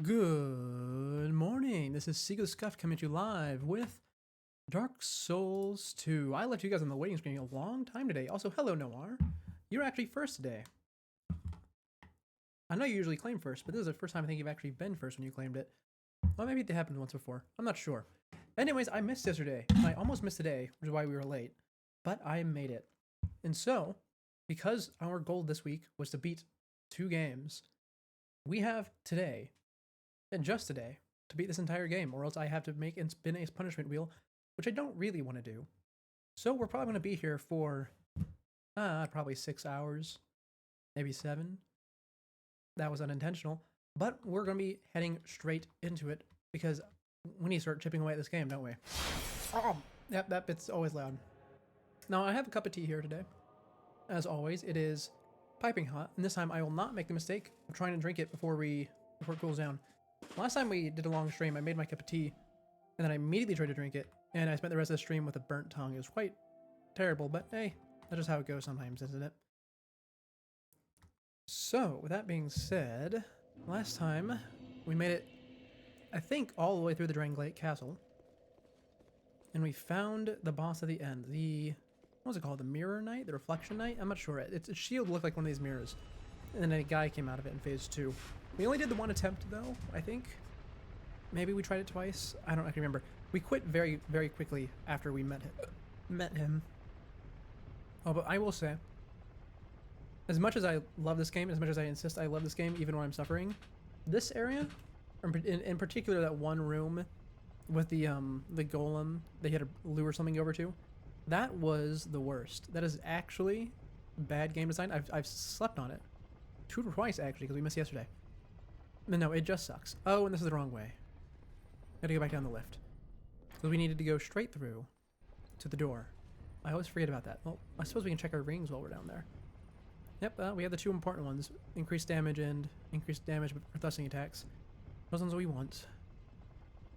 Good morning. This is Seago Scuff coming at you live with Dark Souls 2. I left you guys on the waiting screen a long time today. Also, hello Noir. You're actually first today. I know you usually claim first, but this is the first time I think you've actually been first when you claimed it. Well, maybe it happened once before. I'm not sure. Anyways, I missed yesterday. I almost missed today, which is why we were late. But I made it. And so, because our goal this week was to beat 2 games, we have today, and just today, to beat this entire game, or else I have to make and spin a punishment wheel, which I don't really want to do. So we're probably going to be here for probably 6 hours, maybe 7. That was unintentional, but we're going to be heading straight into it because we need to start chipping away at this game, don't we? Oh, yep, that bit's always loud. Now I have a cup of tea here today. As always, it is piping hot, and this time I will not make the mistake of trying to drink it before it cools down. Last time we did a long stream, I made my cup of tea, and then I immediately tried to drink it, and I spent the rest of the stream with a burnt tongue. It was quite terrible, but hey, that's just how it goes sometimes, isn't it? So, with that being said, last time we made it, I think, all the way through the Dranglate Castle, and we found the boss at the end. What was it called? The Mirror Knight? The Reflection Knight? I'm not sure. Its shield looked like one of these mirrors, and then a guy came out of it in Phase 2. We only did the one attempt, though, I think. Maybe we tried it twice. I don't actually remember. We quit very, very quickly after we met him. Oh, but I will say, as much as I love this game, as much as I insist I love this game, even when I'm suffering, this area, in particular that one room with the golem they had to lure something over to, that was the worst. That is actually bad game design. I've slept on it. Twice, actually, because we missed yesterday. But no, it just sucks. Oh, and this is the wrong way. Gotta go back down the lift. So we needed to go straight through to the door. I always forget about that. Well, I suppose we can check our rings while we're down there. Yep, we have the 2 important ones. Increased damage and increased damage for thrusting attacks. Those ones we want.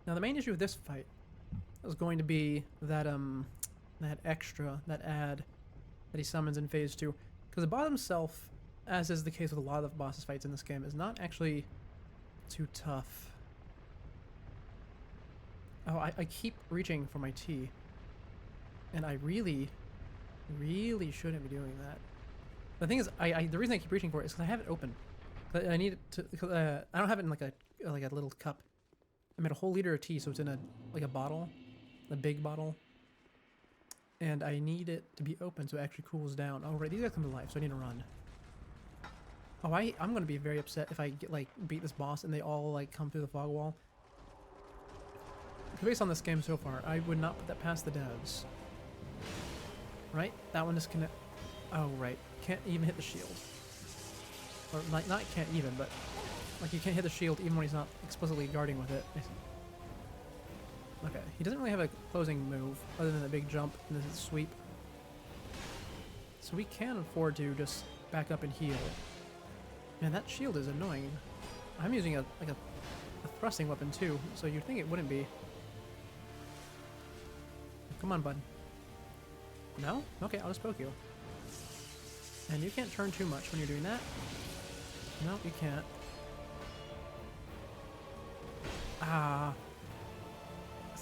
Now, the main issue with this fight is going to be that, that add that he summons in Phase 2. Because the boss himself, as is the case with a lot of the boss fights in this game, is not actually too tough. Oh, I keep reaching for my tea. And I really, really shouldn't be doing that. The thing is, the reason I keep reaching for it is because I have it open. I need it to, I don't have it in like a little cup. I made a whole liter of tea, so it's in a bottle, a big bottle. And I need it to be open so it actually cools down. Oh, right, these guys come to life, so I need to run. Oh, I'm going to be very upset if I get, beat this boss and they all, come through the fog wall. Based on this game so far, I would not put that past the devs. Right? That one just connect. Oh, right. Can't even hit the shield. Or, not can't even, but, you can't hit the shield even when he's not explicitly guarding with it. Okay, he doesn't really have a closing move other than the big jump and the sweep. So we can afford to just back up and heal. Man, that shield is annoying. I'm using a thrusting weapon too, so you'd think it wouldn't be. Come on, bud. No? Okay, I'll just poke you. And you can't turn too much when you're doing that. No, you can't. Ah.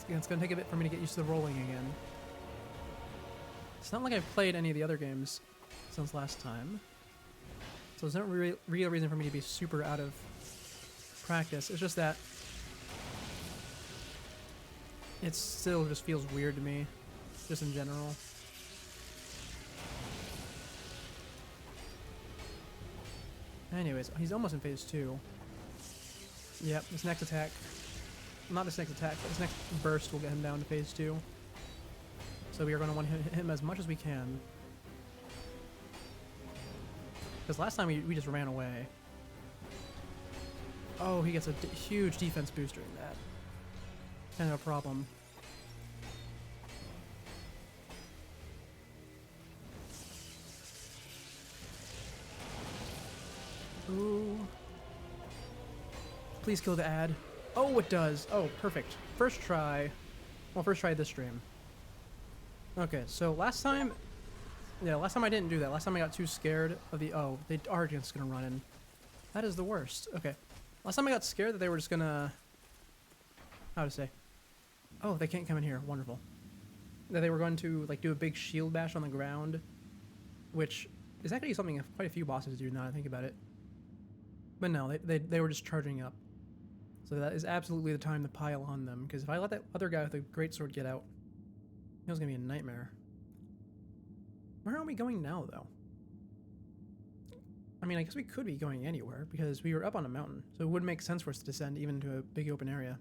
It's gonna take a bit for me to get used to the rolling again. It's not like I've played any of the other games since last time. So there's no real reason for me to be super out of practice. It's just that it still just feels weird to me, just in general. Anyways, he's almost in Phase 2. Yep, this next attack, not this next attack, but this next burst will get him down to Phase 2. So we are going to want to hit him as much as we can. Because last time we just ran away. Oh, he gets a huge defense boost during that. Kind of a problem. Ooh. Please kill the ad. Oh, it does. Oh, perfect. First try. Well, first try this stream. Okay, so last time Yeah, last time I didn't do that. Last time I got too scared of the... Oh, they are just gonna run in. That is the worst. Okay. Last time I got scared that they were just gonna... How to say? Oh, they can't come in here. Wonderful. That they were going to like do a big shield bash on the ground, which is actually something quite a few bosses do now that I think about it. But no, they were just charging up. So that is absolutely the time to pile on them, because if I let that other guy with the greatsword get out, it was going to be a nightmare. Where are we going now, though? I mean, I guess we could be going anywhere, because we were up on a mountain, so it would make sense for us to descend even to a big open area.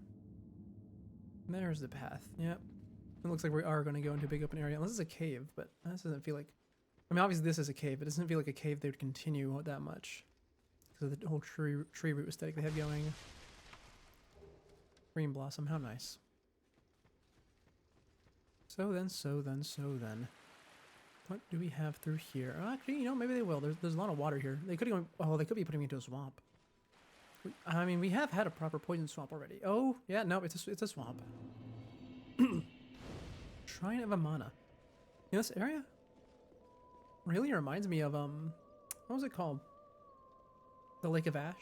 There's the path. Yep. It looks like we are going to go into a big open area, unless it's a cave, but this doesn't feel like... I mean, obviously this is a cave, but it doesn't feel like a cave they would continue that much. Because of the whole tree root aesthetic they have going. Green blossom, how nice. So then. What do we have through here? Oh, actually, you know, maybe they will. There's a lot of water here. They could go, oh, they could be putting me into a swamp. I mean, we have had a proper poison swamp already. Oh, yeah, no, it's a swamp. Shrine of Amana. You know, this area really reminds me of, what was it called? The Lake of Ash?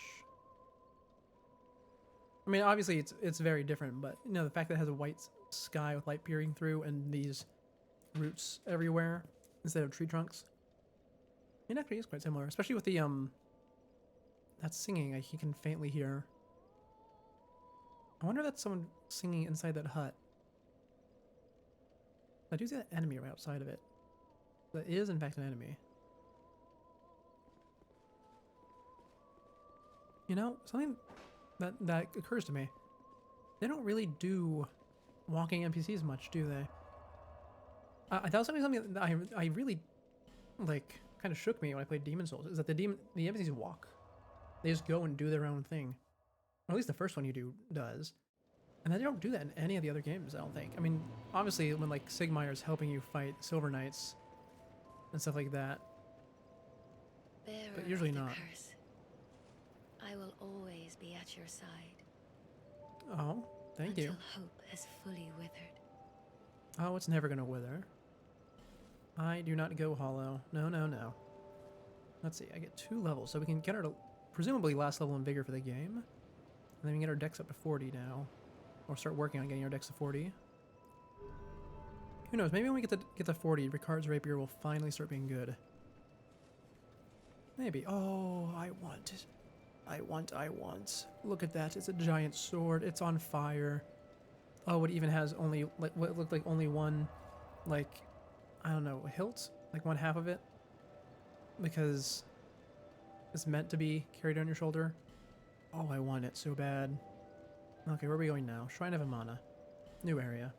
I mean, obviously it's very different, but, you know, the fact that it has a white sky with light peering through and these roots everywhere instead of tree trunks. It actually is quite similar, especially with the, that singing you can faintly hear. I wonder if that's someone singing inside that hut. I do see that enemy right outside of it. That is, in fact, an enemy. You know, something that occurs to me. They don't really do walking NPCs much, do they? I thought something that I really, like, kind of shook me when I played Demon Souls, is that the NPCs walk. They just go and do their own thing. Or at least the first one you do does. And they don't do that in any of the other games, I don't think. I mean, obviously when, like, Sigmaier's helping you fight Silver Knights and stuff like that. But usually not. Curse. I will always be at your side. Oh, thank you. Until hope has fully withered. Oh, it's never gonna wither. I do not go hollow. No, no, no. Let's see, I get 2 levels, so we can get our, presumably, last level in Vigor for the game. And then we can get our dex up to 40 now. Or start working on getting our dex to 40. Who knows, maybe when we get to 40, Ricard's Rapier will finally start being good. Maybe. Oh, I want. Look at that, it's a giant sword, it's on fire. Oh, it even has only, like, what looked like only one, like, I don't know, hilt? Like one half of it? Because it's meant to be carried on your shoulder. Oh, I want it so bad. Okay, where are we going now? Shrine of Amana. New area.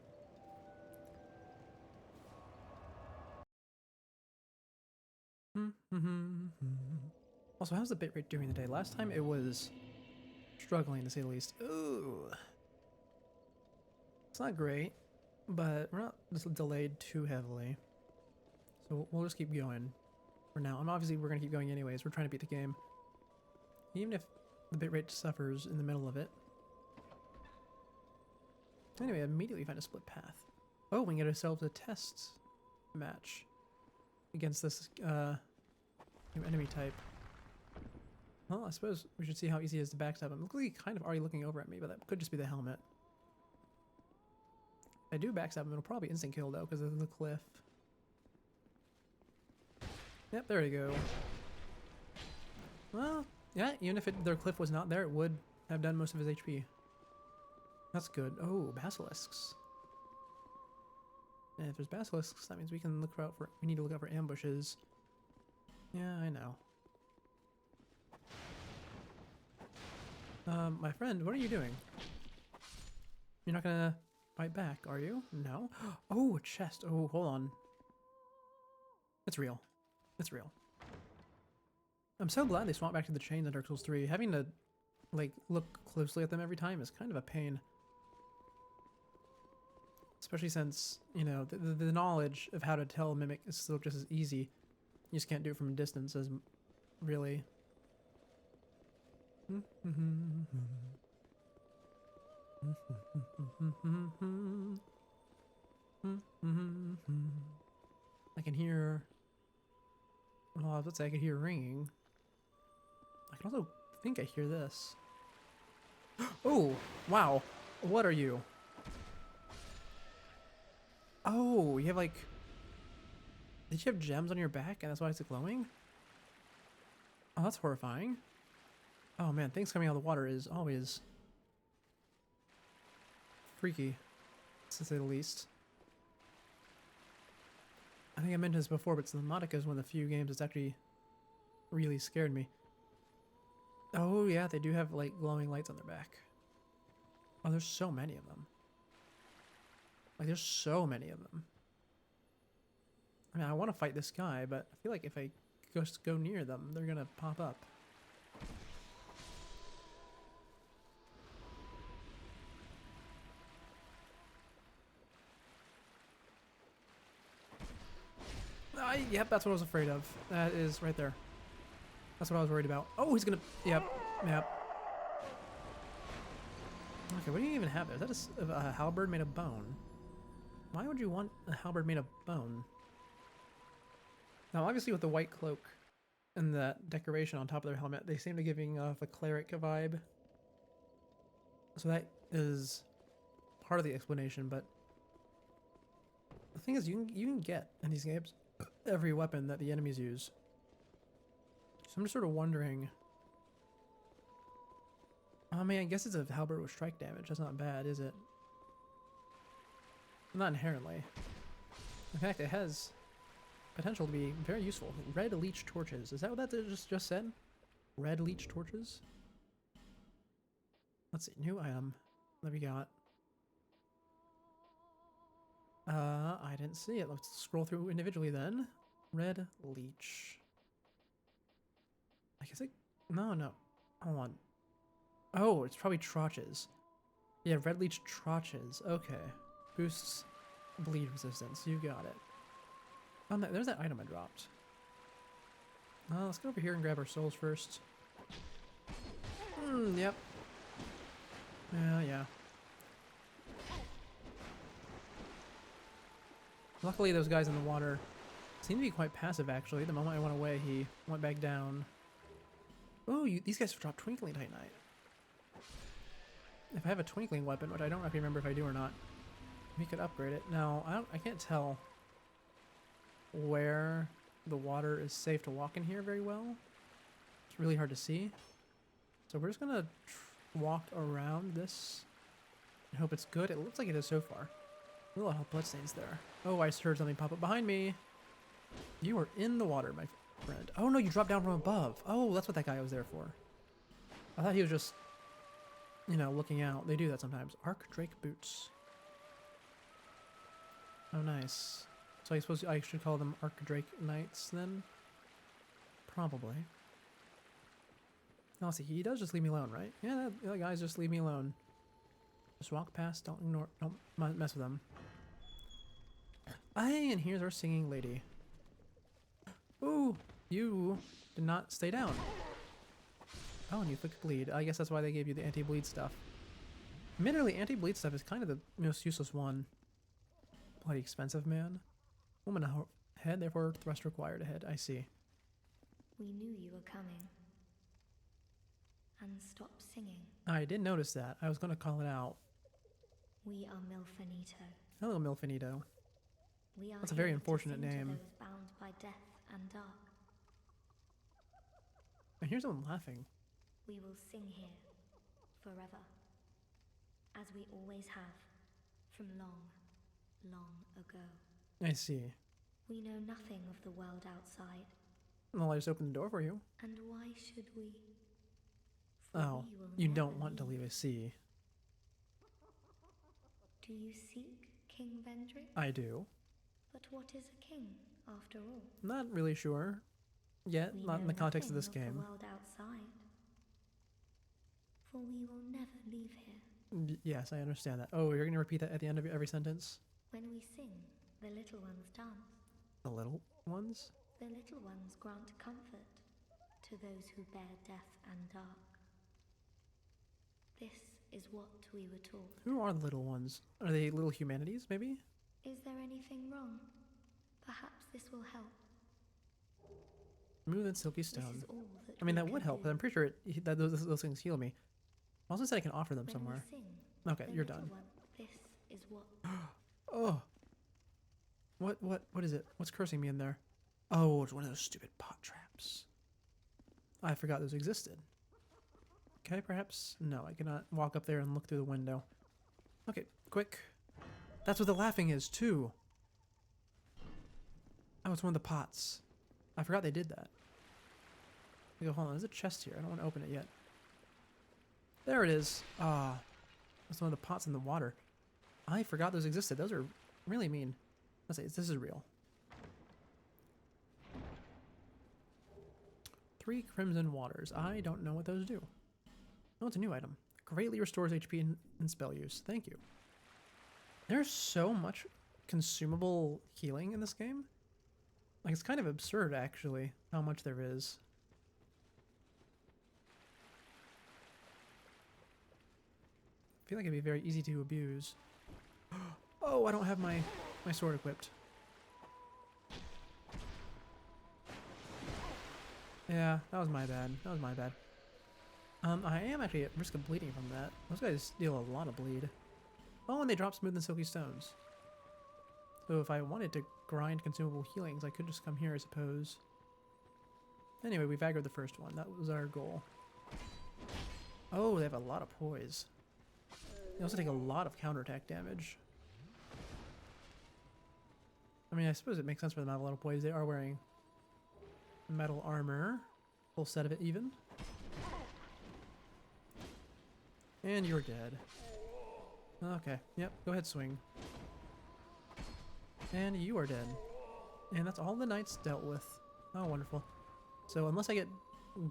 Also, how's the bitrate doing today? Last time it was struggling, to say the least. Ooh. It's not great, but we're not just delayed too heavily. So we'll just keep going for now. And obviously we're going to keep going anyways. We're trying to beat the game. Even if the bitrate suffers in the middle of it. Anyway, immediately find a split path. Oh, we can get ourselves a test match against this new enemy type. Well, I suppose we should see how easy it is to backstab him. Looks like he's kind of already looking over at me, but that could just be the helmet. If I do backstab him, it'll probably instant kill though, because of the cliff. Yep, there we go. Well, yeah, even if their cliff was not there, it would have done most of his HP. That's good. Oh, basilisks. And if there's basilisks, that means we can look out for. We need to look out for ambushes. Yeah, I know. My friend, what are you doing? You're not gonna fight back, are you? No. Oh, a chest. Oh, hold on. It's real. It's real. I'm so glad they swapped back to the chains in Dark Souls 3. Having to, like, look closely at them every time is kind of a pain. Especially since, you know, the knowledge of how to tell a mimic is still just as easy. You just can't do it from a distance as really. I can hear. Well, let's say I can hear ringing. I can also think I hear this. Oh, wow. What are you? Oh, you have like... Did you have gems on your back and that's why it's glowing? Oh, that's horrifying. Oh man, things coming out of the water is always freaky, to say the least. I think I mentioned this before, but Subnautica is one of the few games that's actually really scared me. Oh yeah, they do have like glowing lights on their back. Oh, there's so many of them. Like, there's so many of them. I mean, I want to fight this guy, but I feel like if I just go near them, they're gonna pop up. Yep, that's what I was afraid of. That is right there. That's what I was worried about. Oh, he's gonna... Yep, yep. Okay, what do you even have there? Is that a halberd made of bone? Why would you want a halberd made of bone? Now, obviously with the white cloak and that decoration on top of their helmet, they seem to be giving off a cleric vibe. So that is part of the explanation, but the thing is, you can get in these games every weapon that the enemies use. So I'm just sort of wondering... I mean, I guess it's a halberd with strike damage. That's not bad, is it? Not inherently. In fact, it has potential to be very useful. Red leech torches. Is that what that just said? Red leech torches? Let's see. New item. What have we got? I didn't see it. Let's scroll through individually then. Red leech. I guess it... No. Hold on. Oh, it's probably trotches. Yeah, red leech trotches. Okay. Boosts bleed resistance. You got it. Oh, there's that item I dropped. Let's go over here and grab our souls first. Yep. Yeah. Luckily, those guys in the water seem to be quite passive, actually. The moment I went away, he went back down. Oh, these guys dropped Twinkling Titanite. If I have a Twinkling weapon, which I don't actually remember if I do or not, we could upgrade it. Now, I can't tell where the water is safe to walk in here very well. It's really hard to see. So we're just going to walk around this and hope it's good. It looks like it is so far. A little bloodstains there. Oh, I just heard something pop up behind me. You are in the water, my friend. Oh no, you dropped down from above. Oh, that's what that guy was there for. I thought he was just, you know, looking out. They do that sometimes. Arc Drake boots. Oh, nice. So I suppose I should call them Arc Drake Knights then? Probably. Now, let's see. He does just leave me alone, right? Yeah, that guy's just leave me alone. Just walk past. Don't mess with them. Aye, and here's our singing lady. Ooh, you did not stay down. Oh, and you click bleed. I guess that's why they gave you the anti-bleed stuff. Admittedly, anti-bleed stuff is kind of the most useless one. Bloody expensive, man. Woman ahead, therefore thrust required ahead. I see. We knew you were coming. And stop singing. I did notice that. I was going to call it out. We are Milfinito. Hello, Milfinito. We are That's a very here unfortunate to sing name. to those bound by death and dark. I hear someone laughing. We will sing here forever, as we always have, from long, long ago. I see. We know nothing of the world outside. Well, I just opened the door for you. And why should we? For Oh, we will you never don't want to leave a sea. Do you seek King Vendrick? I do. But what is a king, after all? Not really sure. Yet, We not in know the context of nothing this game. The world outside. For we will never leave here. Yes, I understand that. Oh, you're going to repeat that at the end of every sentence? When we sing, the little ones dance. The little ones? The little ones grant comfort to those who bear death and dark. This is what we were taught. Who are the little ones? Are they little humanities, maybe? Is there anything wrong? Perhaps this will help. Smooth and silky This stone. is all that I mean, we that would can help. do. I'm pretty sure those things heal me. Also said I can offer them When somewhere. we sing, Okay, the you're little done. one, this is what. Oh, what is it? What's cursing me in there? Oh, it's one of those stupid pot traps. I forgot those existed. Can I perhaps? No, I cannot walk up there and look through the window. Okay, quick. That's what the laughing is, too. Oh, it's one of the pots. I forgot they did that. Hold on, there's a chest here. I don't want to open it yet. There it is. Ah, that's one of the pots in the water. I forgot those existed. Those are really mean. Let's say this is real. 3 crimson waters. I don't know what those do. Oh, it's a new item. Greatly restores HP and spell use. Thank you. There's so much consumable healing in this game. Like, it's kind of absurd, actually, how much there is. I feel like it'd be very easy to abuse. Oh, I don't have my sword equipped. Yeah, that was my bad. That was my bad. I am actually at risk of bleeding from that. Those guys deal a lot of bleed. Oh, and they drop smooth and silky stones. So if I wanted to grind consumable healings, I could just come here, I suppose. Anyway, we've aggroed the first one. That was our goal. Oh, they have a lot of poise. They also take a lot of counterattack damage. I mean, I suppose it makes sense for them to have a lot of poise. They are wearing metal armor. Full set of it, even. And you're dead. Okay, yep, go ahead, swing. And you are dead. And that's all the knights dealt with. Oh, wonderful. So unless I get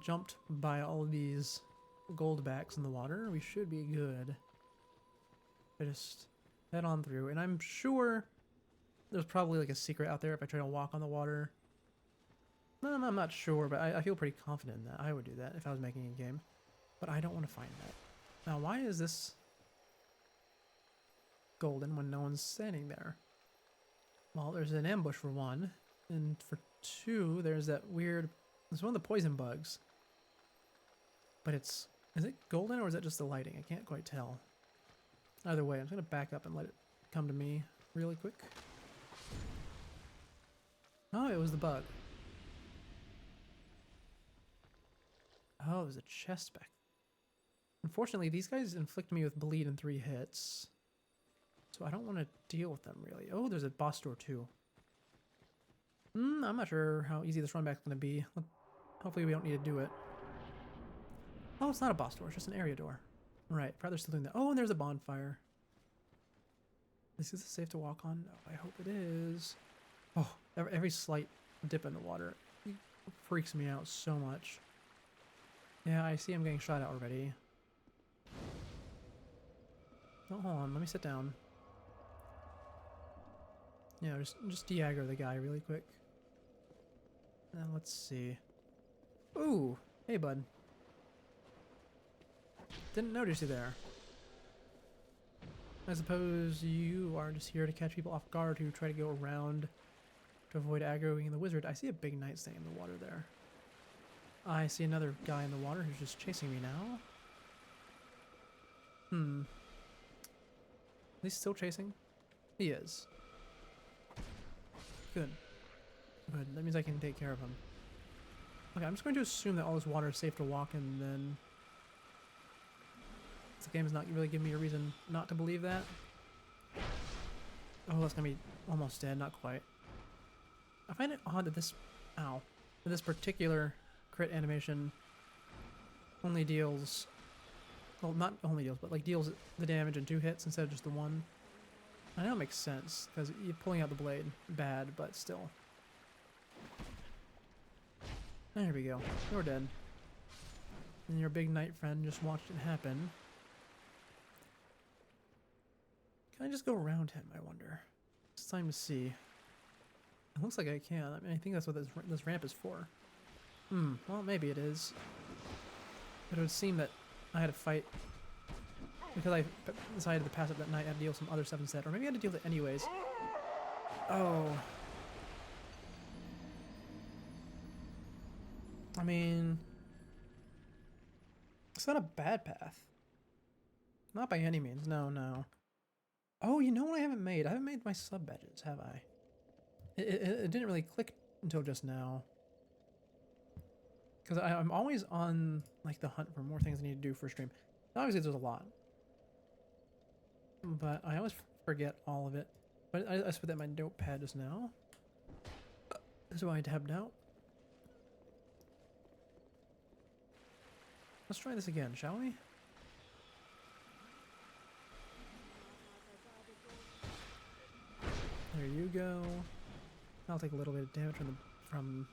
jumped by all of these goldbacks in the water, we should be good. I just head on through. And I'm sure there's probably like a secret out there if I try to walk on the water. No, I'm not sure, but I feel pretty confident in that. I would do that if I was making a game. But I don't want to find that. Now, why is this golden when no one's standing there? Well, there's an ambush for one. And for two, there's that weird... It's one of the poison bugs. But it's... Is it golden or is that just the lighting? I can't quite tell. Either way, I'm just going to back up and let it come to me really quick. Oh, it was the bug. Oh, there's a chest back. Unfortunately, these guys inflict me with bleed in 3 hits. So I don't want to deal with them, really. Oh, there's a boss door, too. I'm not sure how easy this run back's going to be. Hopefully we don't need to do it. Oh, it's not a boss door. It's just an area door. Right, rather still doing that. Oh, and there's a bonfire. Is this safe to walk on? No, I hope it is. Oh, every slight dip in the water freaks me out so much. Yeah, I see I'm getting shot at already. Oh, hold on. Let me sit down. Yeah, just de-aggro the guy really quick. And let's see. Ooh! Hey, bud. Didn't notice you there. I suppose you are just here to catch people off guard who try to go around to avoid aggroing the wizard. I see a big knight staying in the water there. I see another guy in the water who's just chasing me now. He's still chasing? He is. Good. Good. That means I can take care of him. Okay, I'm just going to assume that all this water is safe to walk in, then... The game is not really giving me a reason not to believe that. Oh, that's gonna be almost dead. Not quite. I find it odd that this... Ow. That this particular crit animation only deals... Well, not only deals, but like deals the damage in 2 hits instead of just the 1. I know it makes sense, because you're pulling out the blade. Bad, but still. There we go. You're dead. And your big knight friend just watched it happen. Can I just go around him, I wonder? It's time to see. It looks like I can. I mean, I think that's what this ramp is for. Well, maybe it is. But it would seem that I had to fight... Because I decided to pass up that night, I had to deal with some other stuff instead. Or maybe I had to deal with it anyways. Oh. I mean... It's not a bad path. Not by any means. No, no. Oh, you know what I haven't made? I haven't made my sub badges, have I? It didn't really click until just now. Because I'm always on like the hunt for more things I need to do for stream. Obviously, there's a lot. But I always forget all of it. But I put that in my notepad just now. This is why I tabbed out. Let's try this again, shall we? There you go. I'll take a little bit of damage from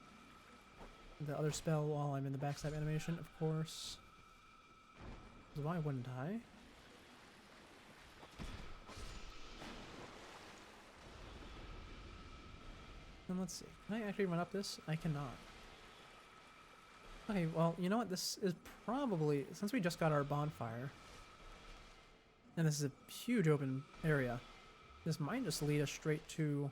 the other spell while I'm in the backstab animation, of course. Why wouldn't I? And let's see. Can I actually run up this? I cannot. Okay, well, you know what? This is probably, since we just got our bonfire, and this is a huge open area, this might just lead us straight to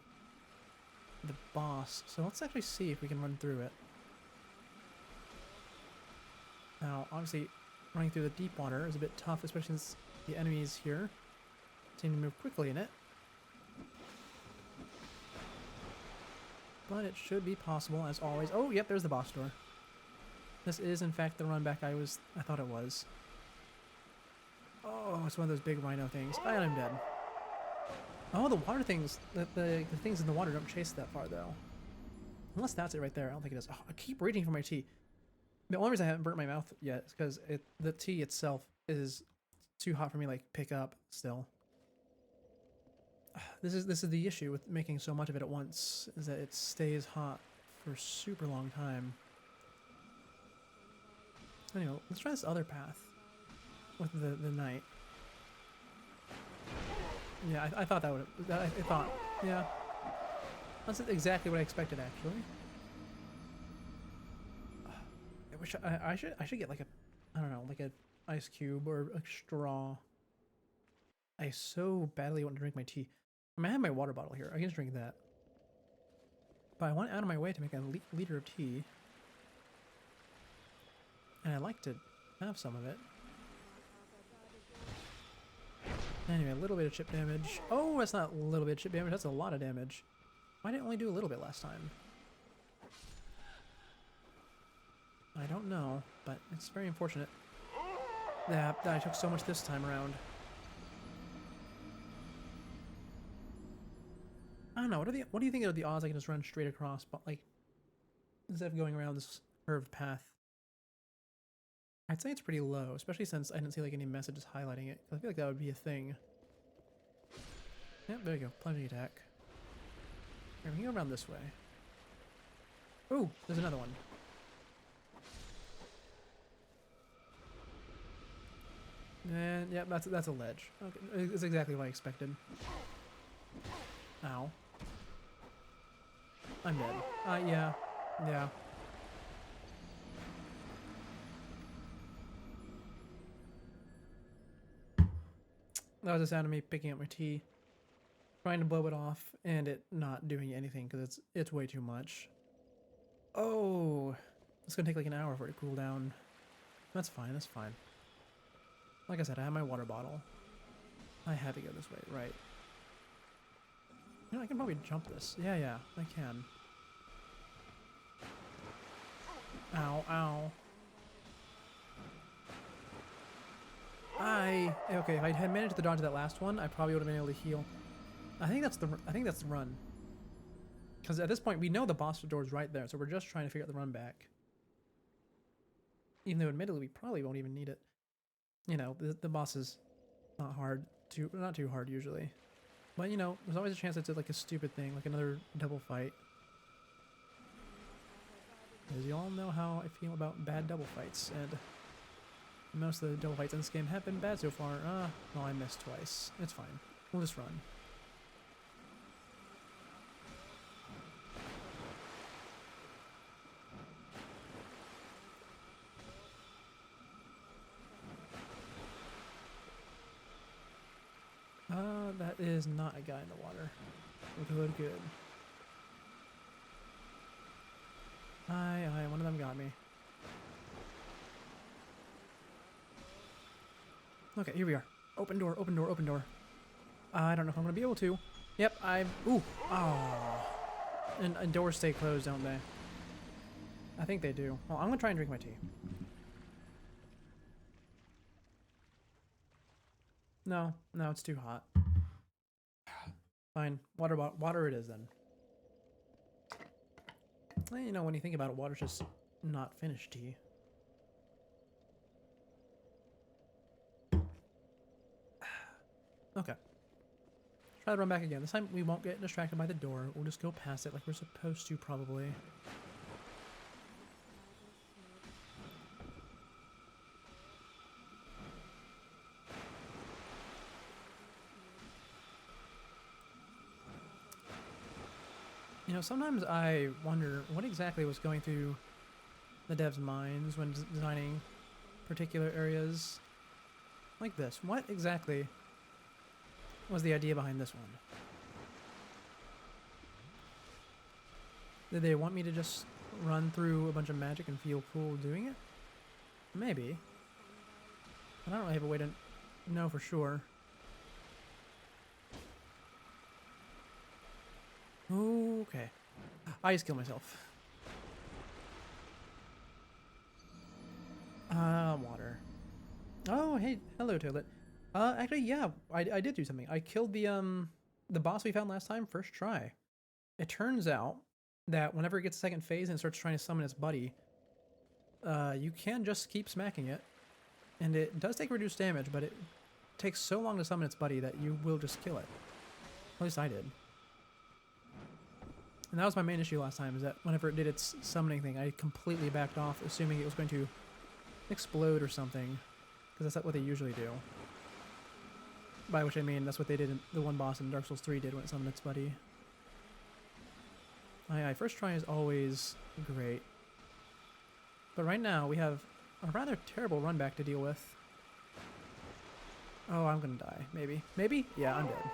the boss. So let's actually see if we can run through it. Now, obviously, running through the deep water is a bit tough, especially since the enemies here seem to move quickly in it. But it should be possible, as always. Oh, yep, there's the boss door. This is, in fact, the run back I thought it was. Oh, it's one of those big rhino things. And I'm dead. Oh, the water things, the things in the water don't chase that far, though. Unless that's it right there. I don't think it is. Oh, I keep reaching for my tea. The only reason I haven't burnt my mouth yet is because the tea itself is too hot for me to, like, pick up still. This is the issue with making so much of it at once, is that it stays hot for a super long time. Anyway, let's try this other path with the knight. Yeah, I thought that would. I thought, yeah, that's exactly what I expected, actually. I wish I should get like a, I don't know, like a ice cube or a straw. I so badly want to drink my tea. I mean, I have my water bottle here. I can just drink that. But I went out of my way to make a liter of tea. And I like to have some of it. Anyway, a little bit of chip damage. Oh, that's not a little bit of chip damage. That's a lot of damage. Why didn't I only do a little bit last time? I don't know, but it's very unfortunate that I took so much this time around. I don't know. What do you think are the odds I can just run straight across, but like instead of going around this curved path? I'd say it's pretty low, especially since I didn't see like any messages highlighting it. I feel like that would be a thing. Yep, there you go. Plunging attack. Here, we can go around this way. Ooh, there's another one. And yeah, that's a ledge. Okay, it's exactly what I expected. Ow. I'm dead. Yeah. Yeah. That was the sound of me picking up my tea, trying to blow it off, and it not doing anything because it's way too much. Oh, it's gonna take like an hour for it to cool down. That's fine. That's fine. Like I said, I have my water bottle. I had to go this way, right? You know, I can probably jump this. Yeah, I can. Ow, ow. Okay, if I had managed to dodge that last one, I probably would have been able to heal. I think that's the run. Because at this point, we know the boss door's right there, so we're just trying to figure out the run back. Even though, admittedly, we probably won't even need it. You know, the boss is not too hard usually. But you know, there's always a chance it's like a stupid thing, like another double fight. Because you all know how I feel about bad double fights, and most of the double fights in this game have been bad so far. Well, I missed twice. It's fine. We'll just run. That is not a guy in the water. Good. Aye, one of them got me. Okay, here we are. Open door, open door, open door. I don't know if I'm going to be able to. Yep, ooh. Oh. And doors stay closed, don't they? I think they do. Well, I'm going to try and drink my tea. No, no, it's too hot. Fine. Water it is then. Well, you know, when you think about it, water's just not finished tea. Okay. Try to run back again. This time we won't get distracted by the door. We'll just go past it like we're supposed to, probably. You know, sometimes I wonder what exactly was going through the devs' minds when designing particular areas like this. What exactly was the idea behind this one? Did they want me to just run through a bunch of magic and feel cool doing it? Maybe. But I don't really have a way to know for sure. Okay. I just killed myself. Water. Oh, hey, hello, toilet. Actually, yeah, I did do something. I killed the boss we found last time, first try. It turns out that whenever it gets a second phase and it starts trying to summon its buddy, you can just keep smacking it. And it does take reduced damage, but it takes so long to summon its buddy that you will just kill it. At least I did. And that was my main issue last time, is that whenever it did its summoning thing, I completely backed off, assuming it was going to explode or something. Because that's what they usually do. By which I mean, that's what they did in the one boss in Dark Souls 3 did when it summoned its buddy. Aye, first try is always great. But right now, we have a rather terrible run back to deal with. Oh, I'm gonna die. Maybe. Maybe? Yeah, I'm dead.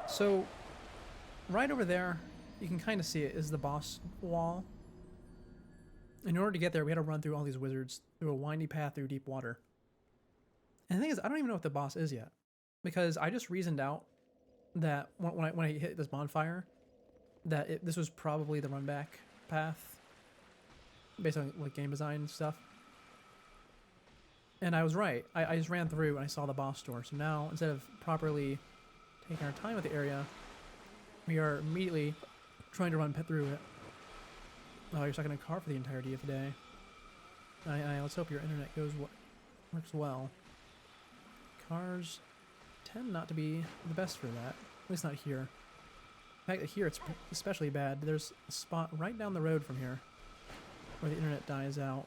So, right over there, you can kind of see it, is the boss wall. In order to get there, we had to run through all these wizards through a windy path through deep water. And the thing is, I don't even know what the boss is yet. Because I just reasoned out that when I hit this bonfire, that this was probably the run back path. Based on like game design and stuff. And I was right. I just ran through and I saw the boss door. So now, instead of properly taking our time with the area, we are immediately trying to run through it. Oh, you're stuck in a car for the entirety of the day. Let's hope your internet works well. Cars tend not to be the best for that. At least not here. In fact, here it's especially bad. There's a spot right down the road from here where the internet dies out.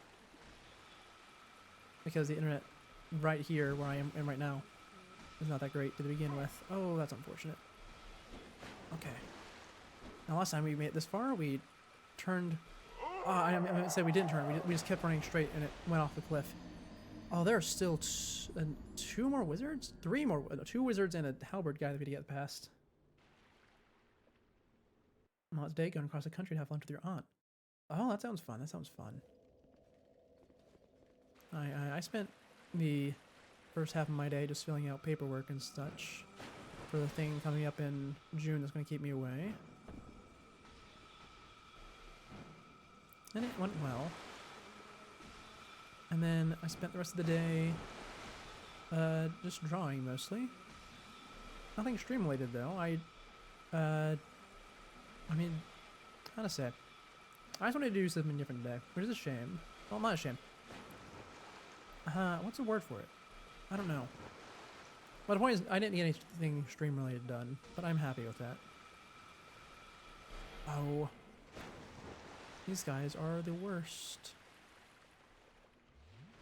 Because the internet right here, where I am right now, is not that great to begin with. Oh, that's unfortunate. Okay. Now, last time we made it this far, we turned... I mean, say we didn't turn. We just kept running straight, and it went off the cliff. Oh, there are still two more wizards? Three more. Two wizards and a halberd guy that we had to get past. Well, it's day going across the country to have lunch with your aunt. Oh, that sounds fun. That sounds fun. I spent the first half of my day just filling out paperwork and such for the thing coming up in June that's going to keep me away. And it went well. And then I spent the rest of the day just drawing mostly. Nothing stream related though. I mean, how to say? I just wanted to do something different today, which is a shame. Well, not a shame. What's the word for it? I don't know. But the point is, I didn't get anything stream related done, but I'm happy with that. Oh. These guys are the worst.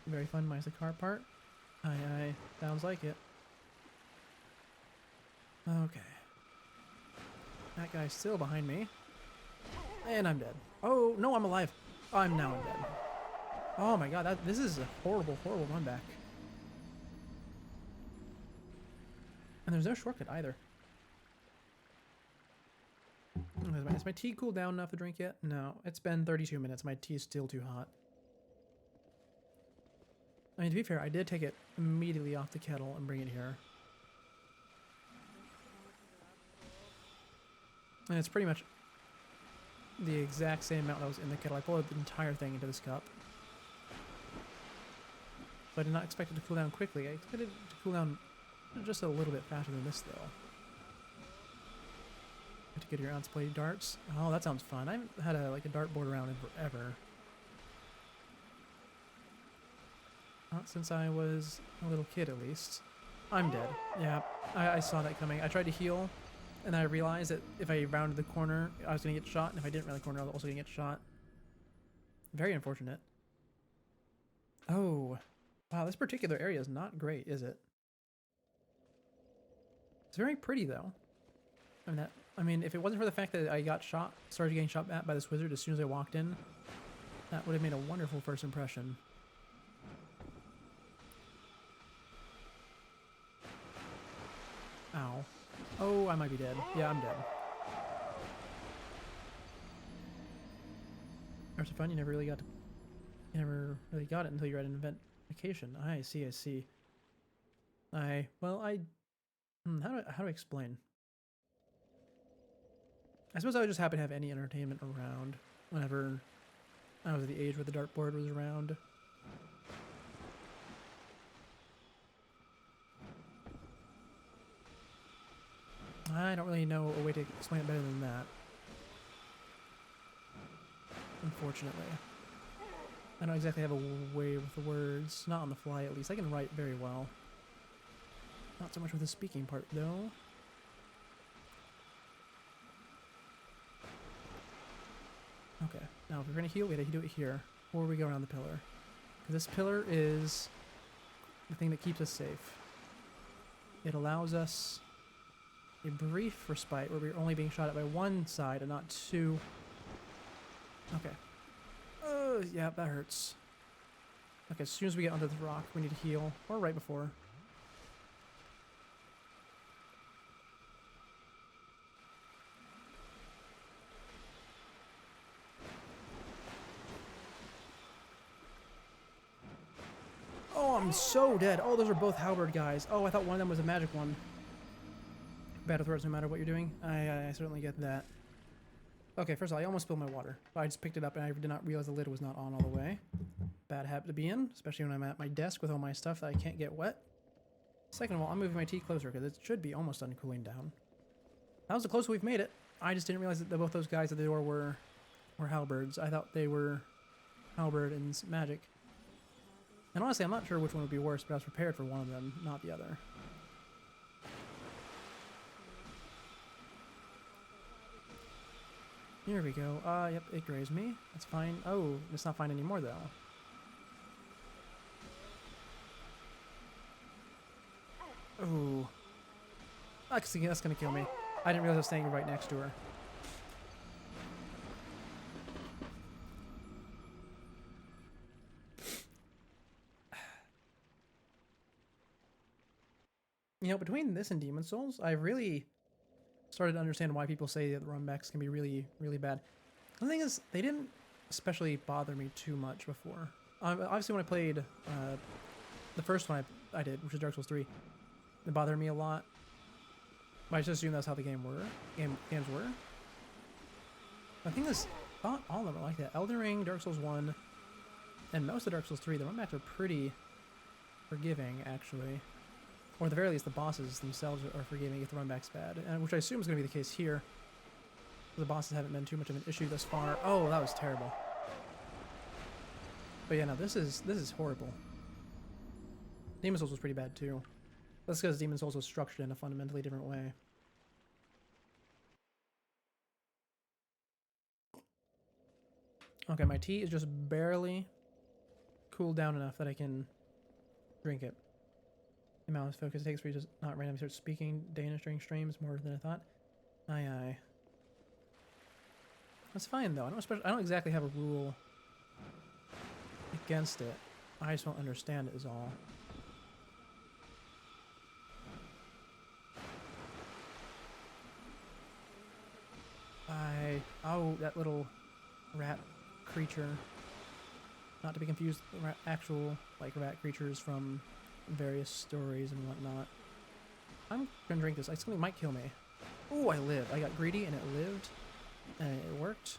Very fun minus the car part. Aye, sounds like it. Okay. That guy's still behind me. And I'm dead. Oh, no, I'm alive. I'm now dead. Oh my god, this is a horrible, horrible run back. And there's no shortcut either. Is my tea cooled down enough to drink yet? No, it's been 32 minutes. My tea is still too hot. I mean, to be fair, I did take it immediately off the kettle and bring it here. And it's pretty much the exact same amount that was in the kettle. I poured the entire thing into this cup. But I did not expect it to cool down quickly. I expected it to cool down just a little bit faster than this, though. To get your ounce plate darts. Oh, that sounds fun. I haven't had a dartboard around in forever. Not since I was a little kid, at least. I'm dead. Yeah, I saw that coming. I tried to heal, and I realized that if I rounded the corner, I was going to get shot, and if I didn't round the corner, I was also going to get shot. Very unfortunate. Oh, wow, this particular area is not great, is it? It's very pretty, though. I mean, if it wasn't for the fact that I got shot, started getting shot at by this wizard as soon as I walked in, that would have made a wonderful first impression. Ow. Oh, I might be dead. Yeah, I'm dead. That's fun. You never really got it until you're at an event vacation. I see. I see. How do I explain? I suppose I would just happen to have any entertainment around whenever I was at the age where the dartboard was around. I don't really know a way to explain it better than that. Unfortunately. I don't exactly have a way with the words. Not on the fly, at least. I can write very well. Not so much with the speaking part, though. Okay, now if we're going to heal, we gotta do it here, or we go around the pillar. Because this pillar is the thing that keeps us safe. It allows us a brief respite where we're only being shot at by one side and not two. Okay. Yeah, that hurts. Okay, as soon as we get onto the rock, we need to heal, or right before. Oh, I'm so dead. Oh, those are both halberd guys. Oh, I thought one of them was a magic one. Bad with words no matter what you're doing. I certainly get that. Okay, first of all, I almost spilled my water. I just picked it up and I did not realize the lid was not on all the way. Bad habit to be in, especially when I'm at my desk with all my stuff that I can't get wet. Second of all, I'm moving my tea closer because it should be almost done cooling down. That was the closest we've made it. I just didn't realize that both those guys at the door were halberds. I thought they were halberd and magic. And honestly, I'm not sure which one would be worse, but I was prepared for one of them, not the other. Here we go. Yep, it grazed me. That's fine. Oh, it's not fine anymore, though. Oh. That's gonna kill me. I didn't realize I was staying right next to her. You know, between this and Demon Souls, I really started to understand why people say that the run backs can be really, really bad. The thing is, they didn't especially bother me too much before. Obviously, when I played the first one I did, which was Dark Souls 3, it bothered me a lot. But I just assumed that's how the games were. The thing is, not all of them are like that. Elden Ring, Dark Souls 1, and most of Dark Souls 3, the run backs are pretty forgiving, actually. Or at the very least, the bosses themselves are forgiving if the run back's bad, which I assume is going to be the case here. The bosses haven't been too much of an issue thus far. Oh, that was terrible. But yeah, no, this is horrible. Demon Souls was pretty bad too. That's because Demon Souls was structured in a fundamentally different way. Okay, my tea is just barely cooled down enough that I can drink it. The amount of focus it takes for you to not randomly start speaking Danish during streams more than I thought. Aye. That's fine though. I don't exactly have a rule against it. I just don't understand it is all. Oh, that little rat creature. Not to be confused with actual, like, rat creatures from various stories and whatnot. I'm gonna drink this. Something might kill me. Ooh, I lived. I got greedy and it lived. And it worked.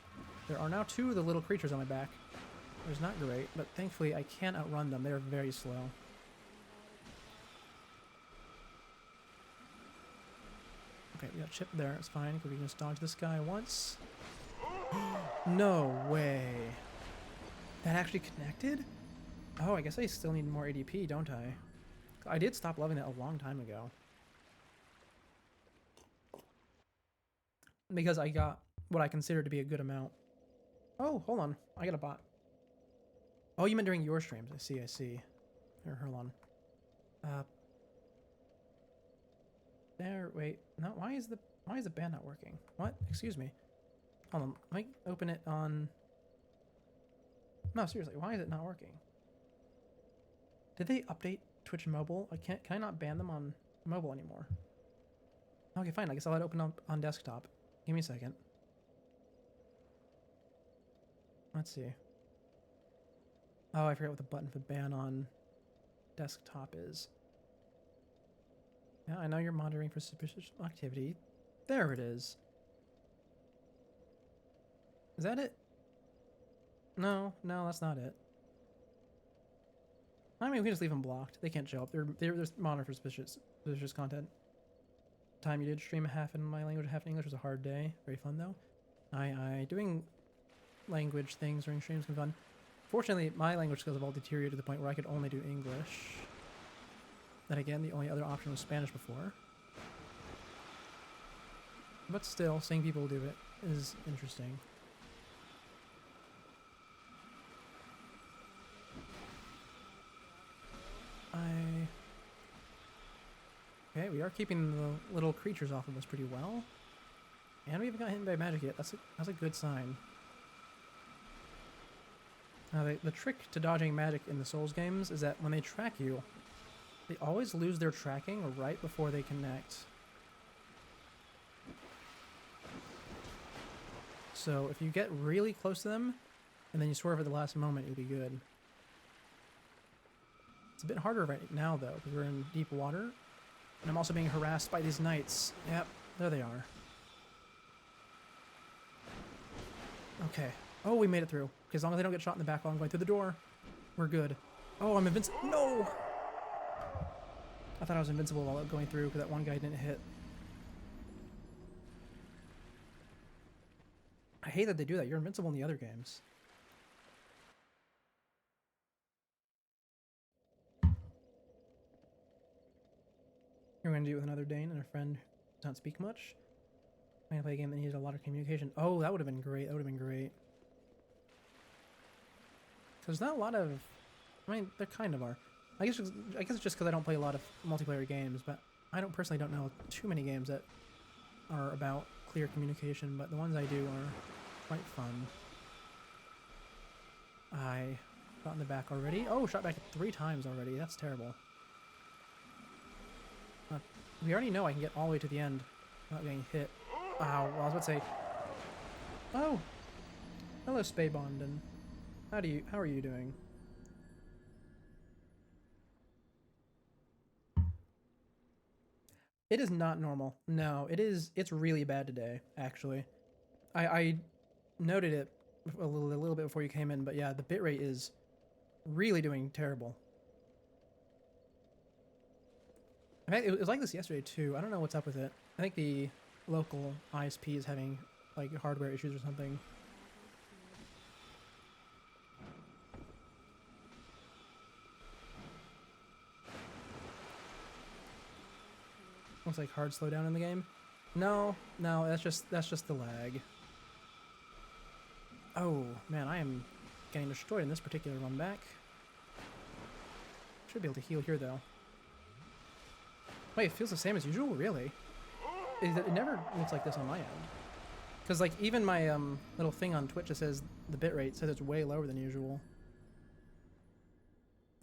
There are now 2 of the little creatures on my back. Which is not great, but thankfully I can outrun them. They're very slow. Okay, we got a chip there. It's fine, because we can just dodge this guy once. No way. That actually connected? Oh, I guess I still need more ADP, don't I? I did stop loving it a long time ago. Because I got what I consider to be a good amount. Oh, hold on. I got a bot. Oh, you meant during your streams. I see, I see. Here, hold on. There, wait. No, why is the band not working? What? Excuse me. Hold on. Let me open it on... No, seriously, why is it not working? Did they update Twitch mobile? Can I not ban them on mobile anymore? Okay, fine. I guess I'll let it open up on desktop. Give me a second. Let's see. Oh, I forgot what the button for ban on desktop is. Yeah, I know you're monitoring for suspicious activity. There it is. Is that it? No, that's not it. I mean, we can just leave them blocked. They can't show up. They're monitored for suspicious content. Time you did stream half in my language, half in English was a hard day. Very fun though. Doing language things during streams can be fun. Fortunately, my language skills have all deteriorated to the point where I could only do English. Then again, the only other option was Spanish before. But still, seeing people do it is interesting. Okay, we are keeping the little creatures off of us pretty well. And we haven't got hit by magic yet. That's a good sign. Now, the trick to dodging magic in the Souls games is that when they track you, they always lose their tracking right before they connect. So if you get really close to them, and then you swerve at the last moment, you'll be good. It's a bit harder right now, though, because we're in deep water. And I'm also being harassed by these knights. Yep, there they are. Okay. Oh, we made it through. Okay, as long as they don't get shot in the back while I'm going through the door, we're good. Oh, I'm invincible. No! I thought I was invincible while going through because that one guy didn't hit. I hate that they do that. You're invincible in the other games. You're going to do it with another Dane and a friend who does not speak much. I'm going to play a game that needs a lot of communication. Oh, that would have been great. That would have been great. Because there's not a lot of... I mean, there kind of are. I guess it's just because I don't play a lot of multiplayer games, but I personally don't know too many games that are about clear communication, but the ones I do are quite fun. I got in the back already. Oh, shot back 3 times already. That's terrible. We already know I can get all the way to the end without getting hit. Ow, well, I was about to say... Oh! Hello, Spaybondin. How are you doing? It is not normal. No, it's really bad today, actually. I noted it a little bit before you came in, but yeah, the bitrate is really doing terrible. In fact, it was like this yesterday too. I don't know what's up with it. I think the local ISP is having like hardware issues or something. Looks like hard slowdown in the game. No, that's just the lag. Oh man, I am getting destroyed in this particular run back. Should be able to heal here though. Wait, it feels the same as usual? Really? It never looks like this on my end. Because like even my little thing on Twitch that says the bitrate says it's way lower than usual.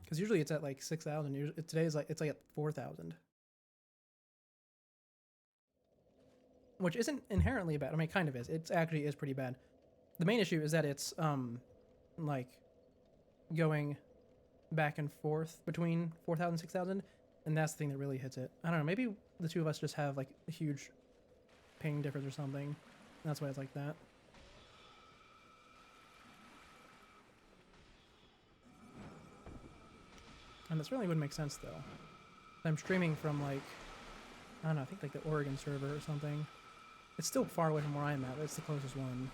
Because usually it's at like 6,000. Today is like it's like at 4,000. Which isn't inherently bad. I mean, it kind of is. It actually is pretty bad. The main issue is that it's like going back and forth between 4,000, 6,000, and that's the thing that really hits it. I don't know, maybe the two of us just have like a huge ping difference or something. That's why it's like that. And that certainly would make sense though. I'm streaming from like, I don't know, I think like the Oregon server or something. It's still far away from where I'm at, but it's the closest one.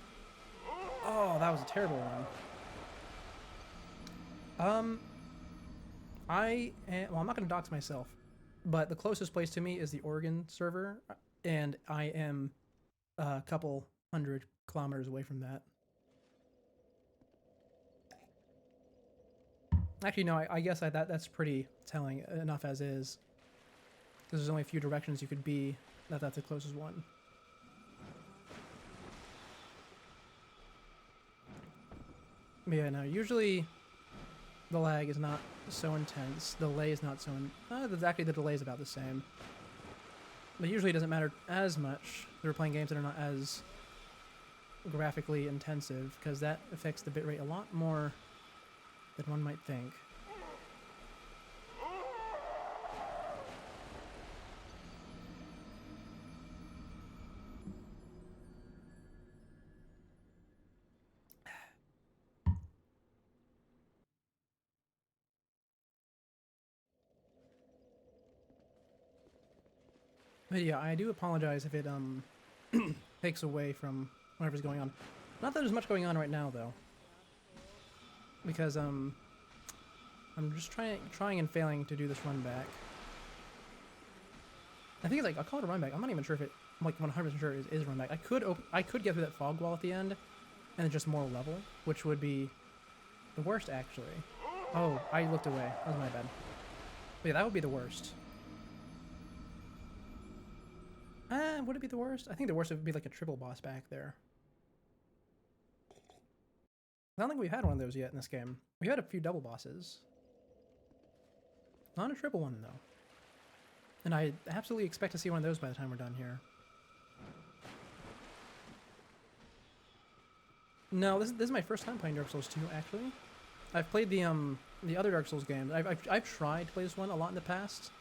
Oh, that was a terrible one. Well, I'm not going to dox myself, but the closest place to me is the Oregon server, and I am a couple 100 kilometers away from that. Actually, no, I guess that's pretty telling enough as is. Because there's only a few directions you could be, that's the closest one. But yeah, no, usually the lag is not so intense. The delay is not so... actually, the delay is about the same. But usually it doesn't matter as much if we're playing games that are not as graphically intensive, because that affects the bitrate a lot more than one might think. But yeah, I do apologize if it takes away from whatever's going on. Not that there's much going on right now though, because I'm just trying and failing to do this run back. I think it's like, I'll call it a run back. I'm not even sure if I'm like 100% sure it is a run back. I could get through that fog wall at the end, and just more level, which would be the worst actually. Oh, I looked away. That was my bad. But yeah, that would be the worst. Would it be the worst? I think the worst would be like a triple boss back there. I don't think we've had one of those yet in this game. We've had a few double bosses. Not a triple one, though. And I absolutely expect to see one of those by the time we're done here. No, this is my first time playing Dark Souls 2, actually. I've played the other Dark Souls games. I've tried to play this one a lot in the past.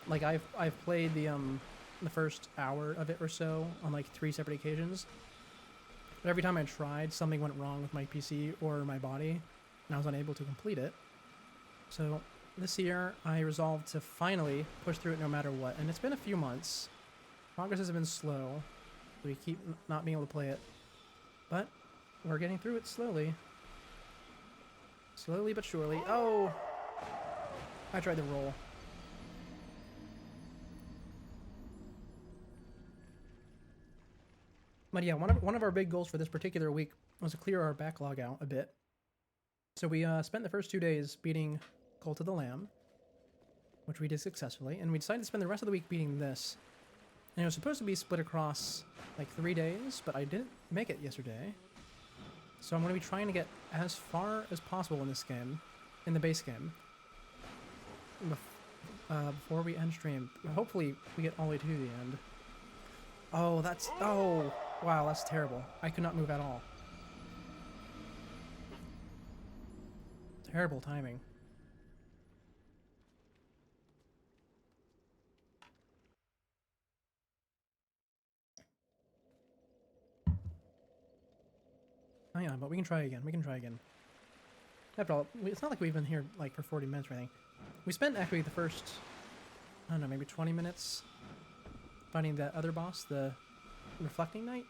Like, I've played the first hour of it or so on like 3 separate occasions. But every time I tried, something went wrong with my PC or my body, and I was unable to complete it. So this year, I resolved to finally push through it no matter what. And it's been a few months. Progress has been slow. We keep not being able to play it. But we're getting through it slowly. Slowly but surely. Oh! I tried the roll. But yeah, one of our big goals for this particular week was to clear our backlog out a bit. So we spent the first 2 days beating Cult of the Lamb, which we did successfully, and we decided to spend the rest of the week beating this. And it was supposed to be split across like 3 days, but I didn't make it yesterday. So I'm going to be trying to get as far as possible in this game, in the base game, before we end stream. Hopefully we get all the way to the end. Oh, that's... Oh! Wow, that's terrible. I could not move at all. Terrible timing. Oh yeah, but we can try again. We can try again. After all, it's not like we've been here like for 40 minutes or anything. We spent actually the first, I don't know, maybe 20 minutes fighting that other boss, the Reflecting Knight.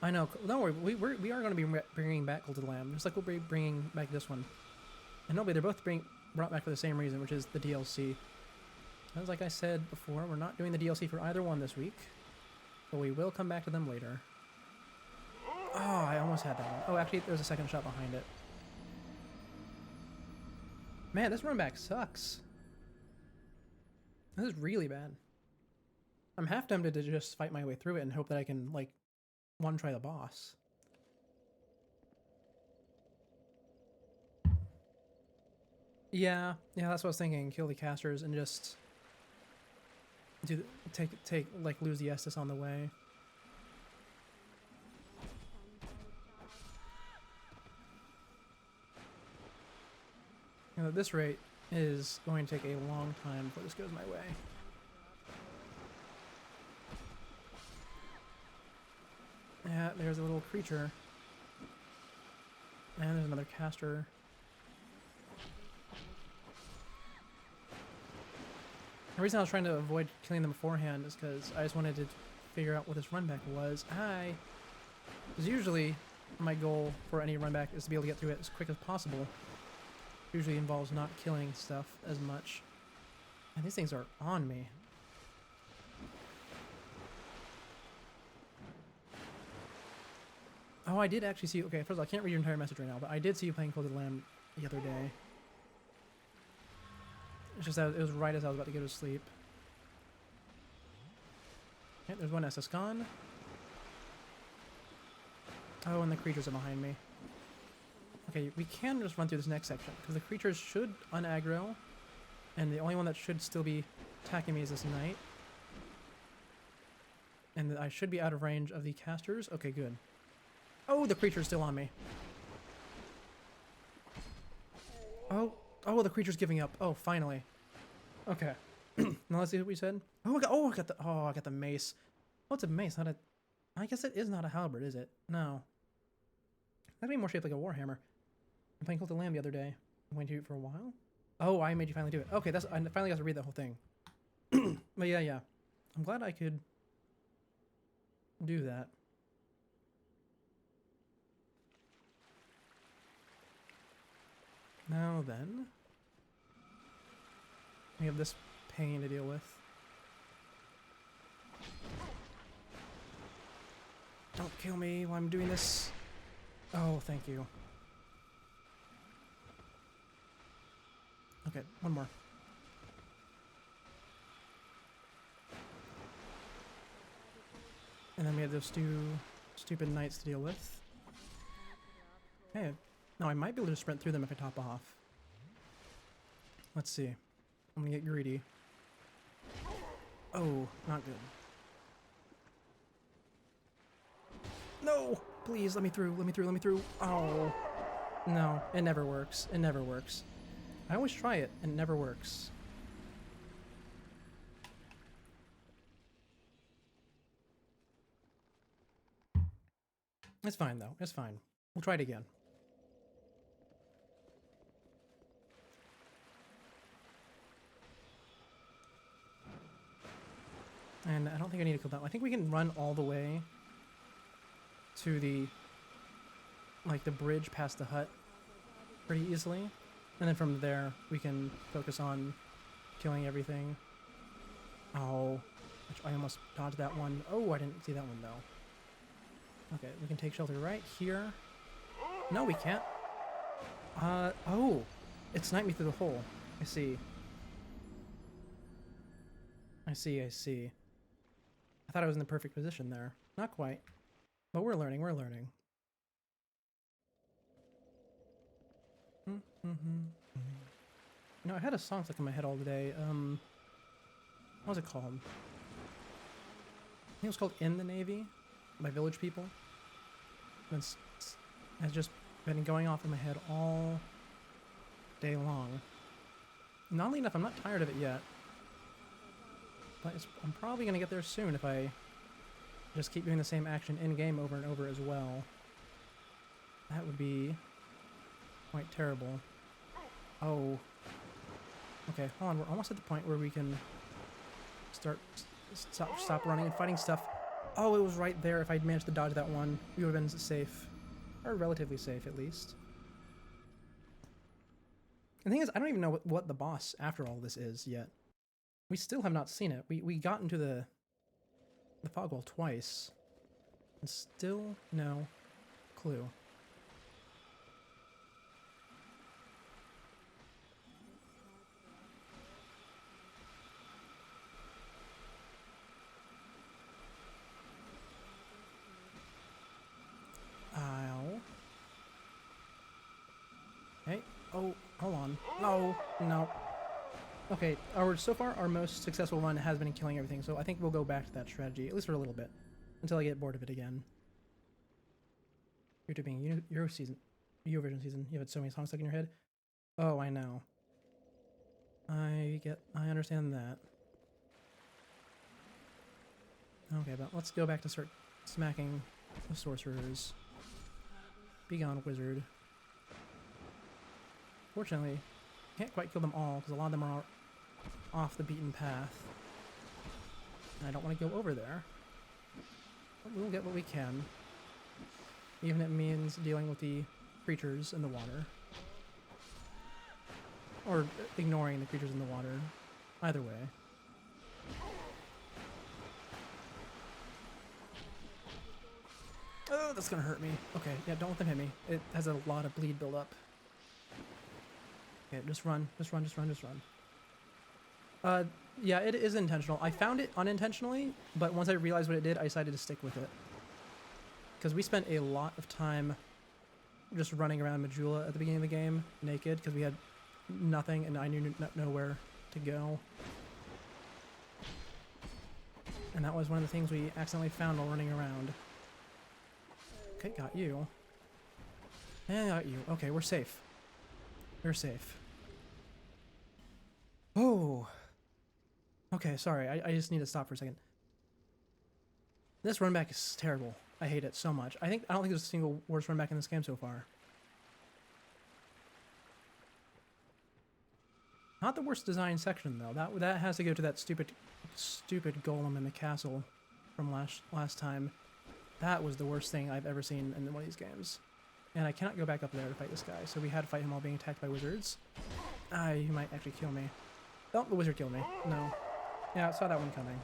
I know. Don't worry. We are going to be bringing back Cult of the Lamb, just like we'll be bringing back this one. And nobody, they're both brought back for the same reason, which is the DLC. As like I said before, we're not doing the DLC for either one this week, but we will come back to them later. Oh, I almost had that one. Oh, actually, there was a second shot behind it. Man, this run back sucks. This is really bad. I'm half tempted to just fight my way through it and hope that I can, like, one-try the boss. Yeah, that's what I was thinking. Kill the casters and just lose the Estus on the way. And at this rate, it is going to take a long time before this goes my way. Yeah, there's a little creature. And there's another caster. The reason I was trying to avoid killing them beforehand is because I just wanted to figure out what this run back was. Because usually my goal for any run back is to be able to get through it as quick as possible. Usually involves not killing stuff as much. And these things are on me. Oh, I did actually see... Okay, first of all, I can't read your entire message right now, but I did see you playing Cult of the Lamb the other day. It's just that it was right as I was about to go to sleep. Okay, there's one SS gone. Oh, and the creatures are behind me. Okay, we can just run through this next section, because the creatures should unaggro, and the only one that should still be attacking me is this knight. And I should be out of range of the casters. Okay, good. Oh, the creature's still on me. Oh, the creature's giving up. Oh, finally. Okay. Now let's see what we said. Oh, I got the mace. Oh, it's a mace, not a... I guess it is not a halberd, is it? No. That'd be more shaped like a warhammer. I'm playing Cult of the Lamb the other day. I'm going to do it for a while. Oh, I made you finally do it. Okay, I finally got to read the whole thing. But yeah. I'm glad I could do that. Now then, we have this pain to deal with. Don't kill me while I'm doing this. Oh, thank you. Okay, one more. And then we have those two stupid knights to deal with. Hey, now I might be able to sprint through them if I top off. Let's see. I'm gonna get greedy. Oh, not good. No! Please, let me through, let me through, let me through. Oh. No, it never works. It never works. I always try it, and it never works. It's fine, though. It's fine. We'll try it again. And I don't think I need to kill that one. I think we can run all the way to the, like, the bridge past the hut pretty easily. And then from there, we can focus on killing everything. Oh, which I almost dodged that one. Oh, I didn't see that one, though. Okay, we can take shelter right here. No, we can't. Oh, it sniped me through the hole. I see. I see. I thought I was in the perfect position there. Not quite. But we're learning, we're learning. You know, I had a song stuck in my head all day. What was it called? I think it was called In the Navy by Village People. It's just been going off in my head all day long. And oddly enough, I'm not tired of it yet. But I'm probably going to get there soon if I just keep doing the same action in-game over and over as well. That would be quite terrible. Oh. Okay, hold on. We're almost at the point where we can stop running and fighting stuff. Oh, it was right there. If I'd managed to dodge that one, we would have been safe. Or relatively safe, at least. The thing is, I don't even know what the boss after all this is yet. We still have not seen it. We got into the fog wall twice. And still no clue. Hey, oh, hold on. No. Okay, so far our most successful run has been in killing everything, so I think we'll go back to that strategy, at least for a little bit, until I get bored of it again. YouTube being Eurovision season, you have so many songs stuck in your head. Oh, I know. I understand that. Okay, but let's go back to start smacking the sorcerers. Be gone, wizard. Fortunately, can't quite kill them all because a lot of them are off the beaten path. And I don't want to go over there. But we'll get what we can. Even if it means dealing with the creatures in the water. Or ignoring the creatures in the water. Either way. Oh, that's gonna hurt me. Okay, yeah, don't let them hit me. It has a lot of bleed build up. Okay, just run. Just run, just run, just run. Yeah, it is intentional. I found it unintentionally, but once I realized what it did, I decided to stick with it. Because we spent a lot of time just running around Majula at the beginning of the game, naked, because we had nothing and I knew nowhere to go. And that was one of the things we accidentally found while running around. Okay, got you. And got you. Okay, we're safe. We're safe. Oh. Okay, sorry. I just need to stop for a second. This run back is terrible. I hate it so much. I don't think there's a single worse run back in this game so far. Not the worst design section though. That has to go to that stupid golem in the castle from last time. That was the worst thing I've ever seen in one of these games. And I cannot go back up there to fight this guy, so we had to fight him while being attacked by wizards. He might actually kill me. Oh, the wizard killed me. No. Yeah, I saw that one coming.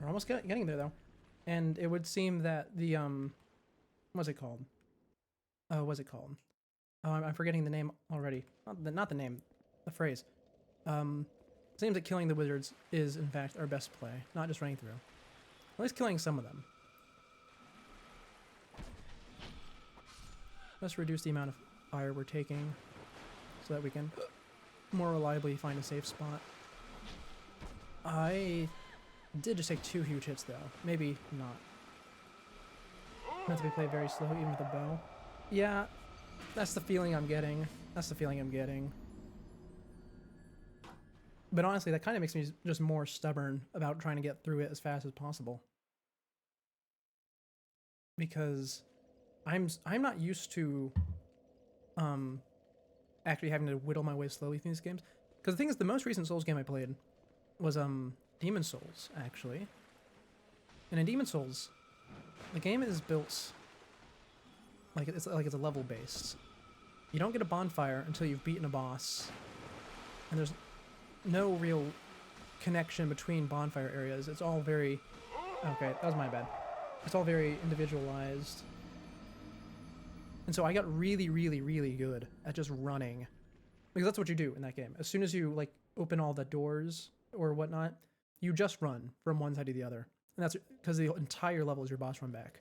We're almost getting there though. And it would seem that the, what's it called? What's it called? Oh, I'm forgetting the name already. Not the name, the phrase. Seems that killing the wizards is, in fact, our best play, not just running through. At least killing some of them. Let's reduce the amount of fire we're taking so that we can more reliably find a safe spot. I did just take 2 huge hits, though. Maybe not. Meant to be played very slow, even with a bow. Yeah, that's the feeling I'm getting. That's the feeling I'm getting. But honestly, that kind of makes me just more stubborn about trying to get through it as fast as possible. Because I'm not used to actually having to whittle my way slowly through these games. Because the thing is, the most recent Souls game I played was Demon Souls, actually. And in Demon Souls, the game is built like it's a level based. You don't get a bonfire until you've beaten a boss, and there's no real connection between bonfire areas. It's all very... Okay, that was my bad. It's all very individualized. And so I got really, really, really good at just running. Because that's what you do in that game. As soon as you, like, open all the doors or whatnot, you just run from one side to the other. And that's because the entire level is your boss run back.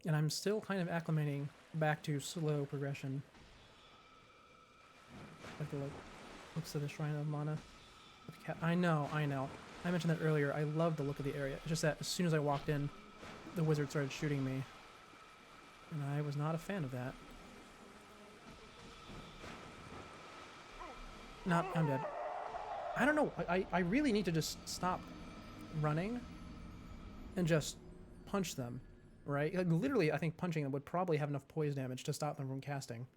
And I'm still kind of acclimating back to slow progression. Like the, looks to the Shrine of Mana. I know. I mentioned that earlier. I love the look of the area. It's just that as soon as I walked in, the wizard started shooting me. And I was not a fan of that. No, I'm dead. I don't know. I really need to just stop running and just punch them, right? Like, literally, I think punching them would probably have enough poise damage to stop them from casting.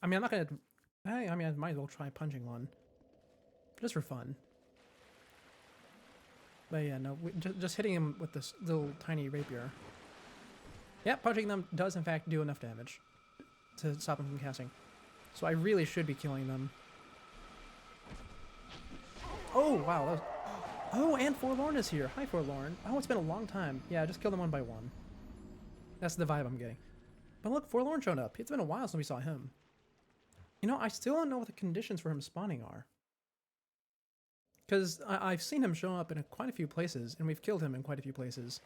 I mean, I'm not going to... I mean, I might as well try punching one. Just for fun. But yeah, no, just hitting him with this little tiny rapier. Yeah, punching them does in fact do enough damage to stop them from casting. So I really should be killing them. Oh, wow. That was... Oh, and Forlorn is here. Hi, Forlorn. Oh, it's been a long time. Yeah, just kill them one by one. That's the vibe I'm getting. But look, Forlorn showed up. It's been a while since we saw him. You know, I still don't know what the conditions for him spawning are. Because I've seen him show up in quite a few places, and we've killed him in quite a few places.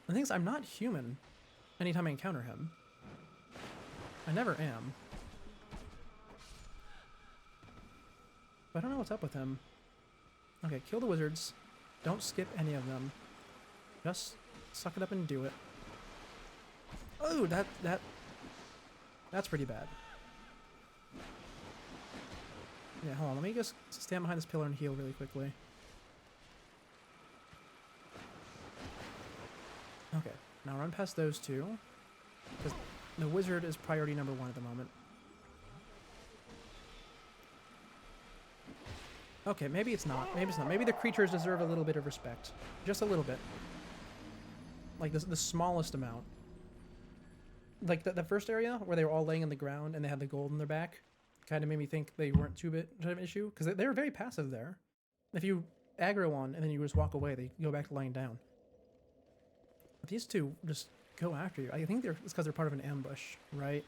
The thing is, I'm not human anytime I encounter him. I never am. But I don't know what's up with him. Okay, kill the wizards. Don't skip any of them. Just suck it up and do it. Oh, that's pretty bad. Yeah, hold on. Let me just stand behind this pillar and heal really quickly. Okay, now run past those two. Because the wizard is priority number 1 at the moment. Okay, maybe it's not. Maybe it's not. Maybe the creatures deserve a little bit of respect. Just a little bit. Like the smallest amount. Like the first area where they were all laying on the ground and they had the gold in their back kind of made me think they weren't too bit of an issue. Because they were very passive there. If you aggro one and then you just walk away, they go back to laying down. But these two just go after you. I think it's because they're part of an ambush, right?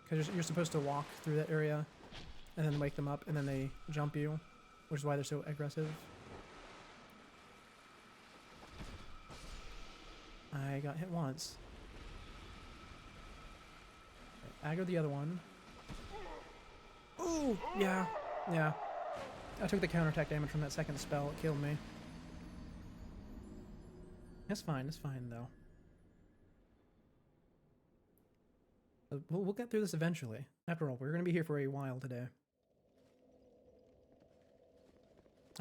Because you're supposed to walk through that area and then wake them up, and then they jump you, which is why they're so aggressive. I got hit once. Right, aggro the other one. Ooh, yeah, yeah. I took the counterattack damage from that second spell. It killed me. It's fine though. We'll get through this eventually. After all, we're going to be here for a while today.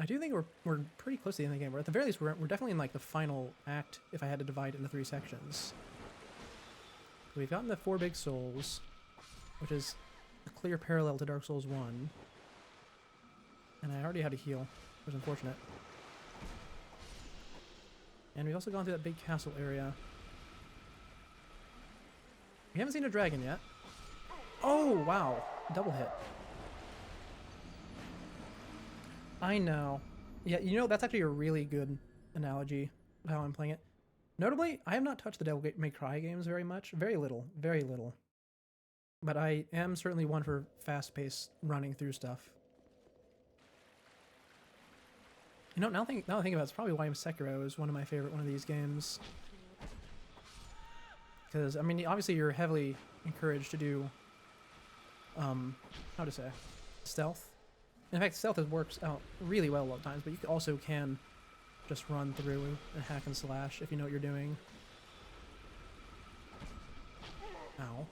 I do think we're pretty close to the end of the game. At the very least, we're definitely in like the final act if I had to divide it into 3 sections. We've gotten the 4 big souls, which is a clear parallel to Dark Souls 1. And I already had to heal, which is unfortunate. And we've also gone through that big castle area. We haven't seen a dragon yet. Oh, wow. Double hit. I know. Yeah, you know, that's actually a really good analogy of how I'm playing it. Notably, I have not touched the Devil May Cry games very much. Very little. Very little. But I am certainly one for fast-paced running through stuff. You know, now I think about it, it's probably why Sekiro is one of my favorite one of these games. Because, I mean, obviously you're heavily encouraged to do, how to say, stealth. In fact, stealth works out really well a lot of times, but you also can just run through and hack and slash if you know what you're doing. Ow.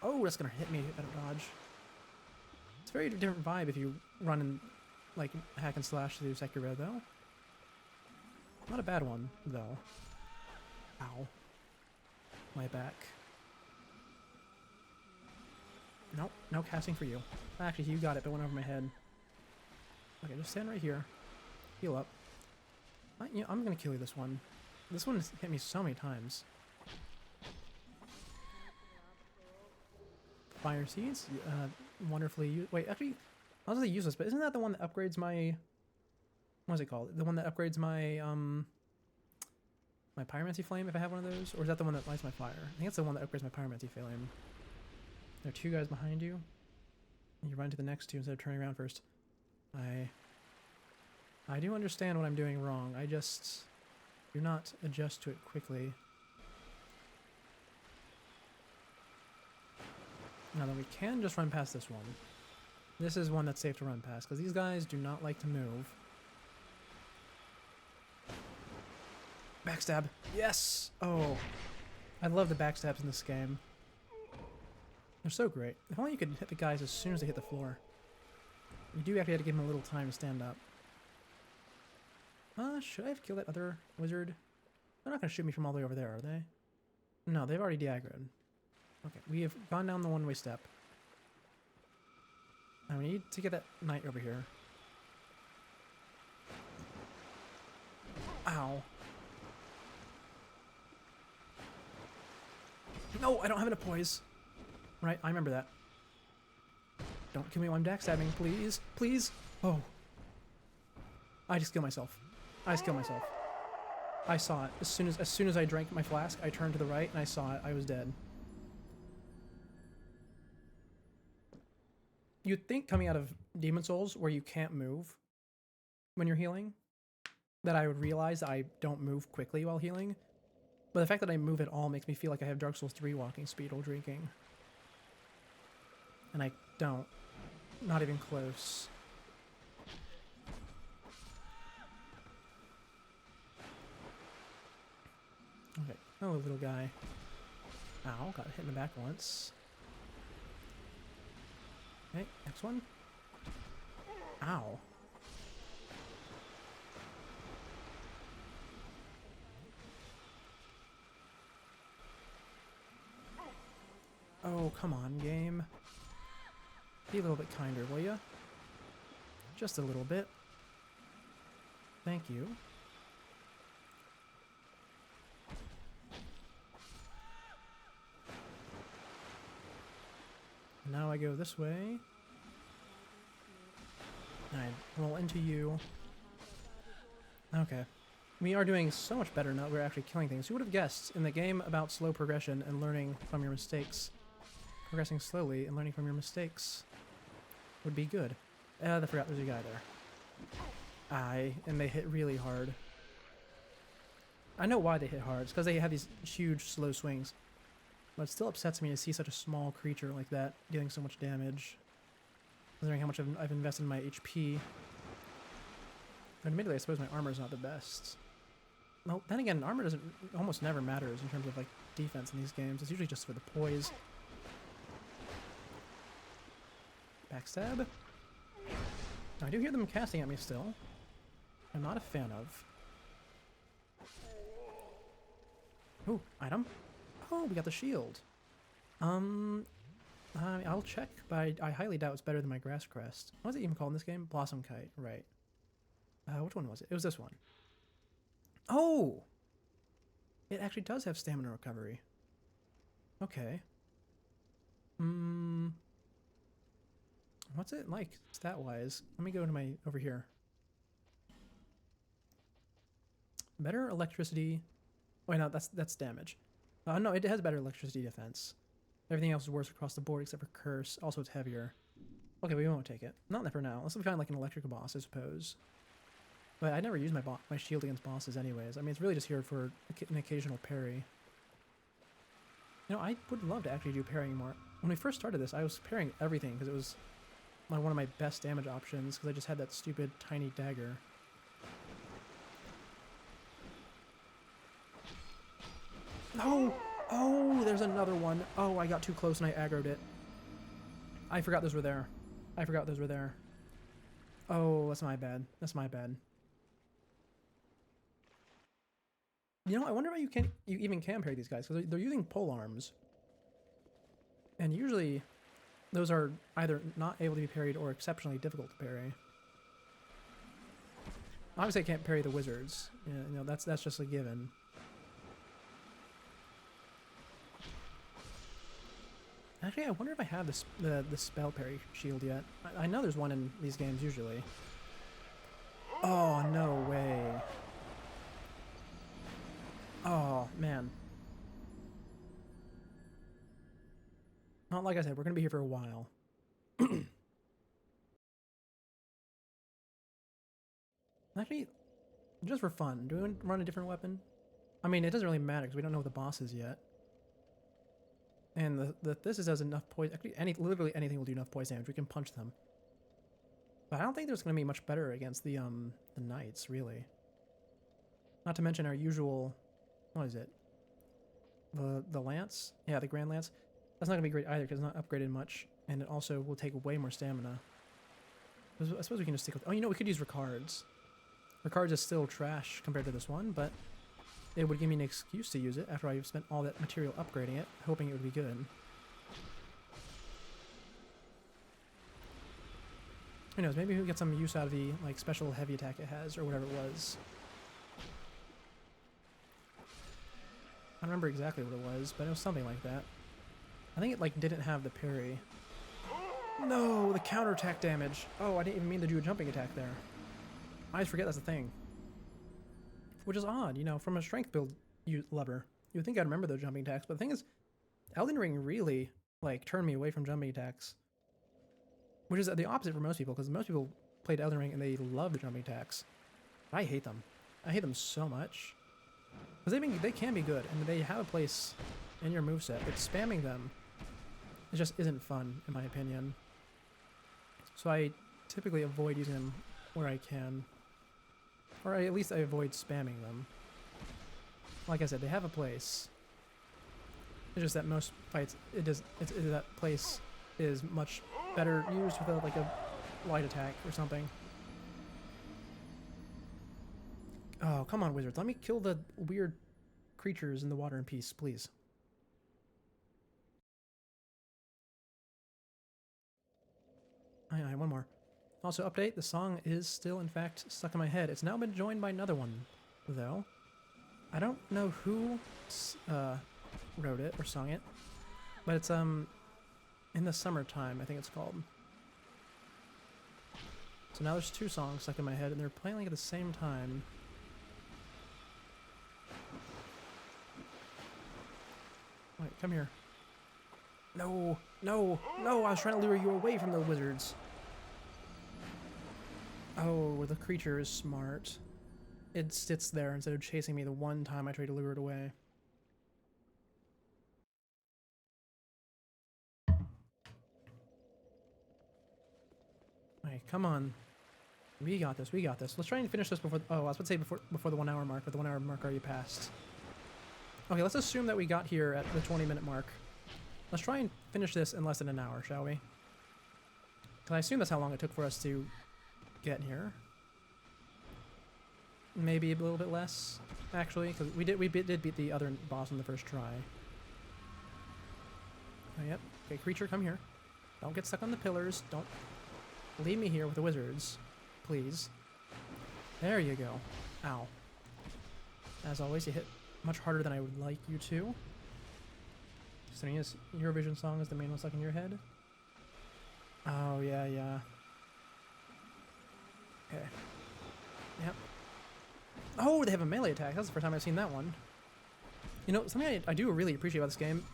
Oh, that's gonna hit me out of dodge. It's a very different vibe if you run and, like, hack and slash through Sekiro, though. Not a bad one, though. Ow. My back. Nope, no casting for you. Actually, you got it, but it went over my head. Okay, just stand right here. Heal up. I'm gonna kill you this one. This one has hit me so many times. Fire seeds? Wonderfully wait, actually, I was gonna say useless, but isn't that the one that upgrades my... What is it called? The one that upgrades my, my Pyromancy Flame, if I have one of those? Or is that the one that lights my fire? I think it's the one that upgrades my Pyromancy Flame. There are 2 guys behind you. And you run to the next 2 instead of turning around first. I do understand what I'm doing wrong. I just do not adjust to it quickly. Now then, we can just run past this one. This is one that's safe to run past, because these guys do not like to move. Backstab. Yes! Oh. I love the backstabs in this game. They're so great. If only you could hit the guys as soon as they hit the floor. You do actually have to give them a little time to stand up. Should I have killed that other wizard? They're not going to shoot me from all the way over there, are they? No, they've already de-aggroed. Okay, we have gone down the one-way step. Now we need to get that knight over here. Ow. No, I don't have enough poise. Right, I remember that. Don't kill me while I'm backstabbing, please. Please. Oh. I just killed myself. I just killed myself. I saw it. As soon as I drank my flask, I turned to the right and I saw it. I was dead. You'd think coming out of Demon Souls, where you can't move when you're healing, that I would realize I don't move quickly while healing. But the fact that I move at all makes me feel like I have Dark Souls 3 walking speed while drinking. And I don't. Not even close. Okay. Oh, little guy. Ow, got hit in the back once. Okay, next one. Ow. Oh, come on, game. Be a little bit kinder, will ya? Just a little bit. Thank you. Now I go this way. I roll into you. Okay. We are doing so much better now that we're actually killing things. Who would have guessed in the game about slow progression and learning from your mistakes? Progressing slowly and learning from your mistakes would be good. I forgot there's a guy there. And they hit really hard. I know why they hit hard. It's because they have these huge slow swings. But it still upsets me to see such a small creature like that dealing so much damage. Considering how much I've invested in my HP. But admittedly, I suppose my armor is not the best. Well, then again, armor doesn't almost never matters in terms of like defense in these games. It's usually just for the poise. Backstab. Now, I do hear them casting at me still. I'm not a fan of. Ooh, item. Oh, we got the shield. I'll check, but I highly doubt it's better than my grass crest. What was it even called in this game? Blossom kite, right. Which one was it? It was this one. Oh! It actually does have stamina recovery. Okay. What's it like, stat-wise? Let me go to my, over here. Better electricity. Wait, no, that's damage. No, it has better electricity defense. Everything else is worse across the board except for curse. Also, it's heavier. Okay, we won't take it. Not for now. Unless we find like an electric boss, I suppose. But I never use my shield against bosses anyways. I mean, it's really just here for an occasional parry. You know, I would love to actually do parrying more. When we first started this, I was parrying everything because it was one of my best damage options because I just had that stupid tiny dagger. No! Oh, there's another one. Oh, I got too close and I aggroed it. I forgot those were there. I forgot those were there. Oh, that's my bad. That's my bad. You know, I wonder why you even can parry these guys, because they're using pole arms. And usually, those are either not able to be parried or exceptionally difficult to parry. Obviously, I can't parry the wizards. Yeah, you know, that's just a given. Actually, I wonder if I have the spell parry shield yet. I know there's one in these games usually. Oh, no way. Oh, man. Not like I said, we're going to be here for a while. Actually, just for fun, do we run a different weapon? I mean, it doesn't really matter because we don't know what the boss is yet. And this does enough poison. Actually, literally anything will do enough poison damage. We can punch them. But I don't think there's going to be much better against the knights, really. Not to mention our usual... What is it? The lance? Yeah, the Grand Lance. That's not going to be great either because it's not upgraded much. And it also will take way more stamina. I suppose we can just stick with... Oh, you know, we could use Ricards. Ricards is still trash compared to this one, but it would give me an excuse to use it after I've spent all that material upgrading it, hoping it would be good. Who knows, maybe we'll get some use out of the like special heavy attack it has, or whatever it was. I don't remember exactly what it was, but it was something like that. I think it like didn't have the parry. No, the counterattack damage. Oh, I didn't even mean to do a jumping attack there. I always forget that's a thing. Which is odd, you know, from a strength build lover. You would think I'd remember those jumping attacks, but the thing is, Elden Ring really, like, turned me away from jumping attacks. Which is the opposite for most people, because most people played Elden Ring and they love the jumping attacks. I hate them. I hate them so much. Because they can be good, and they have a place in your moveset, but spamming them, it just isn't fun, in my opinion. So I typically avoid using them where I can. Or at least I avoid spamming them. like I said, they have a place. It's just that most fights, that place is much better used with like a light attack or something. Oh, come on, wizards. Let me kill the weird creatures in the water in peace, please. Aye, one more. Also, update, the song is still, in fact, stuck in my head. It's now been joined by another one, though. I don't know who wrote it or sung it, but it's, In the Summertime, I think it's called. So now there's two songs stuck in my head, and they're playing like at the same time. Wait, come here. No, no, no, I was trying to lure you away from the wizards. Oh, the creature is smart. It sits there instead of chasing me the one time I tried to lure it away. Alright, come on. We got this, we got this. Let's try and finish this before... Oh, I was about to say before the 1 hour mark, but the 1 hour mark already passed. Okay, let's assume that we got here at the 20-minute mark. Let's try and finish this in less than an hour, shall we? Because I assume that's how long it took for us to get here. Maybe a little bit less, actually, because we did beat the other boss on the first try. Oh, yep. Okay, creature, come here. Don't get stuck on the pillars. Don't leave me here with the wizards, please. There you go. Ow. As always, you hit much harder than I would like you to. Sonia's Eurovision song is the main one stuck in your head. Oh, yeah, yeah. Okay. Yep. Oh, they have a melee attack. That's the first time I've seen that one. You know, something I do really appreciate about this game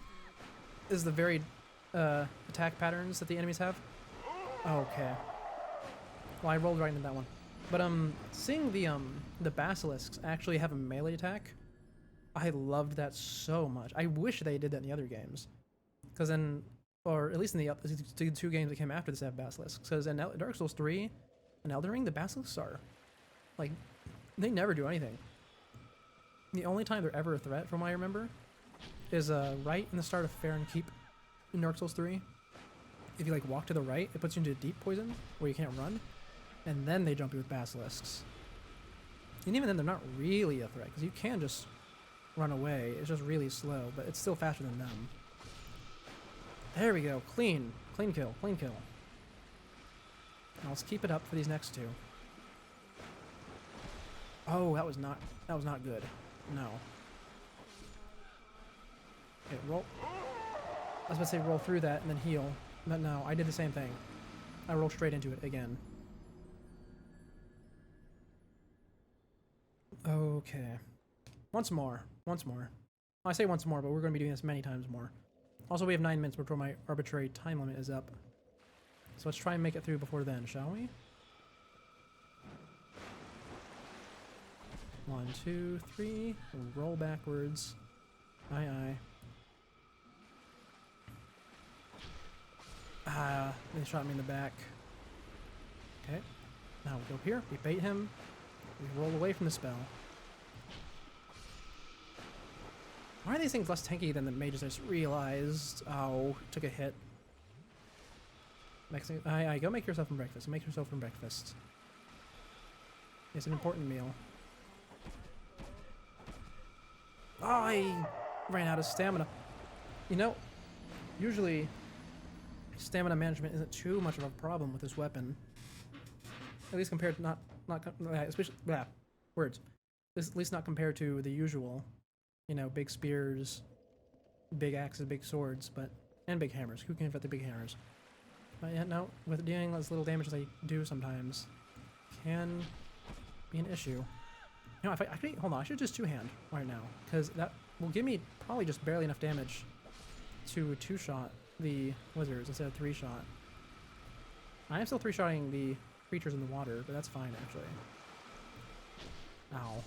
is the varied attack patterns that the enemies have. Okay. Well, I rolled right into that one. But seeing the basilisks actually have a melee attack, I loved that so much. I wish they did that in the other games, because or at least in the two games that came after this have basilisks. Because in Dark Souls 3 and Elden Ring, the basilisks are like, they never do anything. The only time they're ever a threat, from what I remember, is right in the start of Fair and Keep in Dark Souls 3. If you like walk to the right, it puts you into deep poison where you can't run, and then they jump you with basilisks. And even then, they're not really a threat because you can just run away. It's just really slow, but it's still faster than them. There we go. Clean kill, clean kill. Now let's keep it up for these next two. Oh, that was not good. No. Okay, roll. I was about to say roll through that and then heal. But no, I did the same thing. I rolled straight into it again. Okay. Once more. I say once more, but we're going to be doing this many times more. Also, we have 9 minutes before my arbitrary time limit is up. So let's try and make it through before then, shall we? 1, 2, 3. Roll backwards. Aye, aye. Ah, they shot me in the back. Okay. Now we go here. We bait him. We roll away from the spell. Why are these things less tanky than the mages? I just realized. Oh, took a hit. Next thing, aye, go make yourself some breakfast. Make yourself some breakfast. It's an important meal. Oh, I ran out of stamina. You know, usually stamina management isn't too much of a problem with this weapon. At least compared to especially words. At least not compared to the usual, you know, big spears, big axes, big swords, and big hammers. Who can fit the big hammers? But yeah, no, with dealing as little damage as I do sometimes, can be an issue. You know, if I actually, hold on, I should just two-hand right now, because that will give me probably just barely enough damage to two-shot the wizards instead of three-shot. I am still three-shotting the creatures in the water, but that's fine, actually. Ow.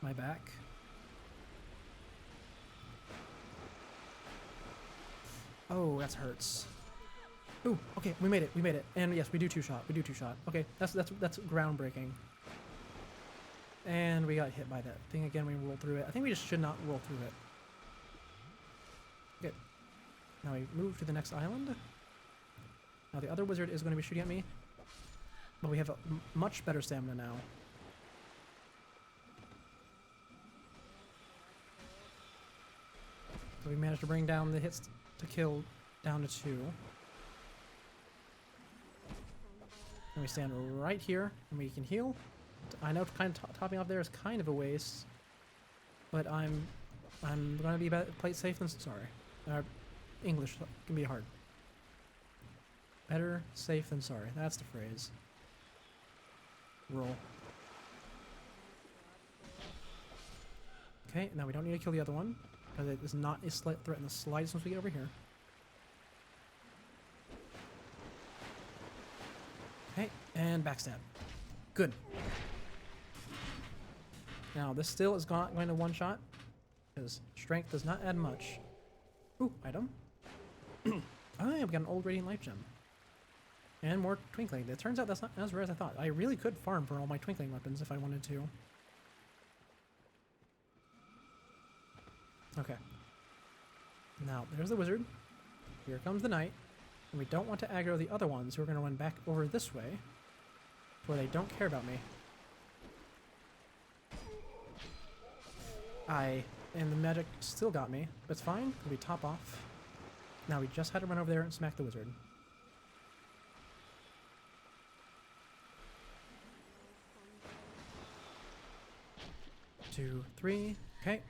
My back. Oh, that hurts. Ooh, okay, we made it. And yes, we do two-shot. Okay, that's groundbreaking. And we got hit by that thing again. We rolled through it. I think we just should not roll through it. Okay. Now we move to the next island. Now the other wizard is going to be shooting at me. But we have a much better stamina now. So we managed to bring down the hits to kill down to 2. And we stand right here and we can heal. I know kind of topping off there is kind of a waste, but I'm gonna be play safe than sorry. English can be hard. Better safe than sorry. That's the phrase. Roll. Okay, now we don't need to kill the other one because it is not a threat in the slightest once we get over here. Okay, and backstab. Good. Now, this still is not going to one-shot, because strength does not add much. Ooh, item. Oh, yeah, we got an old radiant life gem. And more twinkling. It turns out that's not as rare as I thought. I really could farm for all my twinkling weapons if I wanted to. Okay. Now, there's the wizard. Here comes the knight. And we don't want to aggro the other ones who are going to run back over this way, where they don't care about me. And the magic still got me, but it's fine. We top off. Now we just had to run over there and smack the wizard. 2, 3. Okay.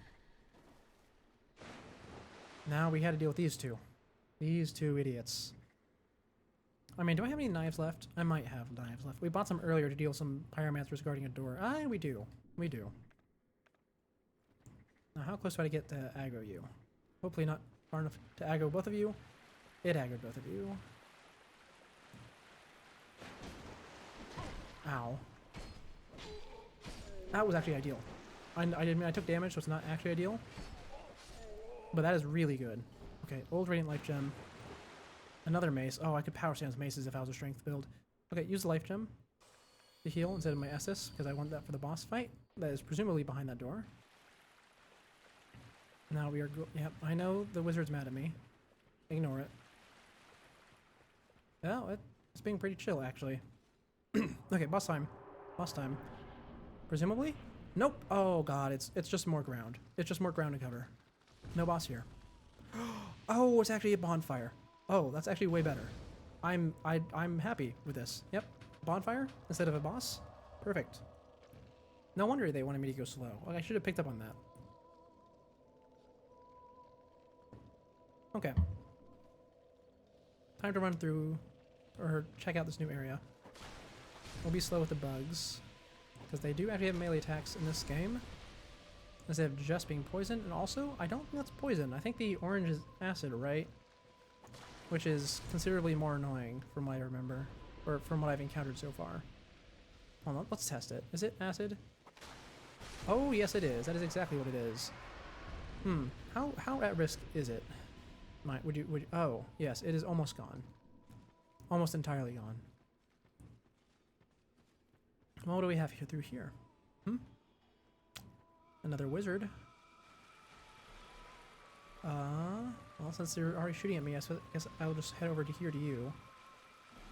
Now we had to deal with these two. These two idiots. I mean, do I have any knives left? I might have knives left. We bought some earlier to deal with some pyromancers guarding a door. We do. We do. Now, how close do I get to aggro you? Hopefully not far enough to aggro both of you. It aggroed both of you. Ow. That was actually ideal. I took damage, so it's not actually ideal. But that is really good. Okay, old radiant life gem. Another mace. Oh, I could power stance maces if I was a strength build. Okay, use the life gem to heal instead of my Estus, because I want that for the boss fight. That is presumably behind that door. Now we are yep, I know the wizard's mad at me. Ignore it. Oh, it's being pretty chill, actually. Okay, boss time. Boss time. Presumably? Nope. Oh god, it's just more ground. It's just more ground to cover. No boss here. Oh, it's actually a bonfire. Oh, that's actually way better. I'm happy with this. Yep. Bonfire instead of a boss? Perfect. No wonder they wanted me to go slow. Well, I should have picked up on that. Okay. Time to run through or check out this new area. We'll be slow with the bugs, because they do actually have melee attacks in this game, instead of just being poison. And also, I don't think that's poison. I think the orange is acid, right? Which is considerably more annoying from what I remember, or from what I've encountered so far. Hold on, let's test it. Is it acid? Oh, yes it is. That is exactly what it is. How at risk is it? Would you, oh, yes, it is almost gone. Almost entirely gone. Well, what do we have here through here? Another wizard. Well, since they're already shooting at me, I guess I'll just head over to here to you.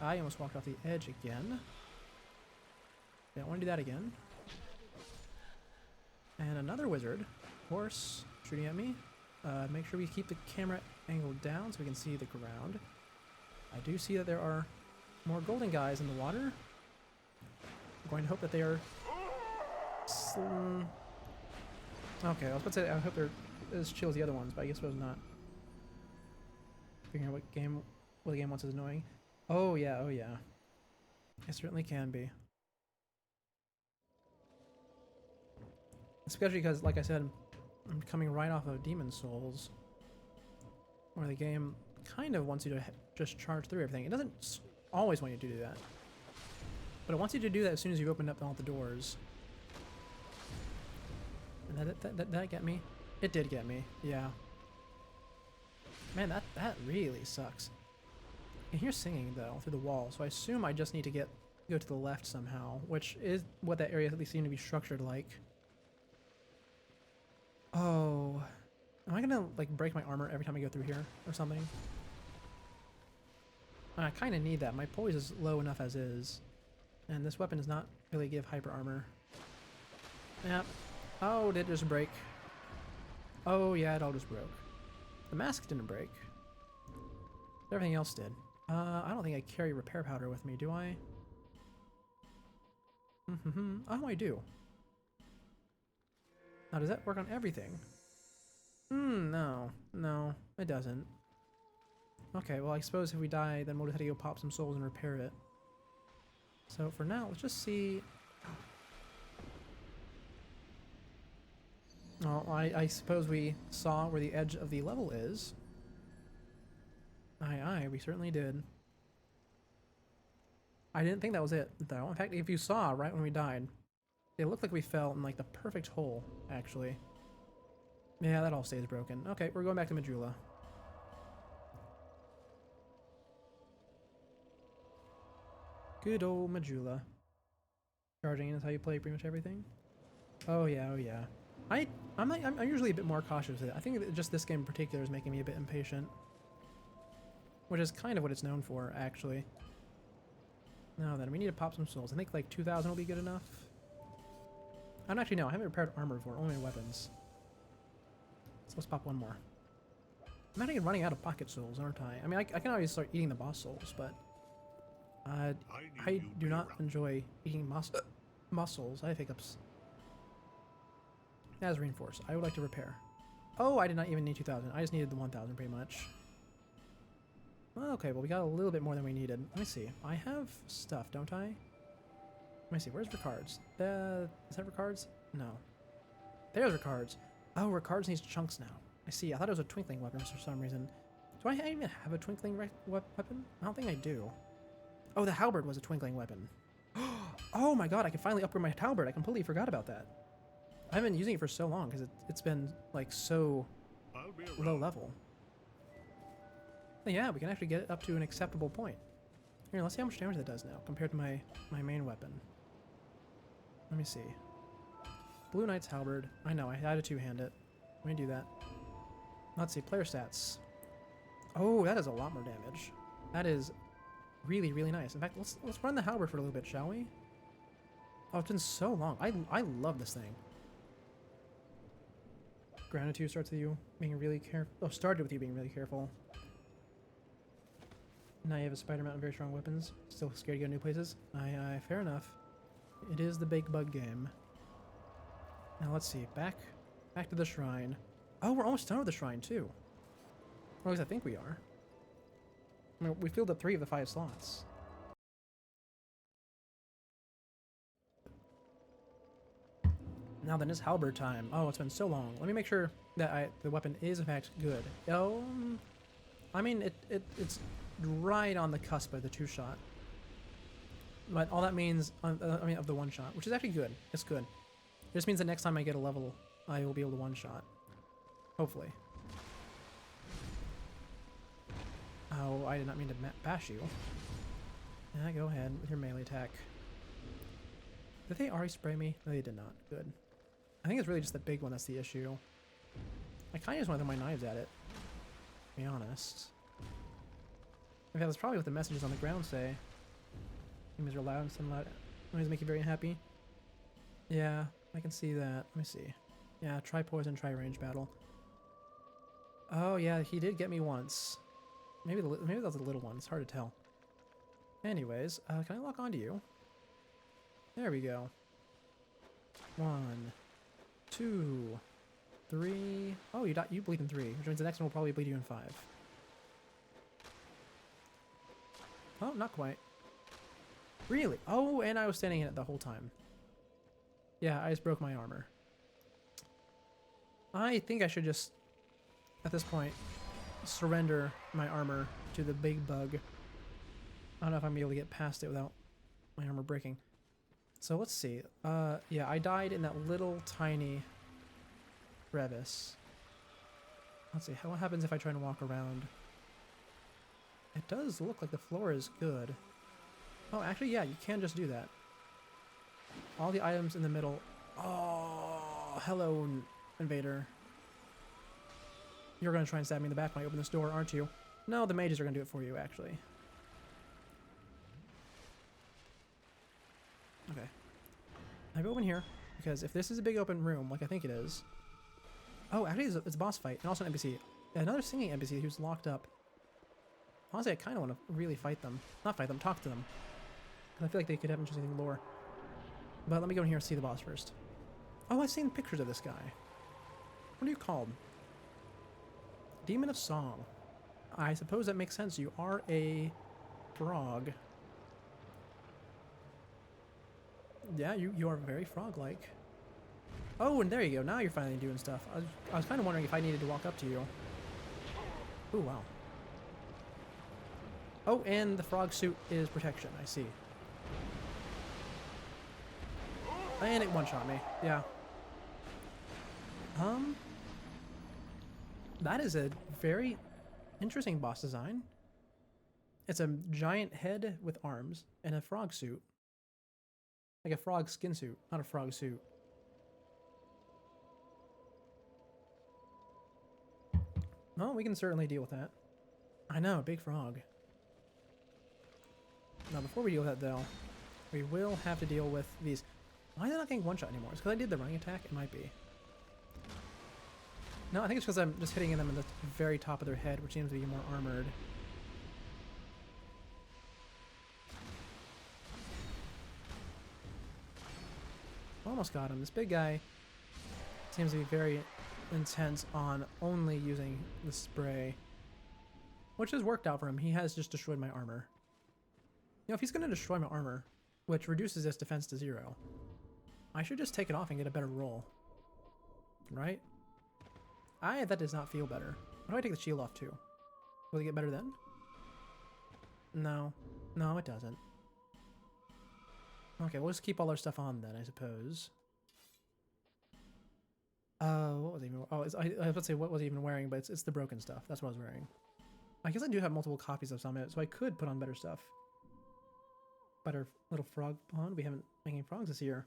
I almost walked off the edge again. Don't want to do that again. And another wizard, of course, shooting at me. Make sure we keep the camera angled down so we can see the ground. I do see that there are more golden guys in the water. I'm going to hope that they are... Okay, I was about to say I hope they're as chill as the other ones, but I guess it was not. Figuring out what the game wants is annoying. Oh yeah, oh yeah. It certainly can be. Especially because, like I said, I'm coming right off of Demon Souls, where the game kind of wants you to just charge through everything. It doesn't always want you to do that, but it wants you to do that as soon as you open up all the doors. And that get me? It did get me, yeah. Man, that really sucks. I can hear singing, though, through the wall, so I assume I just need to get go to the left somehow, which is what that area at least seemed to be structured like. Oh, am I gonna like break my armor every time I go through here or something? I kind of need that. My poise is low enough as is, and this weapon does not really give hyper armor. Yep. Oh, did it just break? Oh yeah, it all just broke. The mask didn't break. Everything else did. I don't think I carry repair powder with me, do I? Oh, I do. Now, does that work on everything? No. No, it doesn't. Okay, well, I suppose if we die, then we'll just have to go pop some souls and repair it. So for now, let's just see. Well, I suppose we saw where the edge of the level is. Aye, we certainly did. I didn't think that was it, though. In fact, if you saw right when we died, it looked like we fell in like the perfect hole, actually. Yeah, that all stays broken. Okay, we're going back to Majula. Good old Majula. Charging in is how you play pretty much everything. Oh yeah, oh yeah. I'm usually a bit more cautious with it. I think that just this game in particular is making me a bit impatient. Which is kind of what it's known for, actually. Now then, we need to pop some souls. I think like 2,000 will be good enough. I don't actually know. I haven't repaired armor before, only weapons. So let's pop one more. I'm actually running out of pocket souls, aren't I? I mean, I can always start eating the boss souls, but I do not enjoy eating muscles. I have hiccups. As reinforced. I would like to repair. Oh, I did not even need 2,000. I just needed the 1,000 pretty much. Okay, well we got a little bit more than we needed. Let me see. I have stuff, don't I? Let me see. Where's Ricard's? Is that Ricard's? No. There's Ricard's. Oh, Ricard's needs chunks now. I see. I thought it was a twinkling weapon for some reason. Do I even have a twinkling weapon? I don't think I do. Oh, the halberd was a twinkling weapon. Oh my god, I can finally upgrade my halberd. I completely forgot about that. I haven't been using it for so long because it's been like so low level. But yeah, we can actually get it up to an acceptable point. Here, let's see how much damage that does now compared to my main weapon. Let me see. Blue Knight's halberd. I know, I had to two-hand it. Let me do that. Let's see, player stats. Oh, that is a lot more damage. That is really, really nice. In fact, let's run the halberd for a little bit, shall we? Oh, it's been so long. I love this thing. Gratitude starts with you being really careful. Oh, started with you being really careful. Now you have a spider mount and very strong weapons. Still scared to go new places? Aye, fair enough. It is the big bug game. Now let's see. Back to the shrine. Oh, we're almost done with the shrine too. Or at least I think we are. I mean, we filled up 3 of the 5 slots. Now then, it's halberd time. Oh, it's been so long. Let me make sure that the weapon is in fact good. Oh, I mean, it's right on the cusp of the 2-shot. But all that means, I mean, of the 1-shot, which is actually good. It's good. It just means that next time I get a level, I will be able to 1-shot. Hopefully. Oh, I did not mean to bash you. Yeah, go ahead with your melee attack. Did they already spray me? No, they did not. Good. I think it's really just the big one that's the issue. I kind of just want to throw my knives at it, to be honest. In fact, that's probably what the messages on the ground say. Enemies are loud and some loud noise make you very happy. Yeah, I can see that. Let me see. Yeah, try poison, try range battle. Oh yeah, he did get me once. Maybe that was a little one. It's hard to tell. Anyways, can I lock onto you? There we go. 1, 2, 3. Oh, you bleed in 3, which means the next one will probably bleed you in 5. Oh, not quite. Really? Oh, and I was standing in it the whole time. Yeah, I just broke my armor. I think I should just, at this point, surrender my armor to the big bug. I don't know if I'm gonna be able to get past it without my armor breaking. So let's see. Yeah, I died in that little tiny crevice. Let's see, what happens if I try and walk around? It does look like the floor is good. Oh, actually, yeah, you can just do that. All the items in the middle. Oh, hello, invader. You're going to try and stab me in the back when I open this door, aren't you? No, the mages are going to do it for you, actually. Okay. I go in here, because if this is a big open room, like I think it is... Oh, actually, it's a boss fight, and also an NPC. Another singing NPC who's locked up. Honestly, I kind of want to really fight them. Not fight them, talk to them. Because I feel like they could have interesting lore. But let me go in here and see the boss first. Oh, I've seen pictures of this guy. What are you called? Demon of Song. I suppose that makes sense. You are a frog. Yeah, you are very frog-like. Oh, and there you go. Now you're finally doing stuff. I was kind of wondering if I needed to walk up to you. Oh, wow. Oh, and the frog suit is protection. I see. And it one-shot me. Yeah. That is a very interesting boss design. It's a giant head with arms and a frog suit. Like a frog skin suit, not a frog suit. Well, we can certainly deal with that. I know, big frog. Now, before we deal with that, though, we will have to deal with these. Why are they not getting one-shot anymore? It's because I did the running attack? It might be. No, I think it's because I'm just hitting them in the very top of their head, which seems to be more armored. Almost got him. This big guy seems to be very intense on only using the spray, which has worked out for him. He has just destroyed my armor. You know, if he's going to destroy my armor, which reduces its defense to 0, I should just take it off and get a better roll. Right? That does not feel better. Why do I take the shield off too? Will it get better then? No. No, it doesn't. Okay, we'll just keep all our stuff on then, I suppose. What was I even... Oh, I was about to say what was I even wearing, but it's the broken stuff. That's what I was wearing. I guess I do have multiple copies of some of it, so I could put on better stuff. Better little frog pond. We haven't made any frogs this year.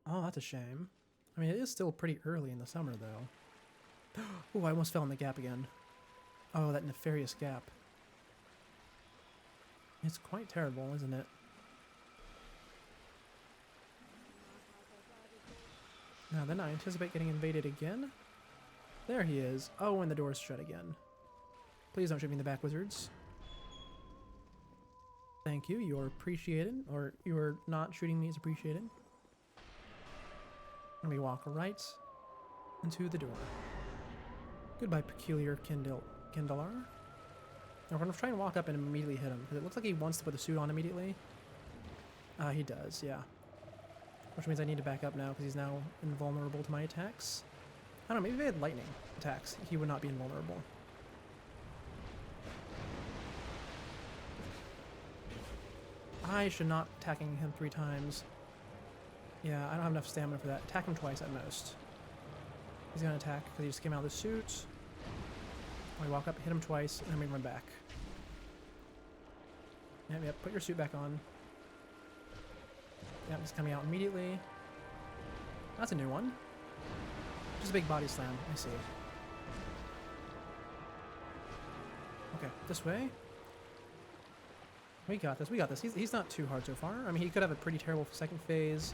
Oh, that's a shame. I mean, it is still pretty early in the summer, though. Oh, I almost fell in the gap again. Oh, that nefarious gap. It's quite terrible, isn't it? Now then, I anticipate getting invaded again. There he is. Oh, and the door's shut again. Please don't shoot me in the back, wizards. Thank you. You're appreciated. Or you're not shooting me is appreciated. And we walk right into the door. Goodbye, peculiar Kindler. Now we're going to try and walk up and immediately hit him, because it looks like he wants to put the suit on immediately. He does, yeah. Which means I need to back up now, because he's now invulnerable to my attacks. I don't know, maybe if he had lightning attacks, he would not be invulnerable. I should not attacking him 3 times. Yeah, I don't have enough stamina for that. Attack him twice at most. He's going to attack because he just came out of the suit. We walk up, hit him twice, and then we run back. Yep, put your suit back on. Yep, he's coming out immediately. That's a new one. Just a big body slam, I see. Okay, this way. We got this, we got this. He's not too hard so far. I mean, he could have a pretty terrible second phase.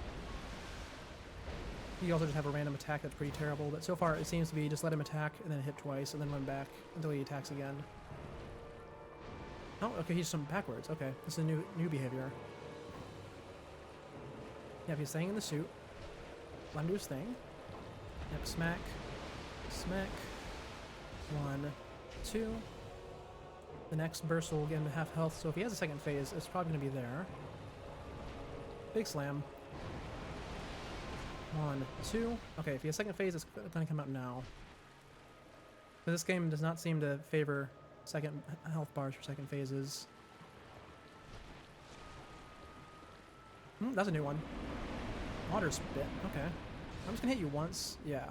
He also just have a random attack that's pretty terrible, but so far it seems to be just let him attack and then hit twice and then run back until he attacks again. Oh, okay, he's some backwards. Okay, this is a new behavior. Yeah, if he's staying in the suit, let him do his thing. Yep, smack, smack. 1, 2. The next burst will get him to half health, so if he has a second phase, it's probably going to be there. Big slam. 1, 2. Okay, if he has second phase, it's going to come out now. But this game does not seem to favor second health bars for second phases. That's a new one. Water spit. Okay. I'm just going to hit you once. Yeah.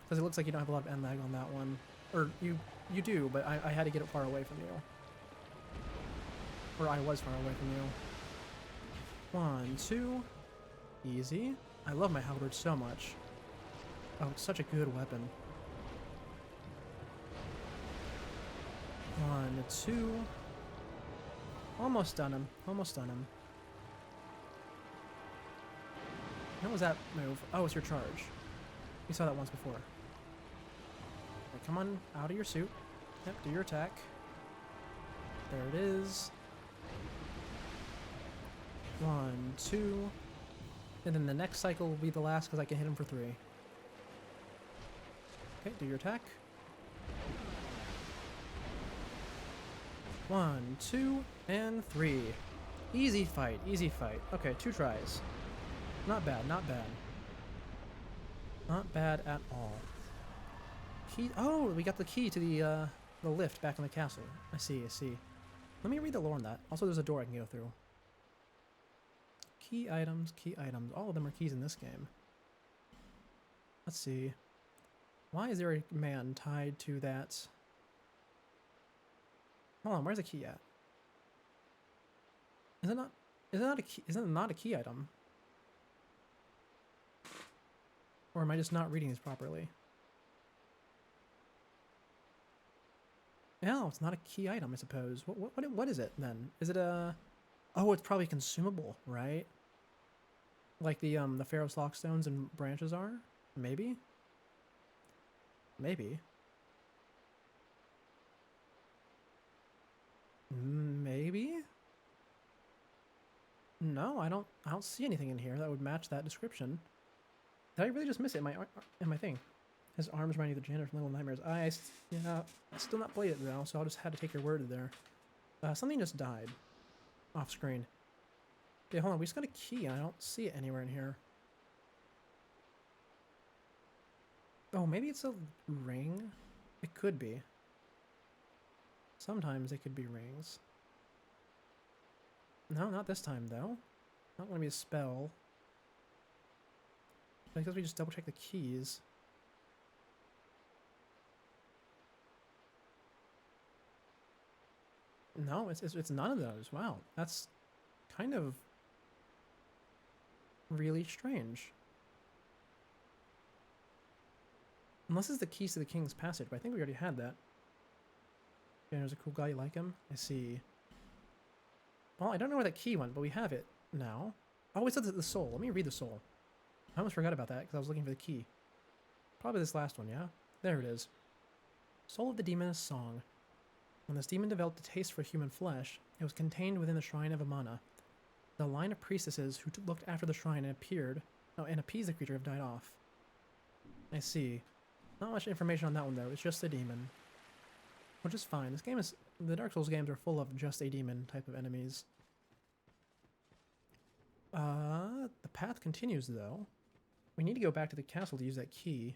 Because it looks like you don't have a lot of end lag on that one. Or you do, but I had to get it far away from you. Or I was far away from you. 1, 2. Easy. I love my halberd so much. Oh, it's such a good weapon. 1, 2. Almost done him. Almost done him. What was that move? Oh, it's your charge. We saw that once before. Okay, come on, out of your suit. Yep, do your attack. There it is. 1, 2. And then the next cycle will be the last because I can hit him for 3. Okay, do your attack. 1, 2, and 3. Easy fight, easy fight. Okay, 2 tries. Not bad, not bad. Not bad at all. Key. Oh, we got the key to the lift back in the castle. I see, I see. Let me read the lore on that. Also, there's a door I can go through. Key items, key items. All of them are keys in this game. Let's see. Why is there a man tied to that? Hold on, where's the key at? Is it not? Is it not a key? Is it not a key item? Or am I just not reading this properly? No, it's not a key item, I suppose. What is it then? Is it a? Oh, it's probably consumable, right? Like the Pharaoh's Lockstones and branches are? Maybe? Maybe. Maybe? No, I don't see anything in here that would match that description. Did I really just miss it in my thing? His arms remind you of the janitor from Little Nightmares. I still not played it though, so I'll just had to take your word there. Something just died. Off screen. Okay, hold on, we just got a key and I don't see it anywhere in here. Oh, maybe it's a ring? It could be. Sometimes they could be rings. No, not this time though. Not gonna be a spell. I guess we just double check the keys. No, it's none of those. Wow, that's kind of really strange. Unless it's the keys to the King's Passage, but I think we already had that. Yeah, there's a cool guy, you like him? I see. Well, I don't know where that key went, but we have it now. Oh, it says the soul. Let me read the soul. I almost forgot about that because I was looking for the key. Probably this last one, yeah? There it is. Soul of the Demon is Song. When this demon developed a taste for human flesh, it was contained within the shrine of Amana. The line of priestesses who looked after the shrine and appeased the creature have died off. I see. Not much information on that one though, it's just a demon. Which is fine. This game is... The Dark Souls games are full of just a demon type of enemies. The path continues though. We need to go back to the castle to use that key.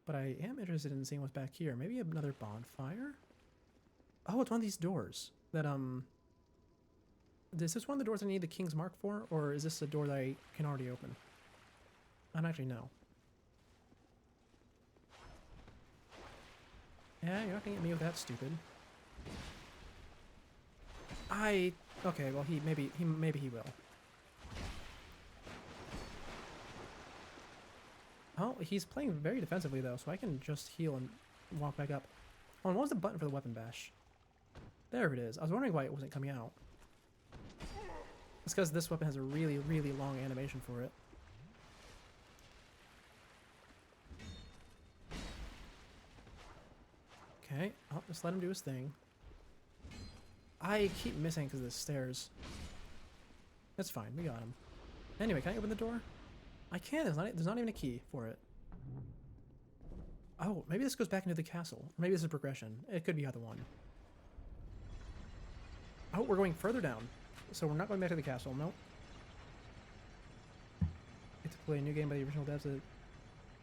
But I am interested in seeing what's back here. Maybe another bonfire? Oh, it's one of these doors that, is this one of the doors I need the King's Mark for? Or is this a door that I can already open? I don't actually know. Yeah, you're not gonna get me with that, stupid. Okay, well, maybe he will. Oh, he's playing very defensively though, so I can just heal and walk back up. Oh, and what was the button for the weapon bash? There it is. I was wondering why it wasn't coming out. It's because this weapon has a really, really long animation for it. Okay, I'll just let him do his thing. I keep missing because of the stairs. That's fine, we got him. Anyway, can I open the door? I can, there's not even a key for it. Oh, maybe this goes back into the castle. Maybe this is progression. It could be either one. Oh, we're going further down. So we're not going back to the castle, nope. Get to play a new game by the original devs of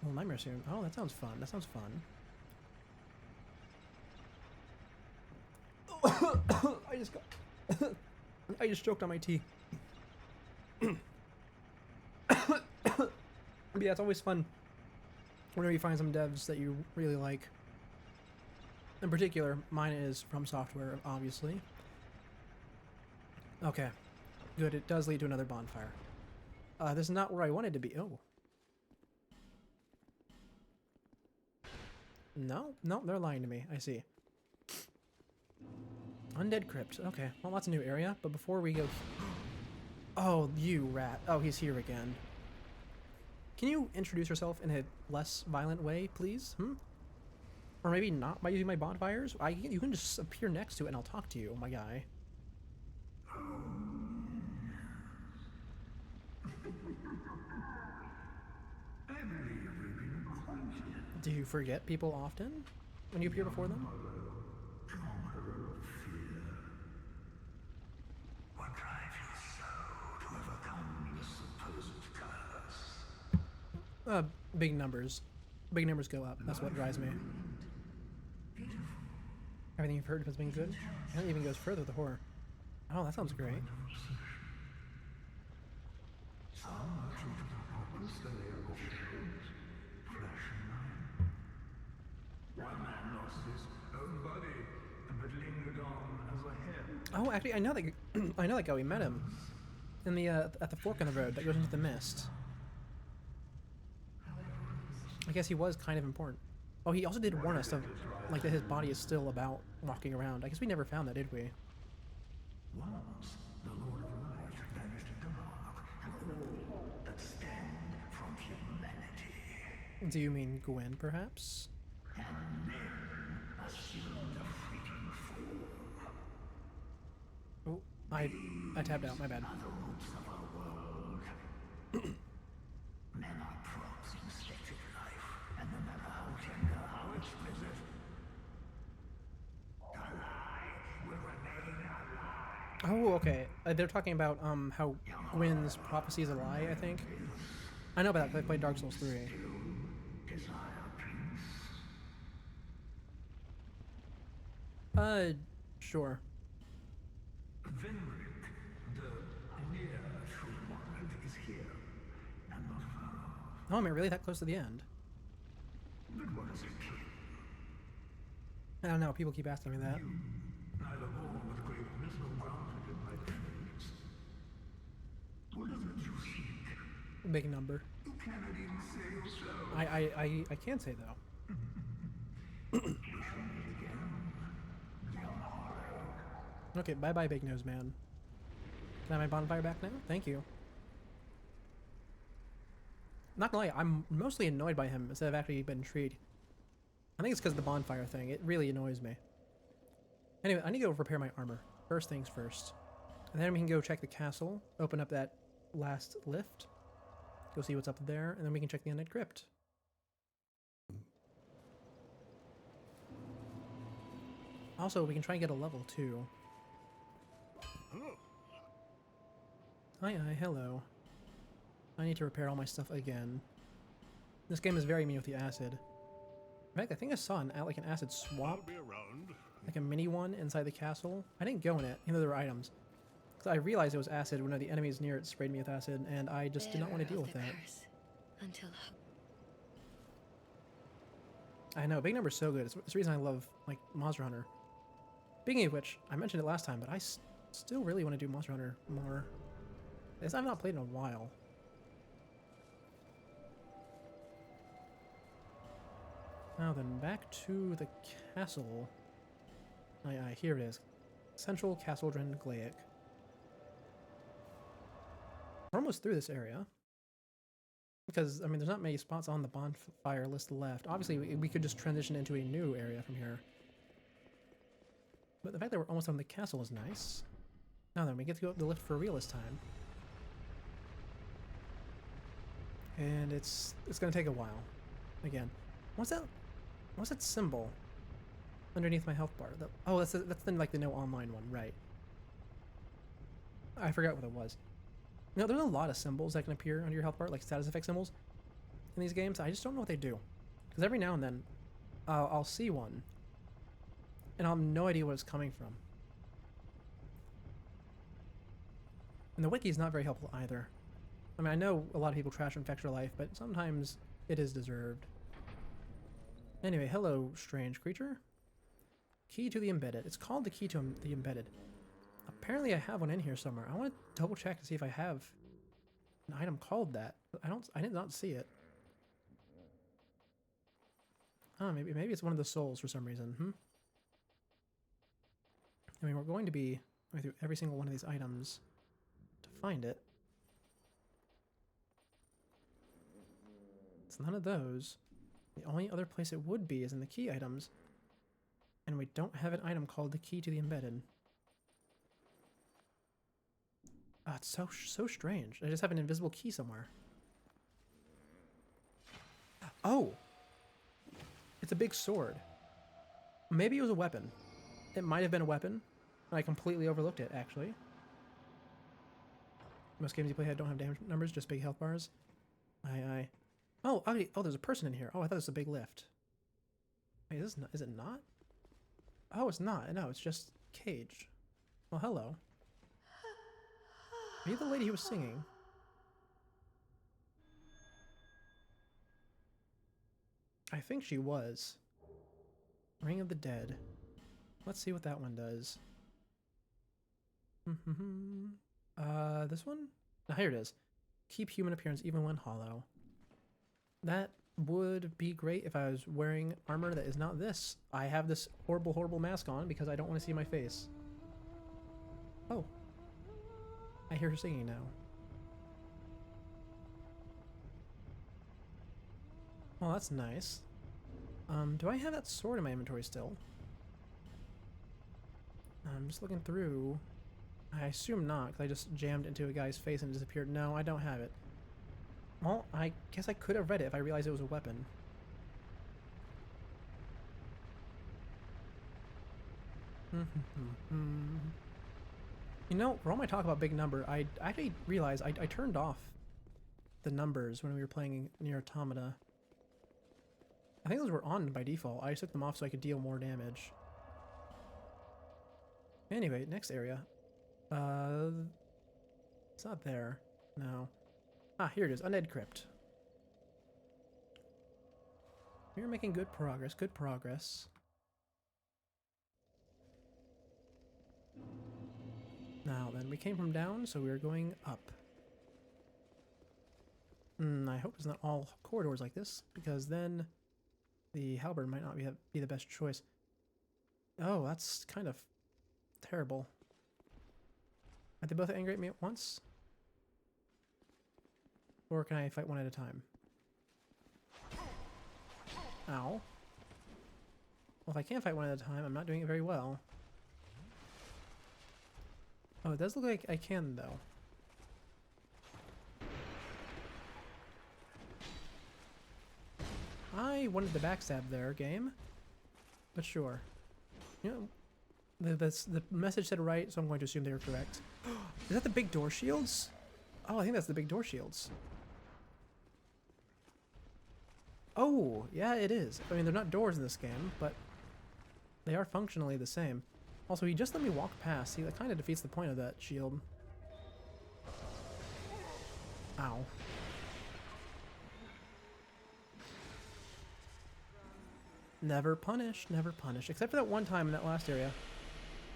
Little Nightmares soon. Oh, that sounds fun. That sounds fun. I just choked on my tea. But yeah, it's always fun whenever you find some devs that you really like. In particular, mine is From Software, obviously. Okay. Good, it does lead to another bonfire. This is not where I wanted to be. Oh. No, no, they're lying to me. I see. Undead Crypt. Okay, well, that's a new area, but before we go... Oh, you rat. Oh, he's here again. Can you introduce yourself in a less violent way, please? Hmm? Or maybe not by using my bonfires? You can just appear next to it and I'll talk to you, my guy. Do you forget people often when you appear before them? What drives you so to overcome this supposed curse? Big numbers. Big numbers go up. That's what drives me. Everything you've heard has been good? And it even goes further with the horror. Oh, that sounds great. Some are true to the purpose that they are fulfilled, flesh and mind. One man lost his own body, but lingered on as a head. Oh, actually, I know that. I know that guy. We met him in the at the fork in the road that goes into the mist. I guess he was kind of important. Oh, he also did warn us of, like, that his body is still about walking around. I guess we never found that, did we? Once, the Lord of Light vanished dark, and all that stand from humanity. Do you mean Gwen, perhaps? And men assumed a fleeting form. Oh, I tapped out. My bad. Are the roots of our world. Men are props in state of life, and no matter how tender, how explicit, alive will remain alive. Oh, okay. They're talking about how Gwen's prophecy is a lie, I think. I know about that 'cause I played Dark Souls 3. Desire peace. Sure. Venric, the near true one, is here, and not far off. Oh, am I really that close to the end? But what does it kill? I don't know. People keep asking me that. Neither born with greatness nor grounded in my defense. What is it you seek? Big number. You cannot even say yourself. I can say, though. We shall meet again, young horror. Okay, bye-bye, Big Nose Man. Can I have my bonfire back now? Thank you. Not gonna lie, I'm mostly annoyed by him instead of actually been intrigued. I think it's because of the bonfire thing. It really annoys me. Anyway, I need to go repair my armor. First things first. And then we can go check the castle, open up that last lift, go see what's up there, and then we can check the undead crypt. Also, we can try and get a level, too. Hi, hello. I need to repair all my stuff again. This game is very mean with the acid. In fact, I think I saw like an acid swamp, like a mini one inside the castle. I didn't go in it, even though there were items. Because I realized it was acid when the enemies near it sprayed me with acid, and I just did not want to deal with that. Until I know, Big Number's so good. It's the reason I love, like, Monster Hunter. Speaking of which, I mentioned it last time, but I still really want to do Monster Hunter more. I've not played in a while. Now then, back to the castle. Aye, here it is. Central Castle Glaic. We're almost through this area. Because, I mean, there's not many spots on the bonfire list left. Obviously, we could just transition into a new area from here. But the fact that we're almost on the castle is nice. Now then, we get to go up the lift for real this time. And it's gonna take a while. Again. What's that symbol underneath my health bar? Oh, that's then like the no online one, right? I forgot what it was. You know, there's a lot of symbols that can appear on your health bar, like status effect symbols in these games. I just don't know what they do. Because every now and then, I'll see one, and I'll have no idea what it's coming from. And the wiki is not very helpful either. I mean, I know a lot of people trash Infect Your Life, but sometimes it is deserved. Anyway, hello, strange creature. Key to the Embedded. It's called the Key to the Embedded. A Apparently I have one in here somewhere. I want to double check to see if I have an item called that. I did not see it. Oh, maybe it's one of the souls for some reason. I mean, we're going to be going through every single one of these items to find it. It's none of those. The only other place it would be is in the key items. And we don't have an item called the key to the embedded. Ah, it's so strange. I just have an invisible key somewhere. Oh! It's a big sword. Maybe it was a weapon. It might have been a weapon. I completely overlooked it, actually. Most games you play don't have damage numbers, just big health bars. Aye. Oh, there's a person in here. Oh, I thought it was a big lift. Wait, is it not? Oh, it's not. No, it's just Cage. Well, hello. Are you the lady who was singing? I think she was. Ring of the Dead. Let's see what that one does. This one? Oh, here it is. Keep human appearance even when hollow. That would be great if I was wearing armor that is not this. I have this horrible mask on because I don't want to see my face. Oh. I hear her singing now. Well, that's nice. Do I have that sword in my inventory still? I'm just looking through. I assume not, because I just jammed into a guy's face and disappeared. No, I don't have it. Well, I guess I could have read it if I realized it was a weapon. You know, for all my talk about big number, I actually realized I turned off the numbers when we were playing near Automata. I think those were on by default. I just took them off so I could deal more damage. Anyway, next area. It's not there. No. Ah, here it is. Undead Crypt. We're making good progress. Good progress. Now then, we came from down, so we're going up. I hope it's not all corridors like this, because then the halberd might not be the best choice. Oh, that's kind of terrible. Are they both angry at me at once? Or can I fight one at a time? Ow. Well, if I can't fight one at a time, I'm not doing it very well. Oh, it does look like I can, though. I wanted the backstab there, game. But sure. You know, the message said right, so I'm going to assume they were correct. Is that the big door shields? Oh, I think that's the big door shields. Oh, yeah, it is. I mean, they're not doors in this game, but they are functionally the same. Also, he just let me walk past. See, that kind of defeats the point of that shield. Ow. Never punish, never punish. Except for that one time in that last area.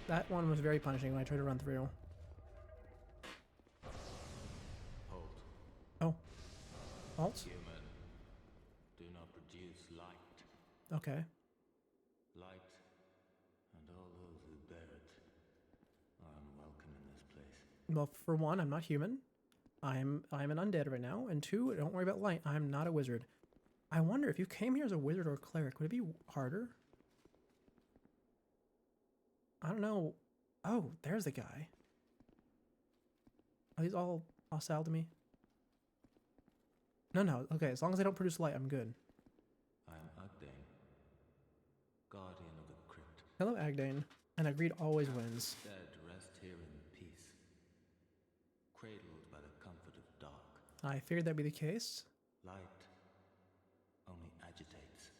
That one was very punishing when I tried to run through. Halt. Oh. Halt? Human, do not produce light. Okay. Light, and all those who bear it, are unwelcome in this place. Well, for one, I'm not human. I'm an undead right now. And two, don't worry about light. I'm not a wizard. I wonder if you came here as a wizard or a cleric, would it be harder? I don't know. Oh, there's the guy. Are these all hostile to me? No. Okay, as long as I don't produce light, I'm good. I am Agdane, guardian of the crypt. Hello, Agdane. And agreed always wins. Dead rest here in peace, cradled by the comfort of dark. I feared that'd be the case. Light only agitates.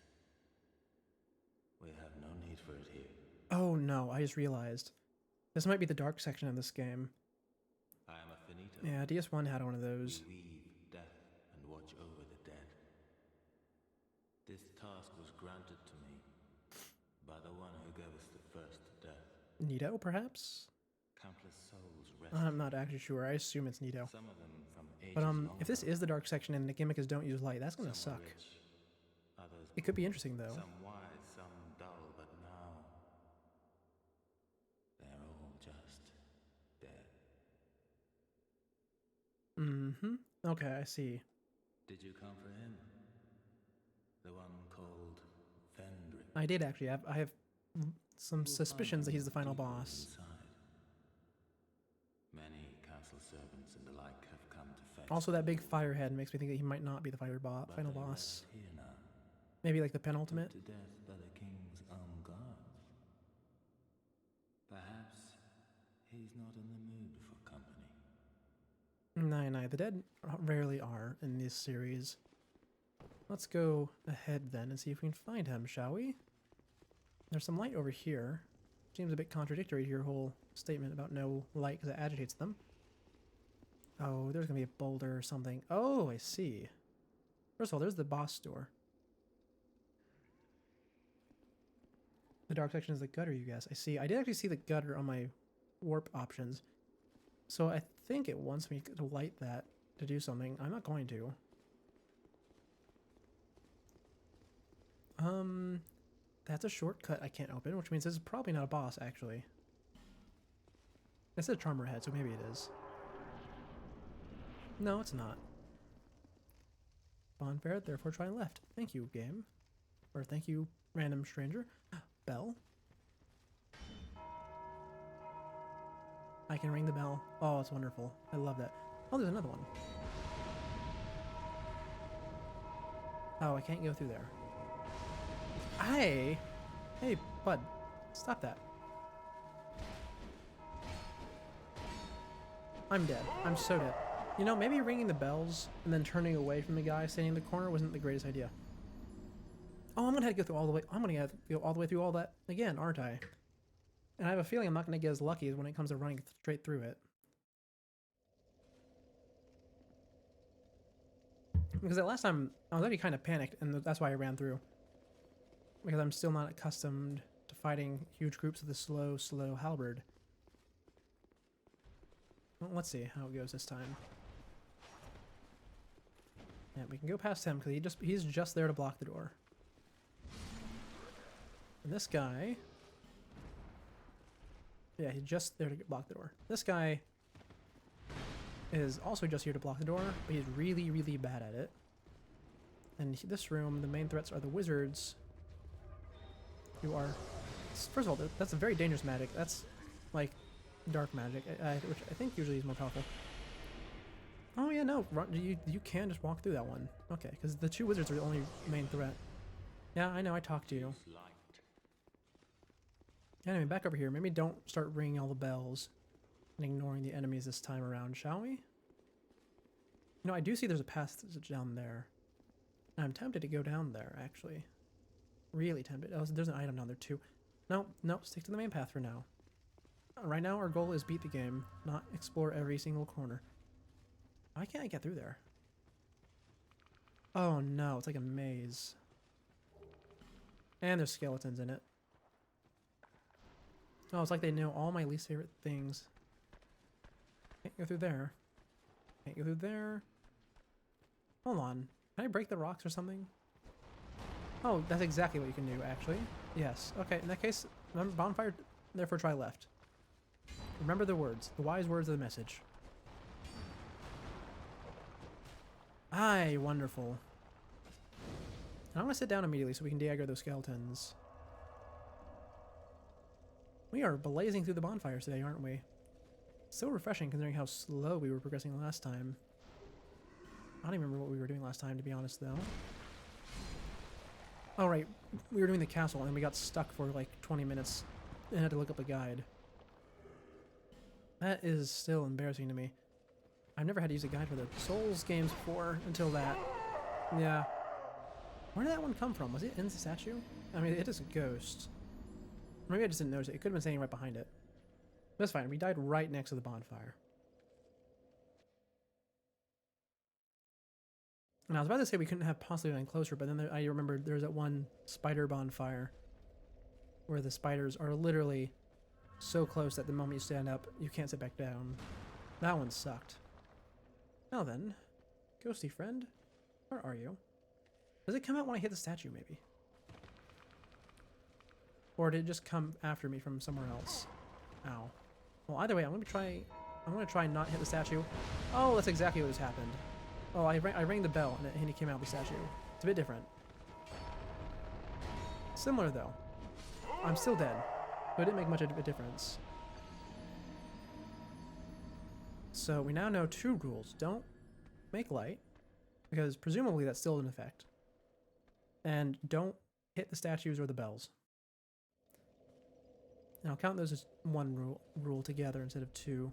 We have no need for it here. Oh no, I just realized. This might be the dark section of this game. I am a finito. Yeah, DS1 had one of those. We weave death and watch over the dead. This task was granted to me by the one who gave us the first death. Nito, perhaps? Countless souls rest. I'm not actually sure. I assume it's Nito. Some of them from ages But long if this ago. is the dark section and the gimmick is don't use light, that's gonna Some were suck. rich, others It could be poor, interesting though. some wise, some dull, but now they're all just dead. Mm-hmm. Okay, I see. Did you come for him? The one called Vendrick. I did actually. I have some You'll suspicions that find he's the final deeper boss. inside. Many council servants and the like have come to fetch. Also, that big fire head makes me think that he might not be the final but final they boss. rest here now, Maybe like the put penultimate. to death by the king's own guards. Perhaps he's not in the mood for company. Nah, the dead rarely are in this series. Let's go ahead then and see if we can find him, shall we? There's some light over here. Seems a bit contradictory to your whole statement about no light because it agitates them. Oh, there's gonna be a boulder or something. Oh, I see. First of all, there's the boss door. The dark section is the gutter, you guys. I see. I did actually see the gutter on my warp options. So I think it wants me to light that to do something. I'm not going to. That's a shortcut I can't open, which means this is probably not a boss, actually. It said Charmer Head, so maybe it is. No, it's not. Bonfire, therefore try left. Thank you, game. Or thank you, random stranger. Bell. I can ring the bell. Oh, it's wonderful. I love that. Oh, there's another one. Oh, I can't go through there. Hey, bud, stop that. I'm dead. I'm so dead. You know, maybe ringing the bells and then turning away from the guy standing in the corner wasn't the greatest idea. Oh, I'm gonna have to go through all the way. I'm gonna have to go all the way through all that again, aren't I? And I have a feeling I'm not gonna get as lucky as when it comes to running straight through it. Because that last time I was already kind of panicked, and that's why I ran through. Because I'm still not accustomed to fighting huge groups with a slow halberd. Well, let's see how it goes this time. Yeah, we can go past him because he's just there to block the door. And this guy... Yeah, he's just there to block the door. This guy is also just here to block the door, but he's really bad at it. And this room, the main threats are the wizards, who are... First of all, that's a very dangerous magic. That's like dark magic, which I think usually is more powerful. Oh yeah, no, you can just walk through that one. Okay, because the two wizards are the only main threat. Yeah, I know, I talked to you. Anyway, back over here. Maybe don't start ringing all the bells and ignoring the enemies this time around, shall we? You know, I do see there's a passage down there. And I'm tempted to go down there, actually. Really tempted. Oh, there's an item down there, too. No, stick to the main path for now. Right now, our goal is beat the game, not explore every single corner. Why can't I get through there? Oh, no, it's like a maze. And there's skeletons in it. Oh, it's like they know all my least favorite things. Can't go through there. Can't go through there. Hold on. Can I break the rocks or something? Oh, that's exactly what you can do, actually. Yes. Okay, in that case, remember bonfire, therefore try left. Remember the words. The wise words of the message. Aye, wonderful. And I'm going to sit down immediately so we can de-aggro those skeletons. We are blazing through the bonfires today, aren't we? So refreshing considering how slow we were progressing last time. I don't even remember what we were doing last time, to be honest, though. Oh, right. We were doing the castle, and we got stuck for like 20 minutes and had to look up a guide. That is still embarrassing to me. I've never had to use a guide for the Souls games before until that. Yeah. Where did that one come from? Was it in the statue? I mean, it is a ghost. Maybe I just didn't notice it. It could have been standing right behind it. That's fine. We died right next to the bonfire. And I was about to say we couldn't have possibly been closer, but then I remembered there's that one spider bonfire where the spiders are literally so close that the moment you stand up, you can't sit back down. That one sucked. Now then, ghosty friend, where are you? Does it come out when I hit the statue, maybe? Or did it just come after me from somewhere else? Ow. Well, either way, I'm gonna try and not hit the statue. Oh, that's exactly what just happened. Oh, I rang the bell and he came out of the statue. It's a bit different. Similar though. I'm still dead, but it didn't make much of a difference. So we now know 2 rules. Don't make light, because presumably that's still in effect. And don't hit the statues or the bells. And I'll count those as 1 rule together instead of 2.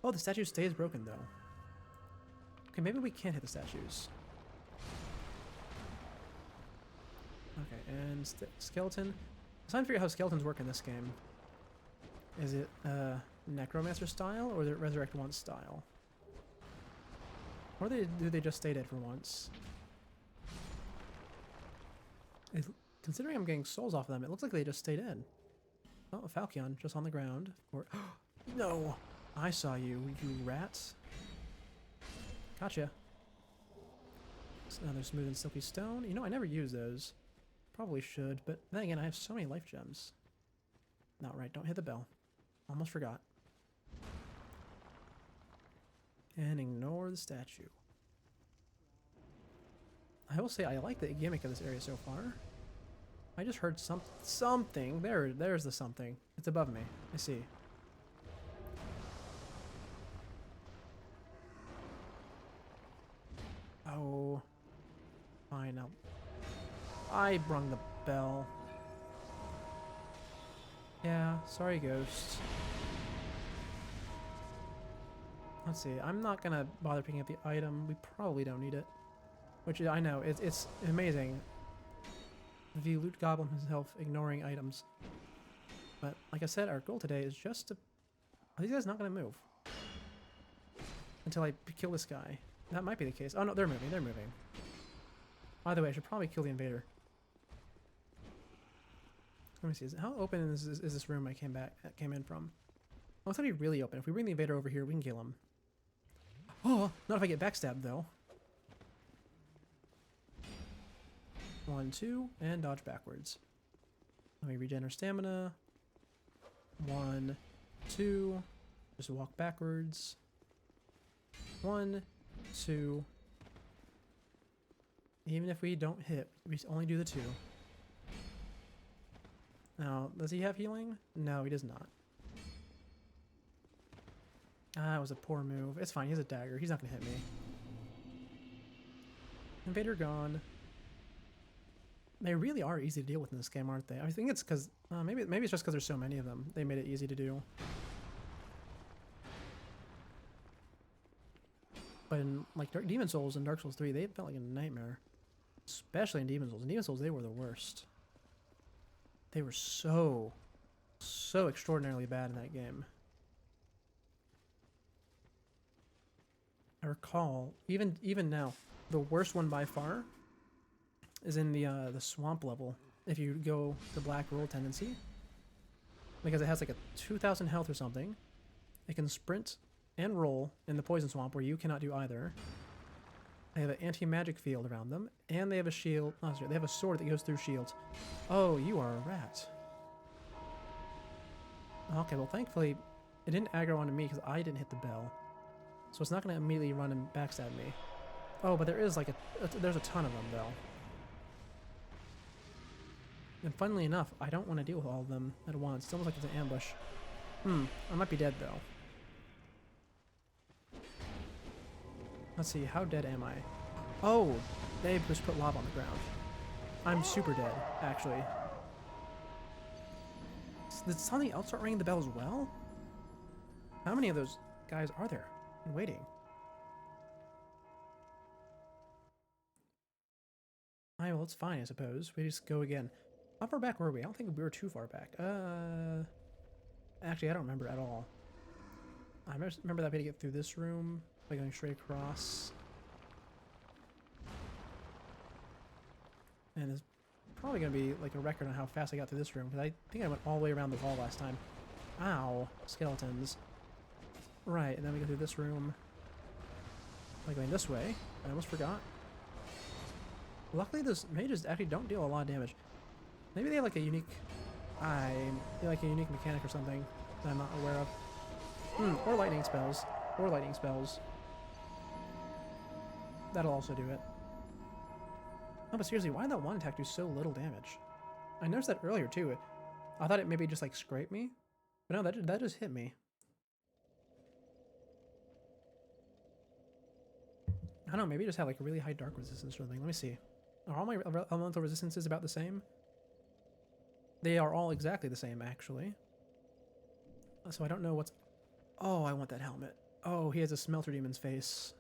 Oh, the statue stays broken though. Okay, maybe we can't hit the statues. Okay, and skeleton. I'm trying to figure out how skeletons work in this game. Is it Necromancer style, or is it Resurrect Once style? Or do they just stay dead for once? Considering I'm getting souls off of them, it looks like they just stay dead. Oh, a Falchion just on the ground. Or no! I saw you, you rats. Gotcha. Another smooth and silky stone. You know, I never use those. Probably should, but then again, I have so many life gems. Not right, don't hit the bell. Almost forgot. And ignore the statue. I will say I like the gimmick of this area so far. I just heard something. There's the something. It's above me. I see. Oh. Fine, I rung the bell. Yeah, sorry, ghost. Let's see. I'm not gonna bother picking up the item. We probably don't need it. Which I know, it's amazing. The loot goblin himself ignoring items. But like I said, our goal today is just to... Are these guys not gonna move? Until I kill this guy. That might be the case. Oh no, they're moving, they're moving. By the way, I should probably kill the invader. Let me see, how open is this room I came in from? Oh, it's already really open. If we bring the invader over here, we can kill him. Oh, not if I get backstabbed though. 1, 2, and dodge backwards. Let me regen our stamina. 1, 2, just walk backwards. 1, 2. Even if we don't hit, we only do the 2. Now, does he have healing? No, he does not. Ah, that was a poor move. It's fine, he has a dagger. He's not gonna hit me. Invader gone. They really are easy to deal with in this game, aren't they? I think it's because... maybe it's just because there's so many of them. They made it easy to do. But in like Demon Souls and Dark Souls 3, they felt like a nightmare. Especially in Demon Souls. In Demon Souls, they were the worst. They were so extraordinarily bad in that game. I recall, even now, the worst one by far is in the swamp level. If you go to Black Roll Tendency, because it has like a 2,000 health or something. It can sprint and roll in the Poison Swamp, where you cannot do either. They have an anti-magic field around them, and they have a shield. Oh, sorry, they have a sword that goes through shields. Oh, you are a rat. Okay, well, thankfully, it didn't aggro onto me because I didn't hit the bell. So it's not going to immediately run and backstab me. Oh, but there is like there's a ton of them, though. And funnily enough, I don't want to deal with all of them at once. It's almost like it's an ambush. I might be dead, though. Let's see, how dead am I? Oh, they just put lava on the ground. I'm super dead, actually. Did something else start ringing the bell as well? How many of those guys are there and waiting? Alright, well, it's fine, I suppose. We just go again. How far back were we? I don't think we were too far back. Actually, I don't remember at all. I remember that we had to get through this room by going straight across. And it's probably going to be like a record on how fast I got through this room, because I think I went all the way around the wall last time. Ow. Skeletons. Right, and then we go through this room. Like going this way. I almost forgot. Luckily, those mages actually don't deal a lot of damage. Maybe they have like a unique... like a unique mechanic or something that I'm not aware of. Or lightning spells. Or lightning spells. That'll also do it. No, but seriously, why did that one attack do so little damage? I noticed that earlier too. I thought it maybe just like scraped me. But no, that just hit me. I don't know, maybe it just had like a really high dark resistance or something. Let me see. Are all my elemental resistances about the same? They are all exactly the same, actually. So I don't know what's... Oh, I want that helmet. Oh, he has a smelter demon's face.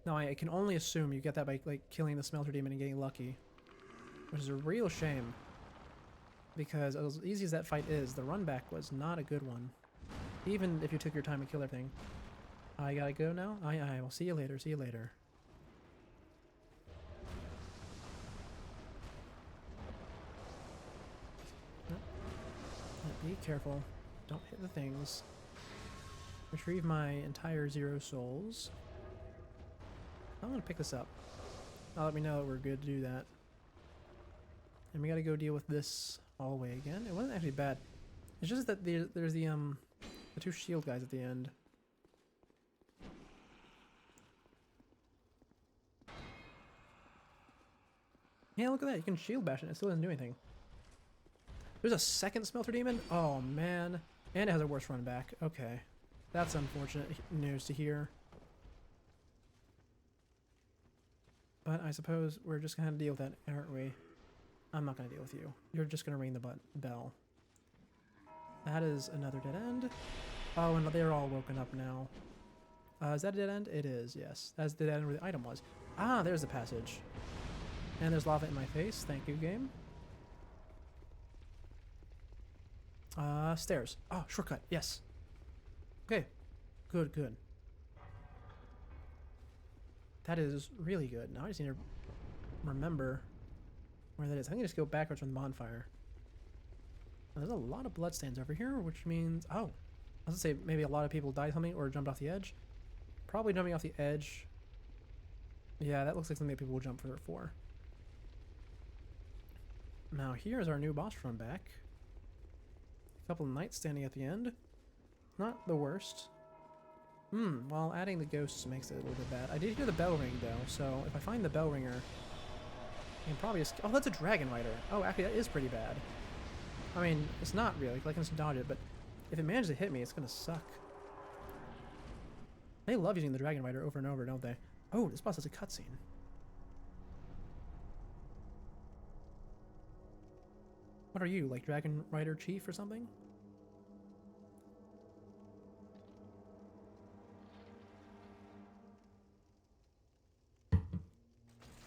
No, I can only assume you get that by like killing the smelter demon and getting lucky. Which is a real shame. Because as easy as that fight is, the run back was not a good one. Even if you took your time and killed everything. I gotta go now? I will see you later, see you later. Be careful. Don't hit the things. Retrieve my entire 0 souls. I'm gonna pick this up. I'll let me know that we're good to do that. And we gotta go deal with this hallway again. It wasn't actually bad. It's just that there's the 2 shield guys at the end. Yeah, look at that. You can shield bash it. It still doesn't do anything. There's a second smelter demon? Oh, man. And it has a worse run back. Okay. That's unfortunate news to hear. But I suppose we're just going to deal with that, aren't we? I'm not going to deal with you. You're just going to ring the bell. That is another dead end. Oh, and they're all woken up now. Is that a dead end? It is, yes. That's the dead end where the item was. Ah, there's the passage. And there's lava in my face. Thank you, game. Stairs. Oh, shortcut. Yes. Okay. Good, good. That is really good. Now I just need to remember where that is. I think I just go backwards from the bonfire. Now, there's a lot of bloodstains over here, which means... Oh. I was gonna say maybe a lot of people died something or jumped off the edge. Probably jumping off the edge. Yeah, that looks like something that people will jump for. Now here's our new boss run back. A couple of knights standing at the end. Not the worst. Well, adding the ghosts makes it a little bit bad. I did hear the bell ring though, so if I find the bell ringer, I can probably just... Oh, that's a dragon rider. Oh, actually that is pretty bad. I mean, it's not really, I can just dodge it, but if it manages to hit me, it's gonna suck. They love using the dragon rider over and over, don't they? Oh, this boss has a cutscene. What are you, like Dragon Rider Chief or something?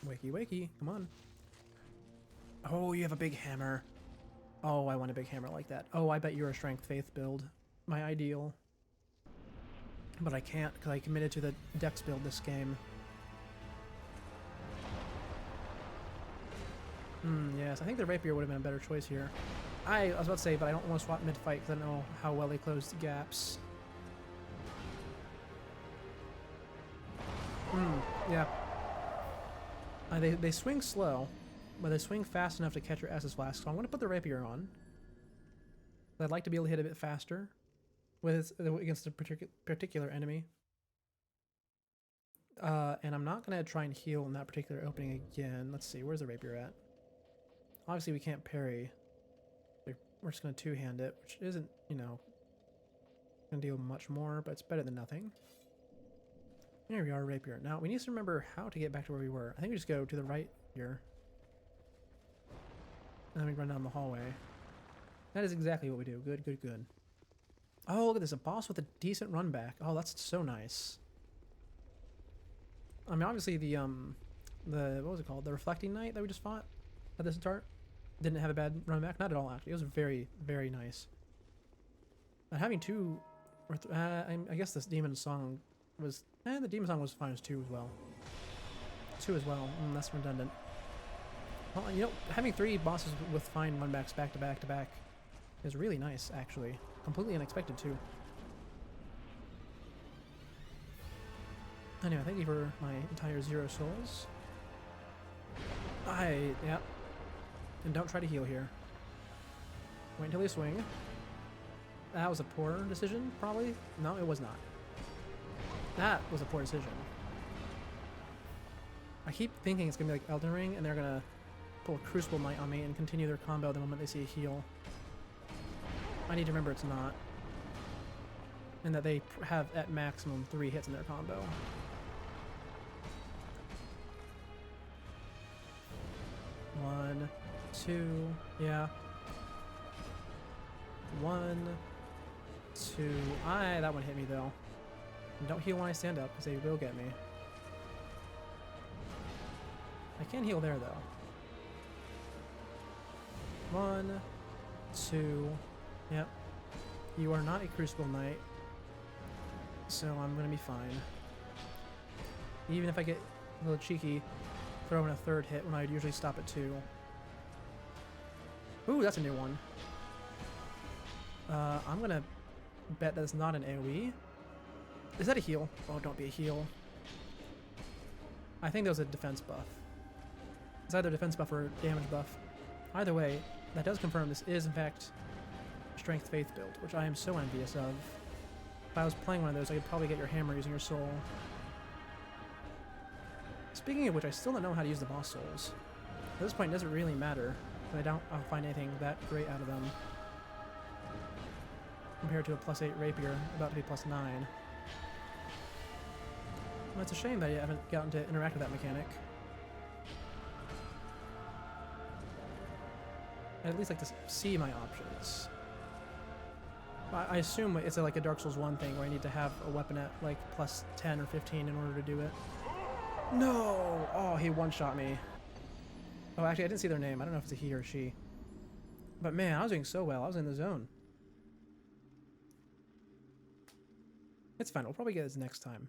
Wakey, wakey, come on. Oh, you have a big hammer. Oh, I want a big hammer like that. Oh, I bet you're a Strength Faith build. My ideal. But I can't, because I committed to the Dex build this game. Yes, I think the rapier would have been a better choice here. I was about to say, but I don't want to swap mid-fight because I don't know how well they close the gaps. Yeah. They swing slow, but they swing fast enough to catch your S's flask, so I'm going to put the rapier on. I'd like to be able to hit a bit faster against a particular enemy. And I'm not going to try and heal in that particular opening again. Let's see, where's the rapier at? Obviously we can't parry. We're just going to two-hand it, which isn't, you know, going to deal much more, but it's better than nothing. Here we are, rapier. Now, we need to remember how to get back to where we were. I think we just go to the right here. And then we run down the hallway. That is exactly what we do. Good, good, good. Oh, look at this. A boss with a decent run back. Oh, that's so nice. I mean, obviously the what was it called? The Reflecting Knight that we just fought at the start didn't have a bad run back. Not at all, actually. It was very, very nice. And having two, I guess this Demon Song was, the Demon Song was fine as 2 as well. 2 as well. That's redundant. Well, you know, having 3 bosses with fine run-backs back to back to back is really nice, actually. Completely unexpected, too. Anyway, thank you for my entire 0 souls. Yeah. And don't try to heal here. Wait until you swing. That was a poor decision, probably? No, it was not. That was a poor decision. I keep thinking it's gonna be like Elden Ring, and they're gonna pull a Crucible Knight on me and continue their combo the moment they see a heal. I need to remember it's not. And that they have at maximum 3 hits in their combo. One, 2, yeah. 1, 2. That one hit me though. And don't heal when I stand up, because they will get me. I can heal there though. 1, 2. Yep. You are not a Crucible Knight, so I'm gonna be fine. Even if I get a little cheeky, throw in a 3rd hit when I'd usually stop at 2. Ooh, that's a new one. I'm gonna bet that's not an AoE. Is that a heal? Oh, don't be a heal. I think that was a defense buff. It's either defense buff or damage buff. Either way, that does confirm this is in fact Strength Faith build, which I am so envious of. If I was playing one of those, I could probably get your hammer using your soul. Speaking of which, I still don't know how to use the boss souls. At this point, it doesn't really matter, but I'll find anything that great out of them. Compared to a +8 rapier, about to be +9. Well, it's a shame that I haven't gotten to interact with that mechanic. I'd at least like to see my options. I assume it's like a Dark Souls 1 thing where I need to have a weapon at like +10 or 15 in order to do it. No! Oh, he one-shot me. Oh, actually, I didn't see their name. I don't know if it's a he or she. But man, I was doing so well. I was in the zone. It's fine. We'll probably get this next time.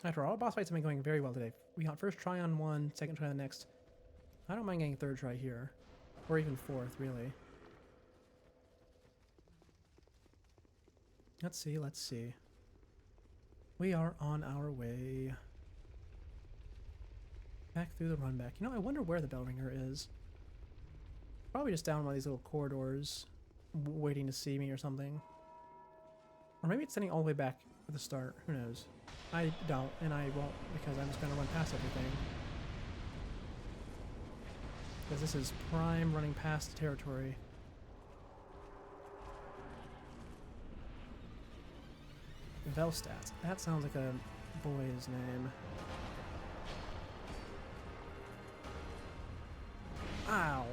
After all, boss fights have been going very well today. We got first try on one, second try on the next. I don't mind getting 3rd try here. Or even 4th, really. Let's see, let's see. We are on our way. Back through the run back. You know, I wonder where the bell ringer is. Probably just down one of these little corridors, waiting to see me or something. Or maybe it's sitting all the way back at the start. Who knows? I don't, and I won't, because I'm just going to run past everything. Because this is prime running past territory. Velstadt. That sounds like a boy's name. Ow.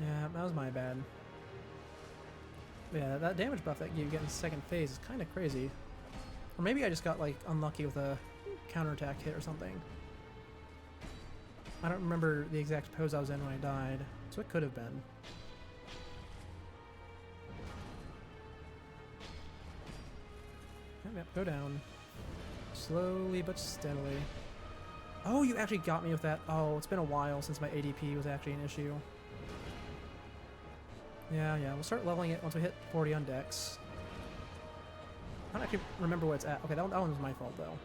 Yeah, that was my bad. Yeah, that damage buff that you get in the 2nd phase is kind of crazy. Or maybe I just got, like, unlucky with a counterattack hit or something. I don't remember the exact pose I was in when I died, so it could have been. Yep, go down. Slowly but steadily. Oh, you actually got me with that. Oh, it's been a while since my ADP was actually an issue. Yeah, we'll start leveling it once we hit 40 on Dex. I don't actually remember what it's at. Okay, that one was my fault, though.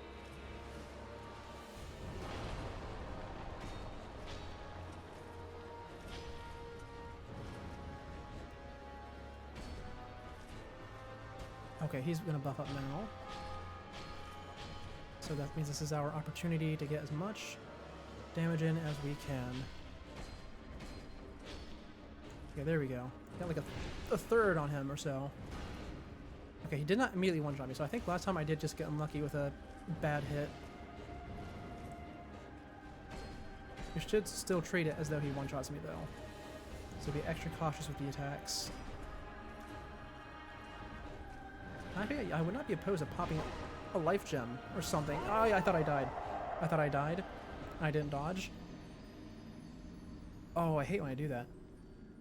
Okay, he's gonna buff up now. So that means this is our opportunity to get as much damage in as we can. Okay, there we go. Got like a 3rd on him or so. Okay, he did not immediately one-shot me, so I think last time I did just get unlucky with a bad hit. You should still treat it as though he one-shots me, though. So be extra cautious with the attacks. I would not be opposed to popping a life gem or something. Oh, yeah, I thought I died. I thought I died. I didn't dodge. Oh, I hate when I do that.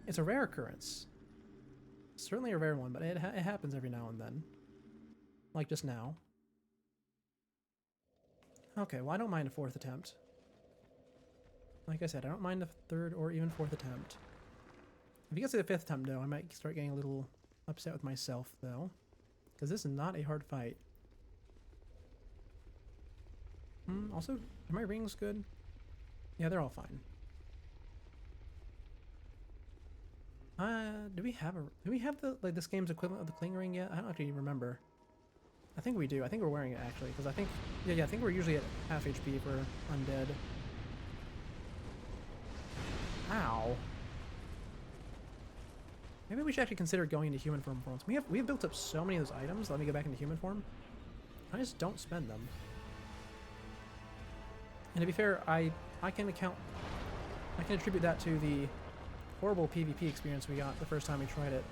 It's a rare occurrence. Certainly a rare one, but it happens every now and then. Like just now. Okay, well I don't mind a fourth attempt. Like I said, I don't mind a third or even fourth attempt. If you get to the fifth attempt though, I might start getting a little upset with myself though. Because this is not a hard fight. Also, are my rings good? Yeah, they're all fine. Do we have the, like, this game's equivalent of the Cling Ring yet? I don't actually remember. I think we do. I think we're wearing it actually, because I think, yeah, I think we're usually at half HP for undead. Ow. Maybe we should actually consider going into human form for once. We have built up so many of those items. Let me go back into human form. I just don't spend them. And to be fair, I can attribute that to the horrible PvP experience we got the first time we tried it.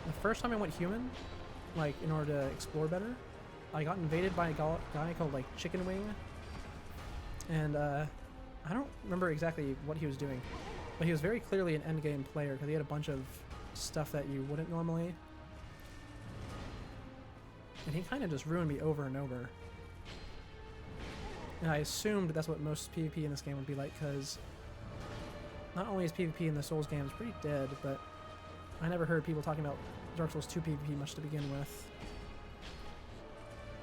The first time I went human, like, in order to explore better, I got invaded by a guy called, like, Chicken Wing. And, I don't remember exactly what he was doing, but he was very clearly an endgame player because he had a bunch of stuff that you wouldn't normally. And he kind of just ruined me over and over. And I assumed that's what most PvP in this game would be like, because not only is PvP in the Souls games pretty dead, but I never heard people talking about Dark Souls 2 PvP much to begin with.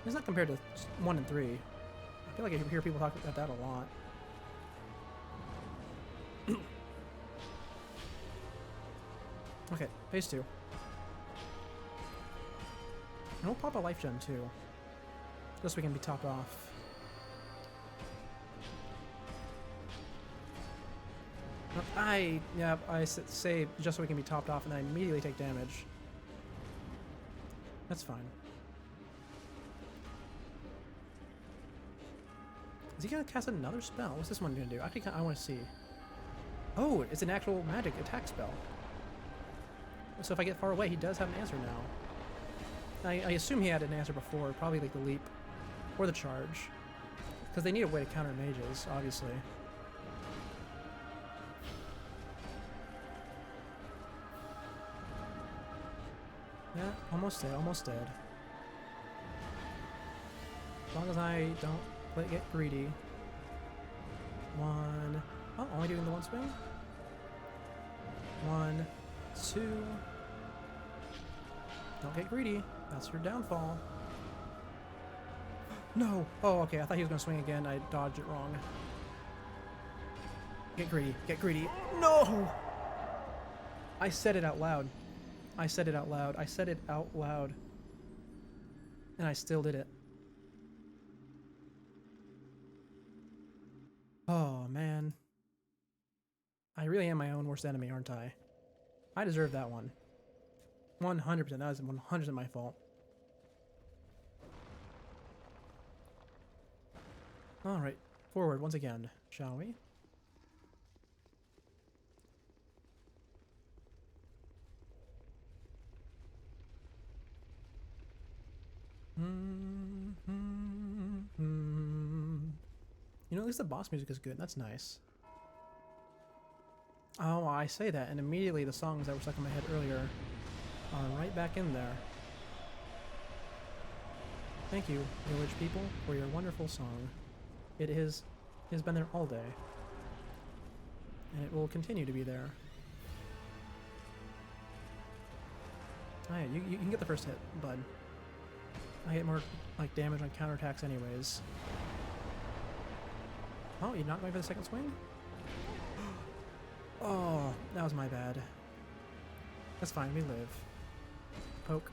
It's not compared to 1 and 3. I feel like I hear people talk about that a lot. Okay, phase 2. And we'll pop a life gem too, just so we can be topped off. I say just so we can be topped off and then I immediately take damage. That's fine. Is he gonna cast another spell? What's this one gonna do? Actually, I want to see. Oh, it's an actual magic attack spell. So if I get far away, he does have an answer now. I assume he had an answer before, probably like the leap or the charge, because they need a way to counter mages, obviously. Yeah, almost dead, almost dead. As long as I don't get greedy. One. Oh, only doing the one swing? 1, 2. Don't get greedy. That's your downfall. No! Oh, okay. I thought he was going to swing again. I dodged it wrong. Get greedy. Get greedy. No! I said it out loud. I said it out loud. I said it out loud. And I still did it. Oh, man. I really am my own worst enemy, aren't I? I deserve that one. 100%. That was 100% my fault. Alright. Forward once again, shall we? You know, at least the boss music is good. That's nice. Oh, I say that, and immediately the songs that were stuck in my head earlier are right back in there. Thank you, village people, for your wonderful song. It has been there all day. And it will continue to be there. Oh yeah, you can get the first hit, bud. I get more, like, damage on counterattacks anyways. Oh, you're not going for the second swing? Oh, that was my bad. That's fine, we live. Poke.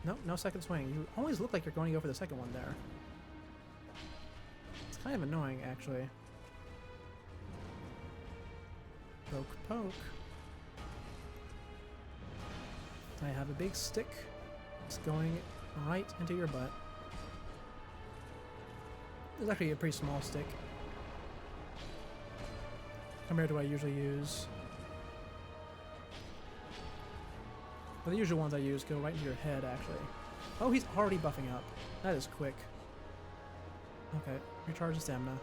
Nope, no second swing. You always look like you're going to go for the second one there. It's kind of annoying, actually. Poke, poke. I have a big stick. It's going right into your butt. It's actually a pretty small stick compared to what I usually use. But the usual ones I use go right into your head, actually. Oh, he's already buffing up. That is quick. Okay, recharge the stamina.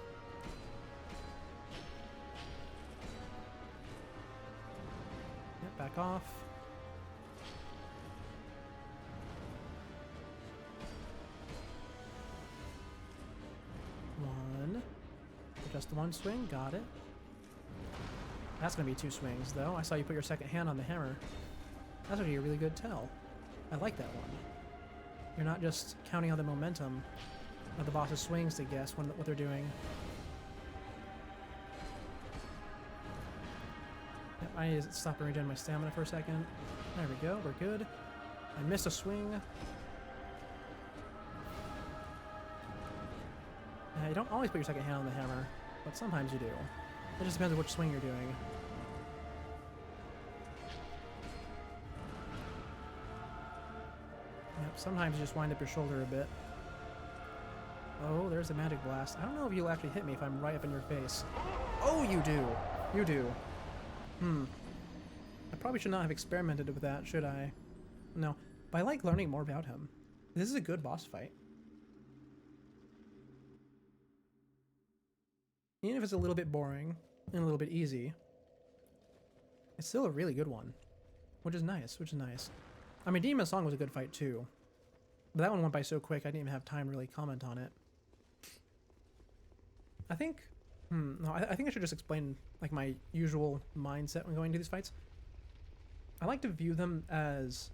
Yep, back off. Just the one swing, got it. That's gonna be 2 swings, though. I saw you put your second hand on the hammer. That's gonna be a really good tell. I like that one. You're not just counting on the momentum of the boss's swings to guess what they're doing. Yep, I need to stop and regen my stamina for a second. There we go, we're good. I missed a swing. You don't always put your second hand on the hammer, but sometimes you do. It just depends on which swing you're doing. Yep, sometimes you just wind up your shoulder a bit. Oh, there's a magic blast. I don't know if you'll actually hit me if I'm right up in your face. Oh, you do! You do. I probably should not have experimented with that, should I? No. But I like learning more about him. This is a good boss fight. Even if it's a little bit boring and a little bit easy, it's still a really good one. Which is nice, I mean, Demon Song was a good fight too. But that one went by so quick I didn't even have time to really comment on it. I think... no, I think I should just explain like my usual mindset when going into these fights. I like to view them as...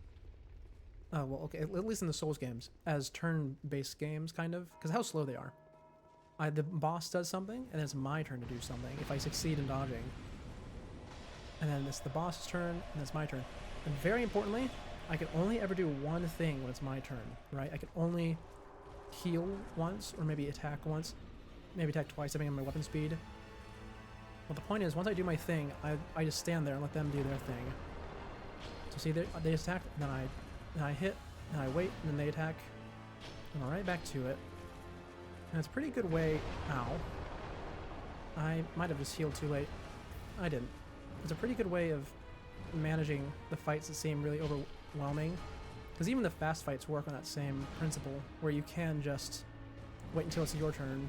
well, okay, at least in the Souls games, as turn-based games, kind of. Because how slow they are. The boss does something, and it's my turn to do something, if I succeed in dodging. And then it's the boss's turn, and it's my turn. And very importantly, I can only ever do one thing when it's my turn, right? I can only heal once, or maybe attack once. Maybe attack twice, depending on my weapon speed. But the point is, once I do my thing, I just stand there and let them do their thing. So see, they attack, and then I hit, and I wait, and then they attack. And I'm right back to it. And it's a pretty good way... Ow. I might have just healed too late. I didn't. It's a pretty good way of managing the fights that seem really overwhelming. Because even the fast fights work on that same principle, where you can just wait until it's your turn.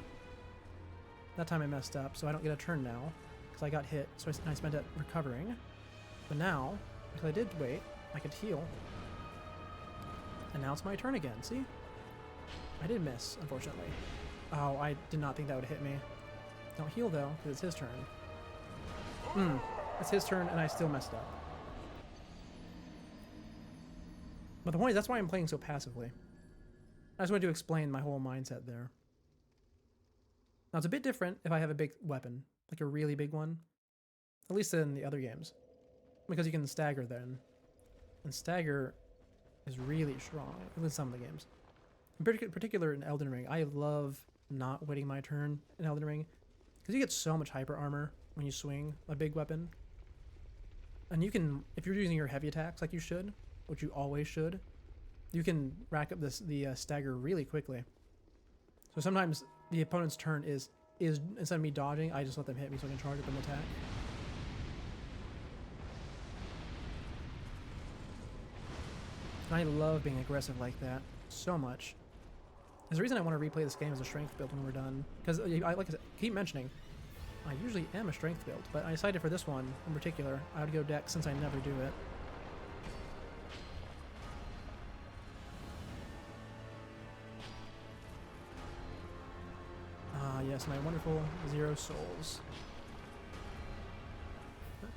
That time I messed up, so I don't get a turn now, because I got hit, so I spent it recovering. But now, because I did wait, I could heal. And now it's my turn again, see? I did miss, unfortunately. Oh, I did not think that would hit me. Don't heal though, because it's his turn. It's his turn, and I still messed up. But the point is, that's why I'm playing so passively. I just wanted to explain my whole mindset there. Now, it's a bit different if I have a big weapon, like a really big one. At least in the other games. Because you can stagger then. And stagger is really strong in some of the games. In particular in Elden Ring, I love not waiting my turn in Elden Ring. Because you get so much hyper armor when you swing a big weapon. And you can, if you're using your heavy attacks like you should, which you always should, you can rack up the stagger really quickly. So sometimes the opponent's turn is instead of me dodging, I just let them hit me so I can charge up and attack. And I love being aggressive like that so much. There's a reason I want to replay this game as a strength build when we're done. Because I like I keep mentioning, I usually am a strength build, but I decided for this one in particular, I would go dex since I never do it. Ah, yes, my wonderful 0 souls.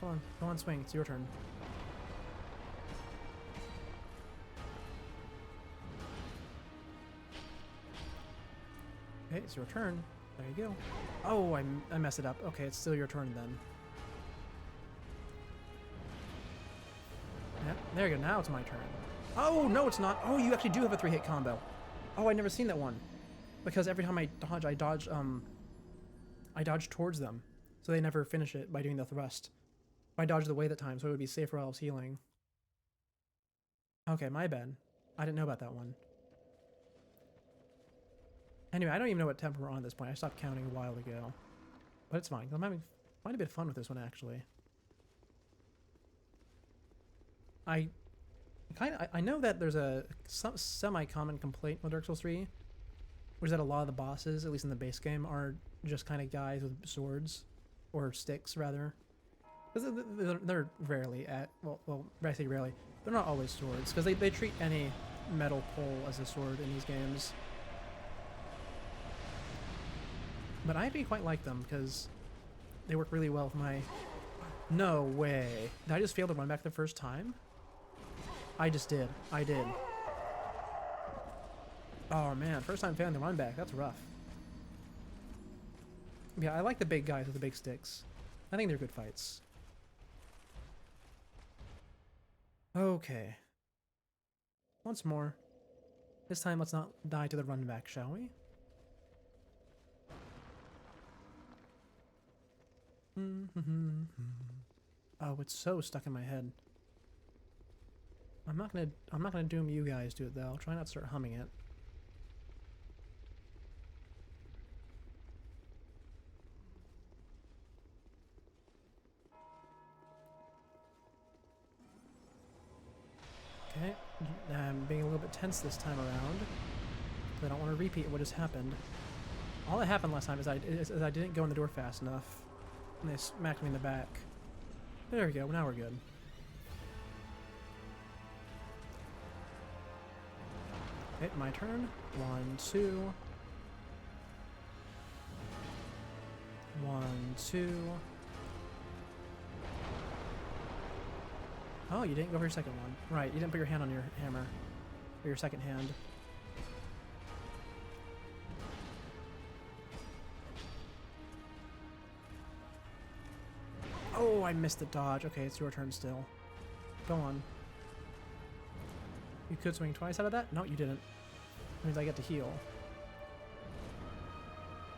Go on, swing. It's your turn. Okay, it's your turn. There you go. Oh, I messed it up. Okay, it's still your turn then. Yep, there you go. Now it's my turn. Oh, no, it's not. Oh, you actually do have a 3-hit combo. Oh, I'd never seen that one. Because every time I dodge towards them. So they never finish it by doing the thrust. I dodged away that time, so it would be safer while I was healing. Okay, my bad. I didn't know about that one. Anyway, I don't even know what tempo we're on at this point. I stopped counting a while ago. But it's fine. I'm having quite a bit of fun with this one, actually. I know that there's a semi-common complaint with Dark Souls 3, which is that a lot of the bosses, at least in the base game, are just kind of guys with swords. Or sticks, rather. They're rarely at... Well, I say rarely. They're not always swords, because they treat any metal pole as a sword in these games. But I actually quite like them because they work really well with my... No way. Did I just fail to run back the first time? I just did. I did. Oh man, first time failing the run back. That's rough. Yeah, I like the big guys with the big sticks. I think they're good fights. Okay. Once more. This time let's not die to the run back, shall we? Oh, it's so stuck in my head. I'm not gonna doom you guys to it though. I'll try not to start humming it. Okay, I'm being a little bit tense this time around. I don't want to repeat what just happened. All that happened last time is I didn't go in the door fast enough, and they smacked me in the back. There we go, now we're good. Okay, my turn. 1, 2. 1, 2. Oh, you didn't go for your second one. Right, you didn't put your hand on your hammer. Or your second hand. Oh, I missed the dodge. Okay, it's your turn still. Go on. You could swing twice out of that? No, you didn't. That means I get to heal.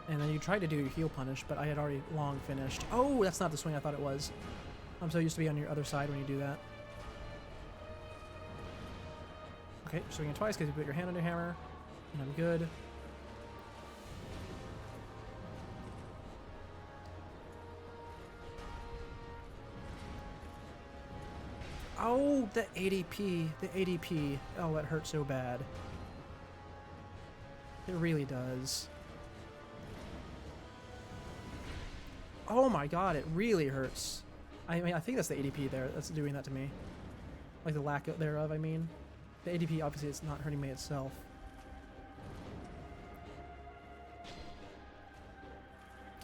And then you tried to do your heal punish, but I had already long finished. Oh, that's not the swing I thought it was. I'm so used to be on your other side when you do that. Okay, swing it twice because you put your hand on your hammer. And I'm good. Oh, the ADP. The ADP. Oh, that hurt so bad. It really does. Oh my god, it really hurts. I mean, I think that's the ADP there that's doing that to me. Like the lack thereof, I mean. The ADP, obviously, it's not hurting me itself.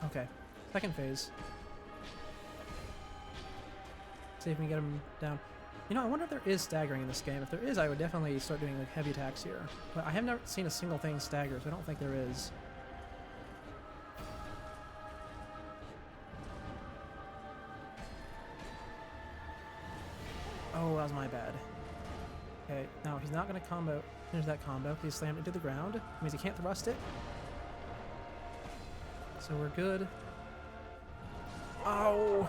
Okay. Second phase. See if we can get him down. You know, I wonder if there is staggering in this game. If there is, I would definitely start doing like heavy attacks here. But I have never seen a single thing stagger, so I don't think there is. Oh, that was my bad. Okay, now he's not going to combo. There's that combo. He slammed it to the ground. It means he can't thrust it. So we're good. Oh!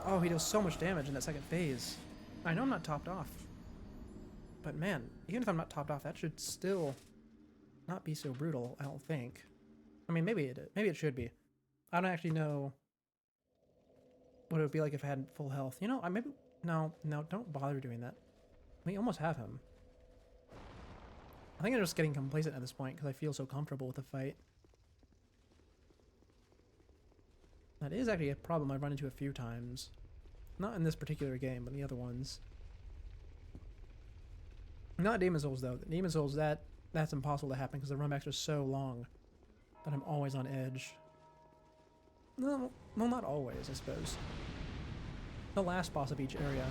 Oh, he does so much damage in that second phase. I know I'm not topped off. But man, even if I'm not topped off, that should still not be so brutal, I don't think. I mean, maybe it should be. I don't actually know what it would be like if I had full health. You know, no, don't bother doing that. We almost have him. I think I'm just getting complacent at this point because I feel so comfortable with the fight. That is actually a problem I've run into a few times. Not in this particular game, but in the other ones. Not Demon Souls, though. Demon Souls, that's impossible to happen because the runbacks are so long that I'm always on edge. No, well, not always, I suppose. The last boss of each area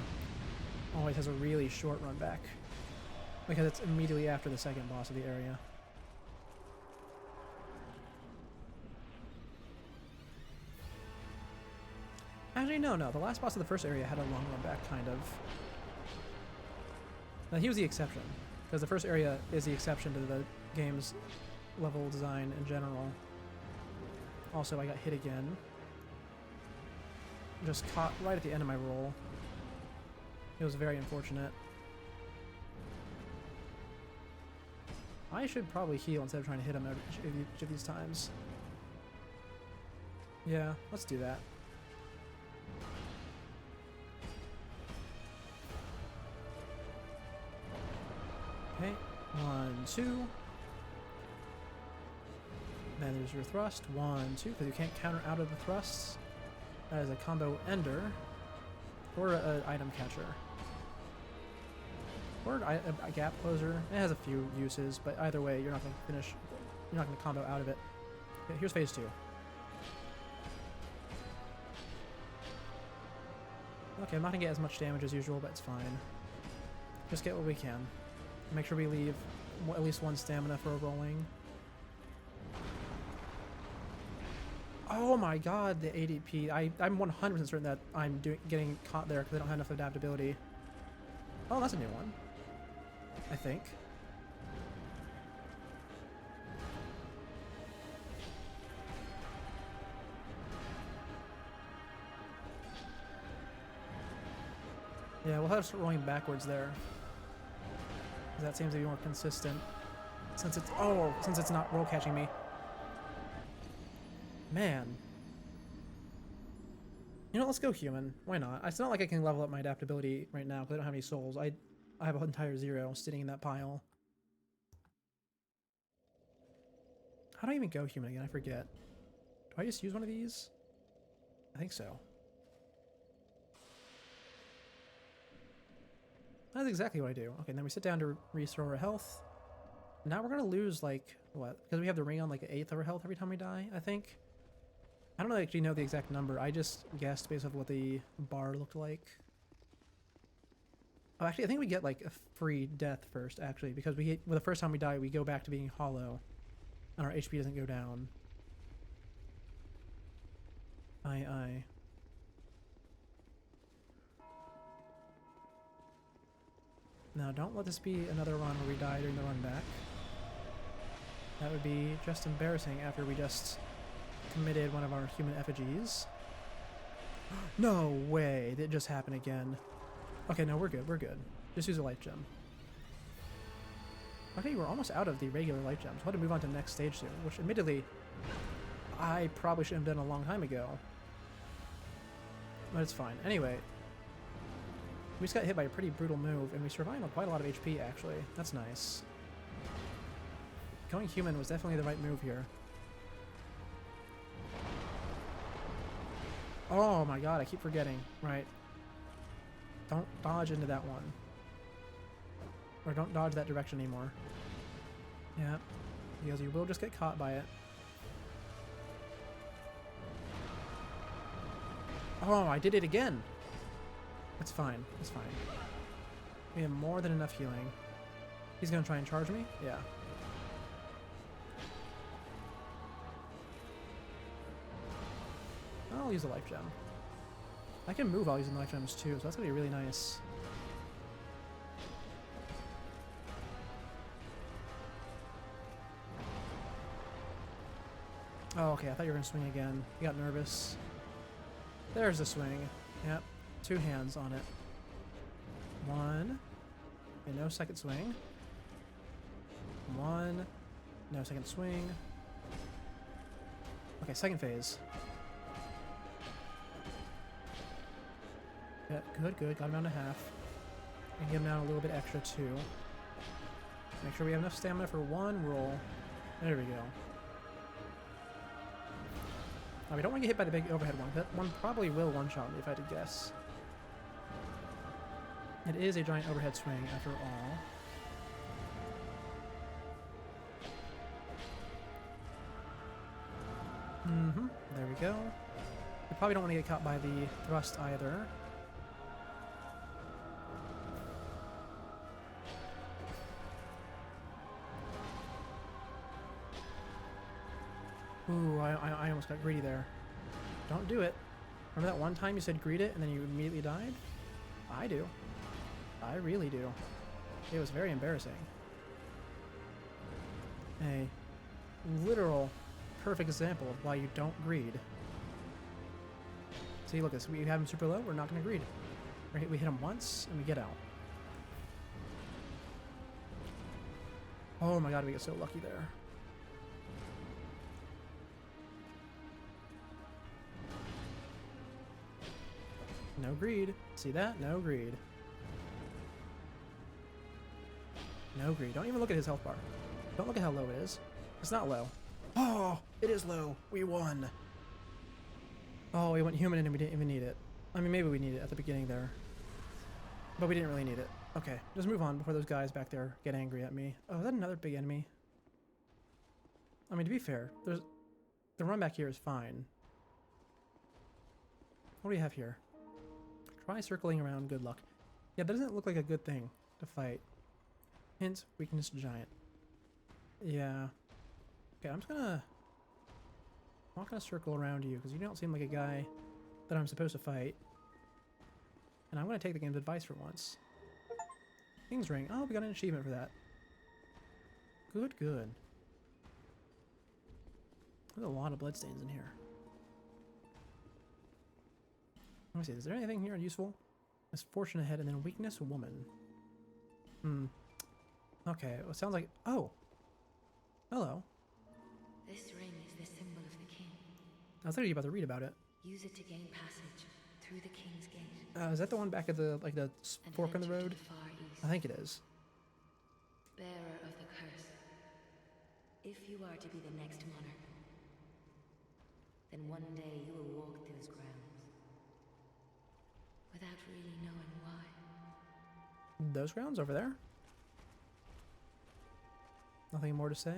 always has a really short run back because it's immediately after the second boss of the area. Actually, no. The last boss of the first area had a long run back, kind of. Now, he was the exception, because the first area is the exception to the game's level design in general. Also, I got hit again. Just caught right at the end of my roll. It was very unfortunate. I should probably heal instead of trying to hit him each of these times. Yeah, let's do that. Okay, 1, 2. Then there's your thrust. 1, 2, because you can't counter out of the thrusts. That is a combo ender. Or an item catcher. Or a gap closer. It has a few uses, but either way, you're not going to finish. You're not going to combo out of it. Okay, here's phase 2. Okay, I'm not gonna get as much damage as usual, but it's fine. Just get what we can. Make sure we leave at least 1 stamina for a rolling. Oh my god, the ADP. I'm 100% certain that I'm getting caught there because I don't have enough adaptability. Oh, that's a new one. I think. Yeah, we'll have to start rolling backwards there. 'Cause that seems to be more consistent. Since it's not roll catching me. Man. You know, let's go human. Why not? It's not like I can level up my adaptability right now because I don't have any souls. I have an entire 0 sitting in that pile. How do I even go human again? I forget. Do I just use one of these? I think so. That's exactly what I do. Okay, then we sit down to restore our health. Now we're gonna lose, like, what? Because we have the ring on, like, an 1/8 of our health every time we die, I think. I don't actually know the exact number. I just guessed based off what the bar looked like. Oh, actually, I think we get, like, a free death first, actually, because well, the first time we die, we go back to being hollow, and our HP doesn't go down. Aye. Now, don't let this be another run where we die during the run back. That would be just embarrassing after we just committed one of our human effigies. No way! That just happened again. Okay, no, we're good. We're good. Just use a life gem. Okay, we're almost out of the regular life gems. We'll have to move on to the next stage soon, which admittedly, I probably should have done a long time ago. But it's fine. Anyway, we just got hit by a pretty brutal move, and we survived on quite a lot of HP, actually. That's nice. Going human was definitely the right move here. Oh my god, I keep forgetting. Right. Don't dodge into that one. Or don't dodge that direction anymore. Yeah. Because you will just get caught by it. Oh, I did it again! It's fine. It's fine. We have more than enough healing. He's gonna try and charge me? Yeah. I'll use a life gem. I can move while using life gems too, so that's gonna be really nice. Oh, okay, I thought you were gonna swing again. You got nervous. There's the swing. Yep. 2 hands on it. 1. Okay, no second swing. 1. No second swing. Okay, second phase. Yeah, good. Got him down to half. And get him down a little bit extra too. Make sure we have enough stamina for 1 roll. There we go. We don't want to get hit by the big overhead one. That one probably will one-shot me if I had to guess. It is a giant overhead swing after all. There we go. We probably don't want to get caught by the thrust either. Ooh, I almost got greedy there. Don't do it. Remember that one time you said greet it and then you immediately died? I do. I really do. It was very embarrassing. A literal perfect example of why you don't greed. See, look, we have him super low, we're not going to greed. We hit him once and we get out. Oh my god, we get so lucky there. No greed. See that? No greed. No greed. Don't even look at his health bar. Don't look at how low it is. It's not low. Oh, it is low. We won. Oh, we went human and we didn't even need it. I mean, maybe we need it at the beginning there. But we didn't really need it. Okay, just move on before those guys back there get angry at me. Oh, is that another big enemy? I mean, to be fair, there's... The run back here is fine. What do we have here? Try circling around, good luck. Yeah, that doesn't look like a good thing to fight. Hint, weakness, giant. Yeah. Okay, I'm not gonna circle around you, because you don't seem like a guy that I'm supposed to fight. And I'm gonna take the game's advice for once. King's Ring. Oh, we got an achievement for that. Good, good. There's a lot of bloodstains in here. Let me see, is there anything here useful? Misfortune ahead, and then weakness, woman. Hmm. Okay, well, it sounds like... Oh! Hello. This ring is the symbol of the king. I was literally about to read about it. Use it to gain passage through the king's gate. Is that the one back at the, like, the and fork in the venture road? to the far east. I think it is. Bearer of the curse. If you are to be the next monarch, then one day you will walk those grounds without really knowing why. Those grounds over there? Nothing more to say?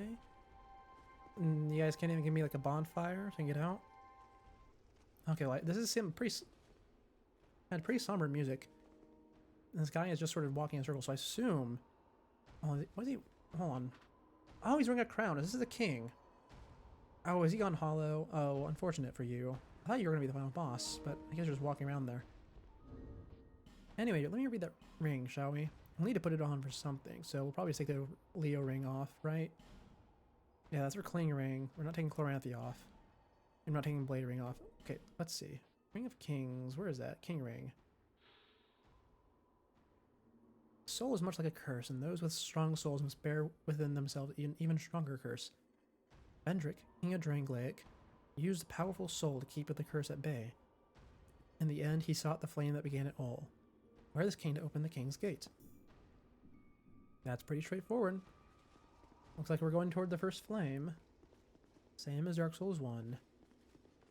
You guys can't even give me like a bonfire to get out? Okay, well, this is had pretty somber music. And this guy is just sort of walking in circles, so I assume... Oh, what is he? Hold on. Oh, he's wearing a crown. This is the king. Oh, is he gone hollow? Oh, unfortunate for you. I thought you were going to be the final boss, but I guess you're just walking around there. Anyway, let me read that ring, shall we? We'll need to put it on for something, so we'll probably take the Leo ring off, right? Yeah, that's our cling ring. We're not taking Chloranthe off. I'm not taking Blade ring off. Okay, let's see. Ring of Kings. Where is that? King ring. Soul is much like a curse, and those with strong souls must bear within themselves an even stronger curse. Vendrick, king of Dranglaic, used the powerful soul to keep the curse at bay. In the end, he sought the flame that began it all. Wear this king to open the king's gate. That's pretty straightforward. Looks like we're going toward the first flame. Same as Dark Souls 1.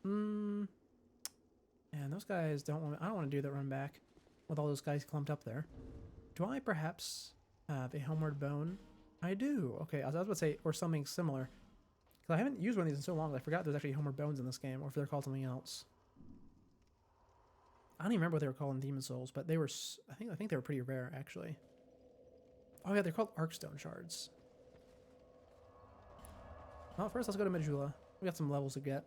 And those guys don't want... I don't want to do that run back with all those guys clumped up there. Do I perhaps have a homeward bone? I do. Okay, I was about to say, or something similar. Because I haven't used one of these in so long that I forgot there's actually homeward bones in this game, or if they're called something else. I don't even remember what they were called in Demon Souls, but they were... I think they were pretty rare, actually. Oh yeah, they're called Arkstone Shards. Well, first let's go to Majula. We got some levels to get.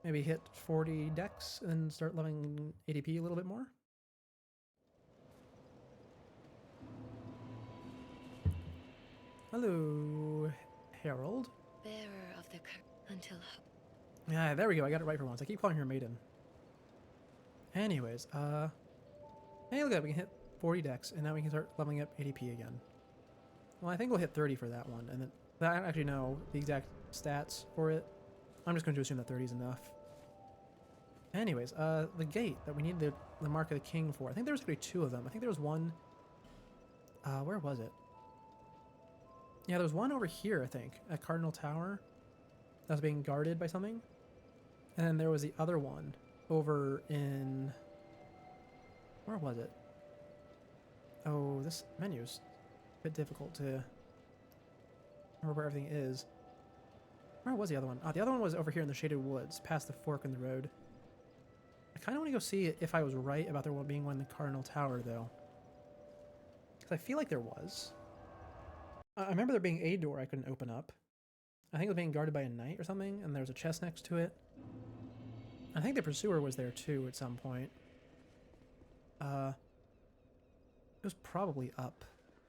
Maybe hit 40 dex and then start leveling ADP a little bit more. Hello, Harold. Bearer of the curse until hope. Yeah, there we go. I got it right for once. I keep calling her Maiden. Anyways, hey, look at that. We can hit 40 dex, and now we can start leveling up ADP again. Well, I think we'll hit 30 for that one, and then I don't actually know the exact stats for it. I'm just going to assume that 30 is enough. Anyways, the gate that we need the Mark of the King for. I think there was actually two of them. I think there was one... where was it? Yeah, there was one over here, I think, at Cardinal Tower. That was being guarded by something. And then there was the other one over in... Where was it? Oh, this menu's a bit difficult to remember where everything is. Where was the other one? The other one was over here in the Shaded Woods, past the fork in the road. I kind of want to go see if I was right about there being one in the Cardinal Tower, though. Because I feel like there was. I remember there being a door I couldn't open up. I think it was being guarded by a knight or something, and there was a chest next to it. I think the Pursuer was there, too, at some point. It was probably up,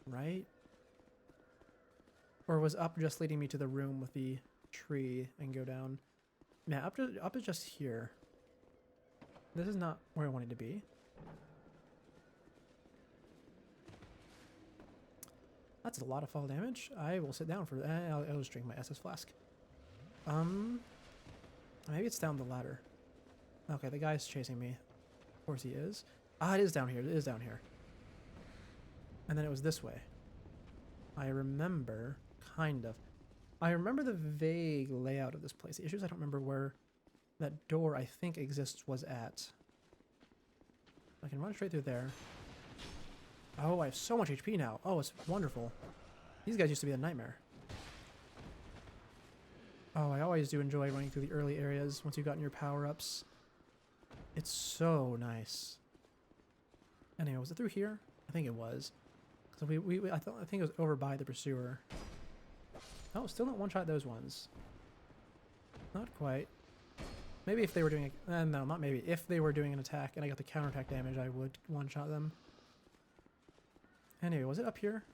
right? Or was up just leading me to the room with the tree and go down? Yeah, up is just here. This is not where I wanted to be. That's a lot of fall damage. I will sit down for that. I'll just drink my SS flask. Maybe it's down the ladder. Okay, the guy's chasing me. Of course he is. It is down here. It is down here. And then it was this way. I remember, kind of. I remember the vague layout of this place. The issue is I don't remember where that door I think exists was at. I can run straight through there. Oh, I have so much HP now. Oh, it's wonderful. These guys used to be a nightmare. Oh, I always do enjoy running through the early areas once you've gotten your power-ups. It's so nice. Anyway, was it through here? I think it was. So I think it was over by the pursuer. Oh, still not one-shot those ones. Not quite. Maybe if they were doing a... no, not maybe. If they were doing an attack and I got the counterattack damage, I would one-shot them. Anyway, was it up here?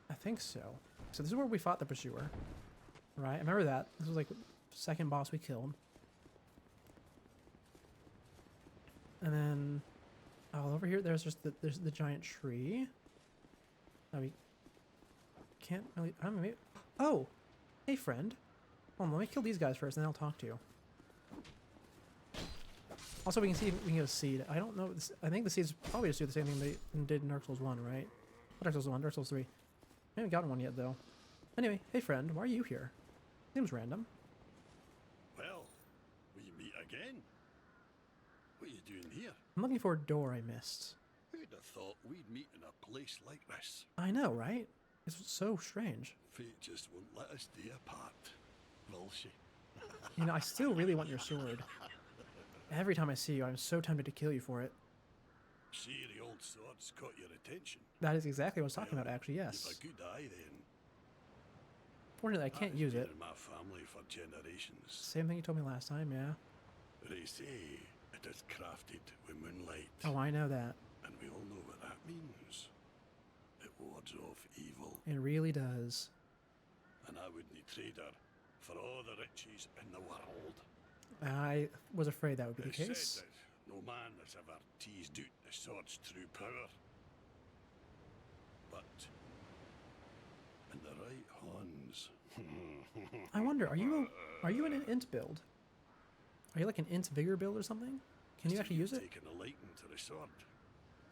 I think so. So this is where we fought the pursuer. Right? I remember that. This was like the second boss we killed. And then... oh, over here, there's the giant tree. Oh, we can't really... I don't know, maybe... oh! Hey, friend. Hold on, let me kill these guys first, and then I'll talk to you. Also, we can see if we can get a seed. I don't know. I think the seeds probably just do the same thing they did in Dark Souls 1, right? Not Dark Souls 1, Dark Souls 3. I haven't gotten one yet, though. Anyway, hey, friend. Why are you here? Seems random. Well, we meet again. What are you doing here? I'm looking for a door I missed. Who'd have thought we'd meet in a place like this? I know, right? It's so strange. Fate just won't let us stay apart, will she? You know, I still really want your sword. Every time I see you, I'm so tempted to kill you for it. See, the old sword's caught your attention. That is exactly what I was talking about, actually, yes. You've a good eye, then. Fortunately, I can't use it. In my family for generations. Same thing you told me last time, yeah. They say it is crafted with moonlight. Oh, I know that. And we all know what that means. It wards off evil. It really does. And I wouldn't trade her for all the riches in the world. I was afraid that would be the They case. said that no man has ever teased out the sword's true power. But in the right hands. I wonder, are you in an int build? Are you like an int vigor build or something? Can you actually use it? Taken a liking to the sword,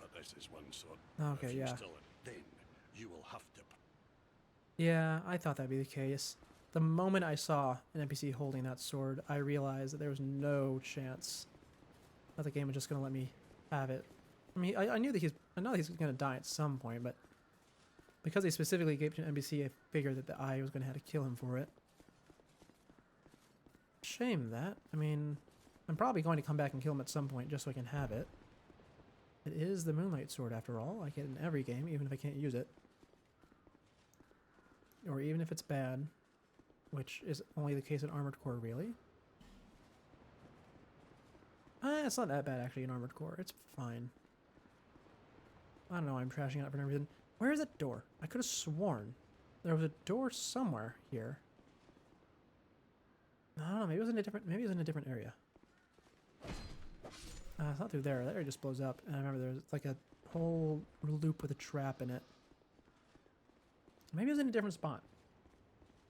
but this is one sword. Okay, if you yeah. steal it, then you will have to. Yeah, I thought that'd be the case. The moment I saw an NPC holding that sword, I realized that there was no chance that the game was just gonna let me have it. I mean, I know he's gonna die at some point, but because they specifically gave it to an NPC, I figured that I was gonna have to kill him for it. Shame that. I mean, I'm probably going to come back and kill him at some point just so I can have it. It is the Moonlight Sword after all. I get it in every game, even if I can't use it. Or even if it's bad. Which is only the case in Armored Core, really. It's not that bad, actually, in Armored Core. It's fine. I don't know, I'm trashing it out for no reason. Where is that door? I could have sworn there was a door somewhere here. I don't know, maybe it was in a different area. It's not through there. That area just blows up. And I remember there's like a whole loop with a trap in it. Maybe it was in a different spot.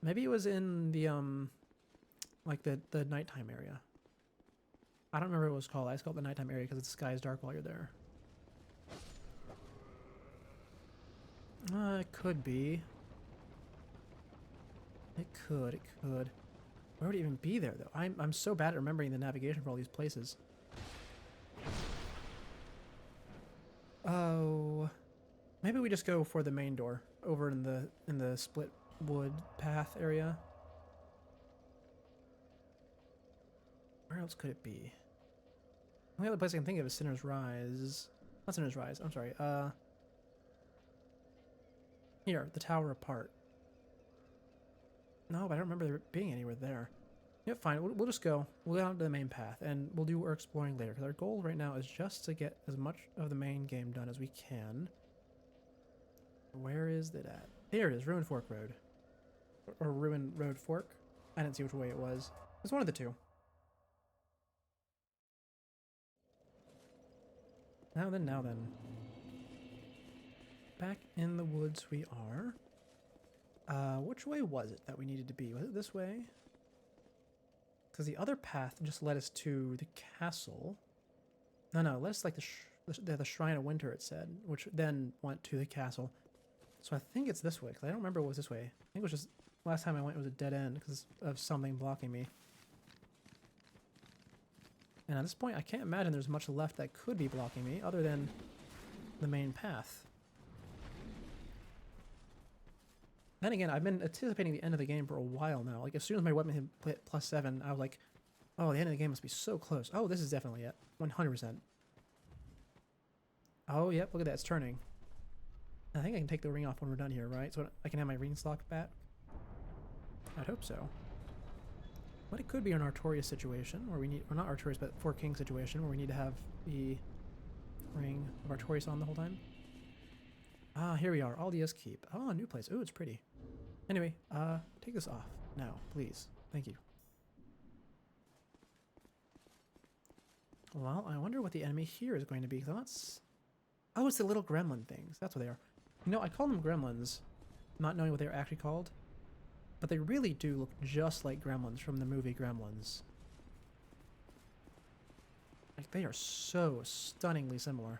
Maybe it was in the, like the nighttime area. I don't remember what it was called. I just called it the nighttime area because the sky is dark while you're there. It could be. It could. Where would it even be there, though? I'm so bad at remembering the navigation for all these places. Oh. Maybe we just go for the main door over in the split wood path area. Where else could it be? The only other place I can think of is Sinner's Rise. Not Sinner's Rise, I'm sorry. Here, the tower apart. No, but I don't remember there being anywhere there. Yeah, fine. We'll just go. We'll go out to the main path, and we'll do our exploring later. Because our goal right now is just to get as much of the main game done as we can. Where is it at? Here it is, Ruined Fork Road. Or Ruined Road Fork. I didn't see which way it was. It's one of the two. Now then. Back in the woods we are. Which way was it that we needed to be? Was it this way? Because the other path just led us to the castle. No, led us like the Shrine of Winter, it said, which then went to the castle. So I think it's this way, because I don't remember what was this way. I think it was just, last time I went it was a dead end because of something blocking me. And at this point, I can't imagine there's much left that could be blocking me, other than the main path. Then again, I've been anticipating the end of the game for a while now. Like, as soon as my weapon hit +7, I was like, oh, the end of the game must be so close. Oh, this is definitely it. 100%. Oh, yep, look at that. It's turning. I think I can take the ring off when we're done here, right? So I can have my ring slot back? I'd hope so. But it could be an Artorias situation where we need, or not Artorias, but Four King situation where we need to have the ring of Artorias on the whole time. Ah, here we are. Aldia's Keep. Oh, a new place. Ooh, it's pretty. Anyway, take this off now, please. Thank you. Well, I wonder what the enemy here is going to be. Cause that's... Oh, it's the little gremlin things. That's what they are. You know, I call them gremlins, not knowing what they're actually called. But they really do look just like gremlins from the movie Gremlins. Like, they are so stunningly similar.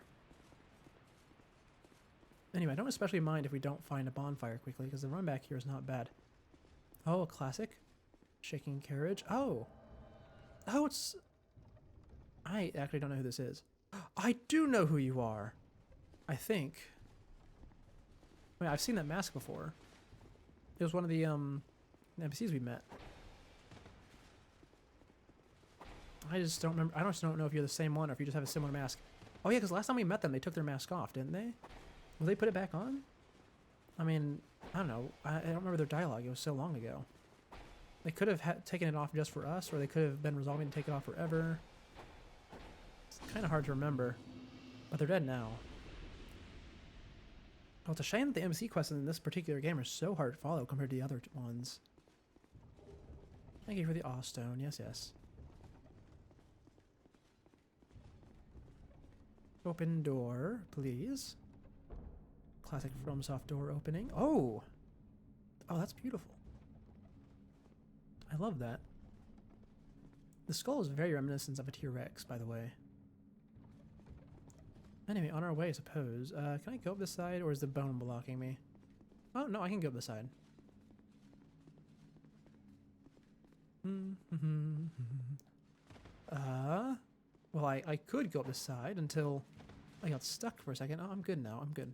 Anyway, I don't especially mind if we don't find a bonfire quickly, because the run back here is not bad. Oh, a classic. Shaking carriage. Oh! Oh, it's... I actually don't know who this is. I do know who you are! I think. I mean, I've seen that mask before. It was one of the NPCs we met. I just don't remember. I just don't know if you're the same one or if you just have a similar mask. Oh yeah, because last time we met them, they took their mask off, didn't they? Will they put it back on? I mean, I don't know. I don't remember their dialogue. It was so long ago. They could have taken it off just for us, or they could have been resolving to take it off forever. It's kind of hard to remember. But they're dead now. Well, it's a shame that the MC quests in this particular game are so hard to follow compared to the other ones. Thank you for the awe stone. Yes, yes. Open door, please. Classic FromSoft door opening. Oh! Oh, that's beautiful. I love that. The skull is very reminiscent of a T-Rex, by the way. Anyway, on our way, I suppose. Can I go up this side, or is the bone blocking me? Oh, no, I can go up this side. Well, I could go up this side until I got stuck for a second. Oh, I'm good now. I'm good.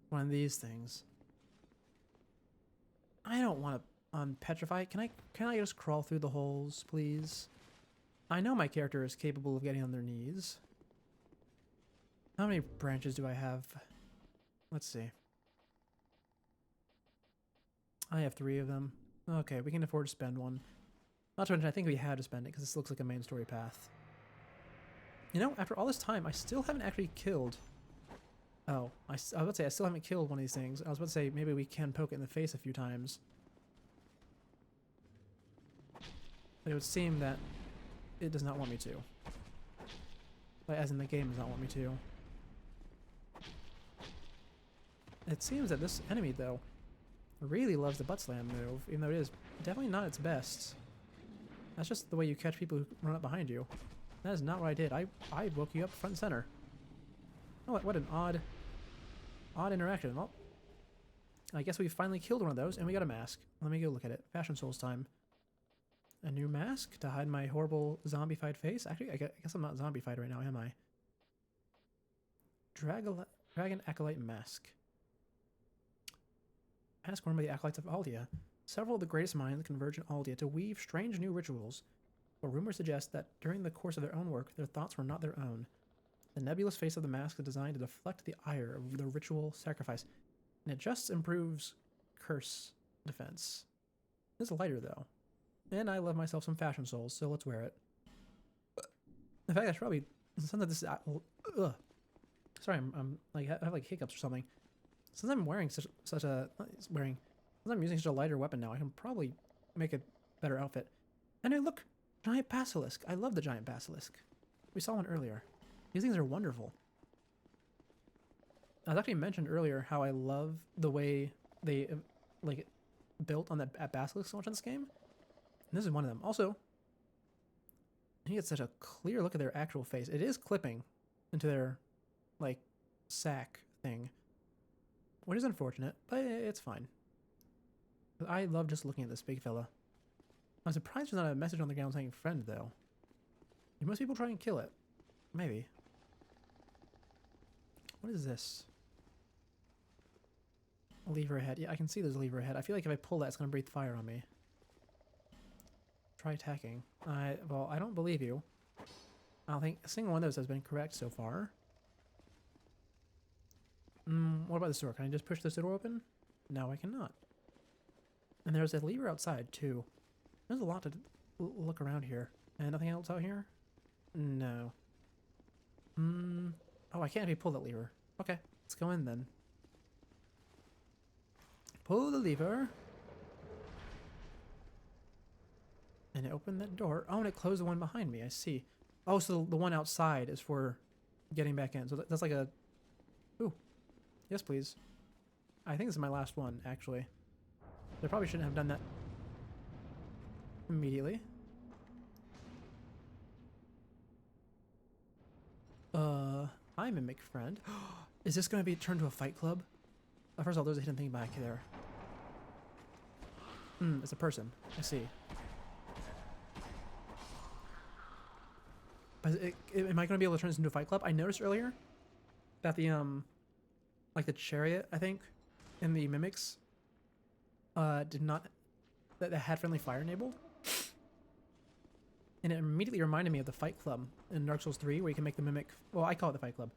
One of these things. I don't want to petrify. Can I just crawl through the holes, please? I know my character is capable of getting on their knees. How many branches do I have? Let's see. I have 3 of them. Okay, we can afford to spend one. Not to mention, I think we had to spend it because this looks like a main story path. You know, after all this time, I still haven't actually killed... Oh, I was about to say, I still haven't killed one of these things. I was about to say, maybe we can poke it in the face a few times. But it would seem that it does not want me to. Like, as in the game does not want me to. It seems that this enemy, though, really loves the butt slam move, even though it is definitely not its best. That's just the way you catch people who run up behind you. That is not what I did. I woke you up front and center. Oh, what an odd interaction. Well, I guess we finally killed one of those, and we got a mask. Let me go look at it. Fashion Souls time. A new mask to hide my horrible zombified face? Actually, I guess I'm not zombified right now, am I? Dragon Acolyte Mask. Mask worn by the Acolytes of Aldia. Several of the greatest minds converge in Aldia to weave strange new rituals, but rumors suggest that during the course of their own work, their thoughts were not their own. The nebulous face of the mask is designed to deflect the ire of the ritual sacrifice, and it just improves curse defense. It's lighter, though. And I love myself some Fashion Souls, so let's wear it. In fact, I should probably... Since this is... Sorry, I'm like, I have like hiccups or something. Since I'm wearing since I'm using such a lighter weapon now, I can probably make a better outfit. And hey, look! Giant Basilisk! I love the Giant Basilisk. We saw one earlier. These things are wonderful. I was actually mentioned earlier how I love the way they like built on that Basilisk so much in this game. And this is one of them. Also, you get such a clear look at their actual face. It is clipping into their like sack thing, which is unfortunate, but it's fine. I love just looking at this big fella. I'm surprised there's not a message on the ground saying friend, though. Do most people try and kill it? Maybe. What is this? A lever ahead. Yeah, I can see there's a lever ahead. I feel like if I pull that, it's going to breathe fire on me. Try attacking. Well, I don't believe you. I don't think a single one of those has been correct so far. What about this door? Can I just push this door open? No, I cannot. And there's a lever outside, too. There's a lot to look around here. And nothing else out here? No. Oh, I can't actually pull that lever. Okay, let's go in then. Pull the lever. And it opened that door. Oh, and it closed the one behind me. I see. Oh, so the one outside is for getting back in. So that's like a... Ooh. Yes, please. I think this is my last one, actually. I probably shouldn't have done that immediately. Hi, Mimic friend. Is this going to be turned to a fight club? First of all, there's a hidden thing back there. It's a person. I see. But am I going to be able to turn this into a fight club? I noticed earlier that the, like the chariot, I think, in the mimics, did not, that had friendly fire enabled. And it immediately reminded me of the fight club in Dark Souls 3, where you can make the mimic, well, I call it the fight club.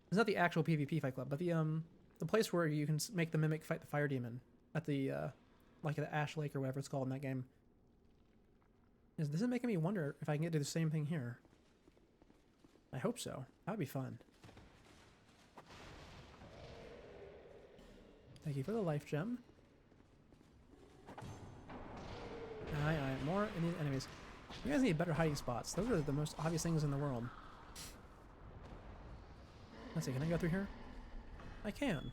It's not the actual PvP fight club, but the place where you can make the mimic fight the fire demon at the, like the Ash Lake or whatever it's called in that game. This is making me wonder if I can get to the same thing here. I hope so. That would be fun. Thank you for the life gem. Aye, more enemies. You guys need better hiding spots. Those are the most obvious things in the world. Let's see, can I go through here? I can.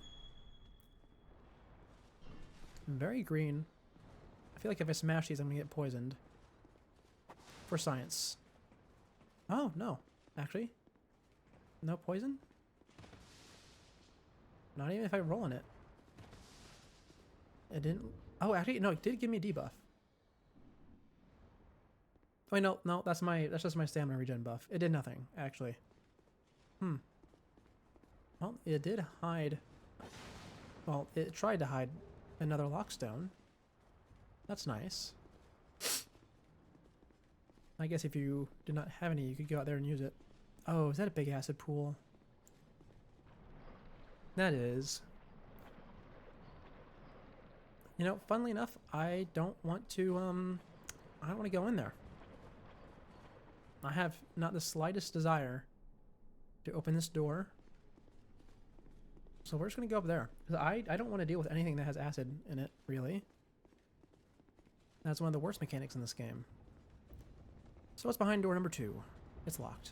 Very green. I feel like if I smash these, I'm gonna get poisoned. For science. Oh, no. Actually. No poison? Not even if I roll in it. It didn't... Oh, actually, no, it did give me a debuff. Oh, wait, no, that's just my stamina regen buff. It did nothing, actually. Well, it did hide... Well, it tried to hide another lockstone. That's nice. I guess if you did not have any, you could go out there and use it. Oh, is that a big acid pool? That is. You know, funnily enough, I don't want to, I don't want to go in there. I have not the slightest desire to open this door. So we're just going to go up there. I don't want to deal with anything that has acid in it, really. That's one of the worst mechanics in this game. So what's behind door number 2? It's locked.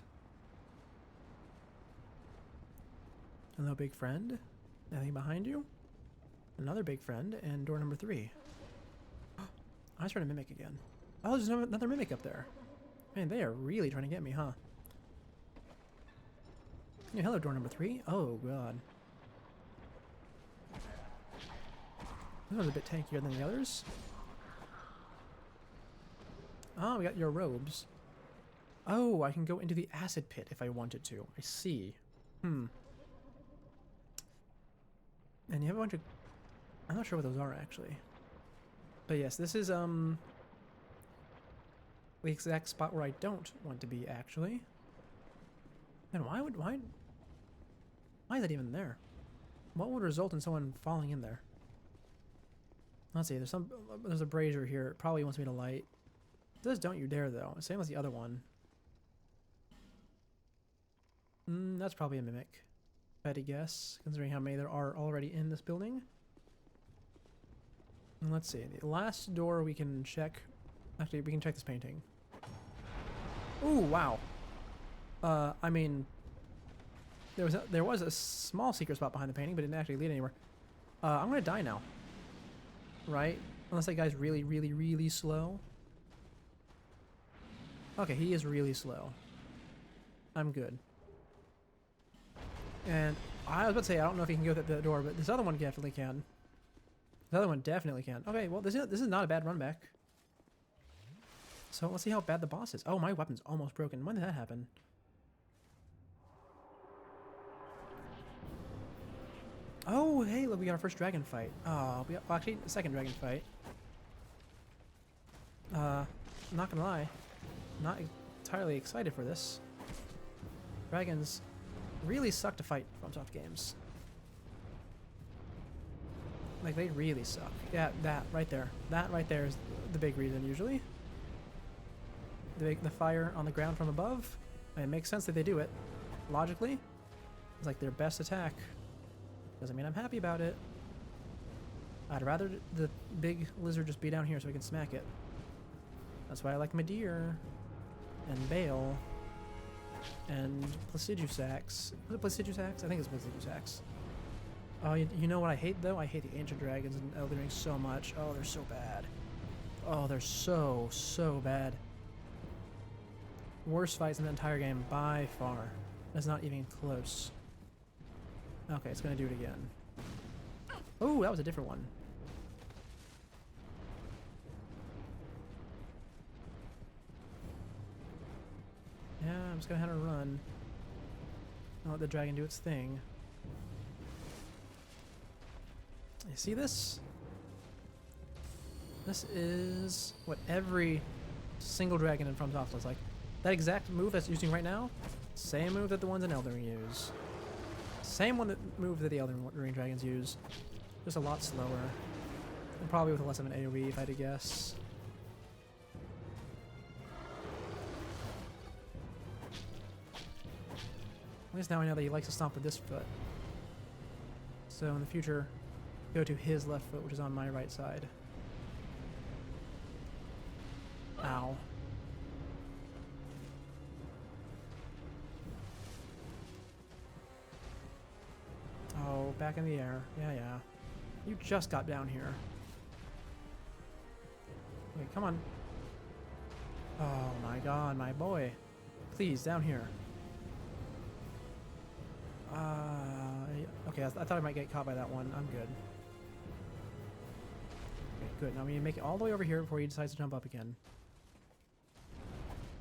Hello, big friend. Nothing behind you? Another big friend, and door number 3. I was trying to mimic again. Oh, there's another mimic up there. Man, they are really trying to get me, huh? Yeah, hello, door number 3. Oh, God. This one's a bit tankier than the others. Oh, we got your robes. Oh, I can go into the acid pit if I wanted to. I see. And you have a bunch of... I'm not sure what those are, actually. But yes, this is, the exact spot where I don't want to be, actually. And why is that even there? What would result in someone falling in there? Let's see, there's a brazier here. It probably wants me to light. It says don't you dare, though. Same as the other one. That's probably a mimic. If I had to guess, considering how many there are already in this building. And let's see, the last door we can check. Actually, we can check this painting. Ooh, wow. I mean, there was a small secret spot behind the painting, but it didn't actually lead anywhere. I'm gonna die now. Right? Unless that guy's really, really, really slow. Okay, he is really slow. I'm good. And I was about to say, I don't know if he can go through the door, but this other one definitely can. The other one definitely can. Okay, well, this is not a bad run back. So let's see how bad the boss is. Oh, my weapon's almost broken. When did that happen? Oh, hey, look, we got our first dragon fight. Oh, we got, well, actually, the second dragon fight. I'm not gonna lie, not entirely excited for this. Dragons really suck to fight from FromSoft games. Like, they really suck. Yeah, that right there. That right there is the big reason, usually. The fire on the ground from above. It makes sense that they do it. Logically, it's like their best attack. Doesn't mean I'm happy about it. I'd rather the big lizard just be down here so we can smack it. That's why I like Madeir and Bale and Placidusax. Was it Placidusax? I think it's Placidusax. Oh, you know what I hate though? I hate the ancient dragons in Elden Ring so much. Oh, they're so bad. Oh, they're so bad. Worst fights in the entire game by far. That's not even close. Okay, it's gonna do it again. Oh, that was a different one. Yeah, I'm just gonna have to run. I'll let the dragon do its thing. You see this? This is what every single dragon in FromSoft looks like. That exact move that's using right now, same move that the ones in Elden Ring use. Same move that the Elden Ring dragons use, just a lot slower. And probably with less of an AoE if I had to guess. At least now I know that he likes to stomp with this foot. So in the future, go to his left foot, which is on my right side. Ow. Oh, back in the air. Yeah. You just got down here. Wait, come on. Oh my god, my boy. Please, down here. Okay, I thought I might get caught by that one. I'm good. Okay, good. Now we need to make it all the way over here before he decides to jump up again.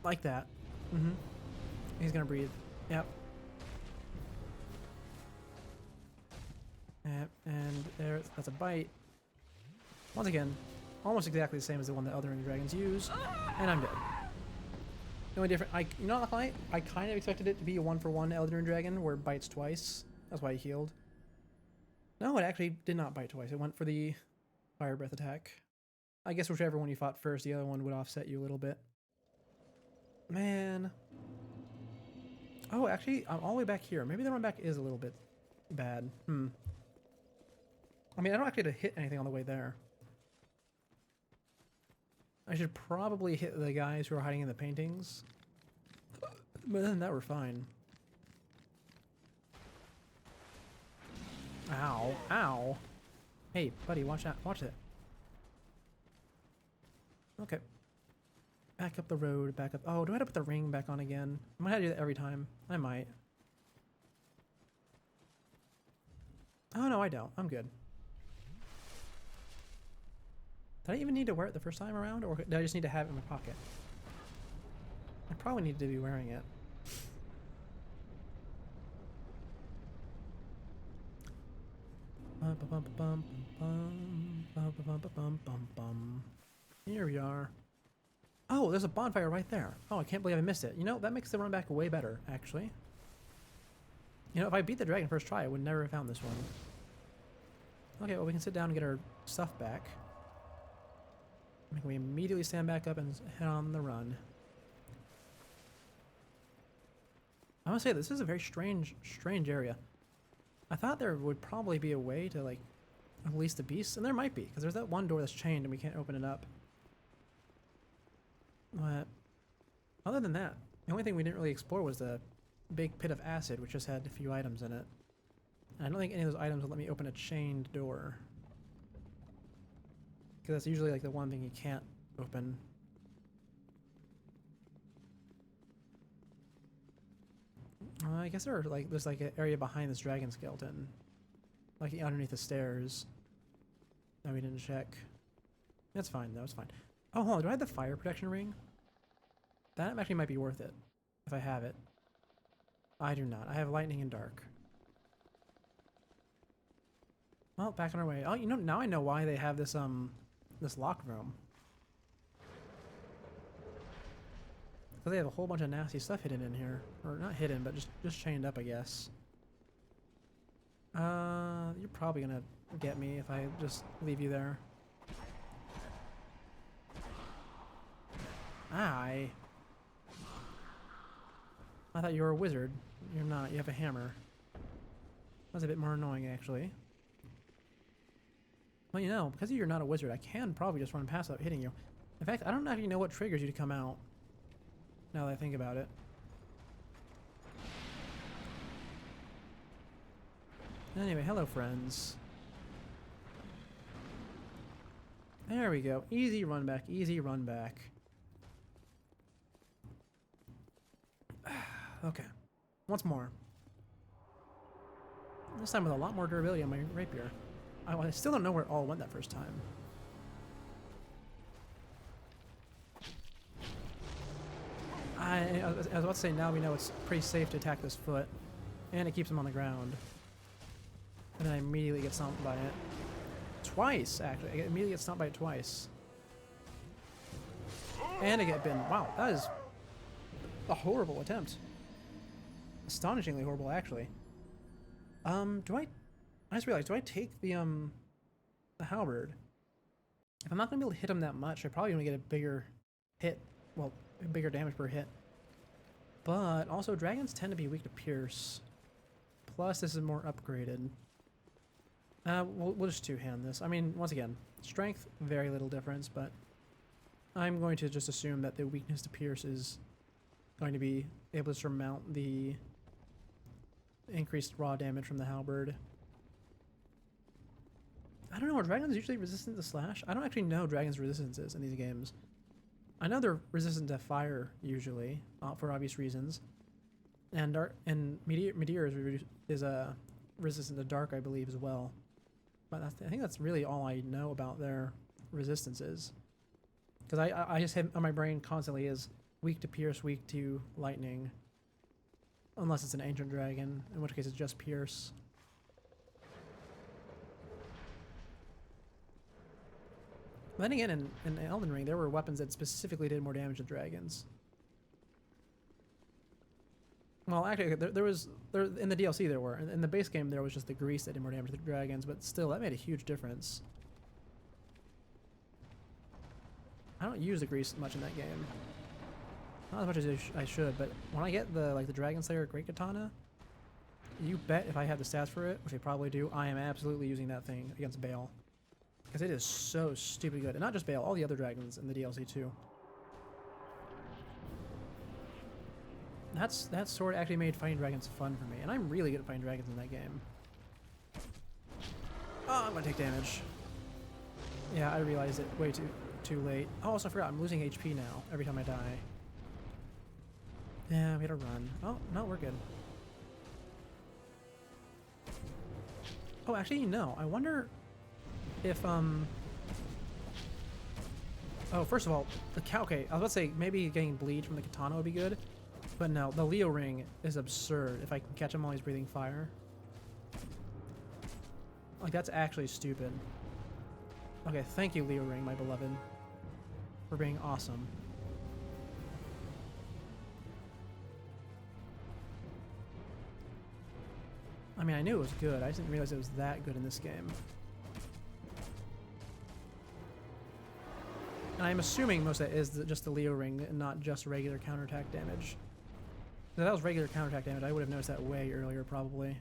Like that. Mm-hmm. He's gonna breathe. Yep. Yep, and that's a bite. Once again, almost exactly the same as the one that other dragons use, and I'm dead. The only different, you know what, I kind of expected it to be a 1-for-1 Elden Dragon where it bites twice. That's why he healed. No, it actually did not bite twice. It went for the fire breath attack. I guess whichever one you fought first, the other one would offset you a little bit. Man. Oh, actually, I'm all the way back here. Maybe the run back is a little bit bad. I mean, I don't actually have to hit anything on the way there. I should probably hit the guys who are hiding in the paintings. But other than that, we're fine. Ow. Ow. Hey, buddy, watch out. Watch it. Okay. Back up the road, back up. Oh, do I have to put the ring back on again? I might have to do that every time. I might. Oh, no, I don't. I'm good. Did I even need to wear it the first time around, or did I just need to have it in my pocket? I probably need to be wearing it. Here we are. Oh, there's a bonfire right there. Oh, I can't believe I missed it. You know, that makes the run back way better, actually. You know, if I beat the dragon first try, I would never have found this one. Okay, well, we can sit down and get our stuff back. We immediately stand back up and head on the run. I must say, this is a very strange area. I thought there would probably be a way to, like, release the beasts, and there might be, because there's that one door that's chained and we can't open it up. But other than that, the only thing we didn't really explore was the big pit of acid, which just had a few items in it. And I don't think any of those items will let me open a chained door. Because that's usually like the one thing you can't open. I guess there's like an area behind this dragon skeleton. Like underneath the stairs. That we didn't check. That's fine though, it's fine. Oh, hold on, do I have the fire protection ring? That actually might be worth it. If I have it. I do not. I have lightning and dark. Well, back on our way. Oh, you know, now I know why they have this this locked room. So they have a whole bunch of nasty stuff hidden in here, or not hidden, but just chained up, I guess. You're probably gonna get me if I just leave you there. I thought you were a wizard. You're not. You have a hammer. That's a bit more annoying, actually. Well, you know, because you're not a wizard, I can probably just run past without hitting you. In fact, I don't actually know what triggers you to come out, now that I think about it. Anyway, hello, friends. There we go. Easy run back, easy run back. Okay. Once more. This time with a lot more durability on my rapier. I still don't know where it all went that first time. I was about to say, now we know it's pretty safe to attack this foot. And it keeps him on the ground. And then I immediately get stomped by it. Twice, actually. I immediately get stomped by it twice. And I get bitten. Wow, that is a horrible attempt. Astonishingly horrible, actually. I just realized, do I take the halberd? If I'm not gonna be able to hit him that much, I probably gonna get a bigger hit. Well, bigger damage per hit. But also, dragons tend to be weak to pierce. Plus, this is more upgraded. We'll just two-hand this. I mean, once again, strength, very little difference, but I'm going to just assume that the weakness to pierce is going to be able to surmount the increased raw damage from the halberd. I don't know, are dragons usually resistant to slash? I don't actually know dragons' resistances in these games. I know they're resistant to fire, usually, for obvious reasons. And Meteor is resistant to dark, I believe, as well. But I think that's really all I know about their resistances. Because I just have on my brain constantly is weak to pierce, weak to lightning. Unless it's an ancient dragon, in which case it's just pierce. But then again, in Elden Ring, there were weapons that specifically did more damage to dragons. Well, actually, there in the DLC there were. In the base game, there was just the grease that did more damage to the dragons, but still, that made a huge difference. I don't use the grease much in that game. Not as much as I should, but when I get the Dragon Slayer Great Katana, you bet if I have the stats for it, which I probably do, I am absolutely using that thing against Bale. Because it is so stupid good. And not just Bale, all the other dragons in the DLC too. That sword actually made fighting dragons fun for me, and I'm really good at fighting dragons in that game. Oh, I'm gonna take damage. Yeah, I realized it way too late. Oh, also I forgot, I'm losing HP now every time I die. Yeah, we gotta run. Oh, no, we're good. Oh, actually, no. I wonder if, oh, first of all, okay, I was about to say, maybe getting bleed from the katana would be good. But no, the Leo ring is absurd if I can catch him while he's breathing fire. Like, that's actually stupid. Okay, thank you, Leo ring, my beloved, for being awesome. I mean, I knew it was good. I just didn't realize it was that good in this game. And I'm assuming most of that is just the Leo ring and not just regular counterattack damage. If that was regular counterattack damage, I would have noticed that way earlier, probably.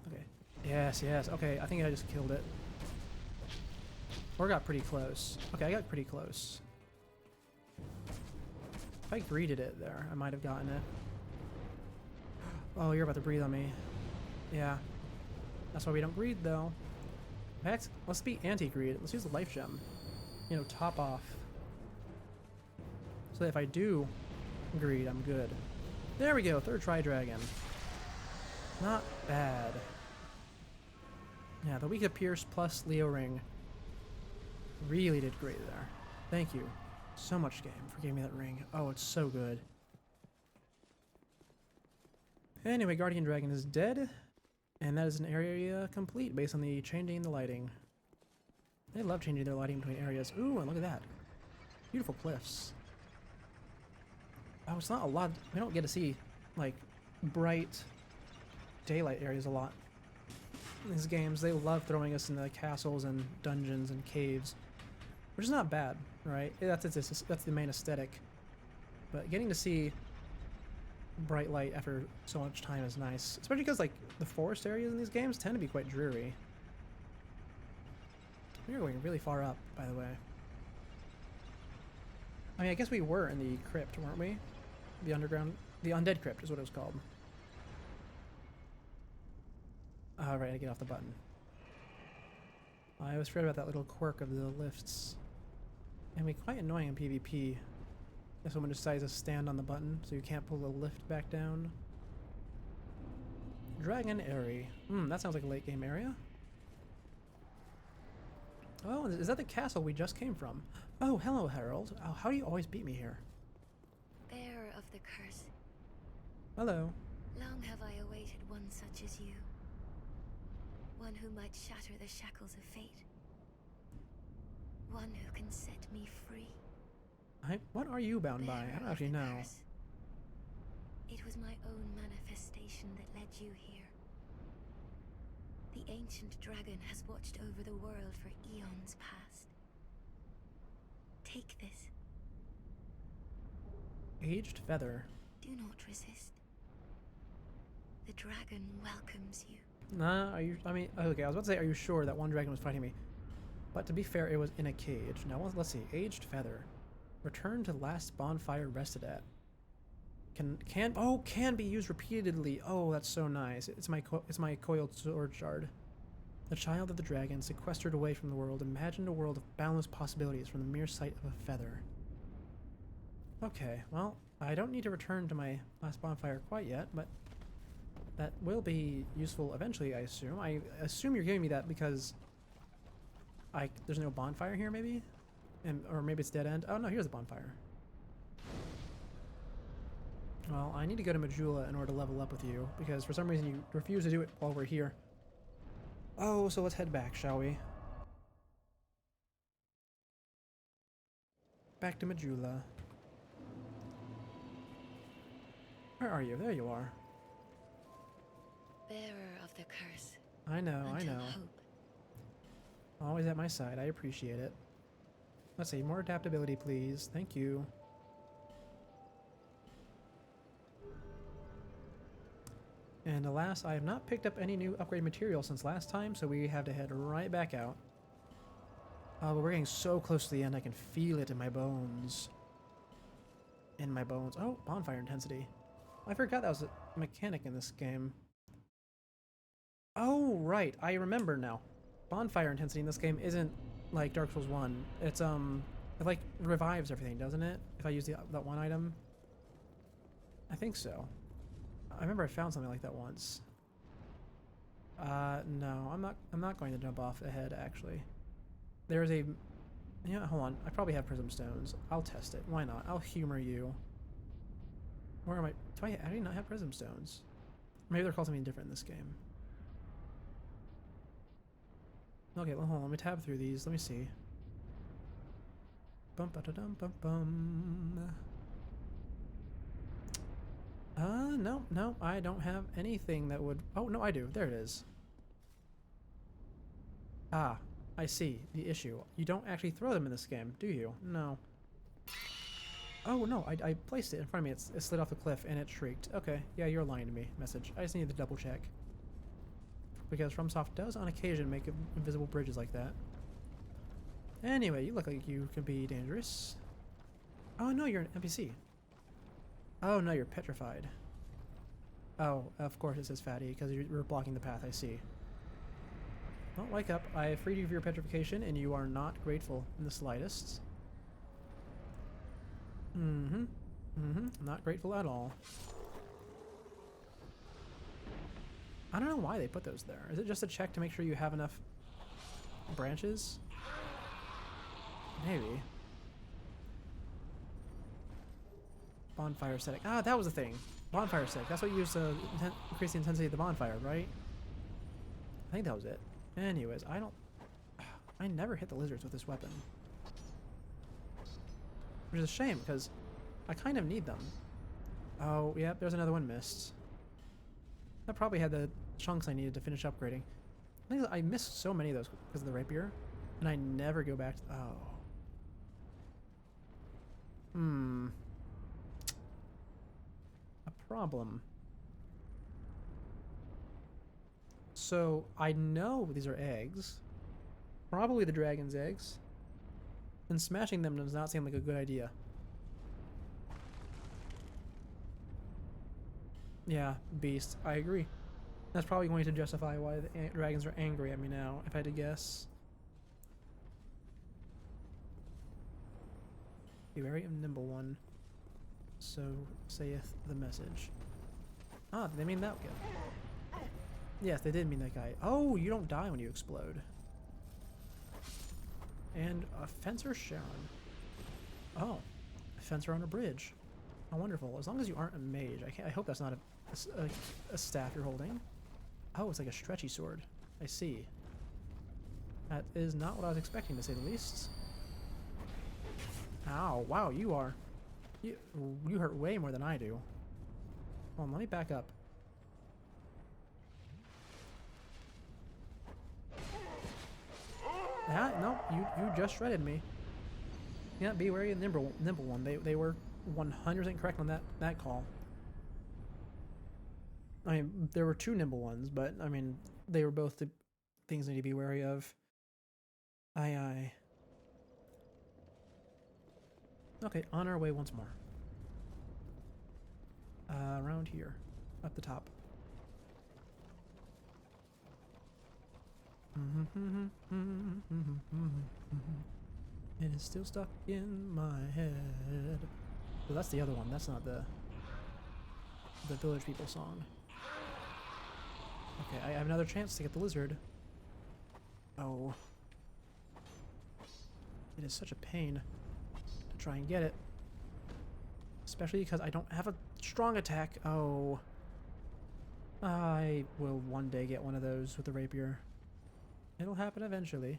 Okay. Yes, yes. Okay, I think I just killed it. Or got pretty close. Okay, I got pretty close. If I greeted it there, I might have gotten it. Oh, you're about to breathe on me. Yeah. That's why we don't greed, though. In fact, let's be anti-greed. Let's use the life gem. You know, top off. So that if I do greed, I'm good. There we go, third try dragon. Not bad. Yeah, the weak to pierce plus Leo ring really did great there. Thank you so much, game, for giving me that ring. Oh, it's so good. Anyway, Guardian Dragon is dead. And that is an area complete based on the changing the lighting. They love changing their lighting between areas. Ooh, and look at that. Beautiful cliffs. Oh, it's not a lot. We don't get to see, like, bright daylight areas a lot. In these games, they love throwing us in the castles and dungeons and caves, which is not bad, right? That's the main aesthetic. But getting to see bright light after so much time is nice, especially because like the forest areas in these games tend to be quite dreary. We're going really far up, by the way. I mean, I guess we were in the crypt, weren't we? The underground, the undead crypt is what it was called. Alright, I get off the button. I was afraid about that little quirk of the lifts. And it'd be quite annoying in PvP if someone decides to stand on the button so you can't pull the lift back down. Dragon Airy. That sounds like a late game area. Oh, is that the castle we just came from? Oh, hello, Harold. Oh, how do you always beat me here? Bearer of the curse, Hello. long have I awaited one such as you. One who might shatter the shackles of fate. One who can set me free. What are you bound by? I Bearer don't of actually the know. curse. It was my own manifestation that led you here. The ancient dragon has watched over the world for eons past. Take this. Aged Feather. Do not resist. The dragon welcomes you. Nah, are you... I mean, okay, I was about to say, are you sure that one dragon was fighting me? But to be fair, it was in a cage. Now, let's see. Aged Feather. Return to last bonfire rested at. Can be used repeatedly. Oh, that's so nice. It's my coiled sword shard. The child of the dragon, sequestered away from the world, imagined a world of boundless possibilities from the mere sight of a feather. Okay, well, I don't need to return to my last bonfire quite yet, but that will be useful eventually, I assume. I assume you're giving me that because there's no bonfire here, maybe? Or maybe it's dead end. Oh, no, here's the bonfire. Well, I need to go to Majula in order to level up with you, because for some reason you refuse to do it while we're here. Oh, so let's head back, shall we? Back to Majula. Where are you? There you are. Bearer of the curse. I know, I Until know. hope. Always at my side. I appreciate it. Let's see, more adaptability, please. Thank you. And alas, I have not picked up any new upgrade material since last time, so we have to head right back out. Oh, but we're getting so close to the end, I can feel it in my bones. In my bones. Oh, bonfire intensity. I forgot that was a mechanic in this game. Oh, right. I remember now. Bonfire intensity in this game isn't like Dark Souls 1. It's, it like revives everything, doesn't it? If I use that one item? I think so. I remember I found something like that once. No, I'm not going to jump off ahead, actually. There's a... Yeah, hold on. I probably have Prism Stones. I'll test it. Why not? I'll humor you. Where am I? Do I do not have Prism Stones? Maybe they're called something different in this game. Okay, well, hold on. Let me tab through these. Let me see. Bum ba da dum bum bum. No, I don't have anything that would... Oh, no, I do. There it is. Ah, I see the issue. You don't actually throw them in this game, do you? No. Oh, no, I placed it in front of me. It slid off the cliff and it shrieked. Okay, yeah, you're lying to me. Message. I just needed to double check. Because FromSoft does on occasion make invisible bridges like that. Anyway, you look like you can be dangerous. Oh, no, you're an NPC. Oh, no, you're petrified. Oh, of course it says fatty, because you're blocking the path, I see. Well, wake up. I freed you of your petrification, and you are not grateful in the slightest. Not grateful at all. I don't know why they put those there. Is it just a check to make sure you have enough branches? Maybe. Bonfire aesthetic. Ah, that was the thing. Bonfire aesthetic. That's what you use to increase the intensity of the bonfire, right? think that was it. Anyways, I never hit the lizards with this weapon. Which is a shame, because I kind of need them. Oh, yeah, there's another one missed. I probably had the chunks I needed to finish upgrading. I think I missed so many of those because of the rapier, and I never go back to... Oh. A problem. So, I know these are eggs. Probably the dragon's eggs. And smashing them does not seem like a good idea. Yeah, beast. I agree. That's probably going to justify why the dragons are angry at me now, if I had to guess. Be very nimble one. So saith the message. Ah, they mean that guy. Yes, they did mean that guy. Oh, you don't die when you explode. And a fencer Sharon. Oh, a fencer on a bridge. How wonderful. As long as you aren't a mage. I hope that's not a staff you're holding. Oh, it's like a stretchy sword. I see. That is not what I was expecting, to say the least. Ow, wow, you hurt way more than I do. Hold on, let me back up. No, you just shredded me. Yeah, be wary of the nimble one. They were 100% correct on that call. I mean, there were two nimble ones, but I mean, they were both the things I need to be wary of. Aye. Okay, on our way once more. Around here, up the top. It is still stuck in my head. So that's the other one. That's not the Village People song. Okay, I have another chance to get the lizard. Oh. It is such a pain to try and get it. Especially because I don't have a strong attack. Oh. I will one day get one of those with the rapier. It'll happen eventually.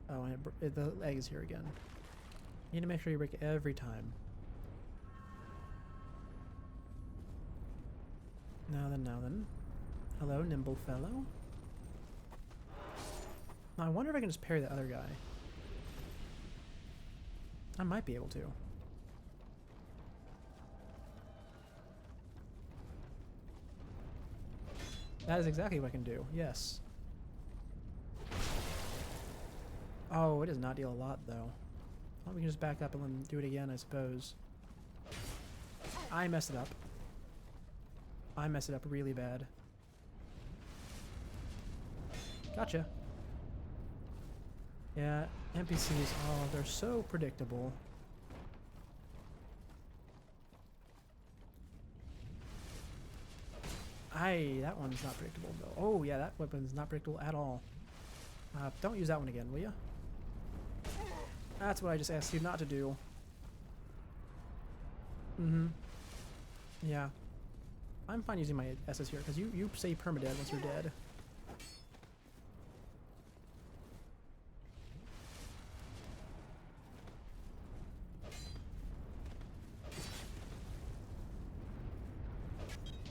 Oh, and the egg is here again. You need to make sure you break it every time. Now then. Hello, nimble fellow. Now, I wonder if I can just parry the other guy. I might be able to. That is exactly what I can do, yes. Oh, it does not deal a lot, though. Well, we can just back up and then do it again, I suppose. I messed it up. I messed it up really bad. Gotcha. Yeah, NPCs, oh, they're so predictable. That one's not predictable, though. Oh, yeah, that weapon's not predictable at all. Don't use that one again, will ya? That's what I just asked you not to do. Yeah. I'm fine using my S's here, because you say permadead once you're dead.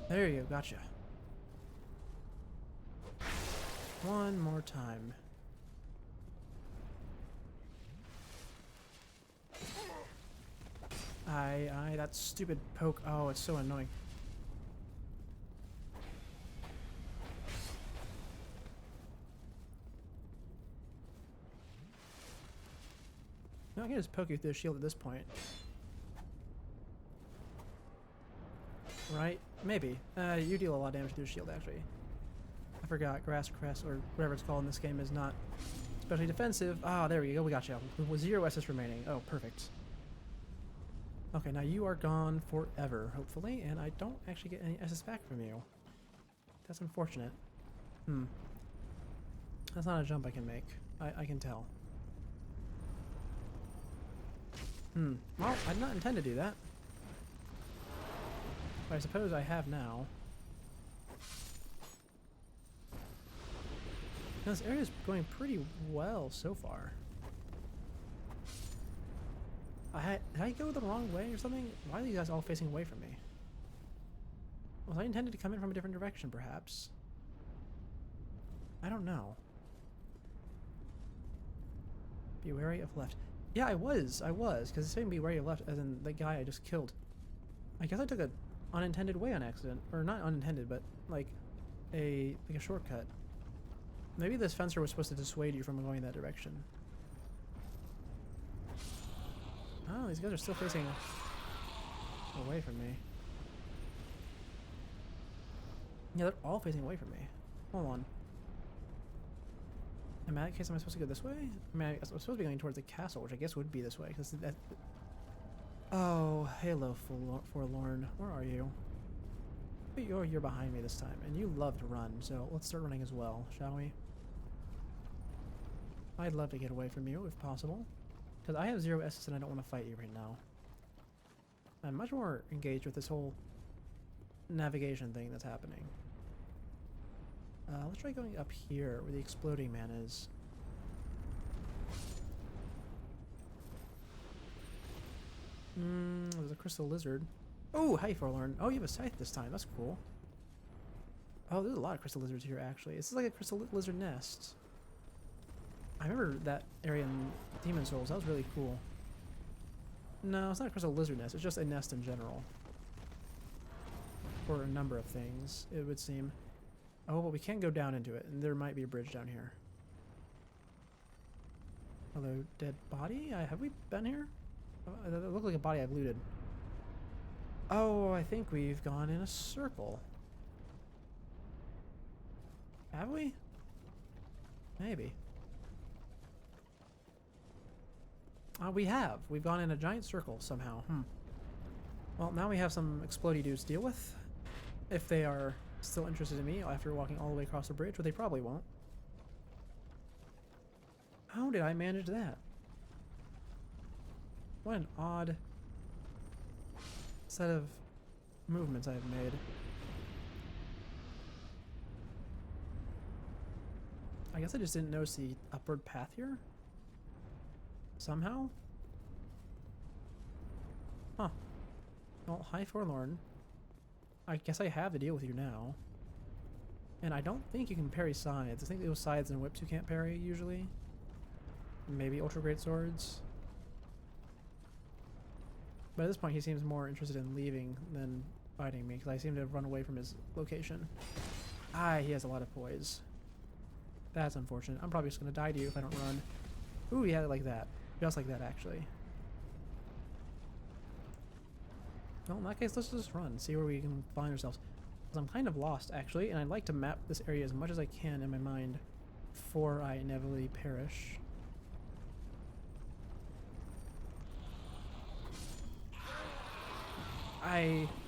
There you go, gotcha. One more time. That stupid poke. Oh, it's so annoying. No, I can just poke you through the shield at this point. Right? Maybe. You deal a lot of damage through the shield, actually. I forgot. Grass Crest, or whatever it's called in this game, is not especially defensive. Ah, there we go. We got you. With 0 SS remaining. Oh, perfect. Okay, now you are gone forever, hopefully, and I don't actually get any SS back from you. That's unfortunate. That's not a jump I can make. I can tell. Well, I did not intend to do that. But I suppose I have now. Now, this area is going pretty well so far. Did I go the wrong way or something? Why are you guys all facing away from me? Was I intended to come in from a different direction, perhaps? I don't know. Be wary of left. Yeah, I was, because it's saying be wary of left, as in the guy I just killed. I guess I took a unintended way on accident. Or not unintended, but like a shortcut. Maybe this fencer was supposed to dissuade you from going that direction. Oh, these guys are still facing away from me. Yeah, they're all facing away from me. Hold on. In that case, am I supposed to go this way? I mean, I'm supposed to be going towards the castle, which I guess would be this way. Cause that... Oh, hello, Forlorn. Where are you? You're behind me this time, and you love to run, so let's start running as well, shall we? I'd love to get away from you, if possible. Because I have 0 S's and I don't want to fight you right now. I'm much more engaged with this whole navigation thing that's happening. Let's try going up here where the exploding man is. There's a crystal lizard. Oh, hi Forlorn. Oh, you have a scythe this time. That's cool. Oh, there's a lot of crystal lizards here, actually. This is like a crystal lizard nest. I remember that area in Demon Souls. That was really cool. No, it's not a crystal lizard nest. It's just a nest in general. For a number of things, it would seem. Oh, but we can go down into it, and there might be a bridge down here. Hello, dead body? Have we been here? That looked like a body I've looted. Oh, I think we've gone in a circle. Have we? Maybe. We have. We've gone in a giant circle somehow. Well, now we have some explodey dudes to deal with. If they are still interested in me after walking all the way across the bridge, but they probably won't. How did I manage that? What an odd set of movements I've made. I guess I just didn't notice the upward path here. Somehow? Huh. Well, hi Forlorn. I guess I have to deal with you now. And I don't think you can parry scythes. I think those scythes and whips you can't parry usually. Maybe ultra great swords. But at this point he seems more interested in leaving than fighting me because I seem to have run away from his location. He has a lot of poise. That's unfortunate. I'm probably just going to die to you if I don't run. Ooh, he had it like that. Just like that, actually. Well, in that case, let's just run. See where we can find ourselves. Because I'm kind of lost, actually, and I'd like to map this area as much as I can in my mind before I inevitably perish.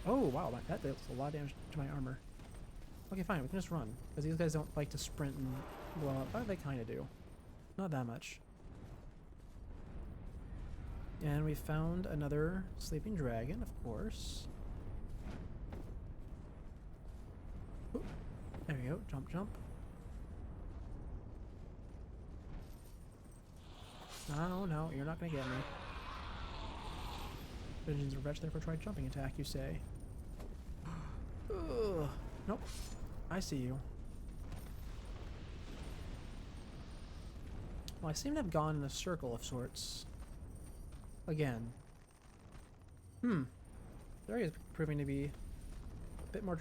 Oh, wow, that deals a lot of damage to my armor. Okay, fine, we can just run. Because these guys don't like to sprint and blow up. But they kind of do. Not that much. And we found another sleeping dragon, of course. Ooh, there we go. Jump, jump. No, no, you're not going to get me. Visions of Wretch, therefore try jumping attack, you say. Ugh. Nope. I see you. Well, I seem to have gone in a circle of sorts. Again. The area is proving to be a bit more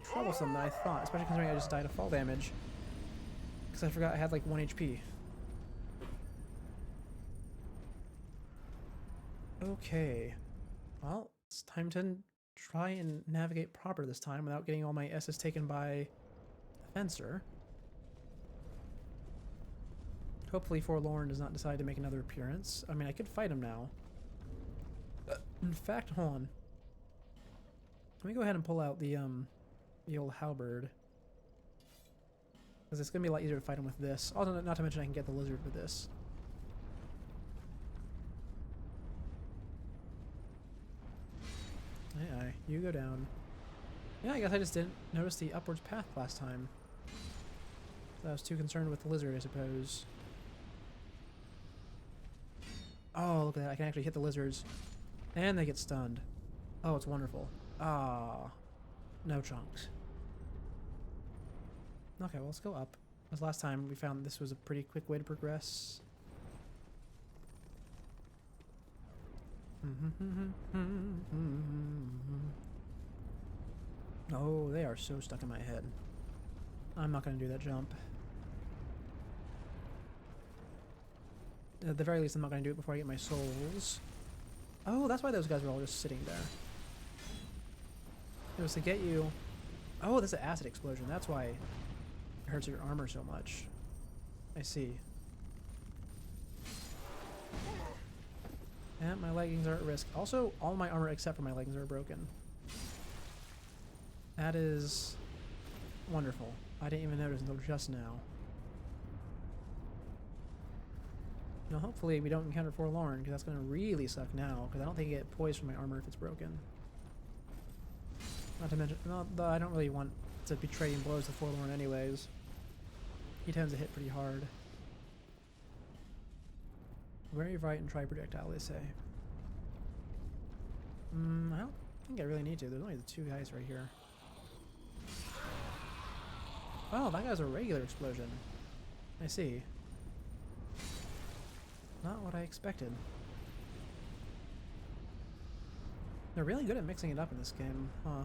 troublesome than I thought, especially considering I just died of fall damage. Because I forgot I had like 1 HP. Okay. Well, it's time to try and navigate proper this time without getting all my S's taken by the fencer. Hopefully Forlorn does not decide to make another appearance. I mean, I could fight him now. In fact, hold on. Let me go ahead and pull out the old halberd. Because it's going to be a lot easier to fight him with this. Also, not to mention I can get the lizard with this. Aye, you go down. Yeah, I guess I just didn't notice the upwards path last time. I was too concerned with the lizard, I suppose. Oh, look at that. I can actually hit the lizards. And they get stunned. Oh, it's wonderful. Ah. No chunks. Okay, well, let's go up. Because last time we found this was a pretty quick way to progress. Oh, they are so stuck in my head. I'm not going to do that jump. At the very least, I'm not going to do it before I get my souls. Oh, that's why those guys were all just sitting there. It was to get you... Oh, that's an acid explosion. That's why it hurts your armor so much. I see. Yeah, my leggings are at risk. Also, all my armor except for my leggings are broken. That is wonderful. I didn't even notice until just now. Now, hopefully we don't encounter Forlorn, because that's going to really suck now, because I don't think I get poised from my armor if it's broken. Not to mention, I don't really want to be trading blows to Forlorn anyways. He tends to hit pretty hard. Very right and try projectile, they say. I don't think I really need to. There's only the two guys right here. Oh, that guy's a regular explosion. I see. Not what I expected. They're really good at mixing it up in this game, huh?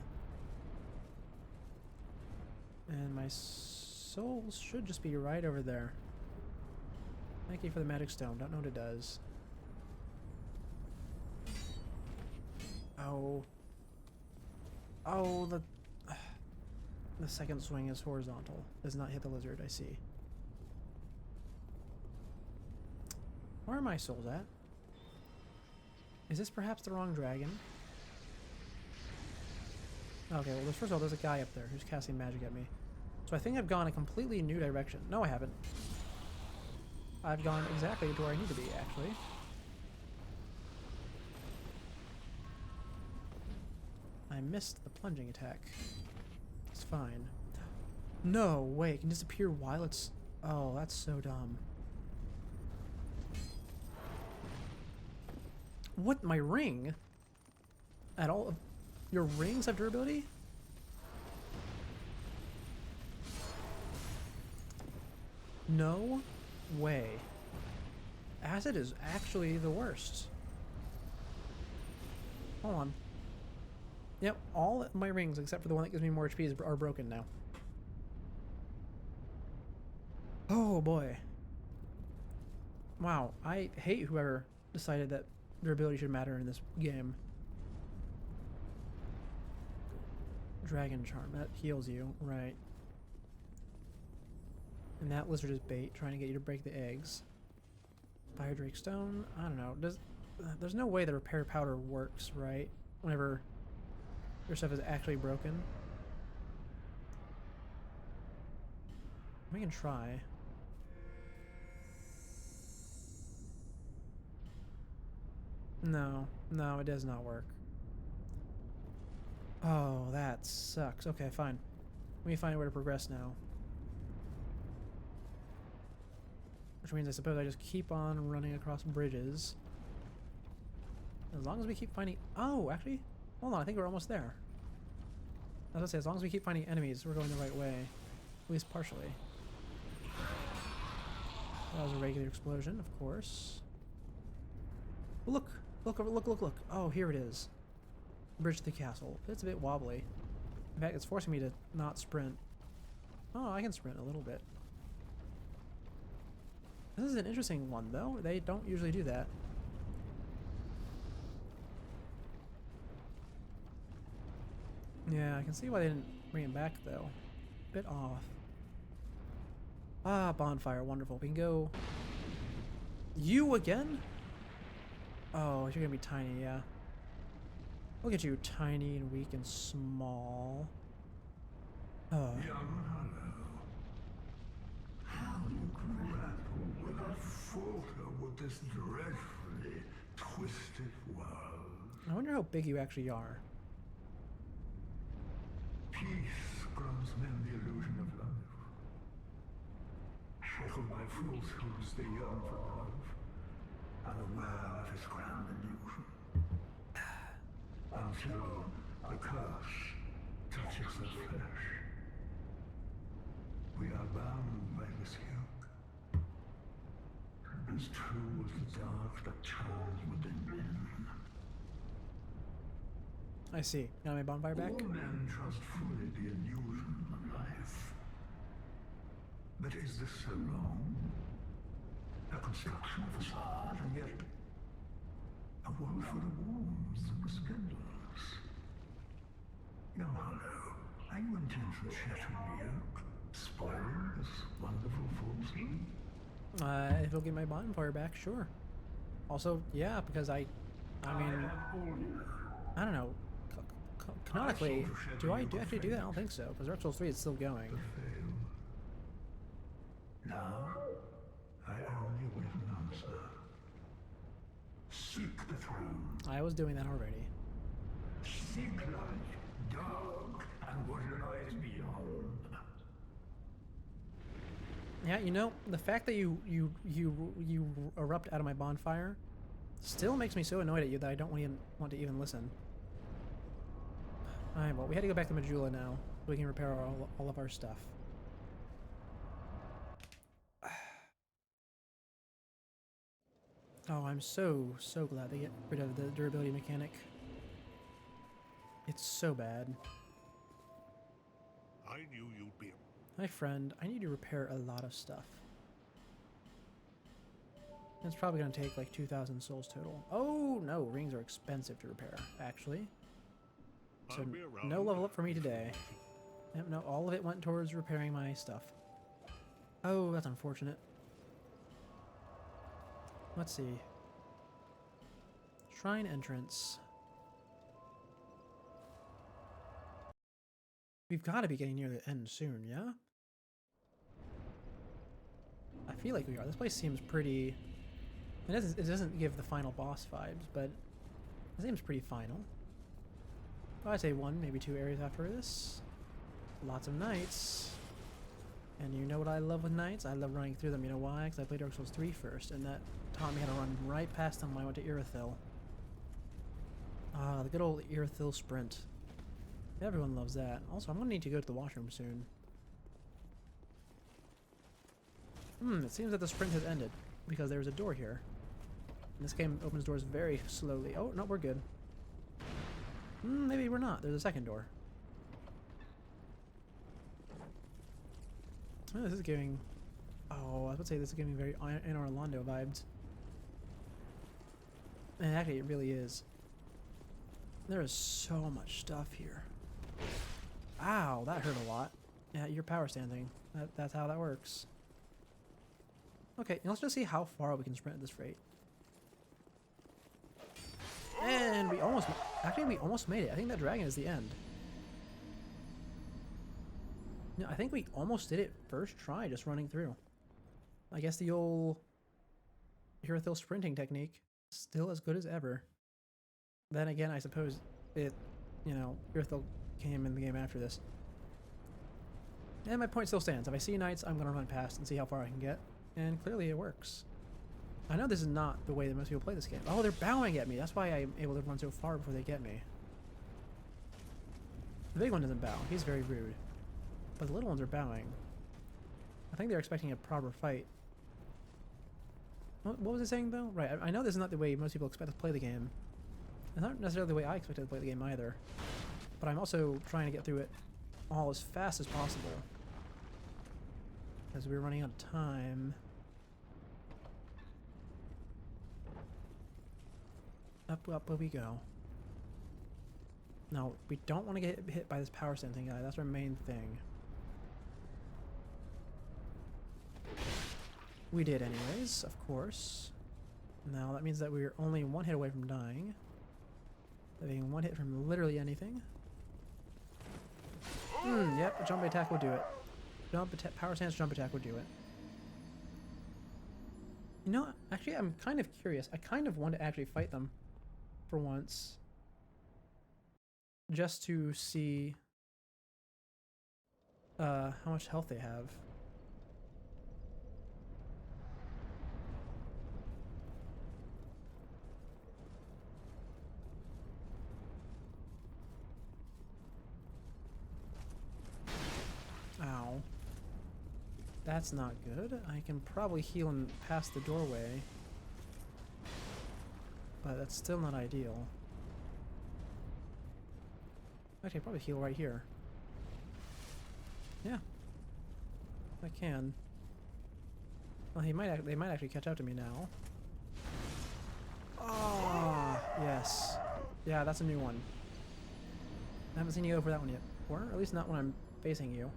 And my souls should just be right over there. Thank you for the magic stone. Don't know what it does. Oh. Oh, the second swing is horizontal. Does not hit the lizard, I see. Where are my souls at? Is this perhaps the wrong dragon? Okay, well, first of all, there's a guy up there who's casting magic at me. So I think I've gone a completely new direction. No, I haven't. I've gone exactly to where I need to be, actually. I missed the plunging attack. It's fine. No, wait, it can disappear while it's... Oh, that's so dumb. What? My ring? At all? Your rings have durability? No way. Acid is actually the worst. Hold on. Yep, all my rings except for the one that gives me more HP are broken now. Oh boy. Wow, I hate whoever decided that durability should matter in this game. Dragon Charm, that heals you, right. And that lizard is bait, trying to get you to break the eggs. Fire Drake Stone, I don't know. There's no way the repair powder works, right? Whenever your stuff is actually broken. We can try. No, it does not work. Oh, that sucks. Okay, fine. Let me find a way to progress now. Which means I suppose I just keep on running across bridges. As long as we keep finding... Oh, actually? Hold on, I think we're almost there. As I say, as long as we keep finding enemies, we're going the right way. At least partially. That was a regular explosion, of course. Look! Look! Oh, here it is. Bridge to the castle. It's a bit wobbly. In fact, it's forcing me to not sprint. Oh, I can sprint a little bit. This is an interesting one, though. They don't usually do that. Yeah, I can see why they didn't bring it back, though. Bit off. Ah, bonfire. Wonderful. We can go... You again? Oh, you're gonna be tiny, yeah. Look at you, tiny and weak and small. Oh. Young Hollow, how you grapple without falter with this dreadfully twisted world. I wonder how big you actually are. Peace grants men the illusion of life. tickled by fools whose they yearn for love, unaware of his grand illusion. Until the curse touches their flesh. We are bound by this yoke, as true as the dark that churns within men. I see. Got my bonfire back? All men trust fully the illusion of life. But is this so wrong? A construction facade, and yet a world full of wounds and scandals. Young Hollow, are you intent on shattering the yoke? Spoiling this wonderful falsehood? If you'll get my bonfire back, sure. Also, yeah, because I mean, I don't know. Canonically, do I actually do that? I don't think so, because Dark Souls 3 is still going. Now, I only wait an answer. Seek the throne. I was doing that already. Seek light, dark, and what lies beyond. Yeah, you know, the fact that you erupt out of my bonfire still makes me so annoyed at you that I don't want to even listen. Alright, well, we had to go back to Majula now so we can repair all of our stuff. Oh, I'm so glad they get rid of the durability mechanic. It's so bad. I knew you'd be. My friend, I need to repair a lot of stuff. It's probably going to take like 2,000 souls total. Oh, no, rings are expensive to repair, actually. So no level up for me today. Yep, no, all of it went towards repairing my stuff. Oh, that's unfortunate. Let's see. Shrine entrance. We've got to be getting near the end soon, yeah? I feel like we are. This place seems pretty... It doesn't give the final boss vibes, but it seems pretty final. I'd say 1, maybe 2 areas after this. Lots of knights. And you know what I love with knights? I love running through them. You know why? Because I played Dark Souls 3 first, and that taught me how to run right past them when I went to Irithyll. Ah, the good old Irithyll sprint. Everyone loves that. Also, I'm going to need to go to the washroom soon. It seems that the sprint has ended, because there's a door here. And this game opens doors very slowly. Oh, no, we're good. Maybe we're not. There's a second door. Oh, this is giving... Oh, I was about to say this is giving very Anor Londo vibes. And actually, it really is. There is so much stuff here. Ow, that hurt a lot. Yeah, you're power standing. That's how that works. Okay, let's just see how far we can sprint at this rate. And we almost... Actually, we almost made it. I think that dragon is the end. No, I think we almost did it first try, just running through. I guess the old Irithyll sprinting technique is still as good as ever. Then again, I suppose it, you know, Irithyll came in the game after this. And my point still stands. If I see knights, I'm going to run past and see how far I can get. And clearly it works. I know this is not the way that most people play this game. Oh, they're bowing at me. That's why I'm able to run so far before they get me. The big one doesn't bow. He's very rude. But the little ones are bowing. I think they're expecting a proper fight. What was it saying, though? Right, I know this is not the way most people expect to play the game. It's not necessarily the way I expected to play the game either. But I'm also trying to get through it all as fast as possible. Because we're running out of time. Up we go. No, we don't want to get hit by this power sensing guy. That's our main thing. We did anyways, of course. Now that means that we're only 1 hit away from dying. Being 1 hit from literally anything. Yep, a jump attack will do it. Power stance jump attack will do it. You know, actually I'm kind of curious. I kind of want to actually fight them for once. Just to see how much health they have. That's not good. I can probably heal him past the doorway. But that's still not ideal. Actually, I'll probably heal right here. Yeah. I can. Well, they might actually catch up to me now. Oh, yes. Yeah, that's a new one. I haven't seen you go for that one yet. Or at least not when I'm facing you.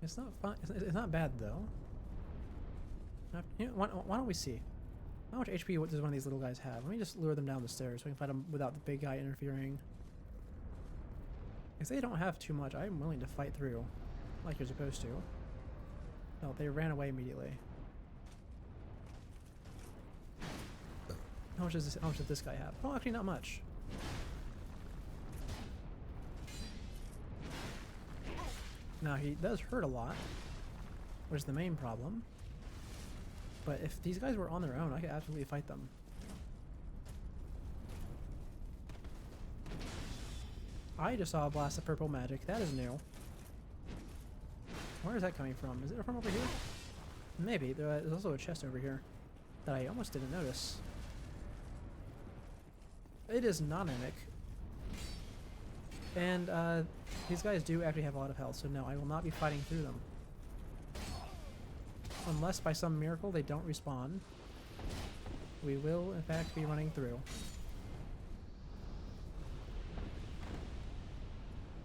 It's not fun. It's not bad though. You know, why don't we see? How much HP does one of these little guys have? Let me just lure them down the stairs so we can fight them without the big guy interfering. If they don't have too much, I'm willing to fight through, like you're supposed to. No, they ran away immediately. How much does this guy have? Oh, actually not much. Now he does hurt a lot, which is the main problem. But if these guys were on their own, I could absolutely fight them. I just saw a blast of purple magic. That is new. Where is that coming from? Is it from over here? Maybe. There's also a chest over here that I almost didn't notice. It is Nanamic. And these guys do actually have a lot of health, so no, I will not be fighting through them. Unless by some miracle they don't respawn. We will, in fact, be running through.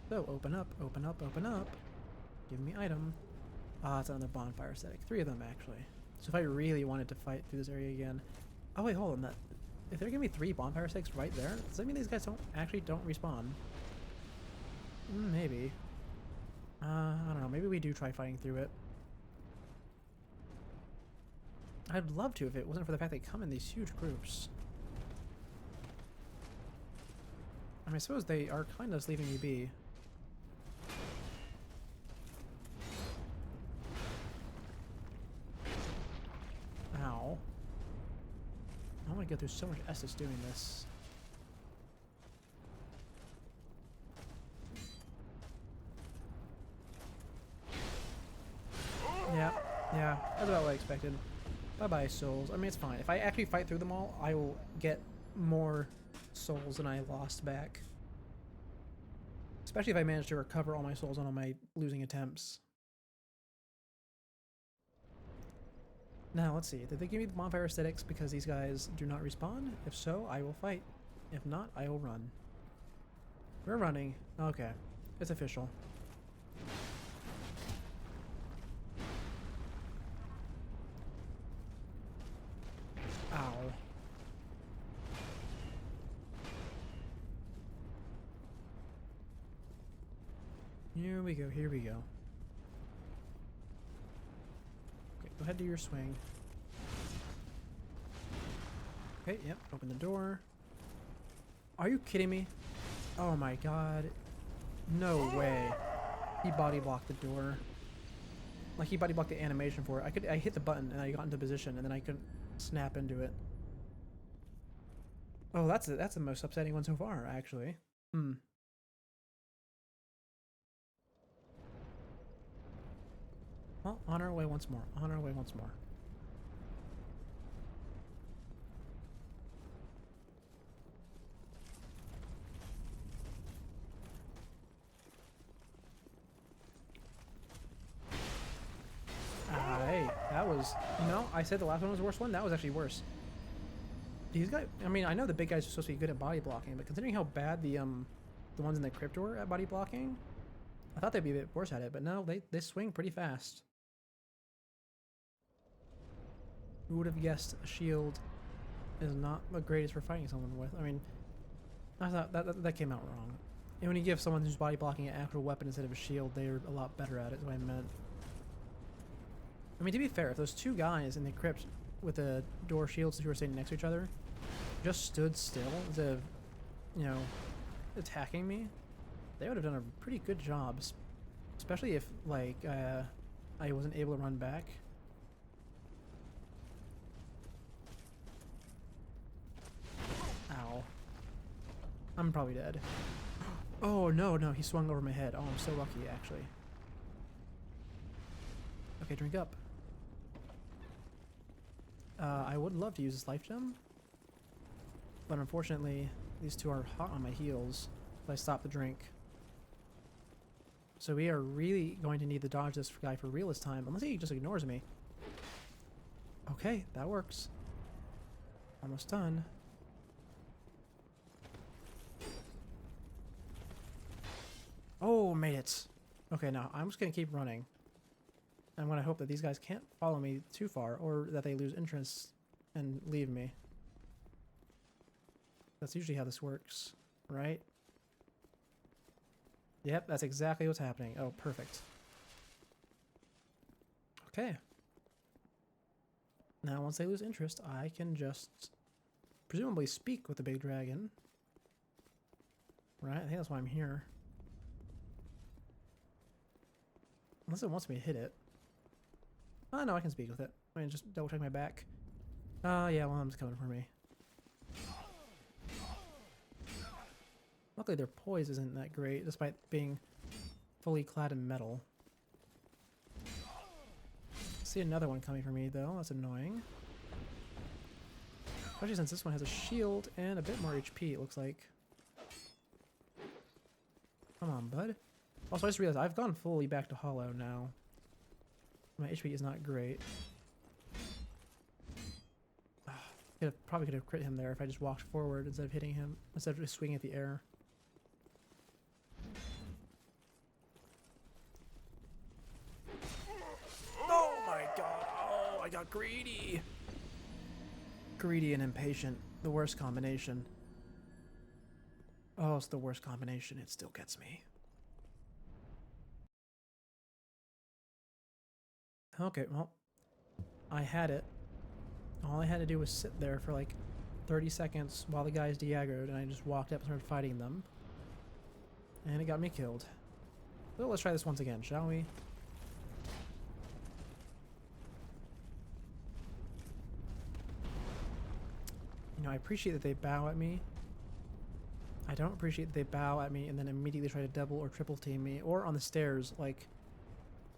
So, open up, open up, open up. Give me item. Ah, it's another bonfire aesthetic. 3 of them, actually. So if I really wanted to fight through this area again... Oh, wait, hold on. If they're giving me 3 bonfire aesthetics right there, does that mean these guys don't respawn? Maybe. I don't know. Maybe we do try fighting through it. I'd love to if it wasn't for the fact they come in these huge groups. I mean, I suppose they are kind of leaving me be. Ow. I want to go through so much Estus doing this. Yeah, that's about what I expected. Bye-bye, souls. I mean, it's fine. If I actually fight through them all, I will get more souls than I lost back. Especially if I manage to recover all my souls on all my losing attempts. Now, let's see. Did they give me the bonfire aesthetics because these guys do not respawn? If so, I will fight. If not, I will run. We're running. Okay. It's official. Ow. Here we go, here we go. Okay, go ahead, do your swing. Okay, yep, open the door. Are you kidding me? Oh my god. No way. He body blocked the door. Like, he body blocked the animation for it. I hit the button and I got into position and then I couldn't snap into it. Oh, that's the most upsetting one so far, actually. Well, on our way once more. On our way once more. Hey, that was... No, I said the last one was the worst one. That was actually worse. These guys... I mean, I know the big guys are supposed to be good at body blocking, but considering how bad the ones in the crypt were at body blocking, I thought they'd be a bit worse at it, but no, they swing pretty fast. Who would have guessed a shield is not the greatest for fighting someone with? I mean, I thought that came out wrong. And when you give someone who's body blocking an actual weapon instead of a shield, they're a lot better at it, is what I meant. I mean, to be fair, if those 2 guys in the crypt with the door shields who were standing next to each other just stood still instead of, you know, attacking me, they would have done a pretty good job. Especially if, like, I wasn't able to run back. I'm probably dead. Oh, no, no, he swung over my head. Oh, I'm so lucky, actually. Okay, drink up. I would love to use this life gem, but unfortunately, these two are hot on my heels if I stop the drink. So we are really going to need to dodge this guy for real this time, unless he just ignores me. Okay, that works. Almost done. Oh, made it. Okay, now I'm just going to keep running. I'm going to hope that these guys can't follow me too far, or that they lose interest and leave me. That's usually how this works, right? Yep, that's exactly what's happening. Oh, perfect. Okay. Now, once they lose interest, I can just presumably speak with the big dragon. Right? I think that's why I'm here. Unless it wants me to hit it. Oh, no, I can speak with it. I mean, just double check my back. Yeah, one of them's coming for me. Luckily, their poise isn't that great, despite being fully clad in metal. See another one coming for me, though. That's annoying. Especially since this one has a shield and a bit more HP, it looks like. Come on, bud. Also, I just realized I've gone fully back to hollow now. My HP is not great. Probably could have crit him there if I just walked forward instead of hitting him, instead of just swinging at the air. Oh my god! Oh, I got greedy! Greedy and impatient. The worst combination. Oh, it's the worst combination. It still gets me. Okay, well, I had it. All I had to do was sit there for like 30 seconds while the guys de-aggroed, and I just walked up and started fighting them. And it got me killed. Well, let's try this once again, shall we? You know, I appreciate that they bow at me. I don't appreciate that they bow at me and then immediately try to double or triple team me. Or on the stairs, like,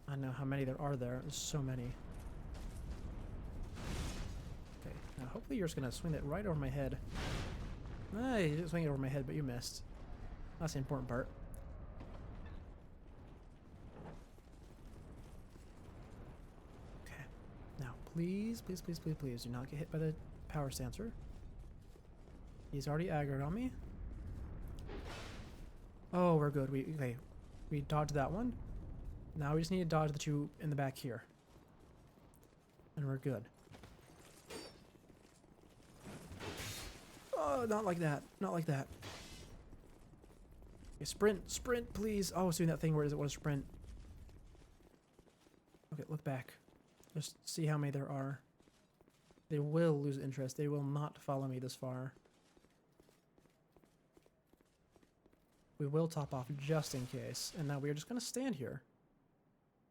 I don't know how many there are there. There's so many. Okay, now hopefully you're just going to swing that right over my head. Ah, you didn't swing it over my head, but you missed. That's the important part. Okay. Now, please, please, please, please, please do not get hit by the power stancer. He's already aggroed on me. Oh, we're good. Okay. We dodged that one. Now we just need to dodge the two in the back here. And we're good. Oh, not like that. Not like that. Okay, sprint. Sprint, please. Oh, it's doing that thing where it was sprint. Okay, look back. Just see how many there are. They will lose interest. They will not follow me this far. We will top off just in case. And now we're just going to stand here.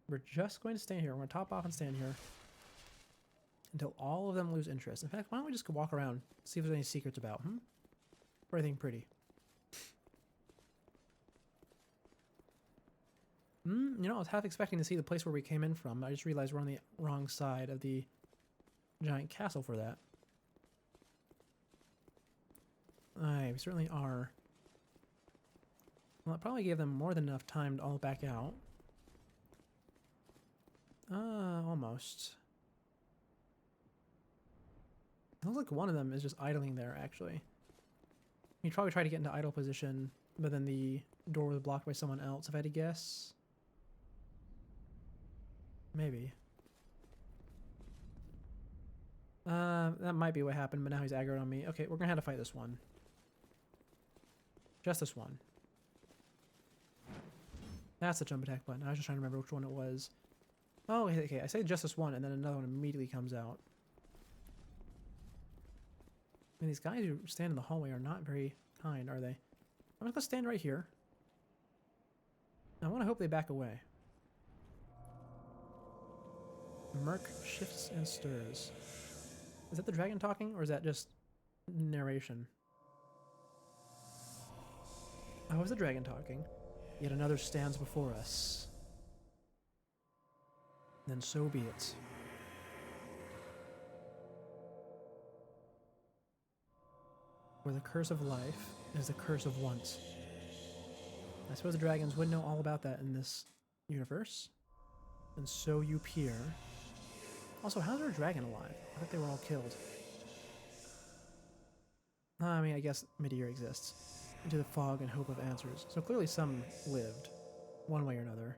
We're just going to stand here. We're going to top off and stand here until all of them lose interest. In fact, why don't we just go walk around, see if there's any secrets about, or anything pretty. You know, I was half expecting to see the place where we came in from. I just realized we're on the wrong side of the giant castle for that. Aye, we certainly are. Well, it probably gave them more than enough time to all back out. Almost. It looks like one of them is just idling there, actually. He'd probably try to get into idle position, but then the door was blocked by someone else, if I had to guess. Maybe. That might be what happened, but now he's aggroed on me. Okay, we're gonna have to fight this one. Just this one. That's the jump attack button. I was just trying to remember which one it was. Oh, okay. I say just this one, and then another one immediately comes out. I mean, these guys who stand in the hallway are not very kind, are they? I'm just gonna stand right here. I want to hope they back away. Merc shifts and stirs. Is that the dragon talking, or is that just narration? Oh, is the dragon talking? Yet another stands before us. Then so be it. Where the curse of life is the curse of want. I suppose the dragons would know all about that in this universe. And so you peer. Also, how's our dragon alive? I thought they were all killed. I mean, I guess Midir exists. Into the fog and hope of answers. So clearly some lived. One way or another.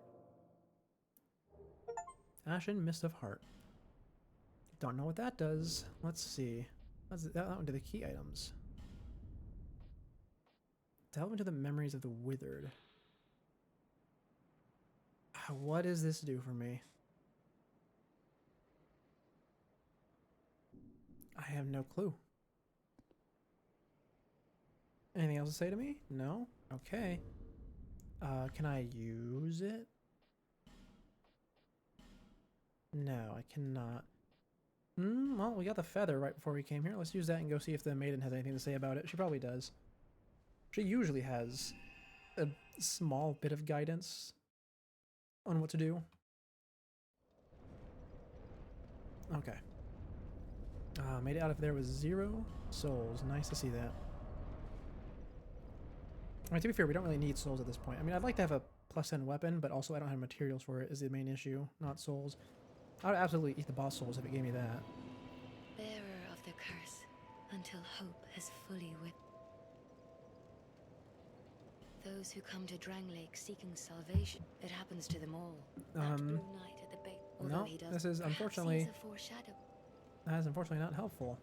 Ashen Mist of Heart. Don't know what that does. Let's see. That went to the key items. Delve into the memories of the withered. What does this do for me? I have no clue. Anything else to say to me? No? Okay. Can I use it? No, I cannot. Well, we got the feather right before we came here. Let's use that and go see if the maiden has anything to say about it. She probably does. She usually has a small bit of guidance on what to do. Okay. Made it out of there with 0 souls. Nice to see that. I mean, to be fair, we don't really need souls at this point. I mean, I'd like to have a +10 weapon, but also I don't have materials for it is the main issue, not souls. I would absolutely eat the boss souls if it gave me that. Bearer of the curse, until hope has fully with. Those who come to Drang Lake seeking salvation, it happens to them all. That blue knight at the base. No, He does, this is unfortunately. sees a foreshadow. That is unfortunately not helpful.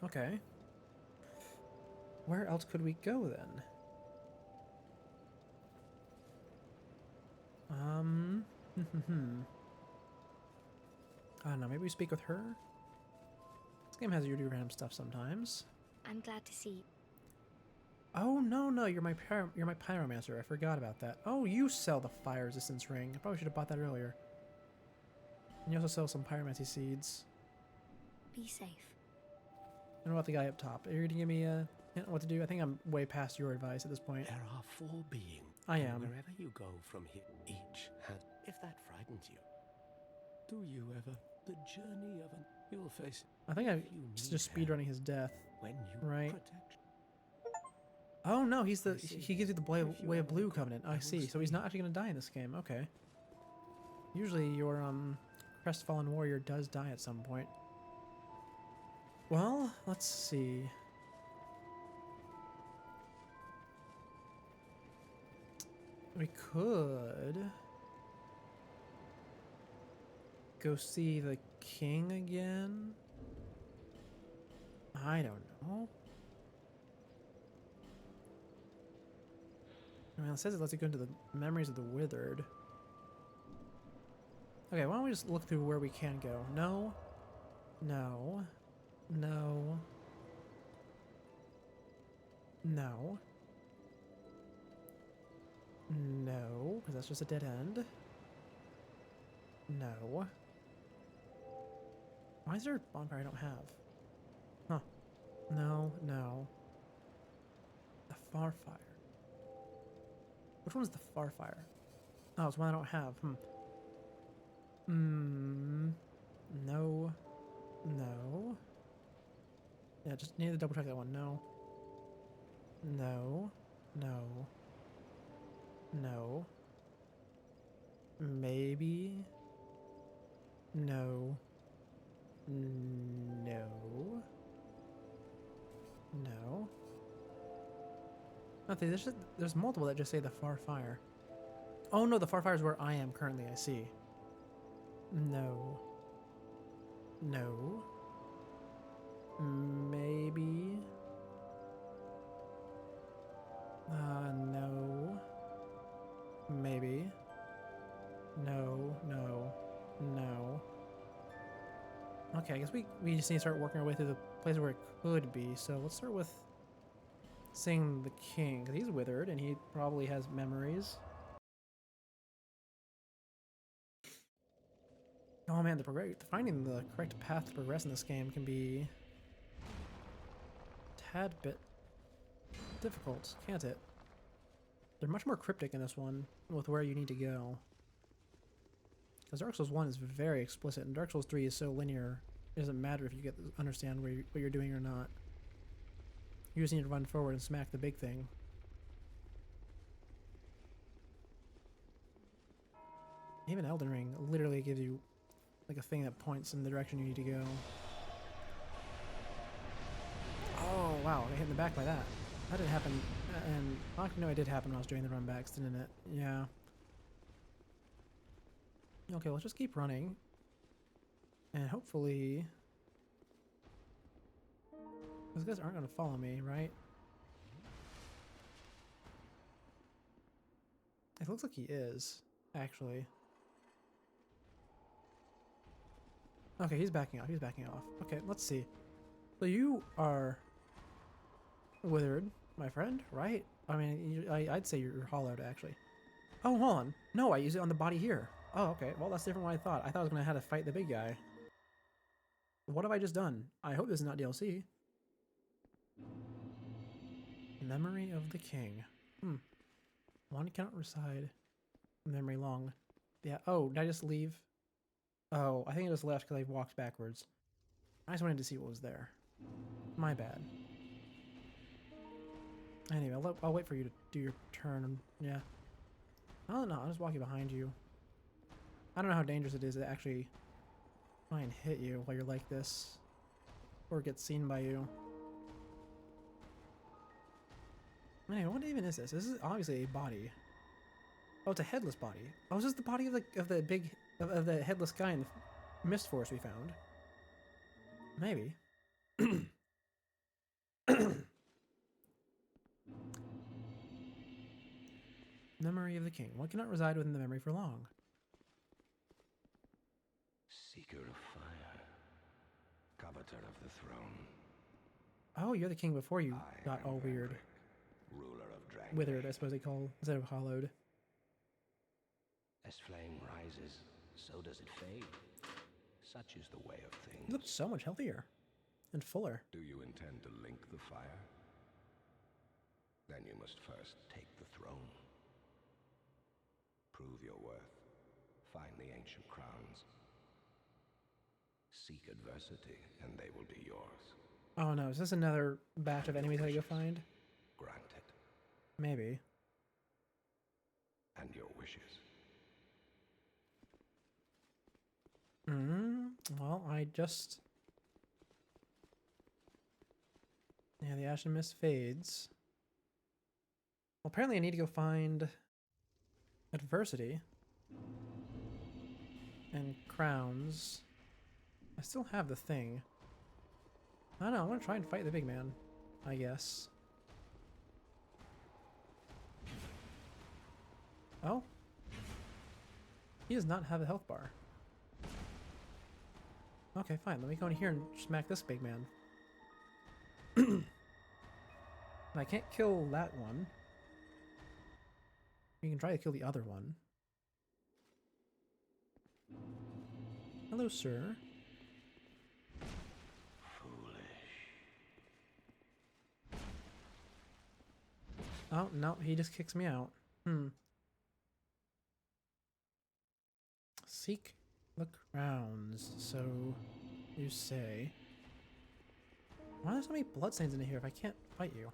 Okay. Where else could we go then? I don't know, maybe we speak with her? This game has you do random stuff sometimes. I'm glad to see. Oh, no, you're my pyromancer. I forgot about that. Oh, you sell the fire resistance ring. I probably should have bought that earlier. And you also sell some pyromancy seeds. Be safe. And what about the guy up top? Are you going to give me a hint on what to do? I think I'm way past your advice at this point. There are 4 beings. I and am. Wherever you go from here, each has. If that frightens you, do you ever? The journey of an. You'll face. I think I'm if you just need speedrunning his death. when you right. protect. Oh no, he's the I see. he gives you the If you way of ever blue go, covenant. I I will see. So he's stay. not actually gonna die in this game. Okay. Usually your crestfallen warrior does die at some point. Well, let's see. We could go see the king again. I don't know. I mean, it says it lets you go into the memories of the withered. Okay, why don't we just look through where we can go? No. No. No. No. No, because that's just a dead end. No. Why is there a bonfire I don't have? Huh. No, no. The far fire. Which one's the far fire? Oh, it's one I don't have. No. No. Yeah, just need to double check that one. No. No. No. No. Maybe. No. No. No. Nothing. There's multiple that just say the far fire. Oh no, the far fire is where I am currently. I see. No. No. Maybe. No. Maybe. No. No. No. Okay, I guess we just need to start working our way through the places where it could be. So let's start with seeing the king, 'cause he's withered and he probably has memories. Oh man, finding the correct path to progress in this game can be difficult, can't it? They're much more cryptic in this one with where you need to go. Because Dark Souls 1 is very explicit, and Dark Souls 3 is so linear, it doesn't matter if you understand what you're doing or not. You just need to run forward and smack the big thing. Even Elden Ring literally gives you like a thing that points in the direction you need to go. Oh wow, I got hit in the back by that. That didn't happen, and no, it did happen when I was doing the run backs, didn't it? Yeah. Okay, let's just keep running. And hopefully... those guys aren't going to follow me, right? It looks like he is, actually. Okay, he's backing off. He's backing off. Okay, let's see. So you are withered, my friend, right? I mean, I'd say you're hollowed, actually. Oh, hold on. No, I use it on the body here. Oh, okay. Well, that's different than what I thought. I thought I was going to have to fight the big guy. What have I just done? I hope this is not DLC. Memory of the King. One cannot reside memory long. Yeah. Oh, did I just leave? Oh, I think I just left because I walked backwards. I just wanted to see what was there. My bad. Anyway, I'll wait for you to do your turn. Yeah. I don't know. I'll just walk you behind you. I don't know how dangerous it is to actually try and hit you while you're like this. Or get seen by you. Anyway, what even is this? This is obviously a body. Oh, it's a headless body. Oh, is this the body of the headless guy in the mist forest we found? Maybe. Memory of the King. One cannot reside within the memory for long. Seeker of fire, coveter of the throne. Oh, you're the king before you got all weird. Ruler of dragon. Withered, I suppose they call, instead of hollowed. As flame rises, so does it fade. Such is the way of things. You look so much healthier and fuller. Do you intend to link the fire? Then you must first take the throne. Prove your worth. Find the ancient crowns. Seek adversity, and they will be yours. Oh no, is this another batch of enemies that I go find? Granted. Maybe. And your wishes. Well, I just... yeah, the Ashen Mist fades. Well, apparently I need to go find... adversity. And crowns. I still have the thing. I don't know, I want to try and fight the big man, I guess. Oh? He does not have a health bar. Okay, fine. Let me go in here and smack this big man. And I can't kill that one. You can try to kill the other one. Hello, sir. Oh, no, he just kicks me out. Seek the crowns, so you say. Why are there so many bloodstains in here if I can't fight you?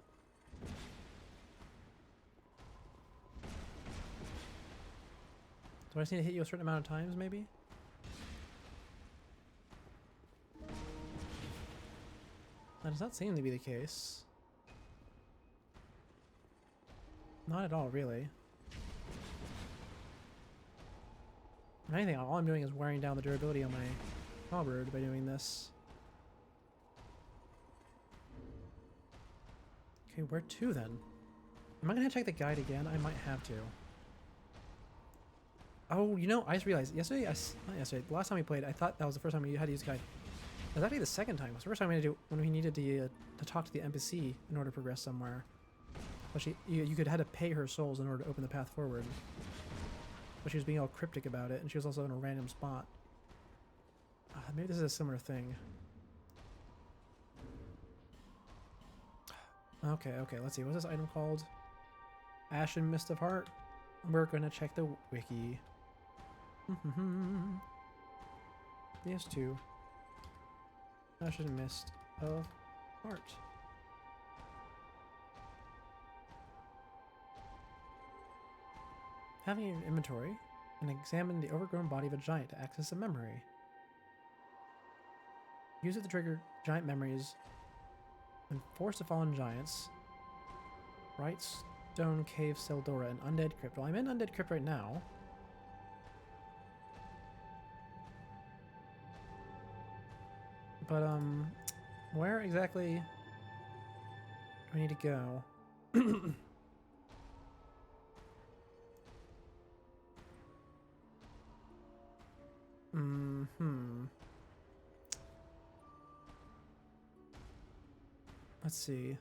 Do I just need to hit you a certain amount of times, maybe? That does not seem to be the case. Not at all, really. If anything, all I'm doing is wearing down the durability on my halberd by doing this. Okay, where to then? Am I gonna check the guide again? I might have to. Oh, you know, I just realized yesterday, not yesterday, the last time we played, I thought that was the first time we had to use the guide. It was actually the second time. It was the first time we had to do when we needed to talk to the NPC in order to progress somewhere. But you had to pay her souls in order to open the path forward. But she was being all cryptic about it, and she was also in a random spot. Maybe this is a similar thing. Okay, okay, let's see. What's this item called? Ashen Mist of Heart? We're gonna check the wiki. DS2. Ashen Mist of Heart. Having an inventory and examine the overgrown body of a giant to access a memory. Use it to trigger giant memories and force the fallen giants. Bright Stone Cave Seldora and Undead Crypt. Well, I'm in Undead Crypt right now. But, where exactly do we need to go? Let's see.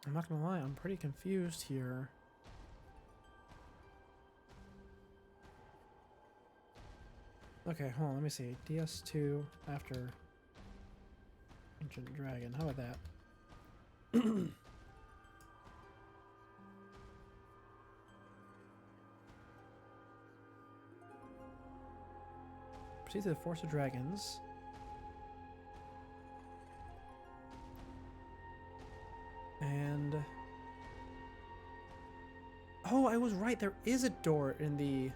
I'm not gonna lie, I'm pretty confused here. Okay, hold on, let me see. DS2 after Ancient Dragon. How about that? Proceed to the Force of Dragons. And... oh, I was right. There is a door in the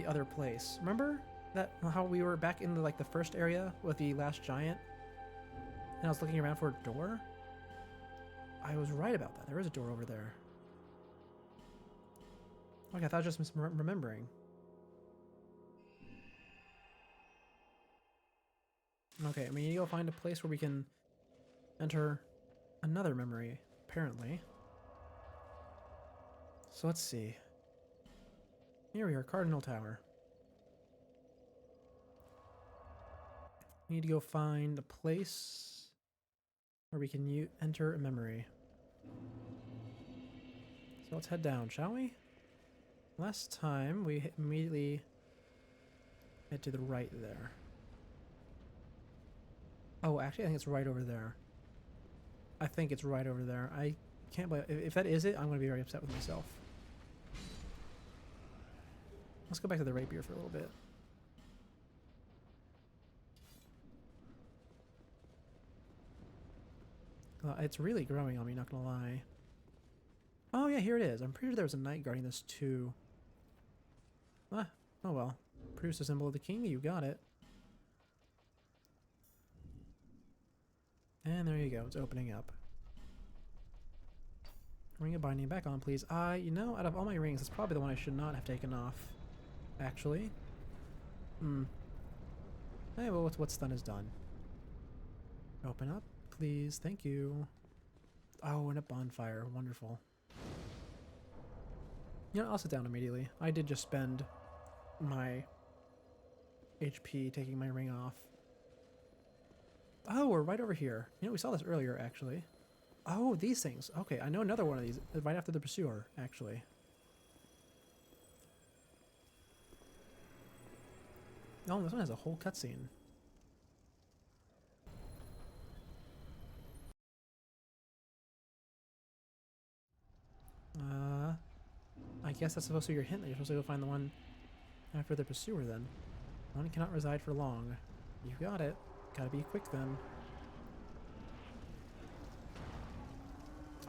other place. Remember that how we were back in the like the first area with the last giant, and I was looking around for a door? I was right about that. There is a door over there. Okay, I thought I was just remembering. Okay, we need to go find a place where we can enter another memory, apparently. So let's see. Here we are, Cardinal Tower. We need to go find a place where we can enter a memory. So let's head down, shall we? Last time we immediately head to the right there. Oh, actually, I think it's right over there. I think it's right over there. I can't believe... if that is it, I'm going to be very upset with myself. Let's go back to the rapier for a little bit. It's really growing on me, not going to lie. Oh, yeah, here it is. I'm pretty sure there was a knight guarding this too. Ah, oh well. Produce a symbol of the king. You got it. And there you go. It's opening up. Ring of Binding back on, please. You know, out of all my rings, it's probably the one I should not have taken off. Actually. Hey, well, what's done is done. Open up, please. Thank you. Oh, and a bonfire. Wonderful. You know, I'll sit down immediately. I did just spend my HP taking my ring off. Oh, we're right over here. You know, we saw this earlier, actually. Oh, these things. Okay, I know another one of these. Right after the Pursuer, actually. Oh, this one has a whole cutscene. I guess that's supposed to be your hint that you're supposed to go find the one after the Pursuer, then. One cannot reside for long. You got it. Gotta be quick, then.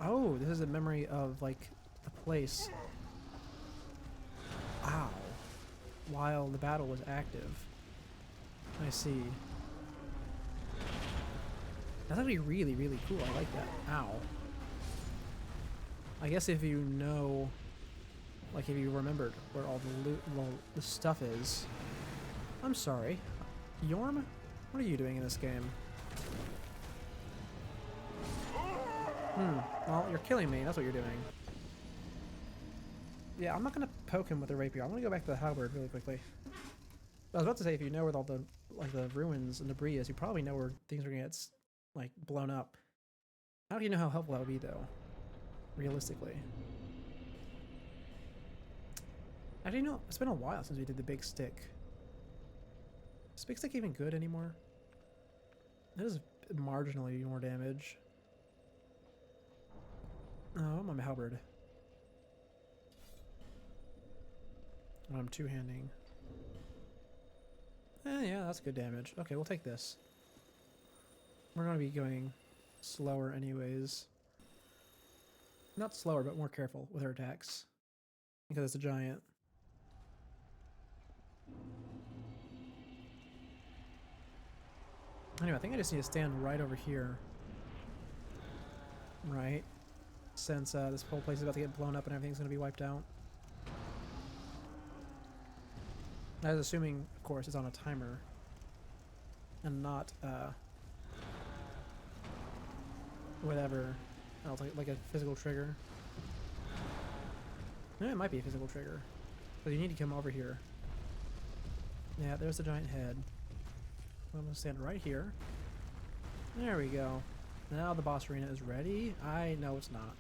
Oh, this is a memory of, like, the place. Ow. While the battle was active. I see. That's actually really, really cool. I like that. Ow. I guess if you know, like if you remembered where all the loot, well, the stuff is. I'm sorry. Yorm? What are you doing in this game? Well, you're killing me. That's what you're doing. Yeah, I'm not going to poke him with a rapier. I'm going to go back to the halberd really quickly. I was about to say, if you know where all the, like, the ruins and debris is, you probably know where things are going to get, like, blown up. How do you know how helpful that would be, though? Realistically. Actually, no, it's been a while since we did the big stick. Is big stick even good anymore? It does marginally more damage. Oh, my halberd. Oh, I'm two-handing. Yeah, that's good damage. Okay, we'll take this. We're going to be going slower anyways. Not slower, but more careful with our attacks. Because it's a giant. Anyway, I think I just need to stand right over here. Right? Since this whole place is about to get blown up and everything's going to be wiped out. I was assuming, of course, it's on a timer. And not, whatever else, like a physical trigger. Yeah, it might be a physical trigger. But you need to come over here. Yeah, there's the giant head. I'm going to stand right here. There we go. Now the boss arena is ready. I know it's not.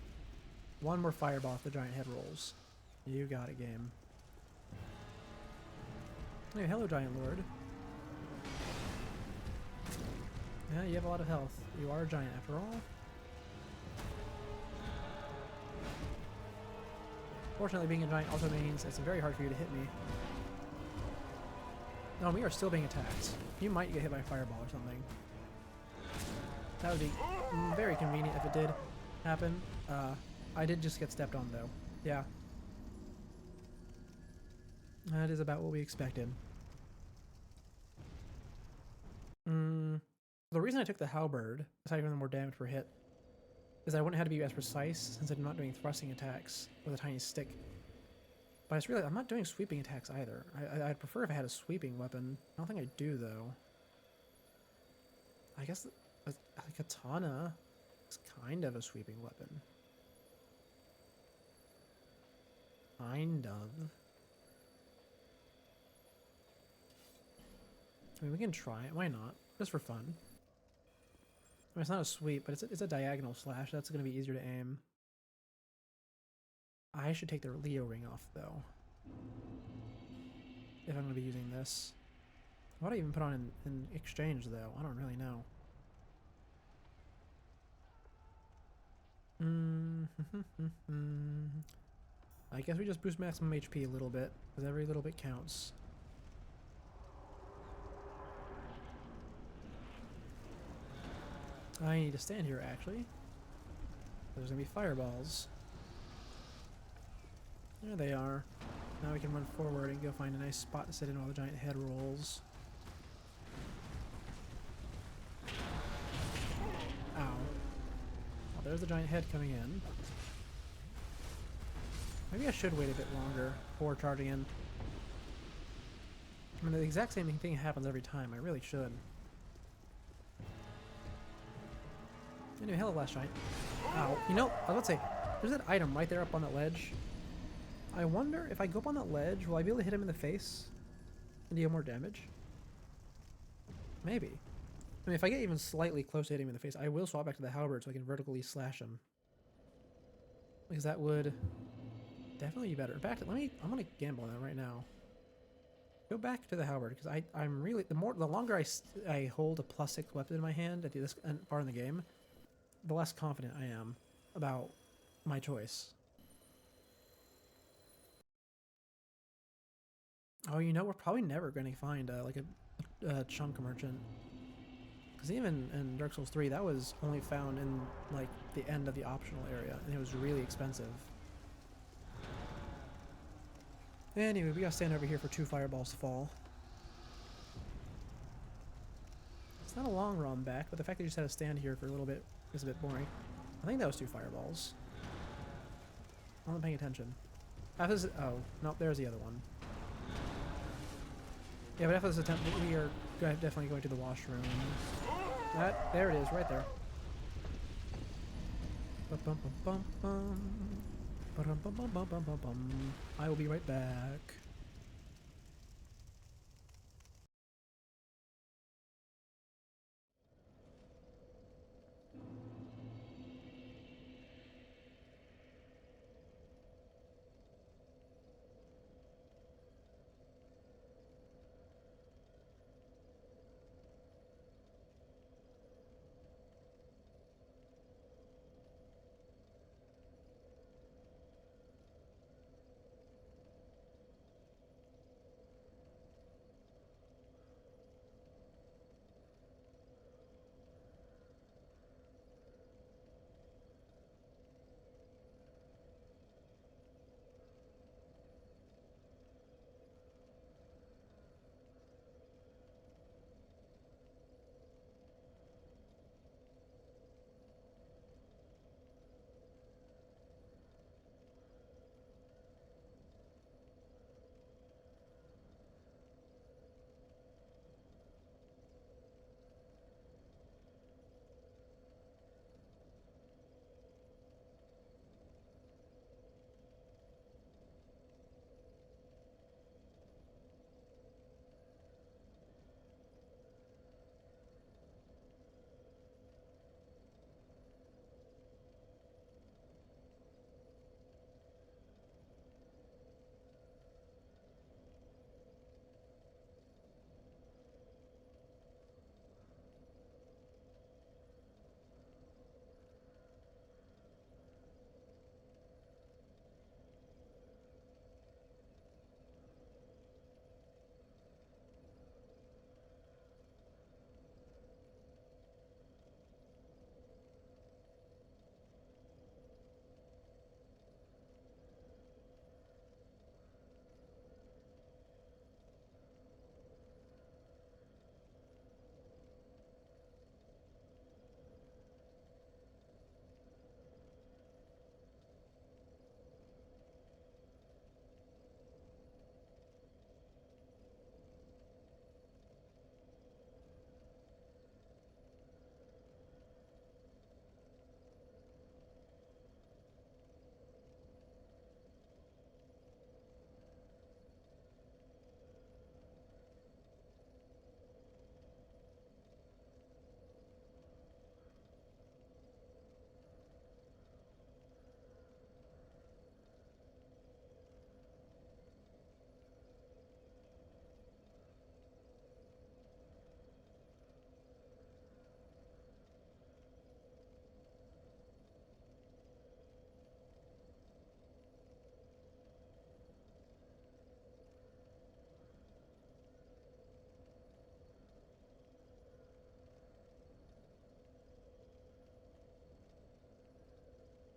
One more fireball if the giant head rolls. You got it, game. Hey, hello, Giant Lord. Yeah, you have a lot of health. You are a giant after all. Fortunately, being a giant also means it's very hard for you to hit me. No, we are still being attacked. You might get hit by a fireball or something. That would be very convenient if it did happen. I did just get stepped on, though. Yeah. That is about what we expected. The reason I took the halberd, aside from the more damage per hit, is I wouldn't have to be as precise since I'm not doing thrusting attacks with a tiny stick. But it's really, I'm not doing sweeping attacks either. I'd prefer if I had a sweeping weapon. I don't think I do, though. I guess a katana is kind of a sweeping weapon. Kind of. I mean, we can try it. Why not? Just for fun. I mean, it's not a sweep, but it's a diagonal slash. That's going to be easier to aim. I should take the Leo ring off, though. If I'm going to be using this. What do I even put on in exchange, though? I don't really know. I guess we just boost maximum HP a little bit, because every little bit counts. I need to stand here, actually. There's going to be fireballs. There they are. Now we can run forward and go find a nice spot to sit in while the giant head rolls. Ow. Well, there's the giant head coming in. Maybe I should wait a bit longer before charging in. I mean, the exact same thing happens every time. I really should. Anyway, hello, last giant. Ow. You know, I was about to say, there's that item right there up on that ledge. I wonder if I go up on that ledge, will I be able to hit him in the face and deal more damage? Maybe. I mean, if I get even slightly close to hitting him in the face, I will swap back to the halberd so I can vertically slash him. Because that would definitely be better. In fact, I'm gonna gamble on that right now. Go back to the halberd because I'm really the longer I hold a +6 weapon in my hand at this part in the game, the less confident I am about my choice. Oh, you know, we're probably never going to find like a chunk merchant. Because even in Dark Souls 3, that was only found in like the end of the optional area, and it was really expensive. Anyway, we gotta stand over here for 2 fireballs to fall. It's not a long run back, but the fact that you just had to stand here for a little bit is a bit boring. I think that was 2 fireballs. I'm not paying attention. After this, oh, no, there's the other one. Yeah, but after this attempt, we are definitely going to the washroom. There it is, right there. I will be right back.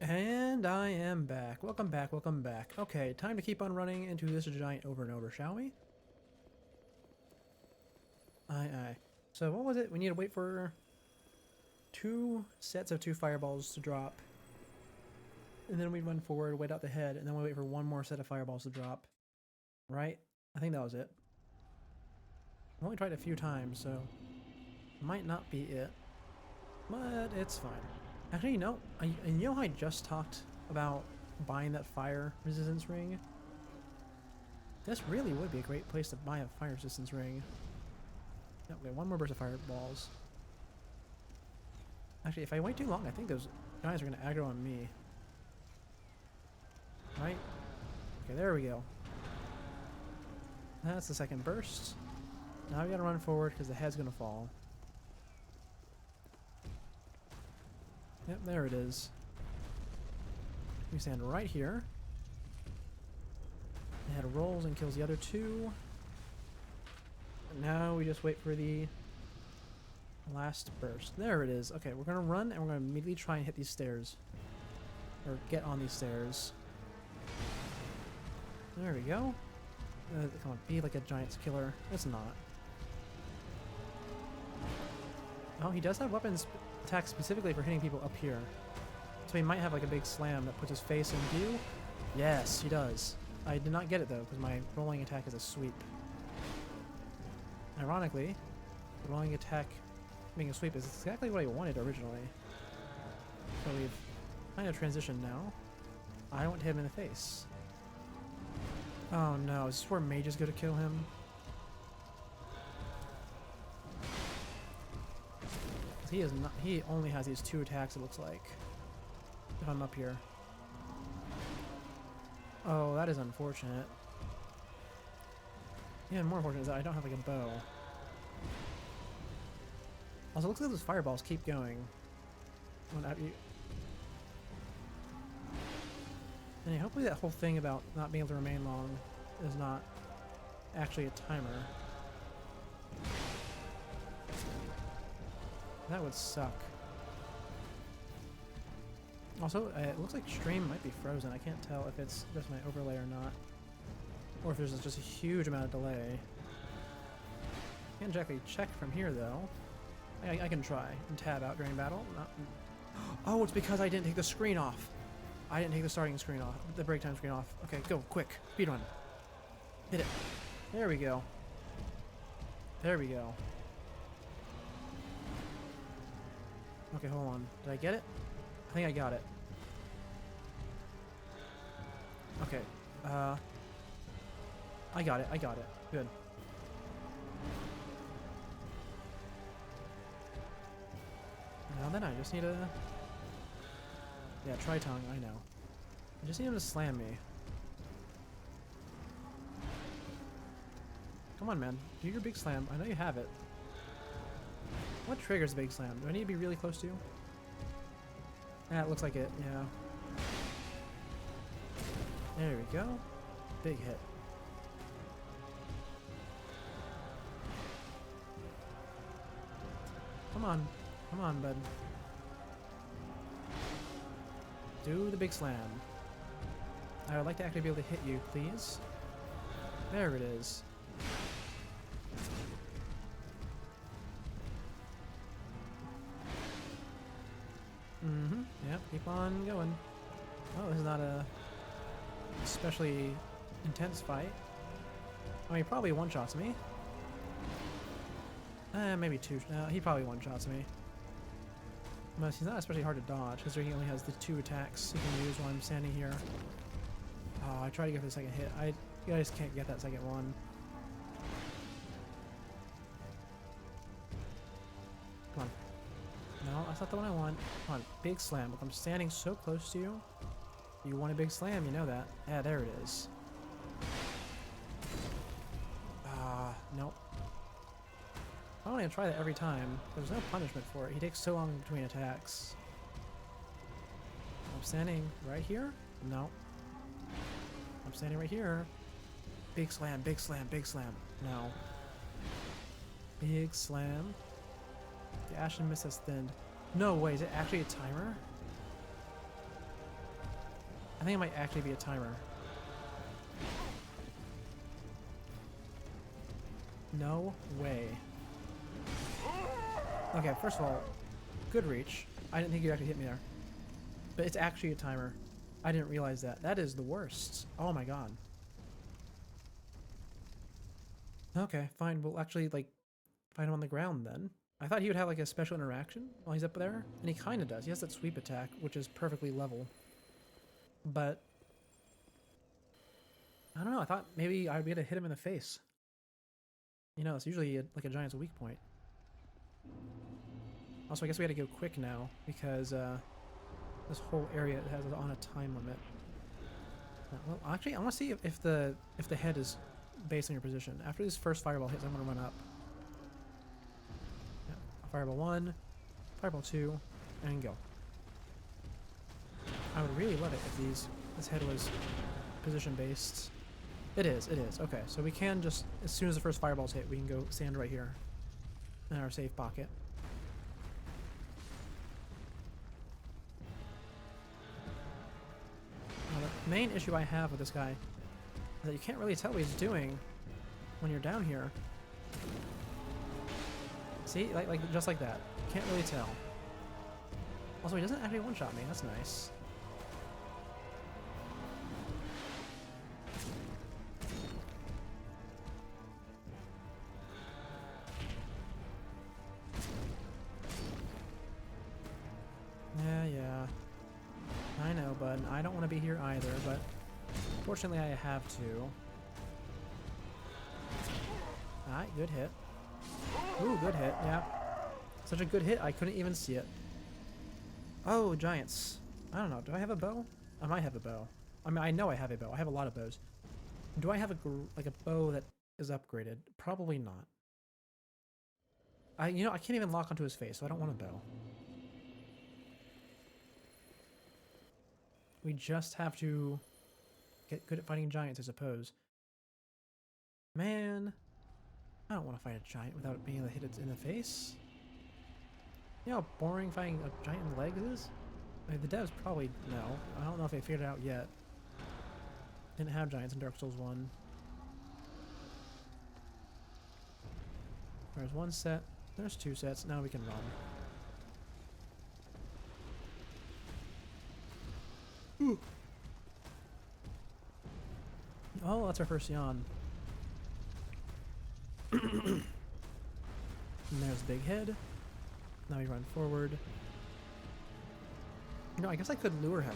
And I am back. Welcome back, welcome back. Okay, time to keep on running into this giant over and over, shall we? Aye, aye. So what was it? We need to wait for 2 sets of 2 fireballs to drop. And then we run forward, wait out the head, and then we wait for 1 more set of fireballs to drop. Right? I think that was it. I've only tried it a few times, so might not be it. But it's fine. Actually, you know, you know how I just talked about buying that fire resistance ring? This really would be a great place to buy a fire resistance ring. Okay, 1 more burst of fireballs. Actually, if I wait too long, I think those guys are going to aggro on me. Right? Okay, there we go. That's the second burst. Now we gotta run forward because the head's gonna fall. Yep, there it is. We stand right here. The head rolls and kills the other 2. And now we just wait for the last burst. There it is. Okay, we're gonna run and we're gonna immediately try and hit these stairs. Or get on these stairs. There we go. Come on, be like a giant's killer. It's not. Oh, he does have weapons attack specifically for hitting people up here. So he might have like a big slam that puts his face in view. Yes, he does. I did not get it though, because my rolling attack is a sweep. Ironically, the rolling attack being a sweep is exactly what I wanted originally. So we've kind of transitioned now. I want to hit him in the face. Oh no, is this where mages go to kill him? He is not. He only has these 2 attacks, it looks like. If I'm up here. Oh, that is unfortunate. Yeah, more unfortunate is that I don't have like a bow. Also, it looks like those fireballs keep going. And hopefully that whole thing about not being able to remain long is not actually a timer. That would suck. Also, it looks like stream might be frozen. I can't tell if it's just my overlay or not. Or if there's just a huge amount of delay. Can't exactly check from here though. I can try and tab out during battle. Oh, it's because I didn't take the screen off. I didn't take the starting screen off, the break time screen off. Okay, go, quick, speed run. Hit it. There we go. There we go. Okay, hold on. Did I get it? I think I got it. Okay. I got it. I got it. Good. Now then, I just need a... Yeah, Tri-Tongue, I know. I just need him to slam me. Come on, man. Do your big slam. I know you have it. What triggers a big slam? Do I need to be really close to you? Yeah, it looks like it, yeah. There we go. Big hit. Come on. Come on, bud. Do the big slam. I would like to actually be able to hit you, please. There it is. Mm-hmm. Yep, keep on going. Oh, this is not a especially intense fight. I mean, he probably one-shots me. Maybe 2. He probably one-shots me. But he's not especially hard to dodge, because he only has the 2 attacks he can use while I'm standing here. Oh, I tried to go for the second hit. You guys can't get that second one. Come on. No, that's not the one I want. Come on, big slam. If I'm standing so close to you, you want a big slam, you know that. Yeah, there it is. Nope. I don't even try that every time. There's no punishment for it. He takes so long between attacks. I'm standing right here? No. I'm standing right here. Big slam, big slam, big slam. No. Big slam. The Ashen Mist has thinned. No way, is it actually a timer? think it might actually be a timer. No way. Okay, first of all, good reach. I didn't think you'd actually hit me there. But it's actually a timer. I didn't realize that. That is the worst. Oh my god. Okay, fine. We'll actually, like, find him on the ground then. I thought he would have, like, a special interaction while he's up there. And he kind of does. He has that sweep attack, which is perfectly level. But I don't know. I thought maybe I'd be able to hit him in the face. You know, it's usually like a giant's weak point. Also, I guess we had to go quick now because this whole area has on a time limit. Well, actually, I want to see if the head is based on your position. After this first fireball hits, I'm going to run up. Yeah, fireball 1, fireball 2, and go. I would really love it if this head was position based. It is. Okay, so we can just, as soon as the first fireball's hit, we can go stand right here in our safe pocket. Now, the main issue I have with this guy is that you can't really tell what he's doing when you're down here. See? Like just like that. Can't really tell. Also, he doesn't actually one-shot me. That's nice. Yeah. I know, bud. I don't want to be here either, but fortunately I have to. Alright, good hit. Ooh, good hit, yeah. Such a good hit, I couldn't even see it. Oh, giants. I don't know. Do I have a bow? I might have a bow. I mean, I know I have a bow. I have a lot of bows. Do I have a bow that is upgraded? Probably not. I can't even lock onto his face, so I don't want a bow. We just have to get good at fighting giants, I suppose. Man, I don't want to fight a giant without being able to hit it in the face. You know how boring fighting a giant in the legs is? I mean, the devs probably know. I don't know if they figured it out yet. Didn't have giants in Dark Souls 1. There's one set. There's two sets. Now we can run. Ooh. Oh, that's our first yawn. And there's Big Head. Now we run forward. You know, I guess I could lure him.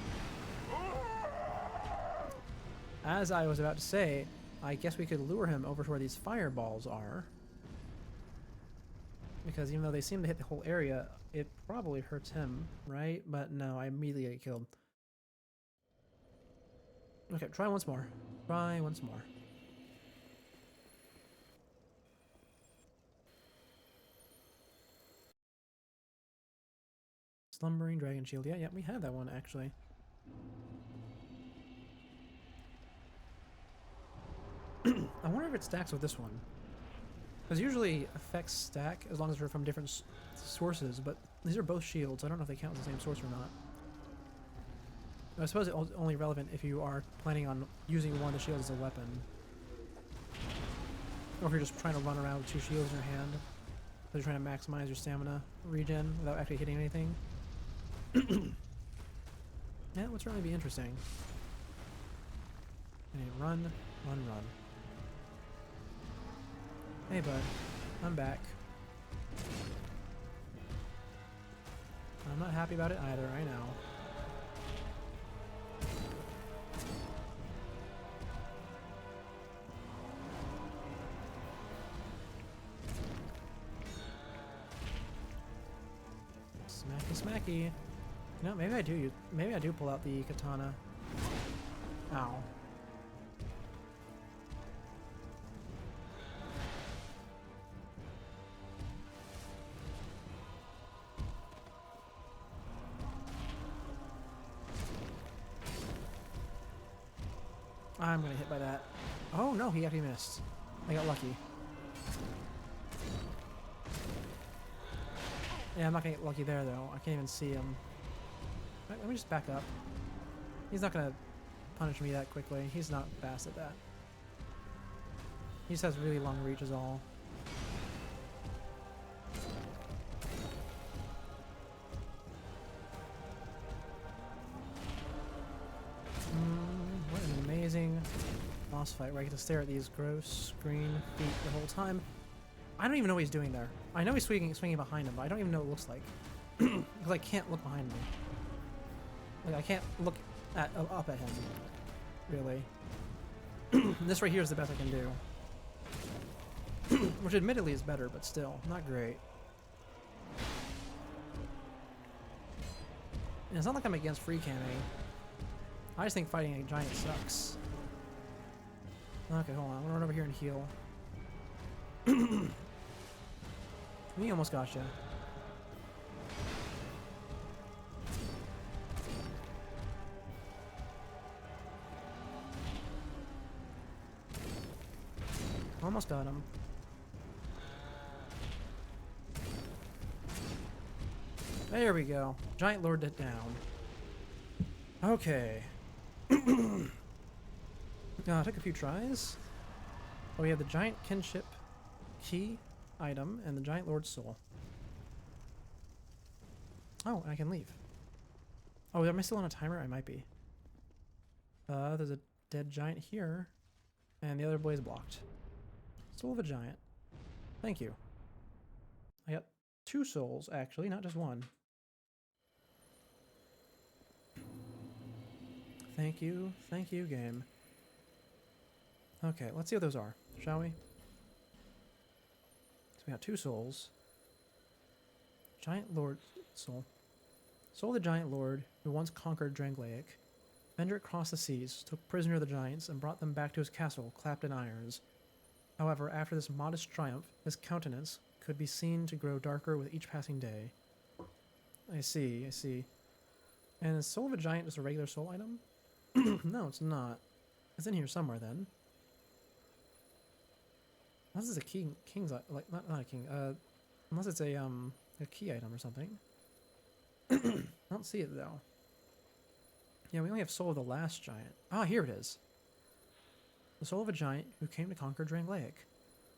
As I was about to say, I guess we could lure him over to where these fireballs are. Because even though they seem to hit the whole area, it probably hurts him, right? But no, I immediately get killed. Okay, try once more. Try once more. Slumbering Dragon Shield. Yeah, we had that one, actually. I wonder if it stacks with this one. Because usually effects stack as long as they're from different sources, but these are both shields. I don't know if they count as the same source or not. I suppose it's only relevant if you are planning on using one of the shields as a weapon. Or if you're just trying to run around with two shields in your hand. So you're trying to maximize your stamina regen without actually hitting anything. Yeah, it would certainly be interesting. Okay, run. Hey bud, I'm back. I'm not happy about it either, I know. Smacky. No, maybe I do. Maybe I do pull out the katana. Ow. I'm gonna hit by that. Oh no, he actually missed. I got lucky. Yeah, I'm not gonna get lucky there though. I can't even see him. Let me just back up. He's not gonna punish me that quickly. He's not fast at that. He just has really long reach is all. What an amazing boss fight where I get to stare at these gross green feet the whole time. I don't even know what he's doing there. I know he's swinging behind him, but I don't even know what it looks like. Because I can't look behind me. Like, I can't look up at him, really. This right here is the best I can do. Which admittedly is better, but still, not great. And it's not like I'm against free camming. I just think fighting a giant sucks. Okay, hold on. I'm gonna run over here and heal. We almost got you. Almost got him. There we go. Giant Lord it down. Okay. Took a few tries. Oh, we have the giant kinship key item and the giant lord soul. Oh, I can leave. Oh, am I still on a timer? I might be. There's a dead giant here, and the other boy is blocked. Soul of a giant. Thank you. I got 2 souls, actually, not just 1. Thank you, game. Okay, let's see what those are, shall we? So we got 2 souls. Giant Lord soul. Soul of the Giant Lord, who once conquered Drangleic. Bender crossed the seas, took prisoner the giants, and brought them back to his castle, clapped in irons. However, after this modest triumph, his countenance could be seen to grow darker with each passing day. I see. And is Soul of a Giant just a regular soul item? No, it's not. It's in here somewhere then. Unless it's a king's like not a king. Unless it's a key item or something. I don't see it though. Yeah, we only have Soul of the Last Giant. Ah, here it is. The soul of a giant who came to conquer Drangleic.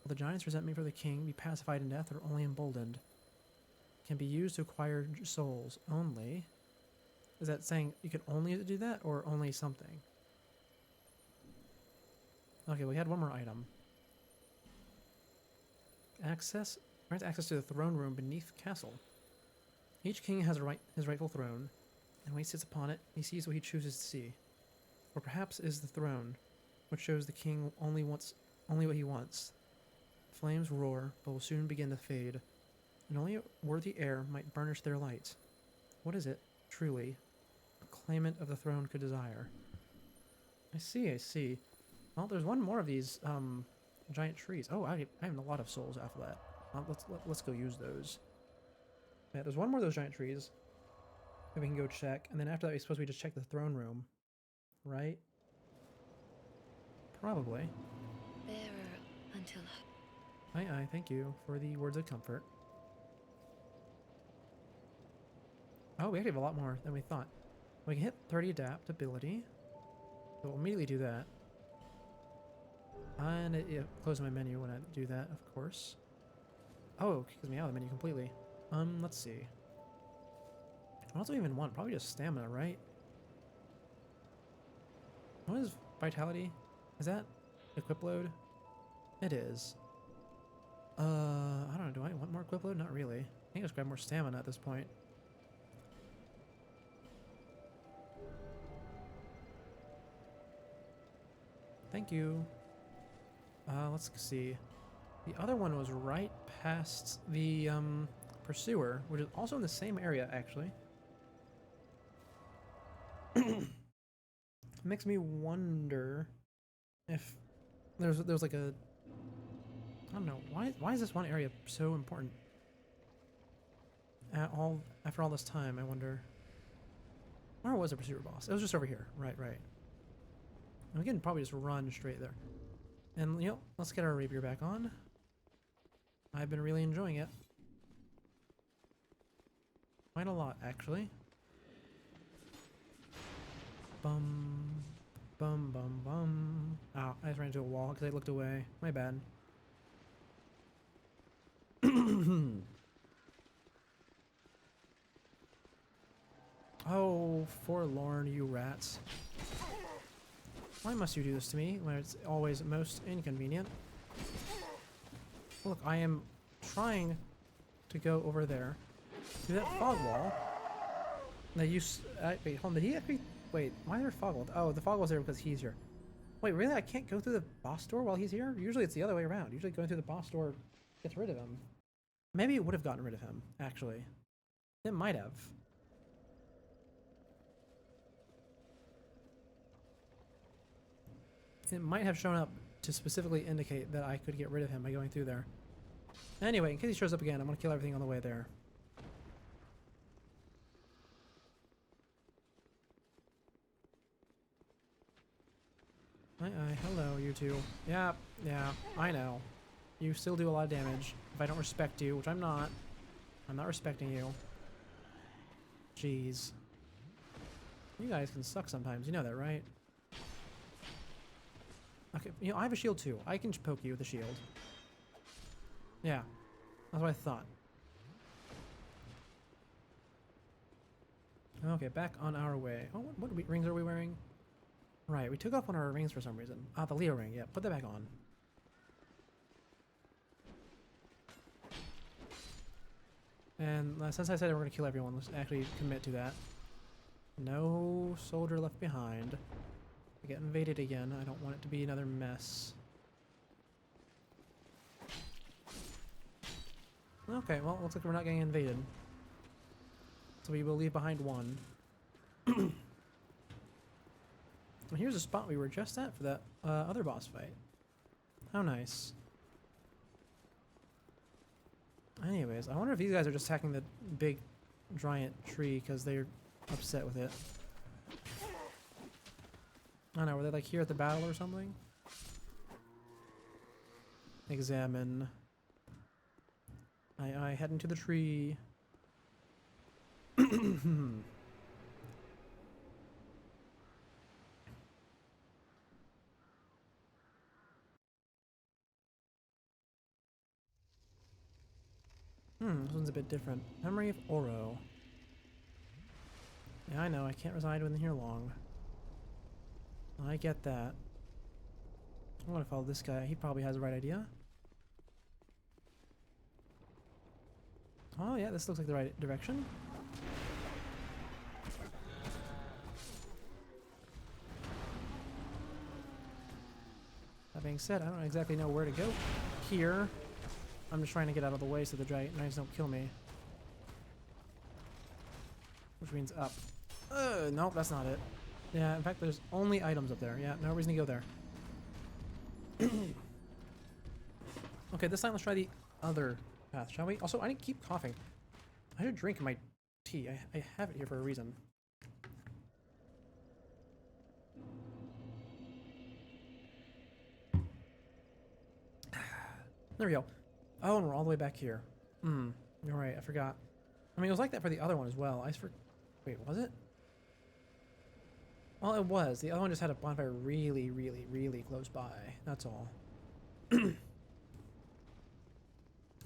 Will the giant's resentment for the king be pacified in death or only emboldened? Can be used to acquire souls only. Is that saying you can only do that or only something? Okay, we had one more item. Grants access to the throne room beneath castle. Each king has his rightful throne, and when he sits upon it, he sees what he chooses to see. Or perhaps it is the throne, which shows the king only what he wants. Flames roar, but will soon begin to fade, and only a worthy heir might burnish their light. What is it, truly, a claimant of the throne could desire? I see. Well, there's one more of these giant trees. Oh, I have a lot of souls after that. Let's go use those. Yeah, there's one more of those giant trees that we can go check, and then after that, we suppose we just check the throne room, right? Probably. Bearer until... Aye, thank you for the words of comfort. Oh, we actually have a lot more than we thought. We can hit 30 adaptability. So we'll immediately do that. And it closes my menu when I do that, of course. Oh, it kicks me out of the menu completely. Let's see. What else do we even want? Probably just stamina, right? What is vitality? Is that equip load? It is. I don't know. Do I want more equip load? Not really. I think I'll just grab more stamina at this point. Thank you. Let's see. The other one was right past the pursuer, which is also in the same area, actually. Makes me wonder if there's like a... I don't know. Why is this one area so important? After all this time, I wonder... Where was the pursuer boss? It was just over here. Right. And we can probably just run straight there. And, you know, let's get our rapier back on. I've been really enjoying it. Quite a lot, actually. Bum. bum bum. Oh, I just ran into a wall because I looked away. My bad. Oh, forlorn, you rats. Why must you do this to me when it's always most inconvenient? Look, I am trying to go over there through that fog wall. Now you wait, hold on, did he actually wait, why is there a fog wall? Oh, the fog wall's there because he's here. Wait, really? I can't go through the boss door while he's here? Usually it's the other way around. Usually going through the boss door gets rid of him. Maybe it would have gotten rid of him, actually. It might have. It might have shown up to specifically indicate that I could get rid of him by going through there. Anyway, in case he shows up again, I'm going to kill everything on the way there. Hello, you two. Yeah, I know. You still do a lot of damage. If I don't respect you, which I'm not respecting you. Jeez. You guys can suck sometimes, you know that, right? Okay, you know, I have a shield too. I can poke you with a shield. Yeah, that's what I thought. Okay, back on our way. Oh, what rings are we wearing? Right, we took off one of our rings for some reason. Ah, the Leo ring, yeah, put that back on. And since I said we're going to kill everyone, let's actually commit to that. No soldier left behind. We get invaded again. I don't want it to be another mess. Okay, well, looks like we're not getting invaded. So we will leave behind one. And here's a spot we were just at for that other boss fight. How nice. Anyways, I wonder if these guys are just attacking the big giant tree because they're upset with it. I don't know, were they like here at the battle or something? Examine. I head into the tree. This one's a bit different. Memory of Oro. Yeah, I know, I can't reside within here long. I get that. I'm gonna follow this guy. He probably has the right idea. Oh yeah, this looks like the right direction. That being said, I don't exactly know where to go here. I'm just trying to get out of the way so the dragons don't kill me. Which means up. Nope, that's not it. Yeah, in fact, there's only items up there. Yeah, no reason to go there. Okay, this time let's try the other path, shall we? Also, I didn't keep coughing. I should drink my tea. I have it here for a reason. There we go. Oh, and we're all the way back here. You're right, I forgot. I mean, it was like that for the other one as well. Wait, was it? Well, it was. The other one just had a bonfire really, really, really close by. That's all. So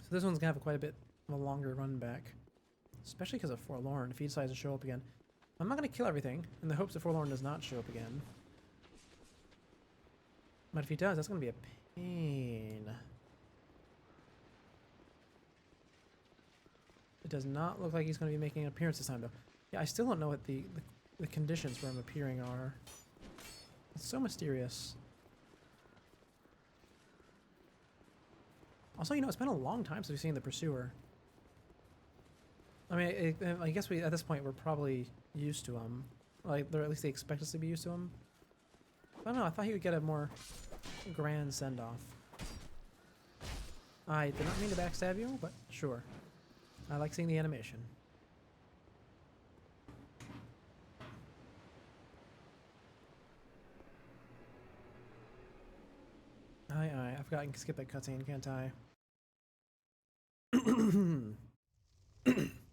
this one's gonna have quite a bit of a longer run back. Especially because of Forlorn, if he decides to show up again. I'm not gonna kill everything, in the hopes that Forlorn does not show up again. But if he does, that's gonna be a pain. It does not look like he's going to be making an appearance this time, though. Yeah, I still don't know what the conditions for him appearing are. It's so mysterious. Also, you know, it's been a long time since we've seen the Pursuer. I mean, I guess at this point, we're probably used to him. Like, or at least they expect us to be used to him. I don't know, I thought he would get a more grand send-off. I did not mean to backstab you, but sure. I like seeing the animation. I forgot I can skip that cutscene, can't I?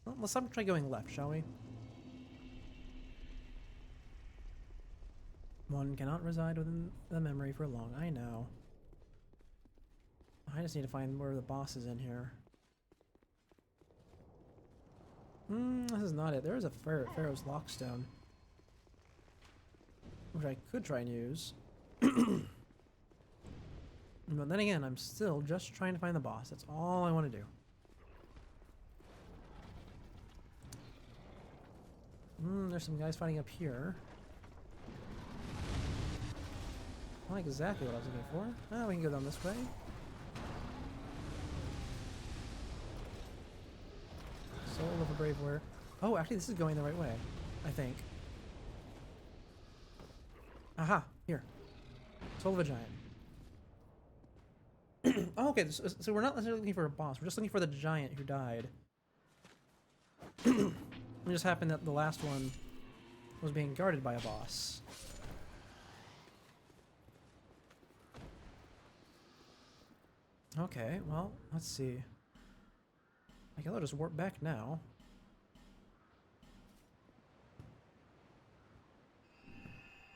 Well, let's try going left, shall we? One cannot reside within the memory for long. I know. I just need to find where the boss is in here. This is not it. There is a Pharaoh's Lockstone, which I could try and use. But then again, I'm still just trying to find the boss. That's all I want to do. There's some guys fighting up here. Not exactly what I was looking for. Oh, we can go down this way. Soul of a Brave Warrior. Oh, actually, this is going the right way, I think. Aha! Here. Soul of a Giant. Oh, okay, so we're not necessarily looking for a boss. We're just looking for the giant who died. It just happened that the last one was being guarded by a boss. Okay, well, let's see. I guess I'll just warp back now.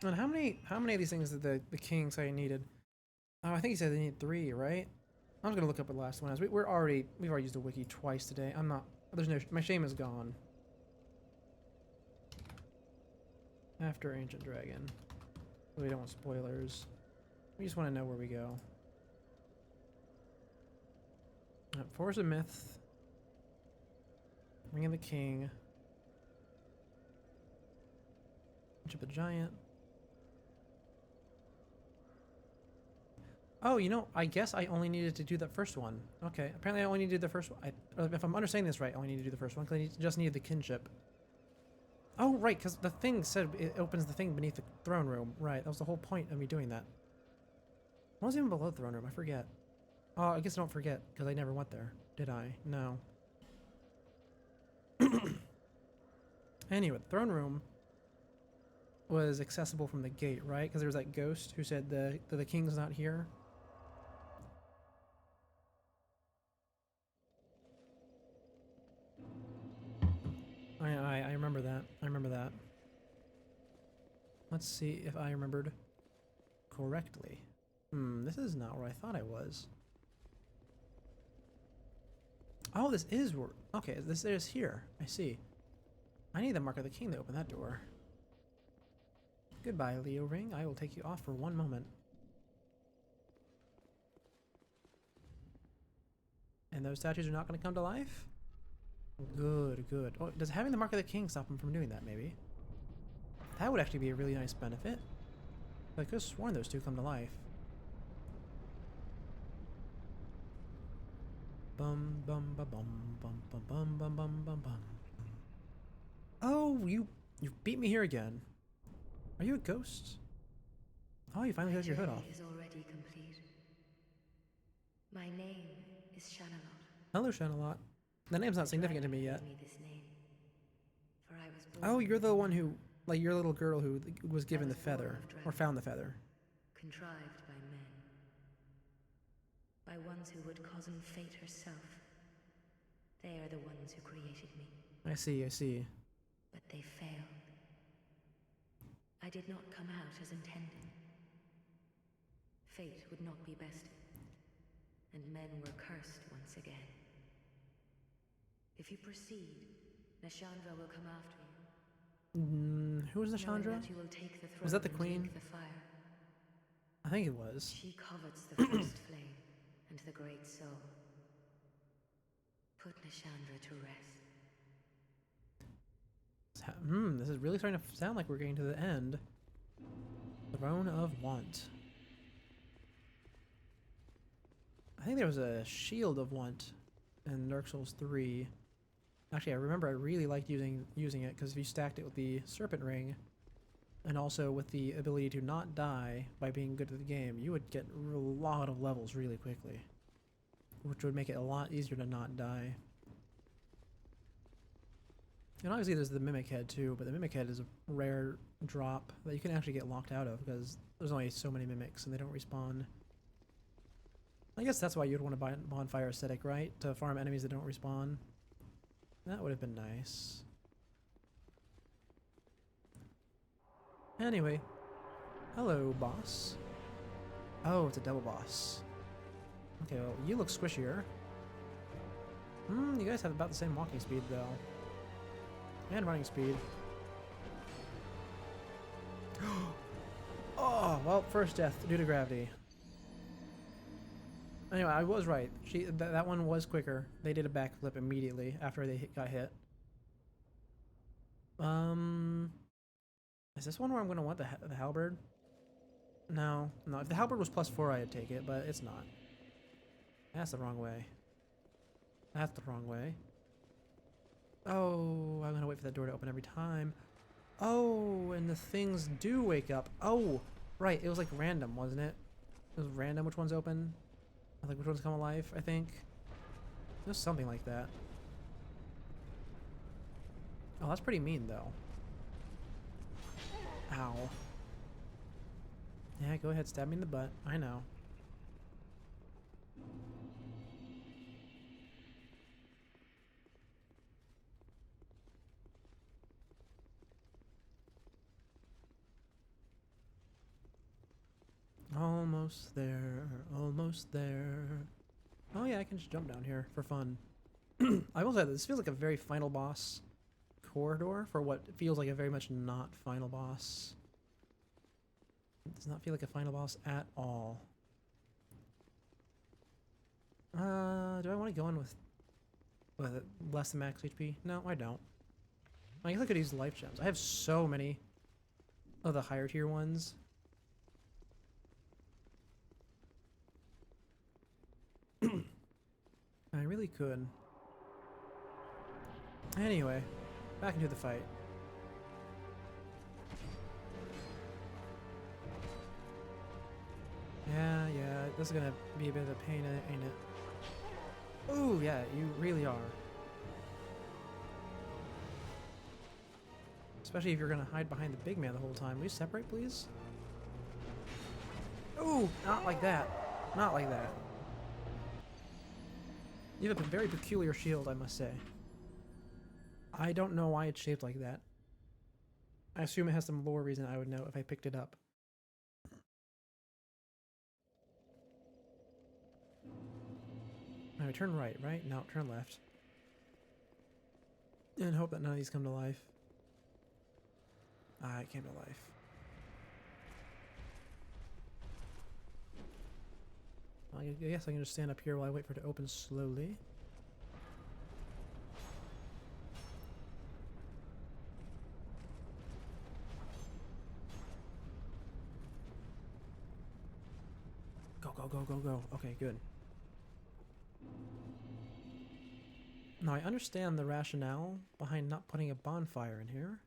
And how many of these things did the king say he needed? Oh, I think he said they need 3, right? I'm just gonna look up what the last one is. We've already used the wiki twice today. I'm not. There's no. My shame is gone. After Ancient Dragon. We don't want spoilers. We just want to know where we go. Force of Myth. Ring of the King. Worship the Giant. Oh, you know, I guess I only needed to do that first one. Okay, apparently I only need to do the first one. If I'm understanding this right, I only need to do the first one because I just needed the kinship. Oh, right, because the thing said it opens the thing beneath the throne room. Right, that was the whole point of me doing that. What was even below the throne room? I forget. Oh, I guess I don't forget because I never went there. Did I? No. Anyway, the throne room was accessible from the gate, right? Because there was that ghost who said the king's not here. I remember that. I remember that. Let's see if I remembered correctly. This is not where I thought I was. Oh, this is where... Okay, this is here. I see. I need the Mark of the King to open that door. Goodbye, Leo Ring. I will take you off for one moment. And those statues are not going to come to life? Good, good. Oh, does having the Mark of the King stop him from doing that, maybe? That would actually be a really nice benefit. I could have sworn those two come to life. Bum bum ba bum bum bum bum bum bum bum bum. Oh, you beat me here again. Are you a ghost? Oh, you finally got your hood off. Is already complete. My name is Shanalot. Hello, Shanalot. The name's not significant to me yet. Me this name, for I was born Oh, you're the one who, like, you're a little girl who was given the feather, or found the feather. Contrived by men. By ones who would cozen fate herself. They are the ones who created me. I see, I see. But they failed. I did not come out as intended. Fate would not be bested. And men were cursed once again. If you proceed, Nashandra will come after you. Who was Nashandra? That you will take the throne Was that the and queen? take the fire. I think it was. She covets the first flame and the great soul. Put Nashandra to rest. This is really starting to sound like we're getting to the end. Throne of Want. I think there was a Shield of Want in Dark Souls 3. Actually, I remember I really liked using it because if you stacked it with the Serpent Ring and also with the ability to not die by being good at the game, you would get a lot of levels really quickly, which would make it a lot easier to not die. And obviously there's the Mimic Head too, but the Mimic Head is a rare drop that you can actually get locked out of because there's only so many mimics and they don't respawn. I guess that's why you'd want to buy Bonfire Aesthetic, right? To farm enemies that don't respawn. That would have been nice. Anyway, Hello, boss. Oh, it's a double boss. Okay, well, you look squishier. You guys have about the same walking speed, though. And running speed. Oh, well, first death due to gravity. Anyway, I was right. That one was quicker. They did a backflip immediately after they got hit. Is this one where I'm going to want the halberd? No. No, if the halberd was +4, I'd take it, but it's not. That's the wrong way. That's the wrong way. Oh, I'm going to wait for that door to open every time. Oh, and the things do wake up. Oh, right. It was like random, wasn't it? It was random which ones open. Like which ones come alive, I think. It was something like that. Oh, that's pretty mean, though. Ow. Yeah, go ahead, stab me in the butt. I know. Almost there, almost there. Oh yeah, I can just jump down here for fun. I will say this feels like a very final boss corridor for what feels like a very much not final boss. It does not feel like a final boss at all. Do I want to go in with less than max HP? No, I don't. I guess I could use life gems. I have so many of the higher tier ones. I really could. Anyway, back into the fight. Yeah, this is gonna be a bit of a pain, ain't it? Ooh, yeah, you really are. Especially if you're gonna hide behind the big man the whole time. Will you separate, please? Ooh, not like that. Not like that. You have a very peculiar shield, I must say. I don't know why it's shaped like that. I assume it has some lore reason I would know if I picked it up. Alright, turn right, right? No, turn left. And hope that none of these come to life. Ah, it came to life. Well, I guess I can just stand up here while I wait for it to open slowly. Go, go, go, go, go. Okay, good. Now, I understand the rationale behind not putting a bonfire in here.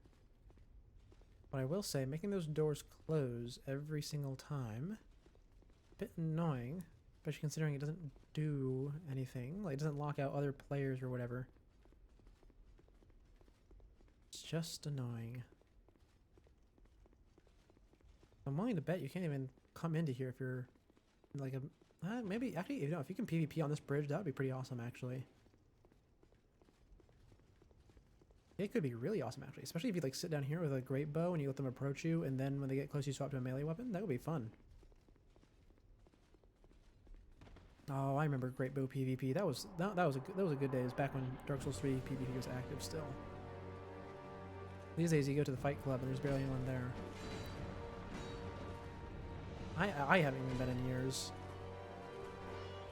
But I will say, making those doors close every single time, a bit annoying, especially considering it doesn't do anything. Like, it doesn't lock out other players or whatever. It's just annoying. I'm willing to bet you can't even come into here if you're like a... maybe, actually, you know, if you can PvP on this bridge, that would be pretty awesome, actually. It could be really awesome, actually. Especially if you, like, sit down here with a great bow and you let them approach you, and then when they get close, you swap to a melee weapon. That would be fun. Oh, I remember great bow PvP. That was a good day. It was back when Dark Souls 3 PvP was active still. These days, you go to the fight club and there's barely anyone there. I haven't even been in years.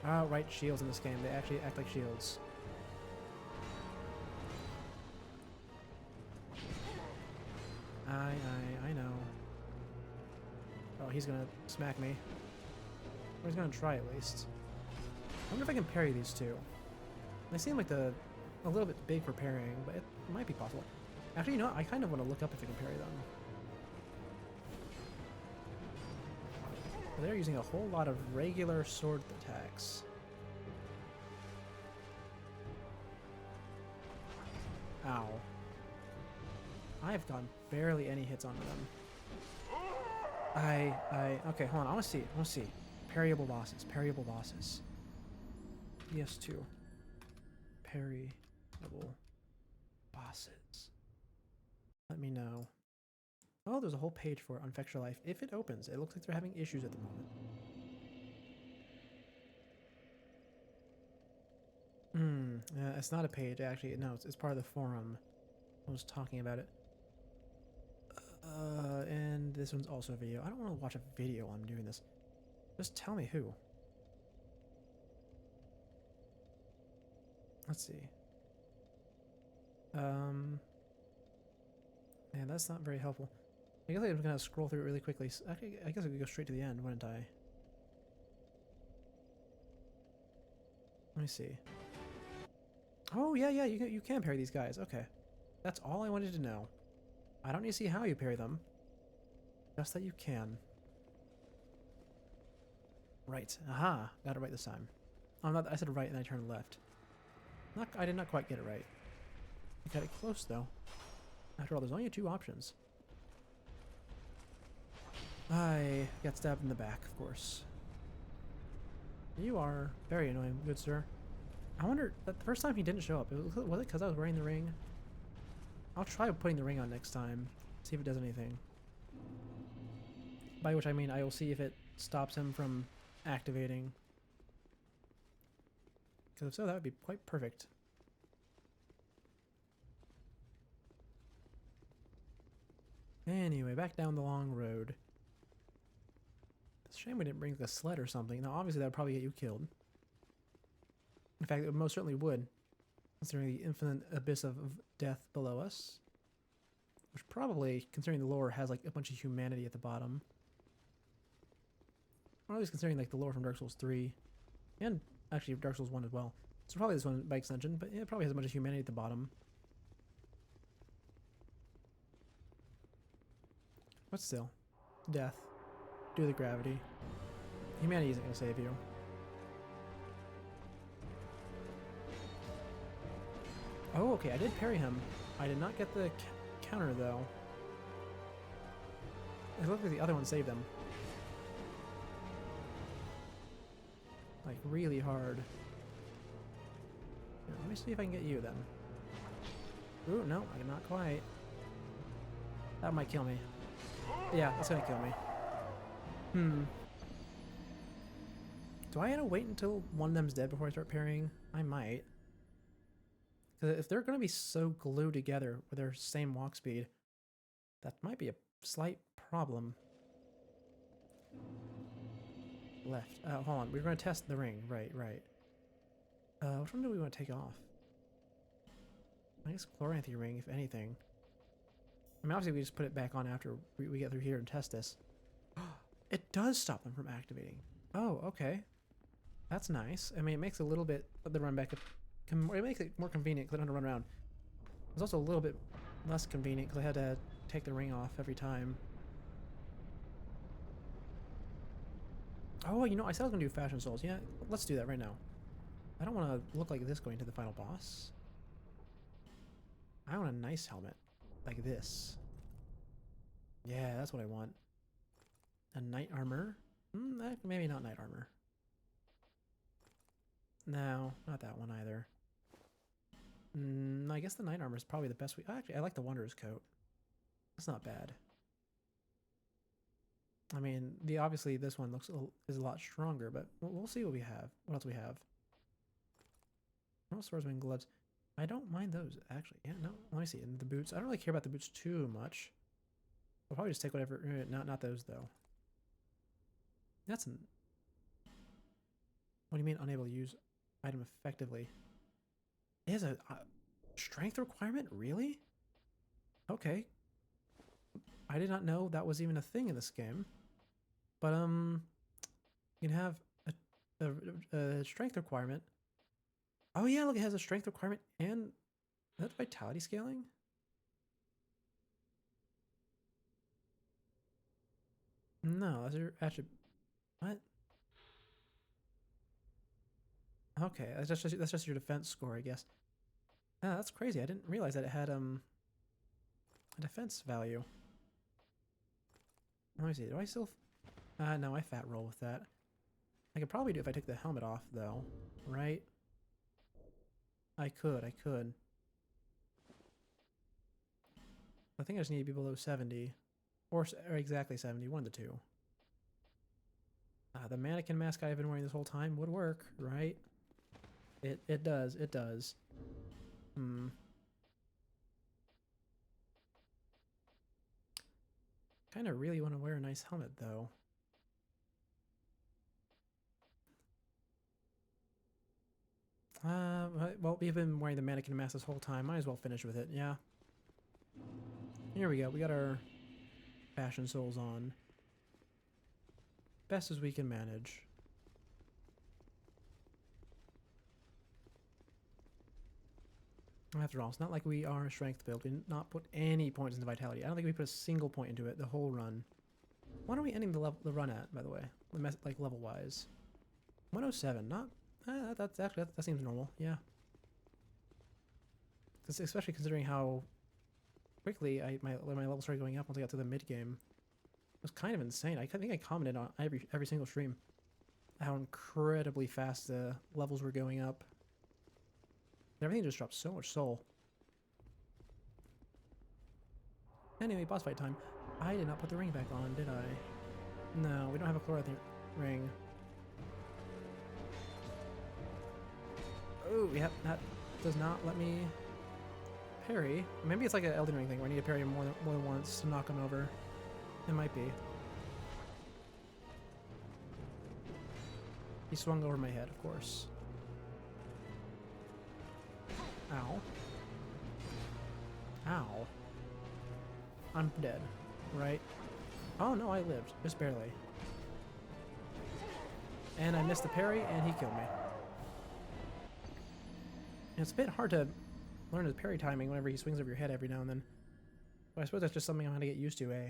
Oh, right, shields in this game. They actually act like shields. I know. Oh, he's gonna smack me. Or he's gonna try at least. I wonder if I can parry these two. They seem like a little bit big for parrying, but it might be possible. Actually, you know what? I kind of want to look up if I can parry them. They're using a whole lot of regular sword attacks. Ow. I've gotten barely any hits onto them. Okay, hold on. I want to see. Parryable bosses. PS2. Parryable bosses. Let me know. Oh, there's a whole page for it on Fetch Your Life. If it opens, it looks like they're having issues at the moment. It's not a page, actually. No, it's part of the forum. I was talking about it. And this one's also a video. I don't want to watch a video while I'm doing this. Just tell me who. Let's see. Man, that's not very helpful. I guess I'm gonna scroll through it really quickly. I guess I could go straight to the end, wouldn't I? Let me see. Oh, yeah, you can parry these guys. Okay. That's all I wanted to know. I don't need to see how you parry them. Just that you can. Right. Aha. Got it right this time. I said right and I turned left. I did not quite get it right. I got it close, though. After all, there's only 2 options. I got stabbed in the back, of course. You are very annoying, good sir. I wonder, the first time he didn't show up, was it because I was wearing the ring? I'll try putting the ring on next time, see if it does anything. By which I mean I will see if it stops him from activating. Because if so, that would be quite perfect. Anyway, back down the long road. It's a shame we didn't bring the sled or something. Now, obviously, that would probably get you killed. In fact, it most certainly would, considering the infinite abyss of death below us. Which probably, considering the lore, has like a bunch of humanity at the bottom. Or at least considering like the lore from Dark Souls 3. And actually Dark Souls 1 as well. So probably this one by extension, but yeah, it probably has a bunch of humanity at the bottom. But still. Death. Due to the gravity. Humanity isn't going to save you. Oh, okay, I did parry him. I did not get the counter, though. It looked like the other one saved him. Like, really hard. Here, let me see if I can get you, then. Ooh, no, not quite. That might kill me. Yeah, that's gonna kill me. Do I gotta wait until one of them's dead before I start parrying? I might. Because if they're gonna be so glued together with their same walk speed, that might be a slight problem. Left. Hold on. We're gonna test the ring. Right. Which one do we want to take off? I guess Chloranthy ring, if anything. I mean, obviously we just put it back on after we get through here and test this. It does stop them from activating. Oh, okay. That's nice. I mean, it makes a little bit of the run back. It makes it more convenient because I don't have to run around. It's also a little bit less convenient because I had to take the ring off every time. Oh, you know, I said I was going to do Fashion Souls. Yeah, let's do that right now. I don't want to look like this going to the final boss. I want a nice helmet. Like this. Yeah, that's what I want. A knight armor? Maybe not knight armor. No, not that one either. I guess the knight armor is probably the best. Actually, I like the Wanderer's coat. That's not bad. I mean, obviously this one is a lot stronger, but we'll see what we have. What else we have? No swordsman gloves. I don't mind those, actually. Yeah, no, let me see. And the boots. I don't really care about the boots too much. I'll probably just take whatever. Not those, though. What do you mean unable to use item effectively? It has a strength requirement? Really? Okay. I did not know that was even a thing in this game. But, you can have a strength requirement. Oh yeah, look, it has a strength requirement and is that vitality scaling? No, that's your attribute. What? Okay, that's just your defense score, I guess. Ah, that's crazy. I didn't realize that it had a defense value. Let me see. Do I still? No, I fat roll with that. I could probably do if I took the helmet off, though, right? I could. I think I just need to be below 70. Or exactly 70, one of the two. The mannequin mask I've been wearing this whole time would work, right? It does, it does. Kind of really want to wear a nice helmet, though. Well, we've been wearing the mannequin mask this whole time. Might as well finish with it, yeah. Here we go. We got our fashion souls on. Best as we can manage. After all, it's not like we are a strength build. We did not put any points into vitality. I don't think we put a single point into it the whole run. What are we ending the run at, by the way? Like level-wise. 107. Not... that's actually... That seems normal, yeah. Especially considering how quickly my level started going up once I got to the mid-game. It was kind of insane. I think I commented on every single stream how incredibly fast the levels were going up. Everything just dropped so much soul. Anyway, boss fight time. I did not put the ring back on, did I? No, we don't have a chloride ring. Oh, yep, that does not let me parry. Maybe it's like an Elden Ring thing where I need to parry him more than once to knock him over. It might be. He swung over my head, of course. Ow. Ow. I'm dead, right? Oh no, I lived. Just barely. And I missed the parry, and he killed me. And it's a bit hard to learn his parry timing whenever he swings over your head every now and then. But I suppose that's just something I'm going to get used to, eh?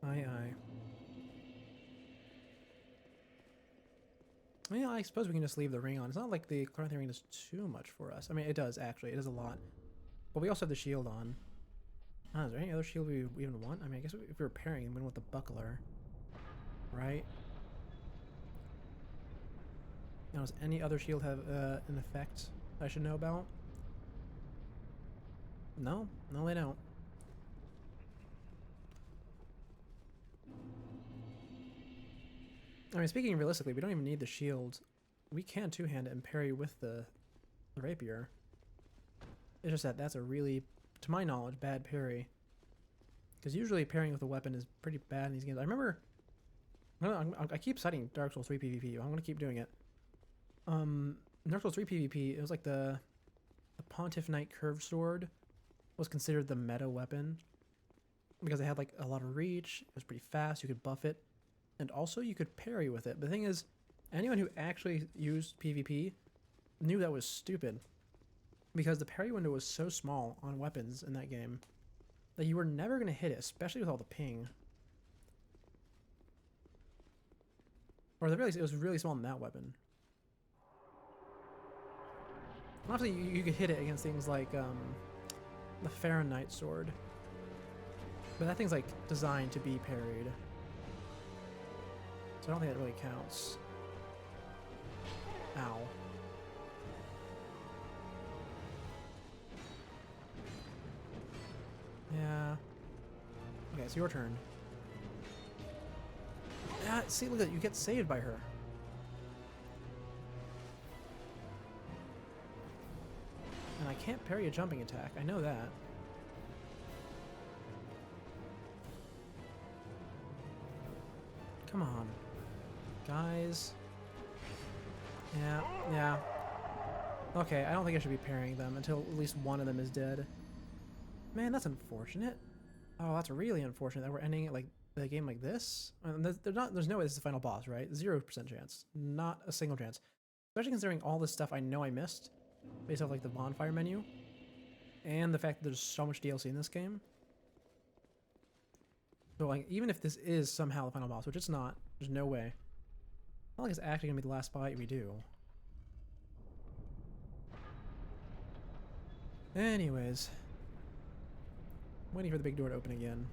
Aye, aye. Yeah, I suppose we can just leave the ring on. It's not like the clothing ring does too much for us. I mean, it does, actually. It does a lot. But we also have the shield on. Is there any other shield we even want? I mean, I guess if we were pairing, we want the buckler. Right? Now, does any other shield have an effect I should know about? No? No, they don't. I mean, speaking realistically, we don't even need the shield. We can two-hand it and parry with the rapier. It's just that that's a really, to my knowledge, bad parry. Because usually parrying with a weapon is pretty bad in these games. I remember... I keep citing Dark Souls 3 PvP. I'm going to keep doing it. Dark Souls 3 PvP, it was like the Pontiff Knight Curved Sword was considered the meta weapon. Because it had like a lot of reach. It was pretty fast. You could buff it. And also you could parry with it. But the thing is, anyone who actually used PvP knew that was stupid. Because the parry window was so small on weapons in that game that you were never going to hit it, especially with all the ping. Or the very least, it was really small in that weapon. Obviously, you could hit it against things like the Fahrenheit sword. But that thing's like designed to be parried. So I don't think that really counts. Ow. Yeah. Okay, it's your turn. Yeah, see, look at it. You get saved by her. And I can't parry a jumping attack. I know that. Come on. Guys. Yeah. Okay, I don't think I should be parrying them until at least one of them is dead. Man, that's unfortunate. Oh, that's really unfortunate that we're ending it like the game like this. There's no way this is the final boss, right? 0% chance. Not a single chance. Especially considering all this stuff I know I missed based off like the bonfire menu. And the fact that there's so much DLC in this game. So like, even if this is somehow the final boss, which it's not, there's no way. Not like it's actually gonna be the last fight we do. Anyways. Waiting for the big door to open again.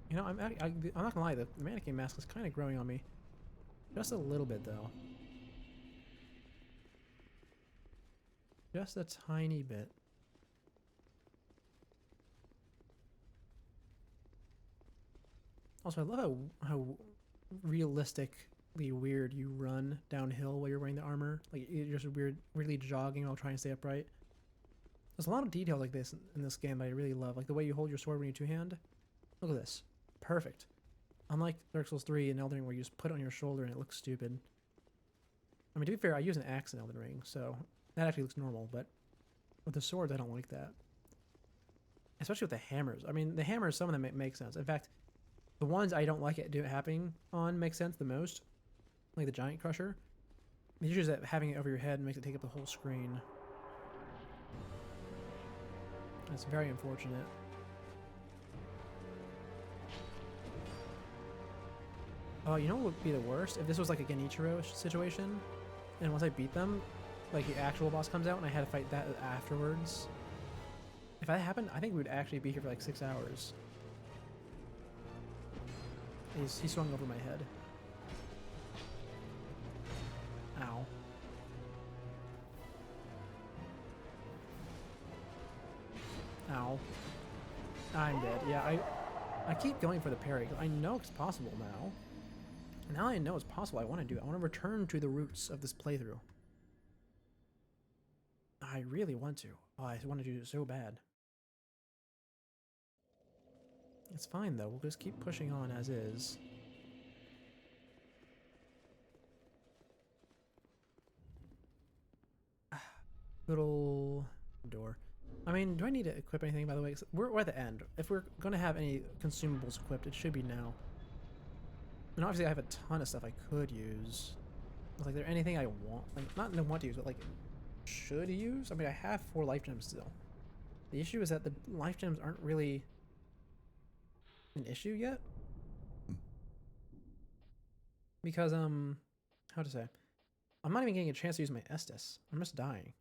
You know, I'm not gonna lie, the mannequin mask is kind of growing on me. Just a little bit, though. Just a tiny bit. Also, I love how realistically weird you run downhill while you're wearing the armor. Like, you're just weirdly jogging while trying to stay upright. There's a lot of details like this in this game that I really love. Like the way you hold your sword when you two-hand. Look at this. Perfect. Unlike Dark Souls 3 and Elden Ring where you just put it on your shoulder and it looks stupid. I mean, to be fair, I use an axe in Elden Ring, so that actually looks normal, but with the swords, I don't like that. Especially with the hammers. I mean, the hammers, some of them make sense. In fact, the ones I don't like it happening on make sense the most. Like the Giant Crusher. The issue is that having it over your head makes it take up the whole screen. That's very unfortunate. Oh, you know what would be the worst? If this was like a Genichiro situation, and once I beat them, like the actual boss comes out and I had to fight that afterwards. If that happened, I think we would actually be here for like 6 hours. He swung over my head. Ow. Ow. I'm dead. Yeah, I keep going for the parry. I know it's possible now. Now I know it's possible. I want to do it. I want to return to the roots of this playthrough. I really want to. Oh, I want to do it so bad. It's fine though. We'll just keep pushing on as is. Little door. I mean, do I need to equip anything, by the way? 'Cause we're at the end. If we're going to have any consumables equipped, it should be now. And obviously I have a ton of stuff I could use. Like, there anything I want? Like, not want to use, but like, should use? I mean, I have 4 life gems still. The issue is that the life gems aren't really an issue yet. Because, how to say? I'm not even getting a chance to use my Estus. I'm just dying.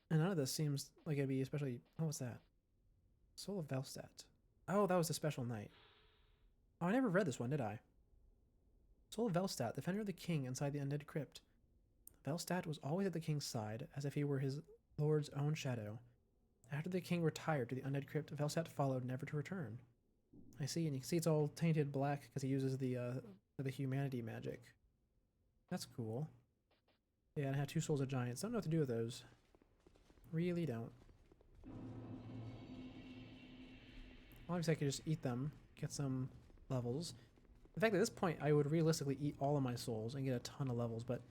And none of this seems like it'd be especially... Oh, what's that? Soul of Velstadt. Oh, that was a special night. Oh, I never read this one, did I? Soul of Velstadt, defender of the king inside the undead crypt. Velstadt was always at the king's side, as if he were his lord's own shadow. After the king retired to the undead crypt, Velstadt followed, never to return. I see, and you can see it's all tainted black because he uses the humanity magic. That's cool. Yeah, and I have 2 souls of giants. Don't know what to do with those. Really don't. Obviously, I could just eat them, get some levels. In fact, at this point, I would realistically eat all of my souls and get a ton of levels, but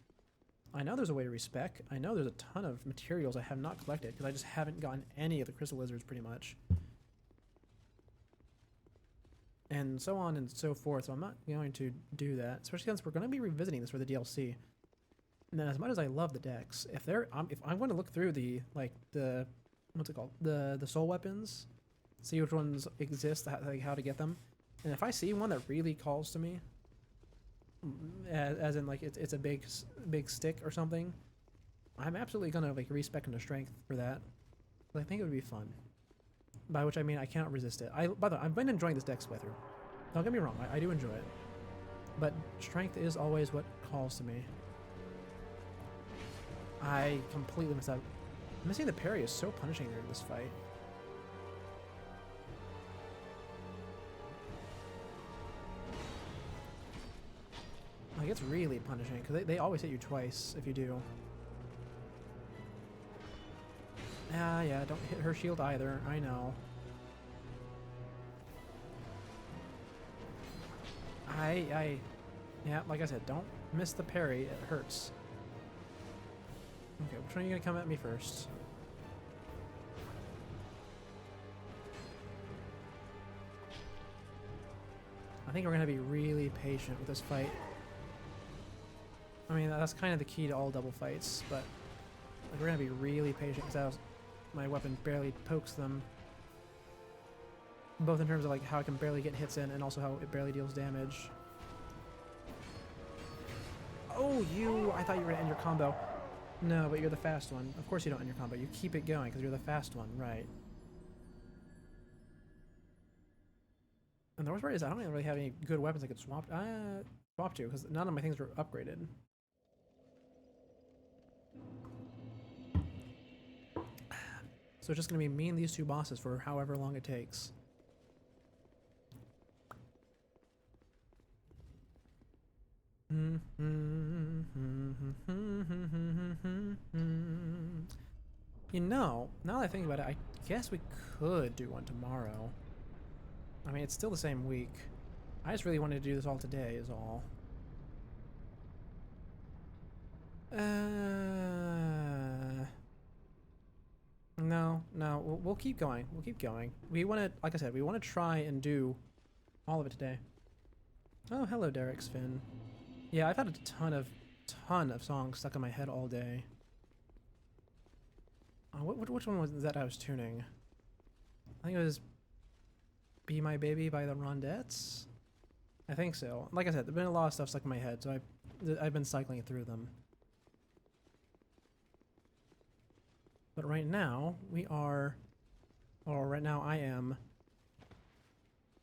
I know there's a way to respec. I know there's a ton of materials I have not collected because I just haven't gotten any of the crystal lizards pretty much. And so on and so forth, so I'm not going to do that, especially since we're going to be revisiting this for the DLC. And then as much as I love the decks, if I'm going to look through the, like, the, what's it called? The soul weapons, see which ones exist, like how to get them. And if I see one that really calls to me, as in like it's a big stick or something, I'm absolutely gonna like respec into strength for that. But I think it would be fun. By which I mean I cannot resist it. By the way, I've been enjoying this deck playthrough. Don't get me wrong, I do enjoy it. But strength is always what calls to me. I completely missed out. Missing the parry is so punishing during this fight. Like, it's really punishing, because they always hit you twice if you do. Yeah, don't hit her shield either, I know. Yeah, like I said, don't miss the parry, it hurts. Okay, which one are you gonna come at me first? I think we're gonna be really patient with this fight. I mean, that's kind of the key to all double fights, but like, we're gonna be really patient because my weapon barely pokes them. Both in terms of like how I can barely get hits in and also how it barely deals damage. Oh, I thought you were gonna end your combo. No, but you're the fast one. Of course you don't end your combo. You keep it going because you're the fast one, right? And the worst part is I don't even really have any good weapons I could swap to because none of my things are upgraded. So it's just going to be me and these two bosses for however long it takes. You know, now that I think about it, I guess we could do one tomorrow. I mean, it's still the same week. I just really wanted to do this all today is all. No, we'll keep going. We'll keep going. We want to, like I said, we want to try and do all of it today. Oh, hello, Derek Finn. Yeah, I've had a ton of songs stuck in my head all day. Which one was that I was tuning? I think it was "Be My Baby" by the Rondettes. I think so. Like I said, there's been a lot of stuff stuck in my head, so I've been cycling through them. But right now, right now I am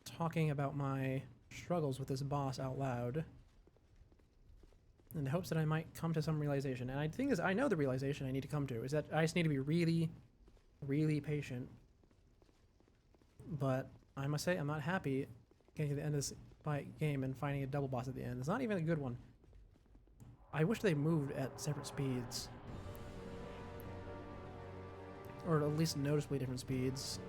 talking about my struggles with this boss out loud in hopes that I might come to some realization. And I think is I know the realization I need to come to is that I just need to be really, really patient. But I must say I'm not happy getting to the end of this game and finding a double boss at the end. It's not even a good one. I wish they moved at separate speeds. Or at least noticeably different speeds.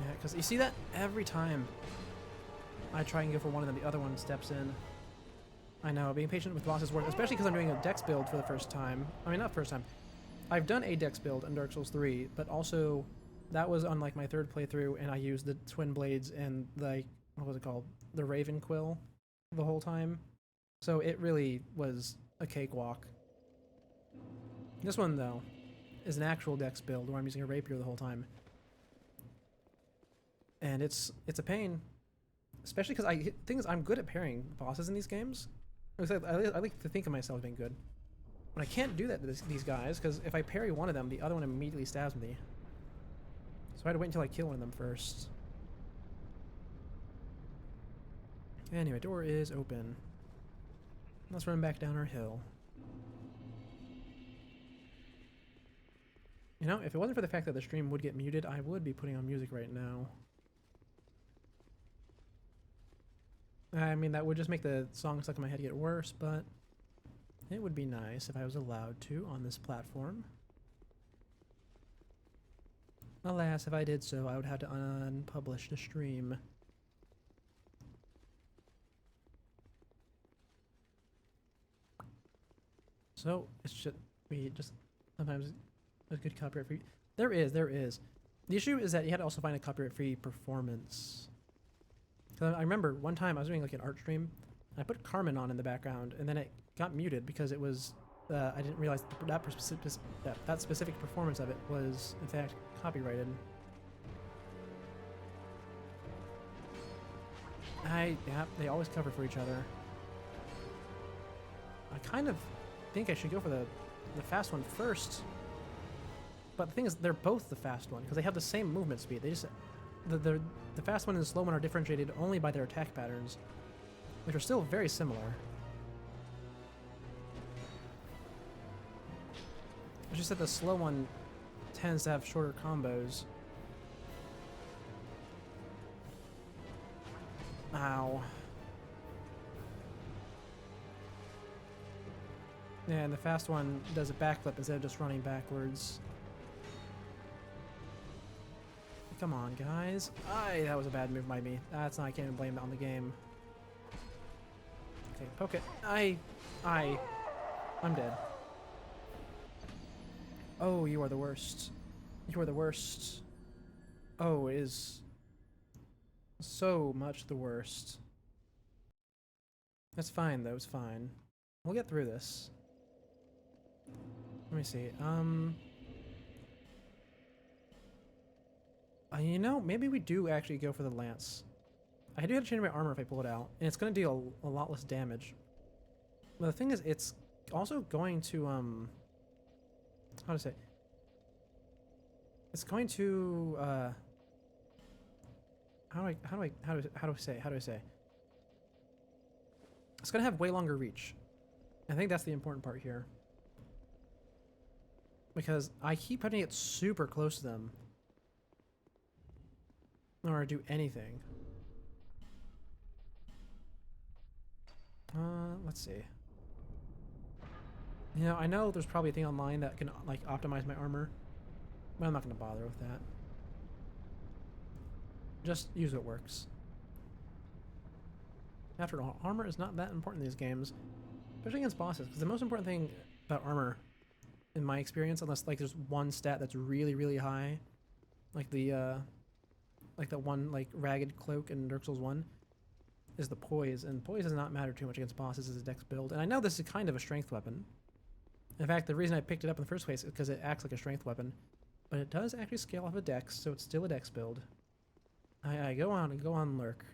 Yeah, because you see that every time I try and go for one and then the other one steps in. I know, being patient with bosses works, especially because I'm doing a dex build for the first time. I mean, not first time. I've done a dex build in Dark Souls 3, but also that was on like my third playthrough, and I used the twin blades and like, what was it called? The Raven Quill the whole time. So it really was a cakewalk. This one, though, is an actual dex build where I'm using a rapier the whole time. And it's a pain. Especially because I'm good at parrying bosses in these games. I like to think of myself as being good. But I can't do that to these guys, because if I parry one of them, the other one immediately stabs me. So I had to wait until I kill one of them first. Anyway, door is open. Let's run back down our hill. You know, if it wasn't for the fact that the stream would get muted, I would be putting on music right now. I mean, that would just make the song stuck in my head get worse, but it would be nice if I was allowed to on this platform. Alas, if I did so, I would have to unpublish the stream. So, it should be just sometimes a good copyright free. There is. The issue is that you had to also find a copyright free performance. Because I remember one time I was doing like an art stream, and I put Carmen on in the background, and then it got muted because it was, I didn't realize that specific performance of it was in fact copyrighted. Yeah, they always cover for each other. I kind of think I should go for the fast one first. But the thing is, they're both the fast one, because they have the same movement speed. They just... The fast one and the slow one are differentiated only by their attack patterns, which are still very similar. It's just that the slow one tends to have shorter combos. Ow. Yeah, and the fast one does a backflip instead of just running backwards. Come on, guys. That was a bad move by me. That's not, I can't even blame it on the game. Okay, poke it. I'm dead. Oh, you are the worst. You are the worst. Oh, it is so much the worst. That's fine, though. It's fine. We'll get through this. Let me see. You know, maybe we do actually go for the lance. I do have to change my armor if I pull it out, and it's going to deal a lot less damage. But the thing is, it's also going to how to say? It's going to how do I say? It's going to have way longer reach. I think that's the important part here. Because I keep putting it super close to them in order to do anything. Let's see. You know, I know there's probably a thing online that can like optimize my armor, but I'm not going to bother with that. Just use what works. After all, armor is not that important in these games, especially against bosses, because the most important thing about armor, in my experience, unless like there's one stat that's really, really high, like the one like ragged cloak in Dark Souls 1, is the poise, and poise does not matter too much against bosses as a dex build. And I know this is kind of a strength weapon. In fact, the reason I picked it up in the first place is because it acts like a strength weapon, but it does actually scale off a dex, so it's still a dex build. I go on and lurk.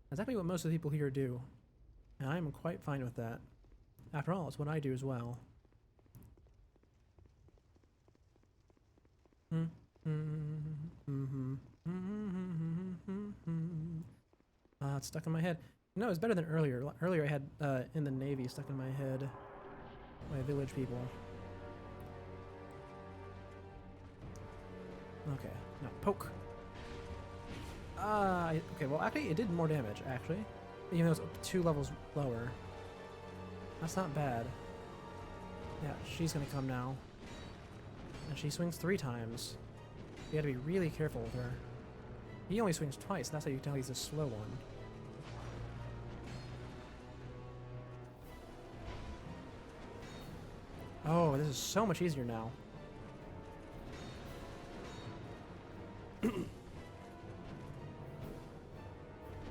That's exactly what most of the people here do, and I'm quite fine with that. After all, it's what I do as well. It's stuck in my head. No, it's better than earlier. Earlier I had in the Navy stuck in my head by village people. Okay, no, poke. Okay, well actually it did more damage, actually. Even though it's 2 levels lower. That's not bad. Yeah, she's gonna come now. And she swings 3 times. You gotta be really careful with her. He only swings twice, and that's how you can tell he's a slow one. Oh, this is so much easier now.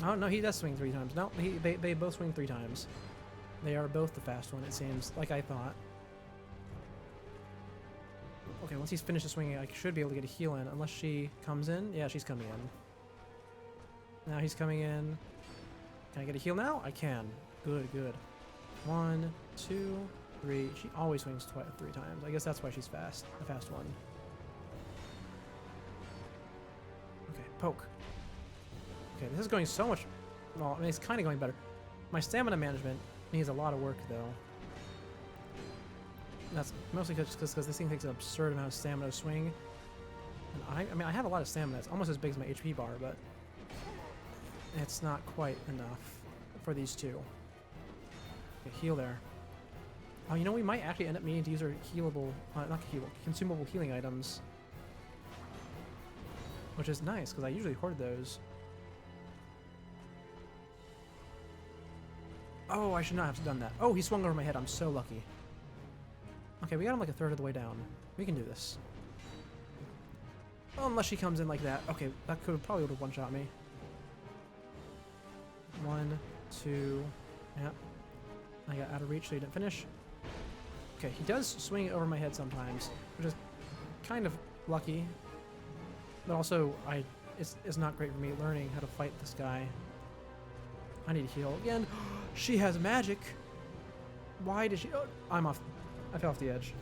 Oh, no, he does swing 3 times. No, they both swing 3 times. They are both the fast one, it seems, like I thought. Okay, once he's finished the swinging, I should be able to get a heal in, unless she comes in. Yeah, she's coming in. Now he's coming in. Can I get a heal now? I can. Good, good. 1, 2, 3. She always swings 3 times. I guess that's why she's fast. The fast one. Okay, poke. Okay, this is going so much... Well, I mean, it's kind of going better. My stamina management needs a lot of work, though. That's mostly just because this thing takes an absurd amount of stamina to swing. And I mean, I have a lot of stamina. It's almost as big as my HP bar, but it's not quite enough for these two. Okay, heal there. Oh, you know, we might actually end up needing to use our healable, not healable, consumable healing items. Which is nice, because I usually hoard those. Oh, I should not have done that. Oh, he swung over my head. I'm so lucky. Okay, we got him like a third of the way down. We can do this. Oh, unless she comes in like that. Okay, that probably would have one-shot me. 1, 2, yep. I got out of reach, so he didn't finish. Okay, he does swing it over my head sometimes, which is kind of lucky. But also, it's not great for me learning how to fight this guy. I need to heal again. She has magic. Why did she... Oh, I'm off. I fell off the edge.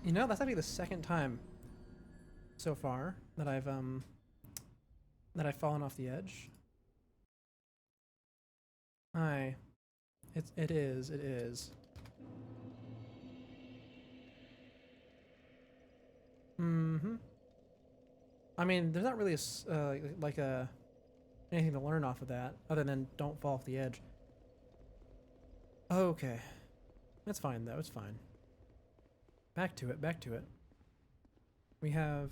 You know, that's actually the second time so far that I've fallen off the edge. It is. Mm-hmm. I mean, there's not really anything to learn off of that, other than don't fall off the edge. Okay. That's fine, though. It's fine. Back to it. We have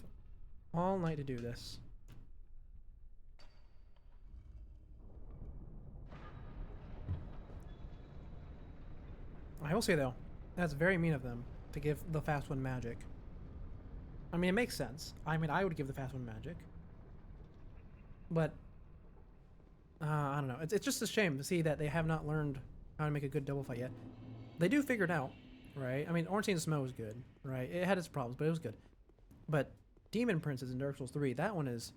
all night to do this. I will say, though, that's very mean of them to give the fast one magic. I mean, it makes sense. I mean, I would give the fast one magic. But, I don't know. It's just a shame to see that they have not learned how to make a good double fight yet. They do figure it out, right? I mean, Ornstein Smough was good, right? It had its problems, but it was good. But Demon Princess in Dark Souls 3, that one is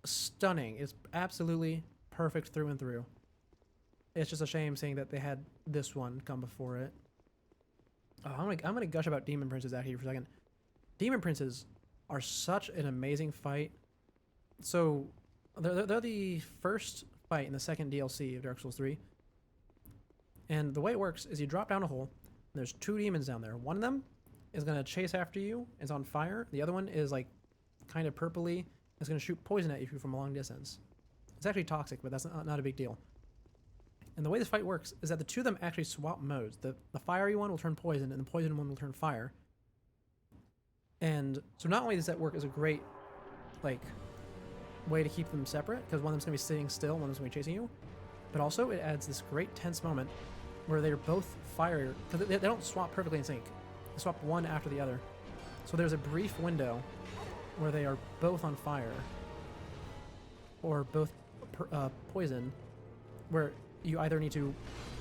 stunning. It's absolutely perfect through and through. It's just a shame seeing that they had this one come before it. Oh, I'm gonna gush about Demon Princes out here for a second. Demon Princes are such an amazing fight. So they're the first fight in the second DLC of Dark Souls 3. And the way it works is you drop down a hole, and there's 2 demons down there. One of them is going to chase after you, it's on fire. The other one is like kind of purpley, it's going to shoot poison at you from a long distance. It's actually toxic, but that's not a big deal. And the way this fight works is that the 2 of them actually swap modes. The fiery one will turn poison, and the poison one will turn fire. And so not only does that work as a great like way to keep them separate, because one of them's going to be sitting still, one of them's going to be chasing you, but also it adds this great tense moment where they're both fire, because they don't swap perfectly in sync. They swap one after the other. So there's a brief window where they are both on fire, or both poison, where you either need to...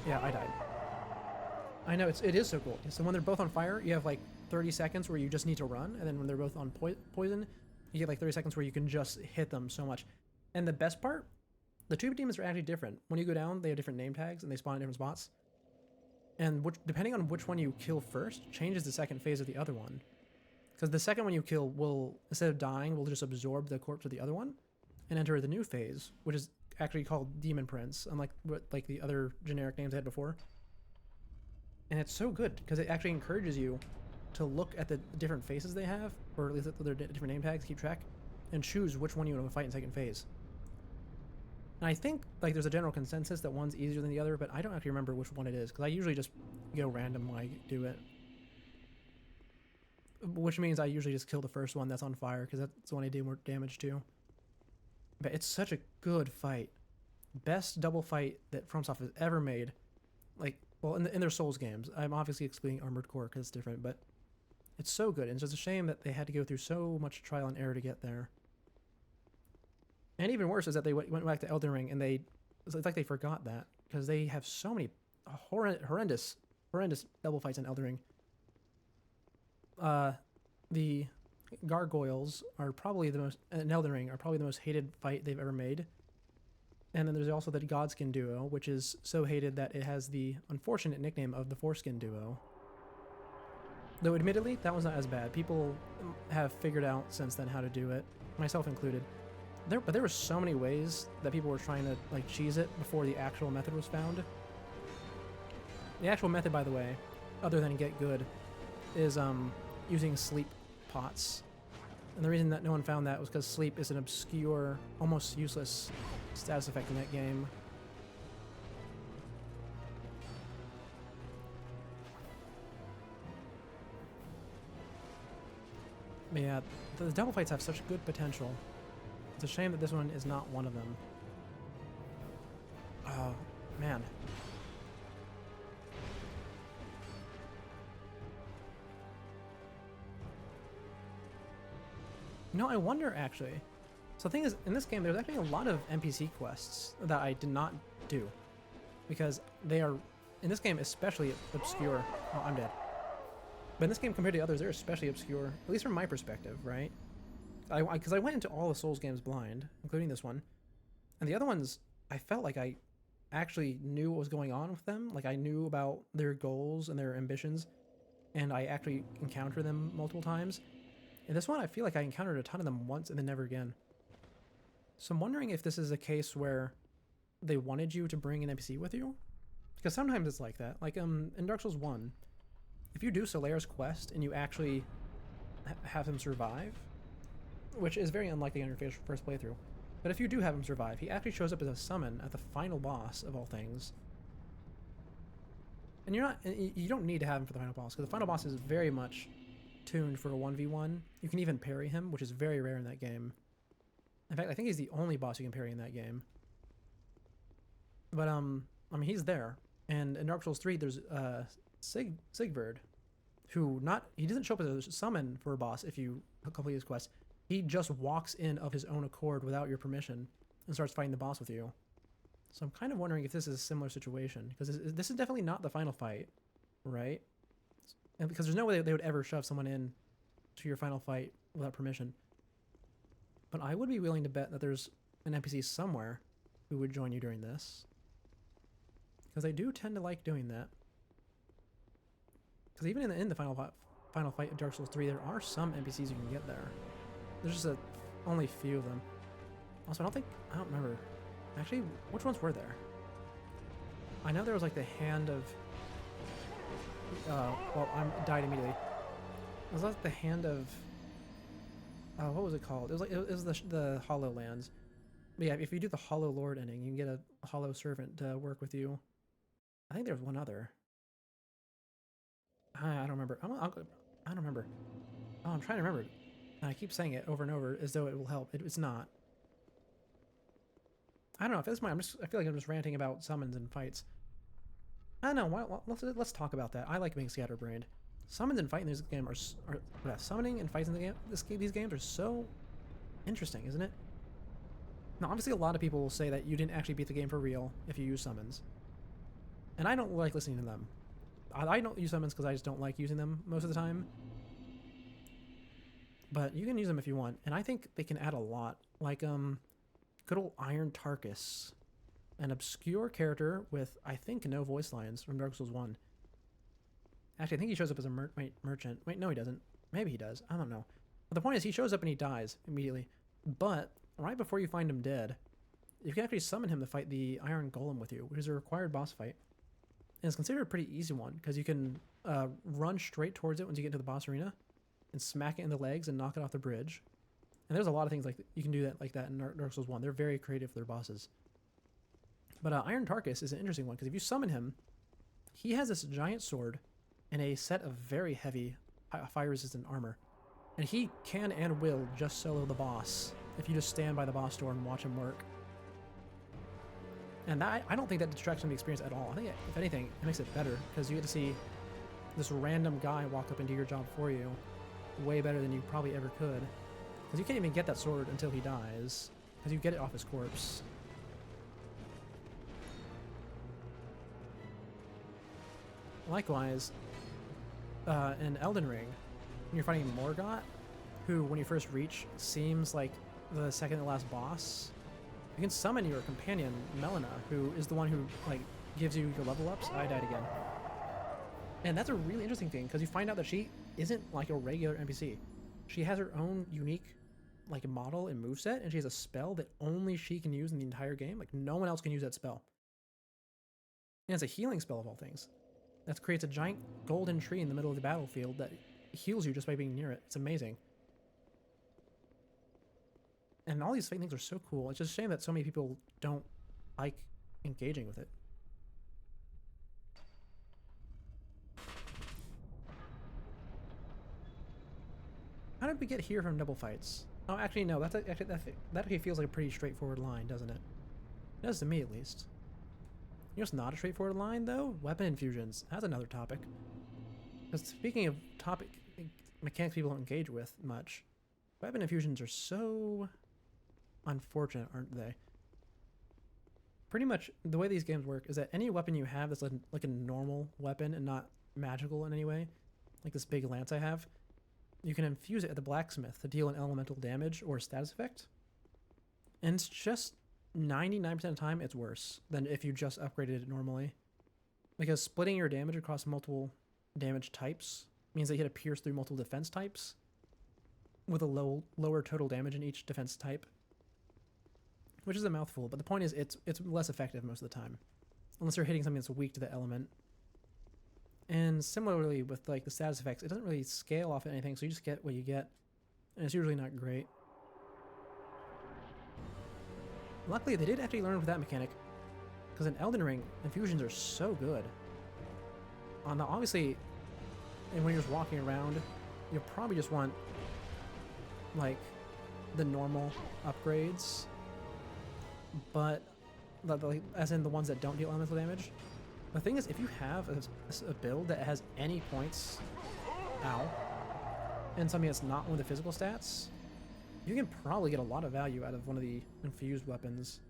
Yeah, I died. I know, it is so cool. So when they're both on fire, you have like 30 seconds where you just need to run, and then when they're both on poison, you get like 30 seconds where you can just hit them so much. And the best part, the 2 demons are actually different. When you go down, they have different name tags, and they spawn in different spots. And depending on which one you kill first, changes the second phase of the other one. Because the second one you kill will, instead of dying, will just absorb the corpse of the other one, and enter the new phase, which is actually called Demon Prince, unlike what like the other generic names I had before. And it's so good because it actually encourages you to look at the different faces they have, or at least their different name tags, keep track, and choose which one you want to fight in second phase. And I think like there's a general consensus that one's easier than the other, but I don't actually remember which one it is because I usually just go random when I do it. Which means I usually just kill the first one that's on fire because that's the one I do more damage to. But it's such a good fight. Best double fight that FromSoft has ever made. Like, well, in their Souls games. I'm obviously excluding Armored Core because it's different, but it's so good. And it's just a shame that they had to go through so much trial and error to get there. And even worse is that they went back to Elden Ring and it's like they forgot that because they have so many horrendous double fights in Elden Ring. The gargoyles are probably the most, in Elden Ring, are probably the most hated fight they've ever made. And then there's also the Godskin duo, which is so hated that it has the unfortunate nickname of the Foreskin duo. Though admittedly, that one's not as bad. People have figured out since then how to do it, myself included. But there were so many ways that people were trying to like cheese it before the actual method was found. The actual method, by the way, other than get good, is using sleep pots. And the reason that no one found that was because sleep is an obscure, almost useless status effect in that game. But yeah, the double fights have such good potential. It's a shame that this one is not one of them. Oh, man. You know, I wonder actually. So the thing is, in this game, there's actually a lot of NPC quests that I did not do. Because they are, in this game, especially obscure. Oh, I'm dead. But in this game, compared to others, they're especially obscure. At least from my perspective, right? Because I went into all the Souls games blind, including this one. And the other ones, I felt like I actually knew what was going on with them. Like I knew about their goals and their ambitions. And I actually encountered them multiple times. In this one, I feel like I encountered a ton of them once and then never again. So I'm wondering if this is a case where they wanted you to bring an NPC with you? Because sometimes it's like that. Like in Dark Souls 1, if you do Solaire's quest and you actually have him survive, which is very unlikely on your first playthrough, but if you do have him survive, he actually shows up as a summon at the final boss of all things. And you don't need to have him for the final boss, because the final boss is very much tuned for a 1v1. You can even parry him, which is very rare in that game. In fact, I think he's the only boss you can parry in that game. But I mean, he's there. And in Dark Souls 3, there's Sigvard, who he doesn't show up as a summon for a boss if you complete his quest. He just walks in of his own accord without your permission and starts fighting the boss with you. So I'm kind of wondering if this is a similar situation, because this is definitely not the final fight, right? And because there's no way they would ever shove someone in to your final fight without permission. But I would be willing to bet that there's an NPC somewhere who would join you during this. Because they do tend to like doing that. Because even in the final fight of Dark Souls 3, there are some NPCs you can get there. There's just only a few of them. Also, I don't remember. Actually, which ones were there? I know there was like the hand of... well, I died immediately. It was like the hand of... what was it called? It was like it was the Hollow Lands. But yeah, if you do the Hollow Lord ending, you can get a Hollow Servant to work with you. I think there was one other. I don't remember. I don't remember. Oh, I'm trying to remember. And I keep saying it over and over as though it will help. It's not. I don't know. If this might, I feel like I'm just ranting about summons and fights. I don't know. Let's talk about that. I like being scatterbrained. Summons and fight in this game summoning and fights in the game. These games are so interesting, isn't it? Now, obviously, a lot of people will say that you didn't actually beat the game for real if you use summons, and I don't like listening to them. I don't use summons because I just don't like using them most of the time. But you can use them if you want, and I think they can add a lot. Like good old Iron Tarkus, an obscure character with I think no voice lines from Dark Souls 1. Actually, I think he shows up as a merchant. Wait, no, he doesn't. Maybe he does. I don't know. But the point is, he shows up and he dies immediately. But right before you find him dead, you can actually summon him to fight the Iron Golem with you, which is a required boss fight. And it's considered a pretty easy one, because you can run straight towards it once you get into the boss arena, and smack it in the legs and knock it off the bridge. And there's a lot of things like you can do that like that in Dark Souls 1. They're very creative for their bosses. But Iron Tarkus is an interesting one, because if you summon him, he has this giant sword and a set of very heavy fire-resistant armor. And he can and will just solo the boss if you just stand by the boss door and watch him work. And that, I don't think that detracts from the experience at all. I think, if anything, it makes it better, because you get to see this random guy walk up and do your job for you way better than you probably ever could. Because you can't even get that sword until he dies, because you get it off his corpse. Likewise, in Elden Ring, when you're fighting Morgott, who, when you first reach, seems like the second to last boss, you can summon your companion, Melina, who is the one who, like, gives you your level ups. I died again. And that's a really interesting thing, because you find out that she isn't like a regular NPC. She has her own unique, like, model and moveset, and she has a spell that only she can use in the entire game. Like, no one else can use that spell. And it's a healing spell of all things. That creates a giant golden tree in the middle of the battlefield that heals you just by being near it. It's amazing. And all these fake things are so cool. It's just a shame that so many people don't like engaging with it. How did we get here from double fights? Oh, actually, no. That actually feels like a pretty straightforward line, doesn't it? It does to me, at least. You know what's not a straightforward line, though? Weapon infusions. That's another topic. Because speaking of topic mechanics people don't engage with much, weapon infusions are so unfortunate, aren't they? Pretty much the way these games work is that any weapon you have that's like a normal weapon and not magical in any way, like this big lance I have, you can infuse it at the blacksmith to deal an elemental damage or status effect. And it's just 99% of the time it's worse than if you just upgraded it normally. Because splitting your damage across multiple damage types means that you hit a pierce through multiple defense types with a lower total damage in each defense type. Which is a mouthful, but the point is it's less effective most of the time. Unless you're hitting something that's weak to the element. And similarly with like the status effects, it doesn't really scale off anything, so you just get what you get. And it's usually not great. Luckily, they did actually learn with that mechanic, because in Elden Ring, infusions are so good. Now, obviously, and when you're just walking around, you'll probably just want, like, the normal upgrades, but, as in the ones that don't deal elemental damage. The thing is, if you have a build that has any points, and something that's not one of the physical stats, you can probably get a lot of value out of one of the infused weapons.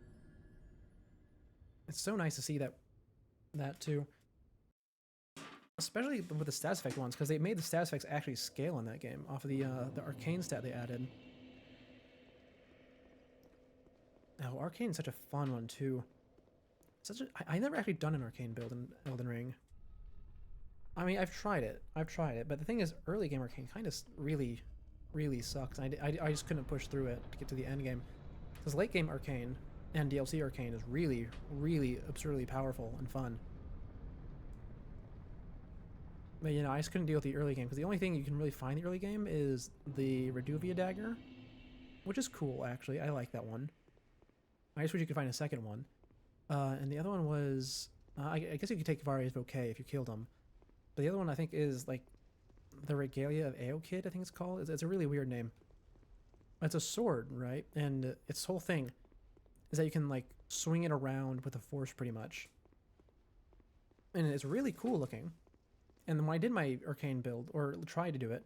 It's so nice to see that too. Especially with the status effect ones, because they made the status effects actually scale in that game off of the arcane stat they added. Oh, arcane's such a fun one too. I never actually done an arcane build in Elden Ring. I mean, I've tried it, but the thing is, early game arcane kind of really sucks. I just couldn't push through it to get to the end game. Because late game arcane, and DLC Arcane is really, really absurdly powerful and fun. But you know, I just couldn't deal with the early game because the only thing you can really find in the early game is the Reduvia dagger, which is cool actually. I like that one. I just wish you could find a second one. And the other one was, I guess you could take Varia's Bouquet if you killed him. But the other one I think is like the Regalia of Aokid, I think it's called. It's a really weird name. It's a sword, right? And its whole thing is that you can like swing it around with the force pretty much. And it's really cool looking. And then when I did my arcane build, or tried to do it,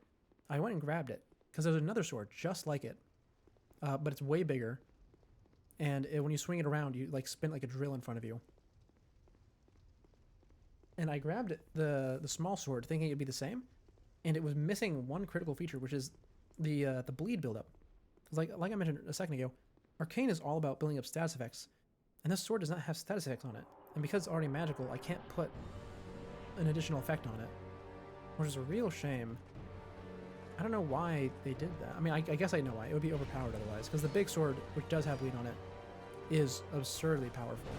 I went and grabbed it. Because there's another sword just like it. But it's way bigger. And when you swing it around, you like spin like a drill in front of you. And I grabbed it, the small sword thinking it'd be the same. And it was missing one critical feature, which is the bleed buildup. Like I mentioned a second ago, Arcane is all about building up status effects. And this sword does not have status effects on it. And because it's already magical, I can't put an additional effect on it. Which is a real shame. I don't know why they did that. I mean, I guess I know why. It would be overpowered otherwise. Because the big sword, which does have bleed on it, is absurdly powerful.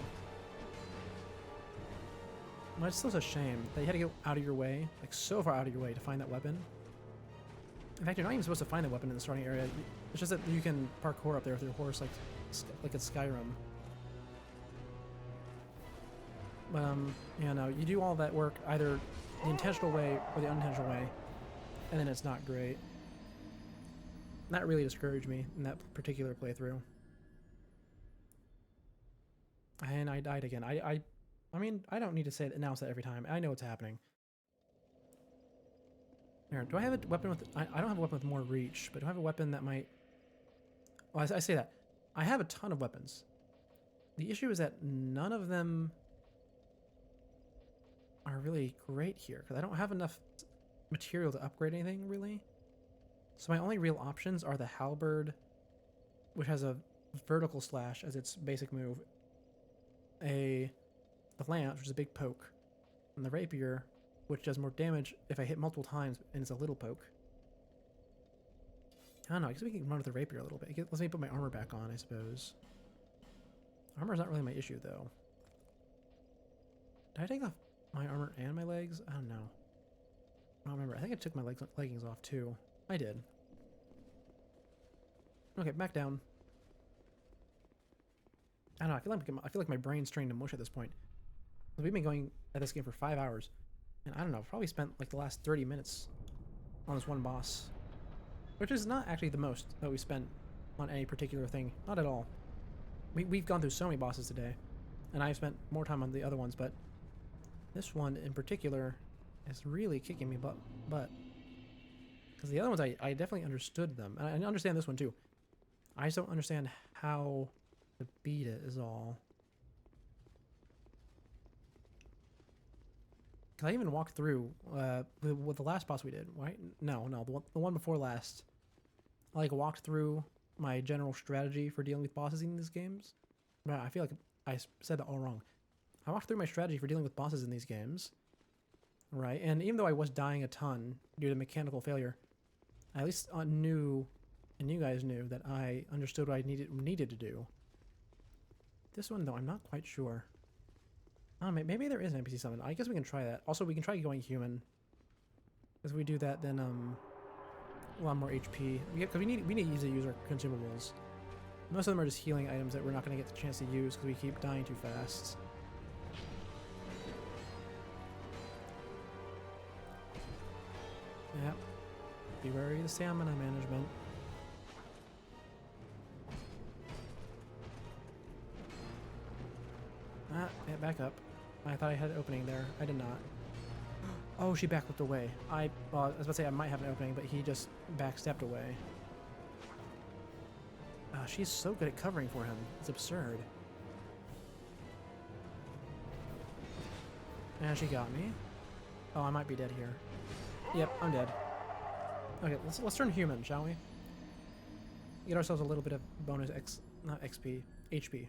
But it's still a shame that you had to go out of your way, like so far out of your way to find that weapon. In fact, you're not even supposed to find the weapon in the starting area. It's just that you can parkour up there with your horse like it's Skyrim. You know, you do all that work either the intentional way or the unintentional way, and then it's not great. That really discouraged me in that particular playthrough. And I died again. I mean, I don't need to announce that every time. I know what's happening. Here, do I have a weapon with... I don't have a weapon with more reach, but do I have a weapon that might... Well, I say that. I have a ton of weapons. The issue is that none of them are really great here, because I don't have enough material to upgrade anything, really. So my only real options are the halberd, which has a vertical slash as its basic move, the lance, which is a big poke, and the rapier, which does more damage if I hit multiple times and it's a little poke. I don't know, I guess we can run with the rapier a little bit. Let me put my armor back on, I suppose. Armor's not really my issue, though. Did I take off my armor and my legs? I don't know. I don't remember. I think I took my leggings off, too. I did. Okay, back down. I don't know, I feel like my brain's trained to mush at this point. We've been going at this game for 5 hours. And I don't know, probably spent like the last 30 minutes on this one boss. Which is not actually the most that we spent on any particular thing. Not at all. We've gone through so many bosses today. And I've spent more time on the other ones, but this one in particular is really kicking me butt. Because the other ones, I definitely understood them. And I understand this one too. I just don't understand how to beat it is all. Cause I even walked through with the last boss we did, right? No, the one before last. I like walked through my general strategy for dealing with bosses in these games. But I feel like I said that all wrong. I walked through my strategy for dealing with bosses in these games, right? And even though I was dying a ton due to mechanical failure, I at least knew, and you guys knew, that I understood what I needed to do. This one though, I'm not quite sure. Oh, maybe there is an NPC summon. I guess we can try that. Also, we can try going human. If we do that, then a lot more HP. Because we need to use our consumables. Most of them are just healing items that we're not going to get the chance to use because we keep dying too fast. Yep. Be wary of the stamina management. Ah, yeah, back up. I thought I had an opening there. I did not. Oh, she backflipped away. Well, I was about to say I might have an opening, but he just backstepped away. She's so good at covering for him. It's absurd. And she got me. Oh, I might be dead here. Yep, I'm dead. Okay, let's turn human, shall we? Get ourselves a little bit of bonus not XP, HP.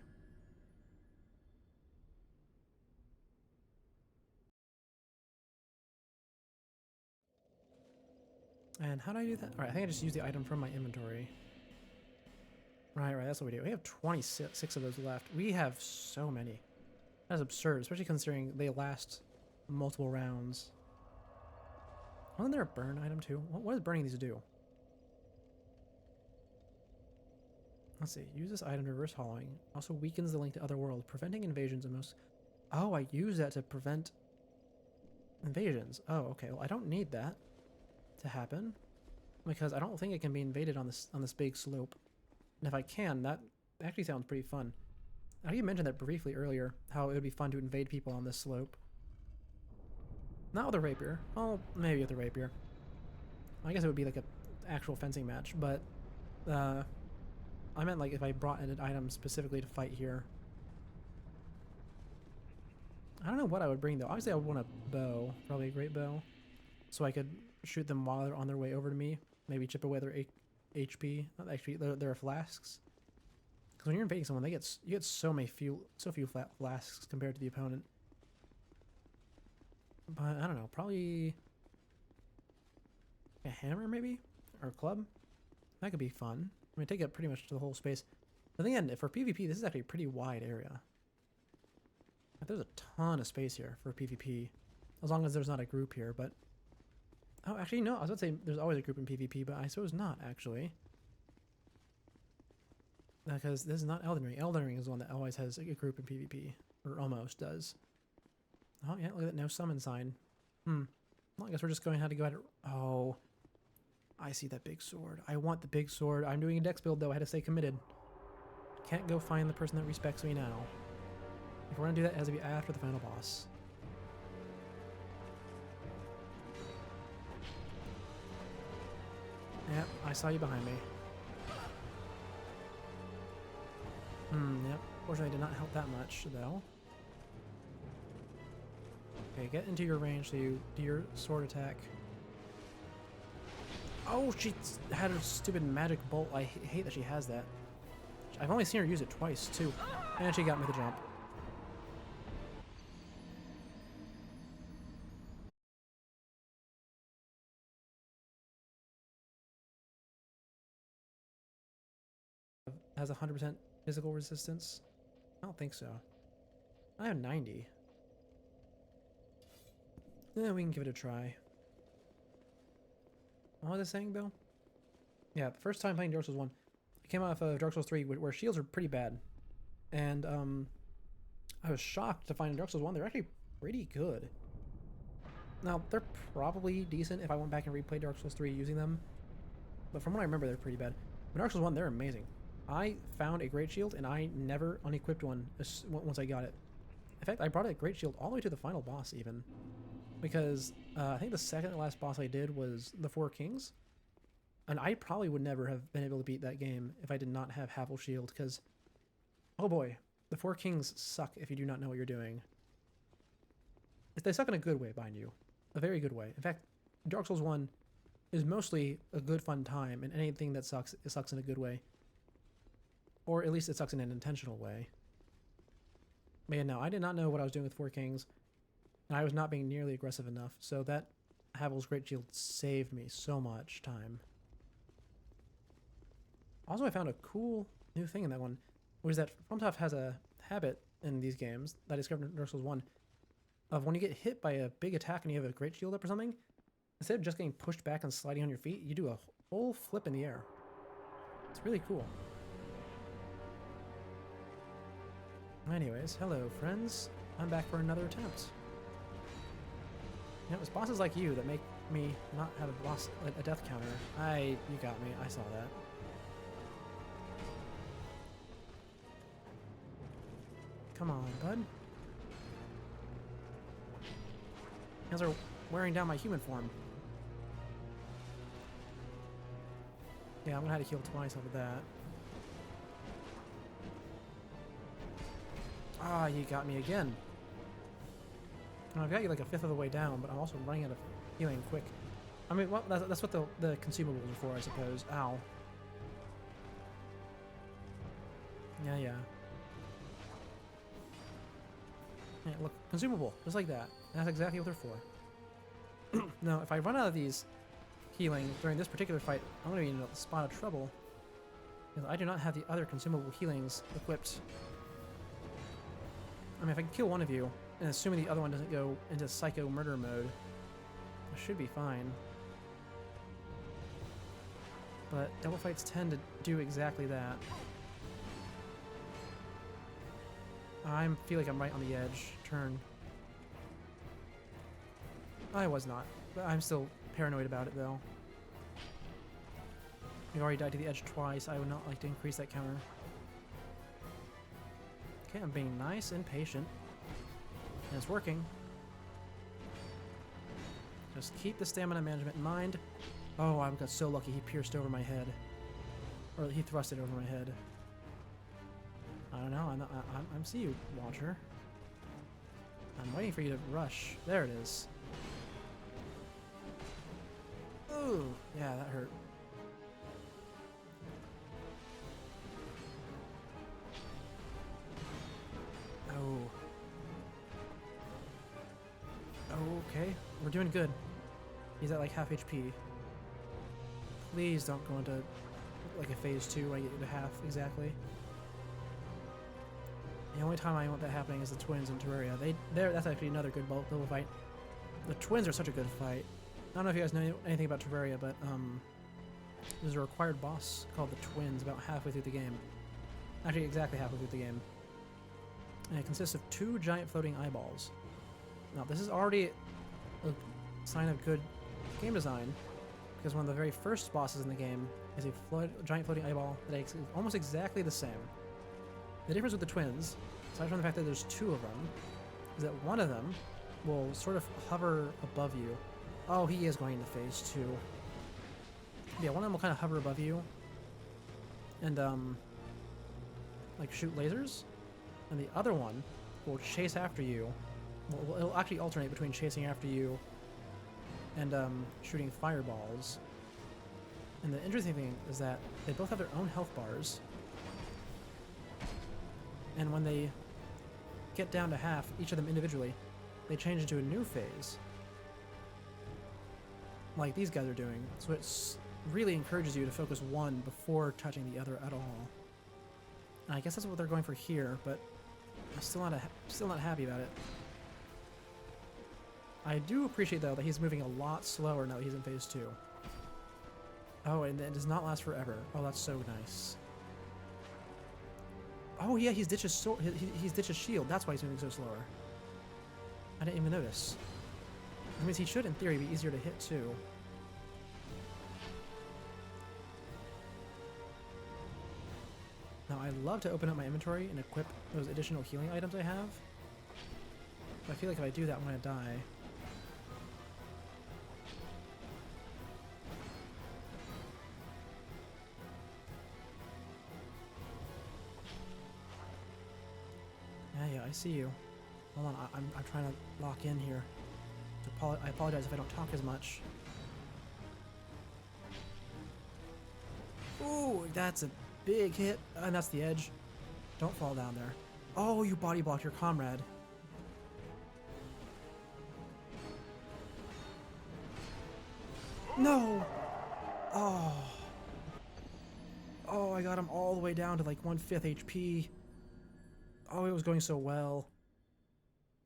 And how do I do that? Alright, I think I just use the item from my inventory. Right, that's what we do. We have 26 of those left. We have so many. That's absurd, especially considering they last multiple rounds. Wasn't there a burn item too? What does burning these do? Let's see. Use this item to reverse hollowing. Also weakens the link to other worlds, preventing invasions of most... Oh, I use that to prevent invasions. Oh, okay. Well, I don't need that to happen because I don't think it can be invaded on this big slope. And if I can, that actually sounds pretty fun. I think you mentioned that briefly earlier, how it would be fun to invade people on this slope. Not with a rapier. Well, maybe with a rapier. I guess it would be like an actual fencing match, but I meant like if I brought in an item specifically to fight here. I don't know what I would bring though. Obviously I would want a bow, probably a great bow, so I could shoot them while they're on their way over to me. Maybe chip away their HP. Not actually, there are flasks. Because when you're invading someone, you get so few flasks compared to the opponent. But I don't know, probably a hammer maybe, or a club. That could be fun. I mean, take up pretty much the whole space. But then for PvP, this is actually a pretty wide area. There's a ton of space here for PvP, as long as there's not a group here. But oh, actually no, I was about to say there's always a group in PvP, but I suppose not actually. Because this is not Elden Ring. Elden Ring is the one that always has a group in PvP, or almost does. Oh yeah, look at that, no summon sign. Well, I guess we're just going to have to go at it. Oh, I see that big sword. I want the big sword. I'm doing a dex build though. I had to stay committed. Can't go find the person that respects me now. If we're gonna do that, it has to be after the final boss. Yep, I saw you behind me. Yep. Fortunately, did not help that much though. Okay, get into your range so you do your sword attack. Oh, she had her stupid magic bolt. I hate that she has that. I've only seen her use it twice, too. And she got me the jump. Has 100% physical resistance? I don't think so. I have 90. Yeah, we can give it a try. What was I saying, Bill? Yeah, the first time playing Dark Souls 1, I came off of Dark Souls 3 where shields are pretty bad. And I was shocked to find in Dark Souls 1 they're actually pretty good. Now, they're probably decent if I went back and replayed Dark Souls 3 using them. But from what I remember, they're pretty bad. But Dark Souls 1, they're amazing. I found a great shield and I never unequipped one once I got it. In fact, I brought a great shield all the way to the final boss even. Because I think the second to last boss I did was the Four Kings. And I probably would never have been able to beat that game if I did not have Havel Shield, because, oh boy, the Four Kings suck if you do not know what you're doing. They suck in a good way, mind you. A very good way. In fact, Dark Souls 1 is mostly a good fun time, and anything that sucks, it sucks in a good way. Or at least it sucks in an intentional way. But yeah, no, I did not know what I was doing with Four Kings. And I was not being nearly aggressive enough, so that Havel's Great Shield saved me so much time. Also, I found a cool new thing in that one, which is that FromSoft has a habit in these games that I discovered in Dark Souls 1 of when you get hit by a big attack and you have a Great Shield up or something, instead of just getting pushed back and sliding on your feet, you do a whole flip in the air. It's really cool. Anyways, hello friends. I'm back for another attempt. You know, it's bosses like you that make me not have a death counter. You got me. I saw that. Come on, bud. You guys are wearing down my human form. Yeah, I'm gonna have to heal twice over that. Ah, you got me again. I've got you like a fifth of the way down, but I'm also running out of healing quick. I mean, well, that's what the consumables are for, I suppose. Ow. Yeah. Yeah, look, consumable, just like that. That's exactly what they're for. Now, if I run out of these healing during this particular fight, I'm going to be in a spot of trouble. Because I do not have the other consumable healings equipped. I mean, if I can kill one of you, and assuming the other one doesn't go into psycho murder mode, I should be fine. But double fights tend to do exactly that. I feel like I'm right on the edge. Turn. I was not, but I'm still paranoid about it though. We've already died to the edge twice. I would not like to increase that counter. Okay, I'm being nice and patient. And it's working. Just keep the stamina management in mind. Oh, I got so lucky he pierced over my head. Or he thrusted over my head. I don't know. I'm see you, Watcher. I'm waiting for you to rush. There it is. Ooh, yeah, that hurt. Oh. Okay, we're doing good. He's at like half HP. Please don't go into like a phase 2 when I get to half exactly. The only time I want that happening is the twins in Terraria. That's actually another good double fight. The twins are such a good fight. I don't know if you guys know anything about Terraria, but there's a required boss called the Twins about halfway through the game. Actually, exactly halfway through the game. And it consists of 2 giant floating eyeballs. Now, this is already a sign of good game design, because one of the very first bosses in the game is a giant floating eyeball that is almost exactly the same. The difference with the twins, aside from the fact that there's 2 of them, is that one of them will sort of hover above you. Oh, he is going into phase 2. Yeah, one of them will kind of hover above you and, like shoot lasers. And the other one will chase after you. Well, it'll actually alternate between chasing after you and, shooting fireballs. And the interesting thing is that they both have their own health bars. And when they get down to half, each of them individually, they change into a new phase. Like these guys are doing. So it really encourages you to focus one before touching the other at all. And I guess that's what they're going for here, but I'm still not happy about it. I do appreciate though that he's moving a lot slower now that he's in phase 2. Oh, and it does not last forever. Oh, that's so nice. Oh yeah, he's ditched his sword. He's ditched his shield. That's why he's moving so slower. I didn't even notice. That means he should, in theory, be easier to hit too. Now, I love to open up my inventory and equip those additional healing items I have. But I feel like if I do that, I'm gonna die. Yeah, I see you. Hold on, I'm trying to lock in here. I apologize if I don't talk as much. Ooh, that's a big hit. And that's the edge. Don't fall down there. Oh, you body blocked your comrade. No! Oh. Oh, I got him all the way down to like 1/5 HP. Oh, it was going so well.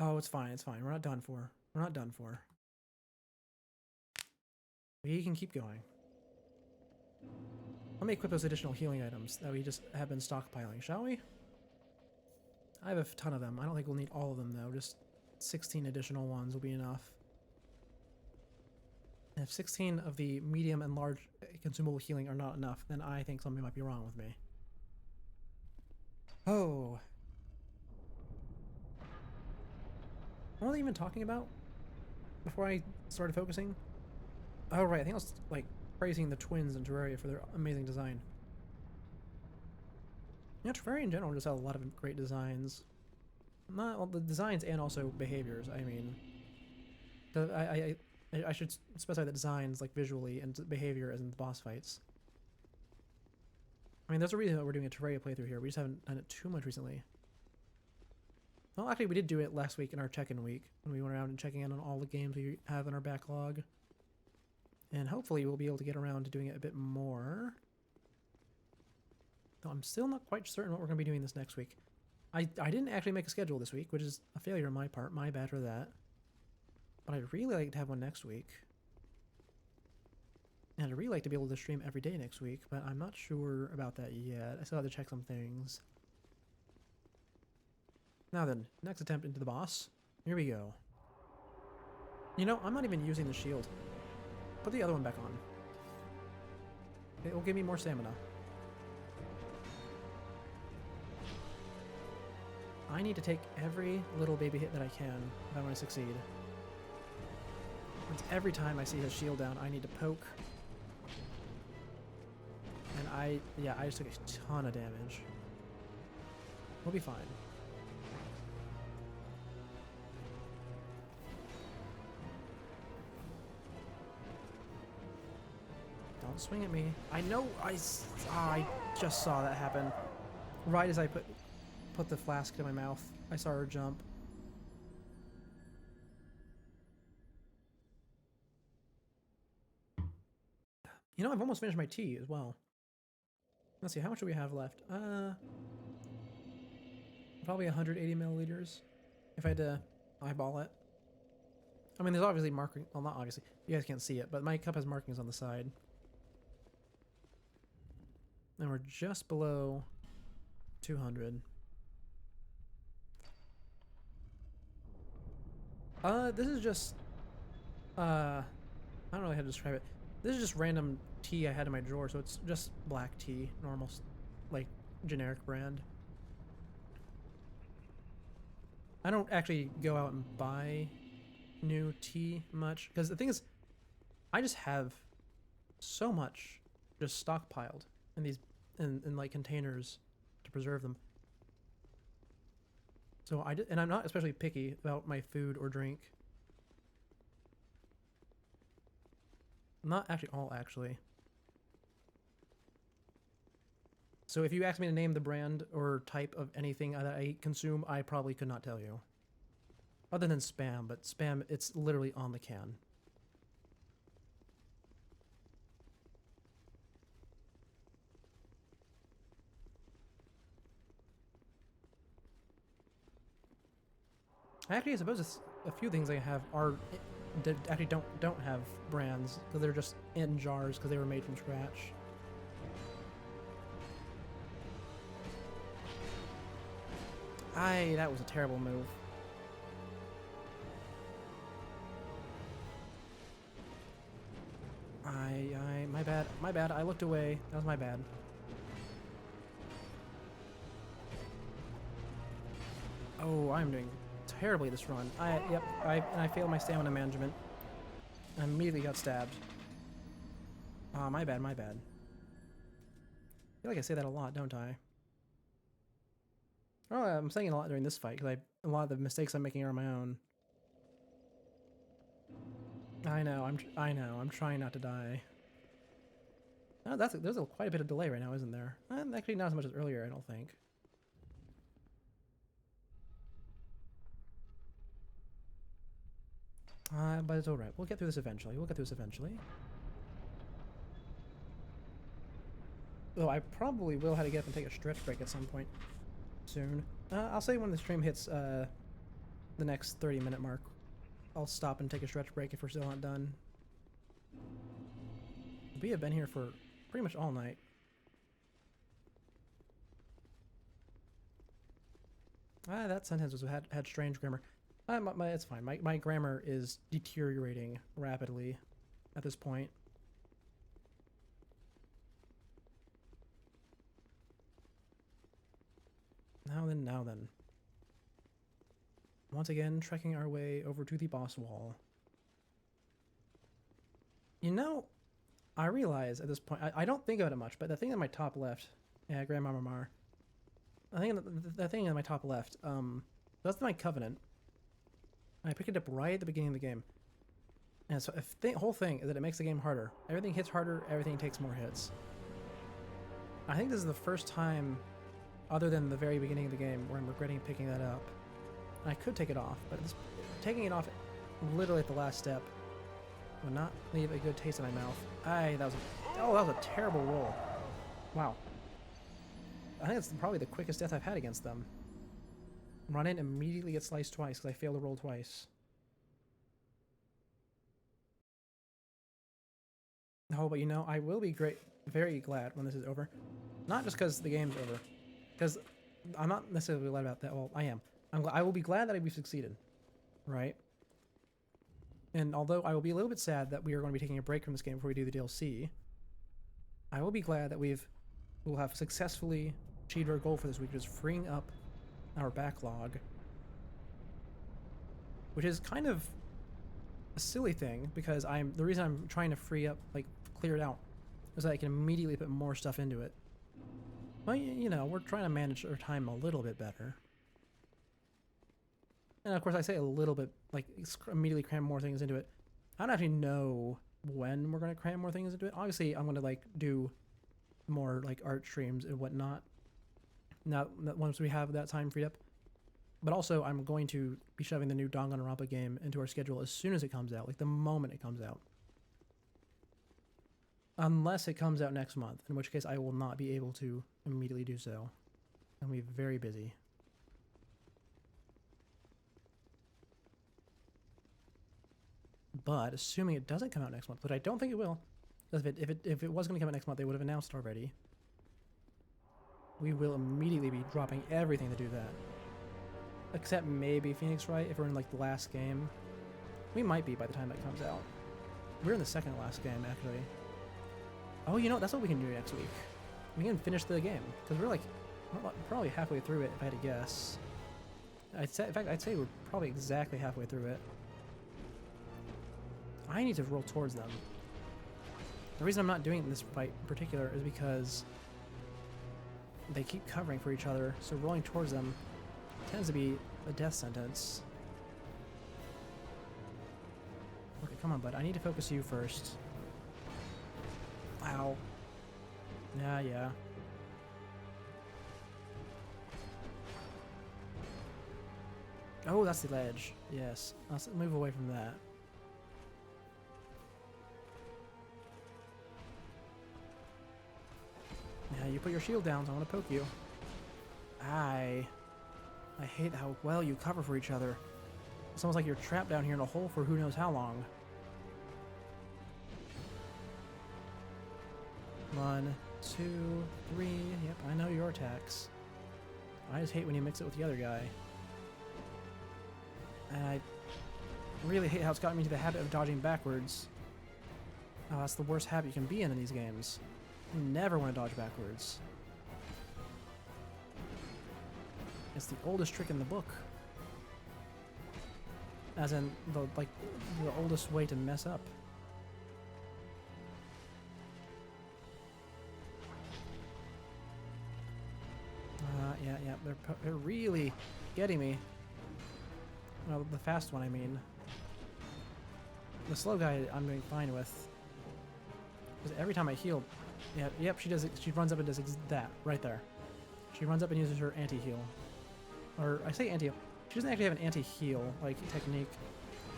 Oh, it's fine, it's fine. We're not done for. We're not done for. We can keep going. Let me equip those additional healing items that we just have been stockpiling, shall we? I have a ton of them. I don't think we'll need all of them, though. Just 16 additional ones will be enough. And if 16 of the medium and large consumable healing are not enough, then I think something might be wrong with me. Oh. What was I even talking about before I started focusing? Oh, right. I think I was, like, praising the twins in Terraria for their amazing design. Yeah, Terraria in general just has a lot of great designs. Not well, the designs and also behaviors, I mean. I should specify the designs, like, visually, and behavior as in the boss fights. I mean, there's a reason that we're doing a Terraria playthrough here. We just haven't done it too much recently. Well, actually, we did do it last week in our check-in week, when we went around and checking in on all the games we have in our backlog. And hopefully we'll be able to get around to doing it a bit more. Though I'm still not quite certain what we're going to be doing this next week. I didn't actually make a schedule this week, which is a failure on my part. My bad for that. But I'd really like to have one next week. And I'd really like to be able to stream every day next week, but I'm not sure about that yet. I still have to check some things. Now then, next attempt into the boss. Here we go. You know, I'm not even using the shield. Put the other one back on. It will give me more stamina. I need to take every little baby hit that I can if I want to succeed. It's every time I see his shield down, I need to poke. And I just took a ton of damage. We'll be fine. Don't swing at me. I know I just saw that happen. Right as I put the flask in my mouth, I saw her jump. You know, I've almost finished my tea as well. Let's see, how much do we have left? Probably 180 milliliters, if I had to eyeball it. I mean, there's obviously marking. Well, not obviously. You guys can't see it, but my cup has markings on the side. And we're just below 200. This is just, I don't know how to describe it. This is just random tea I had in my drawer, so it's just black tea, normal, like, generic brand. I don't actually go out and buy new tea much, because the thing is, I just have so much just stockpiled in these, in like containers to preserve them. So and I'm not especially picky about my food or drink. Not actually all, actually. So if you ask me to name the brand or type of anything that I consume, I probably could not tell you. Other than Spam, but Spam, it's literally on the can. Actually, I suppose it's a few things I have are that actually don't have brands, because they're just in jars because they were made from scratch. That was a terrible move. My bad. I looked away. That was my bad. Oh, I'm doing terribly this run. I failed my stamina management. I immediately got stabbed. Ah, my bad. I feel like I say that a lot, don't I? Oh, I'm saying it a lot during this fight, because a lot of the mistakes I'm making are my own. I know, I'm trying not to die. Oh, there's quite a bit of delay right now, isn't there? Actually, not as much as earlier, I don't think. But it's alright. We'll get through this eventually. Though I probably will have to get up and take a stretch break at some point soon. I'll say when the stream hits the next 30-minute mark, I'll stop and take a stretch break if we're still not done. We have been here for pretty much all night. That sentence had strange grammar. It's fine. My grammar is deteriorating rapidly at this point. Now then. Once again, trekking our way over to the boss wall. You know, I realize at this point, I don't think about it much, but the thing on my top left, yeah, Grandma Mar, I think the thing on my top left, that's my covenant. I picked it up right at the beginning of the game. And so the whole thing is that it makes the game harder. Everything hits harder, everything takes more hits. I think this is the first time, other than the very beginning of the game, where I'm regretting picking that up. I could take it off, but taking it off literally at the last step would not leave a good taste in my mouth. That was a terrible roll. Wow. I think it's probably the quickest death I've had against them. Run in, immediately get sliced twice because I failed to roll twice. Oh, but you know, I will be very glad when this is over. Not just because the game's over. Because I'm not necessarily glad about that. Well, I am. I will be glad that we've succeeded. Right? And although I will be a little bit sad that we are going to be taking a break from this game before we do the DLC, I will be glad that we'll have successfully achieved our goal for this week, which is freeing up our backlog. Which is kind of a silly thing, because the reason I'm trying to free up, like, clear it out, is that I can immediately put more stuff into it. Well, you know, we're trying to manage our time a little bit better. And of course, I say a little bit, like, immediately cram more things into it. I don't actually know when we're going to cram more things into it. Obviously, I'm going to, like, do more, like, art streams and whatnot. Now, once we have that time freed up. But also, I'm going to be shoving the new Danganronpa game into our schedule as soon as it comes out, like the moment it comes out. Unless it comes out next month, in which case I will not be able to immediately do so. I'm going to be very busy. But assuming it doesn't come out next month, which I don't think it will, because if it was going to come out next month, they would have announced it already. We will immediately be dropping everything to do that. Except maybe Phoenix Wright, if we're in like the last game. We might be by the time that comes out. We're in the second last game, actually. Oh, you know, that's what we can do next week. We can finish the game, because we're like probably halfway through it, if I had to guess. In fact, I'd say we're probably exactly halfway through it. I need to roll towards them. The reason I'm not doing this fight in particular is because they keep covering for each other, so rolling towards them tends to be a death sentence. Okay, come on, bud. I need to focus you first. Ow. Yeah. Oh, that's the ledge. Yes. Let's move away from that. Yeah, you put your shield down, so I want to poke you. I hate how well you cover for each other. It's almost like you're trapped down here in a hole for who knows how long. 1, 2, 3. Yep, I know your attacks. I just hate when you mix it with the other guy. And I really hate how it's gotten me to the habit of dodging backwards. Oh, that's the worst habit you can be in these games. You never want to dodge backwards. It's the oldest trick in the book. As in, the oldest way to mess up. Yeah, they're really getting me. Well, the fast one, I mean. The slow guy I'm doing fine with. Because every time I heal, yep, she does it. She runs up and does that right there. She runs up and uses her anti-heal. Or I say anti-heal. She doesn't actually have an anti-heal like technique.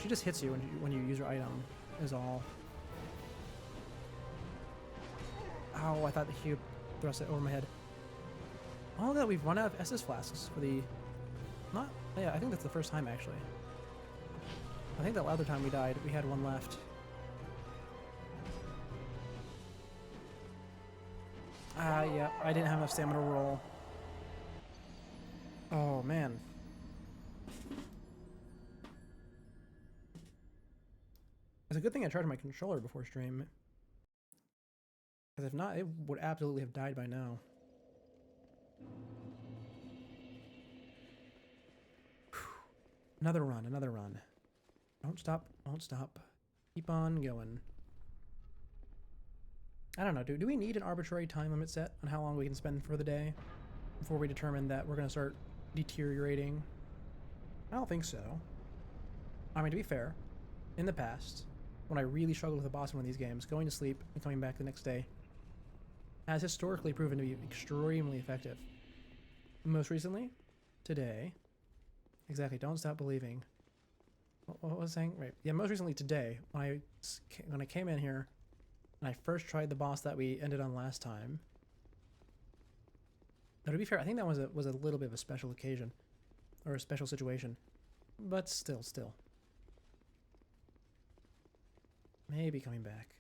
She just hits you when you use her item. Is all. Ow! I thought he would thrust it over my head. Oh, that we've run out of SS flasks for the. Not. Yeah, I think that's the first time actually. I think that other time we died, we had one left. Yeah, I didn't have enough stamina to roll. Oh, man. It's a good thing I charged my controller before stream. Because if not, it would absolutely have died by now. Whew. Another run, another run. Don't stop, won't stop. Keep on going. I don't know, do we need an arbitrary time limit set on how long we can spend for the day before we determine that we're going to start deteriorating? I don't think so. I mean, to be fair, in the past, when I really struggled with a boss in one of these games, going to sleep and coming back the next day has historically proven to be extremely effective. Most recently, today, exactly, don't stop believing. What was I saying? Right, yeah, most recently today, when I came in here, and I first tried the boss that we ended on last time, But to be fair, I think that was a little bit of a special occasion. Or a special situation. But still. Maybe coming back.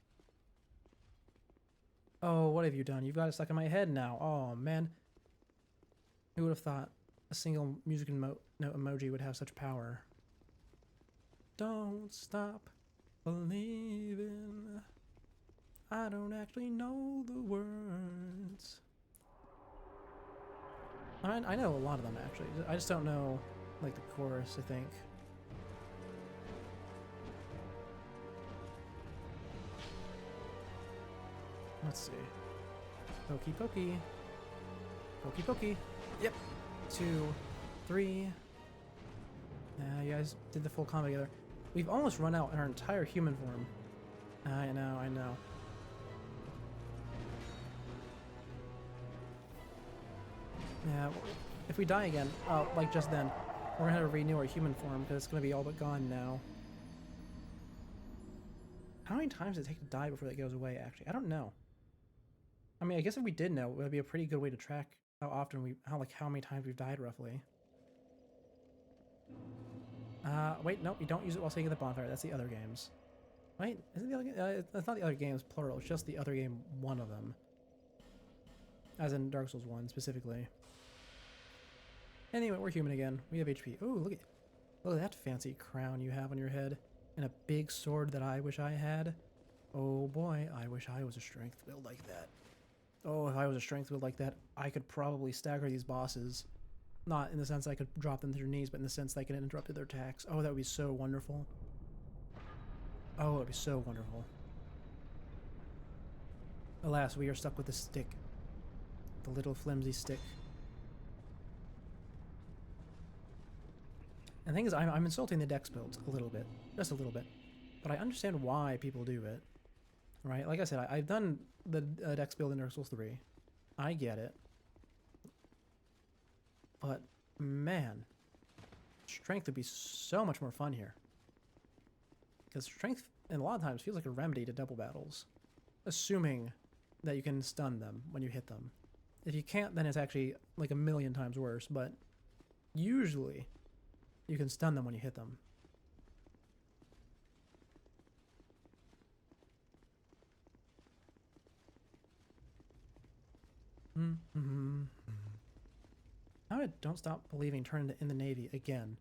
Oh, what have you done? You've got it stuck in my head now. Oh, man. Who would have thought a single music note emoji would have such power? Don't stop believing. I don't actually know the words. I know a lot of them, actually. I just don't know, like, the chorus, I think. Let's see. Pokey pokey. Pokey pokey. Yep. 2, 3. You guys did the full combo together. We've almost run out in our entire human form. I know. Yeah, if we die again, like just then, we're gonna have to renew our human form because it's gonna be all but gone now. How many times does it take to die before that goes away, actually? I don't know. I mean, I guess if we did know, it would be a pretty good way to track how often how many times we've died, roughly. Wait, nope, you don't use it while sitting at the bonfire. That's the other games. Wait, isn't the other game? It's not the other games, plural. It's just the other game, one of them. As in Dark Souls 1, specifically. Anyway, we're human again. We have HP. Ooh, look at that fancy crown you have on your head. And a big sword that I wish I had. Oh boy, I wish I was a strength build like that. Oh, if I was a strength build like that, I could probably stagger these bosses. Not in the sense I could drop them to their knees, but in the sense that I could interrupt their attacks. Oh, that would be so wonderful. Oh, it would be so wonderful. Alas, we are stuck with the stick. The little flimsy stick. And the thing is, I'm insulting the dex builds a little bit. Just a little bit. But I understand why people do it. Right? Like I said, I've done the dex build in Dark Souls 3. I get it. But, man. Strength would be so much more fun here. Because strength, and a lot of times, feels like a remedy to double battles. Assuming that you can stun them when you hit them. If you can't, then it's actually like a million times worse. But, usually, you can stun them when you hit them. How did Don't Stop Believing turn into In the Navy again?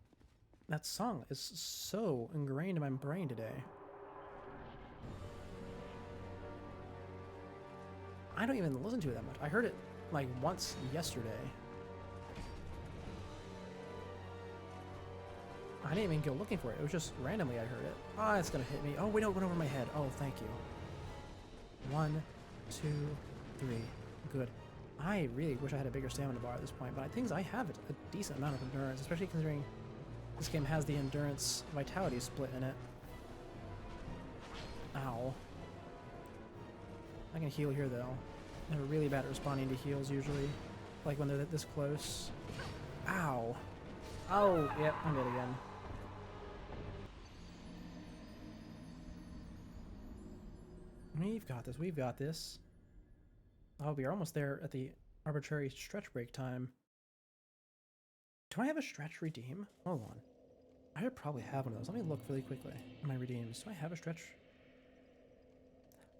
That song is so ingrained in my brain today. I don't even listen to it that much. I heard it like once yesterday. I didn't even go looking for it. It was just randomly I heard it. Ah, it's gonna hit me. Oh, wait, no, it went over my head. Oh, thank you. 1, 2, 3. Good. I really wish I had a bigger stamina bar at this point, but I think I have a decent amount of endurance, especially considering this game has the endurance vitality split in it. Ow. I can heal here, though. I'm really bad at responding to heals, usually. Like when they're this close. Ow. Oh, yep, I'm dead again. We've got this. Oh, we are almost there at the arbitrary stretch break time. Do I have a stretch redeem? Hold on. I should probably have one of those. Let me look really quickly at my redeems. Do I have a stretch?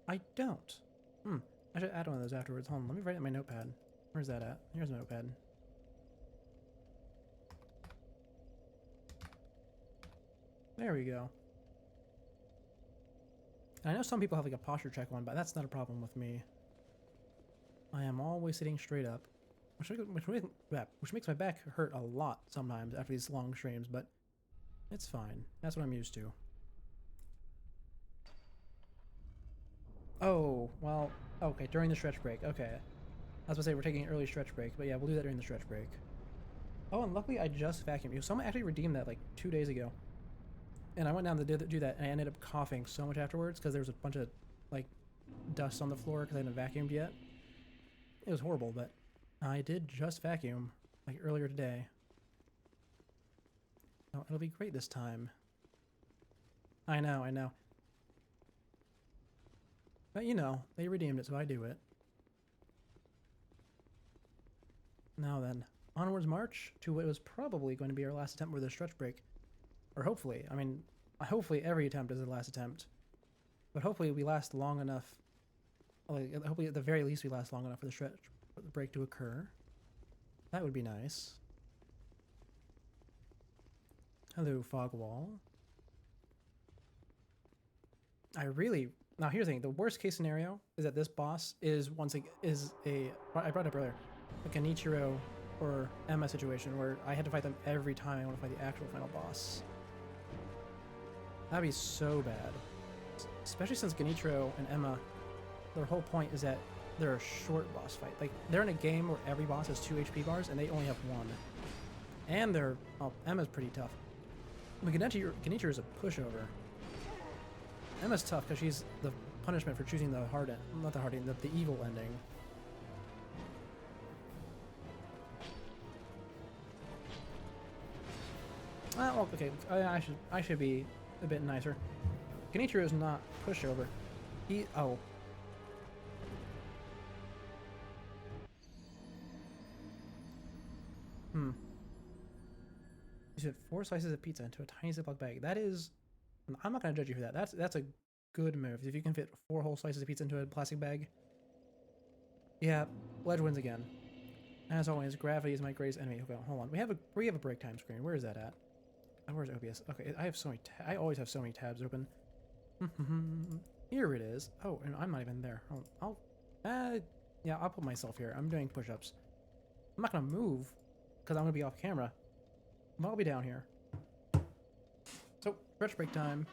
I don't. I should add one of those afterwards. Hold on, let me write it in my notepad. Where's that at? Here's my notepad. There we go. I know some people have like a posture check one, but that's not a problem with me. I am always sitting straight up, which makes my back hurt a lot sometimes after these long streams, but it's fine. That's what I'm used to. Oh, well, okay, during the stretch break. Okay. I was gonna say we're taking an early stretch break, but yeah, we'll do that during the stretch break. Oh, and luckily I just vacuumed. Someone actually redeemed that like 2 days ago. And I went down to do that, and I ended up coughing so much afterwards because there was a bunch of, like, dust on the floor because I hadn't vacuumed yet. It was horrible, but I did just vacuum, like, earlier today. Oh, it'll be great this time. I know. But, you know, they redeemed it, so I do it. Now then, onwards march to what was probably going to be our last attempt with a stretch break. Or hopefully. I mean, hopefully every attempt is the last attempt. But hopefully we last long enough. Like, hopefully at the very least we last long enough for the stretch break to occur. That would be nice. Hello, fog wall. Now here's the thing. The worst case scenario is that this boss is I brought up earlier, a Genichiro or Emma situation where I had to fight them every time I want to fight the actual final boss. That'd be so bad. Especially since Genichiro and Emma, their whole point is that they're a short boss fight. Like, they're in a game where every boss has 2 HP bars and they only have 1. And Emma's pretty tough. I mean, Genichiro is a pushover. Emma's tough because she's the punishment for choosing the the evil ending. Well, okay, I should be a bit nicer. Genichiro is not pushover. You said 4 slices of pizza into a tiny Ziploc bag. That is, I'm not gonna judge you for that. That's a good move. If you can fit 4 whole slices of pizza into a plastic bag. Yeah, Ledge wins again. As always, gravity is my greatest enemy. Okay, hold on. We have a break time screen. Where is that at? Oh, where's OBS? Okay, I always have so many tabs open. Here it is. Oh, and I'm not even there. Yeah, I'll put myself here. I'm doing push-ups. I'm not gonna move because I'm gonna be off camera. But I'll be down here. So, stretch break time.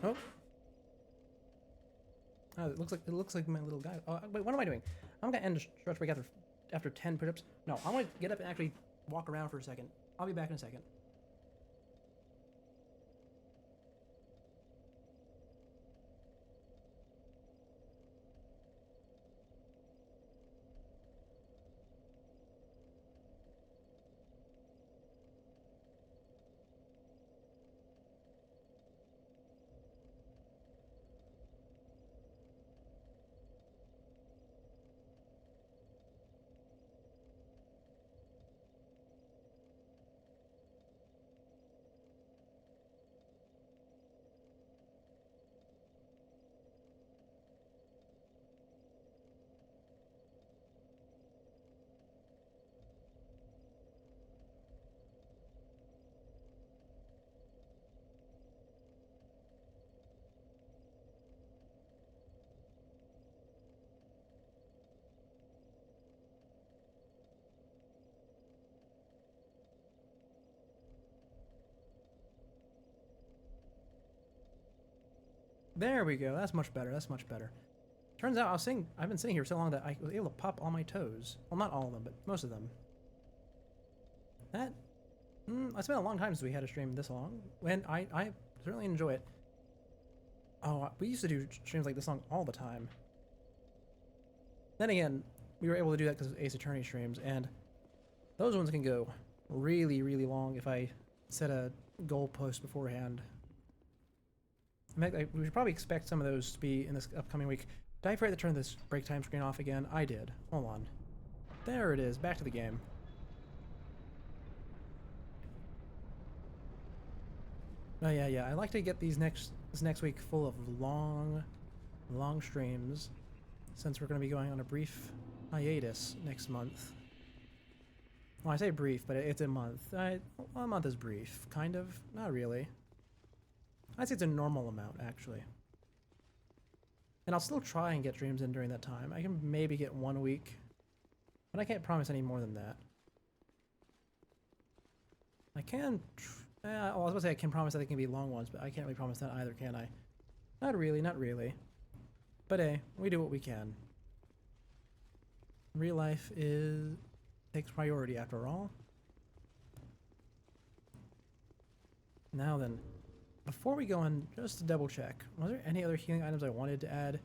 Oh. Oh, it looks like my little guy. Oh, wait, what am I doing? I'm gonna end the stretch break after 10 push-ups. No, I'm gonna get up and actually walk around for a second. I'll be back in a second. There we go. That's much better. That's much better. Turns out I've been sitting here so long that I was able to pop all my toes. Well, not all of them, but most of them. It's been a long time since we had a stream this long, and I certainly enjoy it. Oh, we used to do streams like this long all the time. Then again, we were able to do that because of Ace Attorney streams, and those ones can go really, really long if I set a goalpost beforehand. We should probably expect some of those to be in this upcoming week. Did I forget to turn this break time screen off again? I did. Hold on. There it is. Back to the game. Oh yeah. I like to get this next week full of long streams, since we're going to be going on a brief hiatus next month. Well, I say brief, but it's a month. A month is brief, kind of. Not really. I'd say it's a normal amount, actually. And I'll still try and get streams in during that time. I can maybe get 1 week, but I can't promise any more than that. I can... I was about to say I can promise that they can be long ones, but I can't really promise that either, can I? Not really. But hey, we do what we can. Real life takes priority after all. Now then, before we go in, just to double check, was there any other healing items I wanted to add?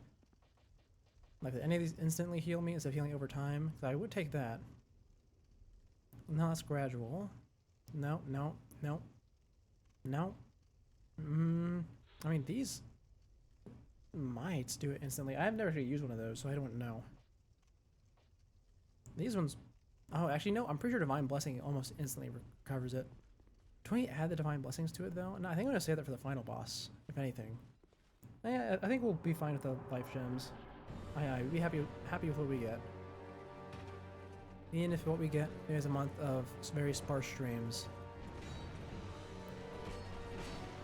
Like, did any of these instantly heal me instead of healing over time? Because I would take that. No, that's gradual. No, no, no. No. I mean, these might do it instantly. I've never actually used one of those, so I don't know. These ones... Oh, actually, no. I'm pretty sure Divine Blessing almost instantly recovers it. Do we add the Divine Blessings to it, though? No, I think I'm going to save that for the final boss, if anything. Yeah, I think we'll be fine with the life gems. I'd be happy with what we get. Even if what we get is a month of very sparse streams.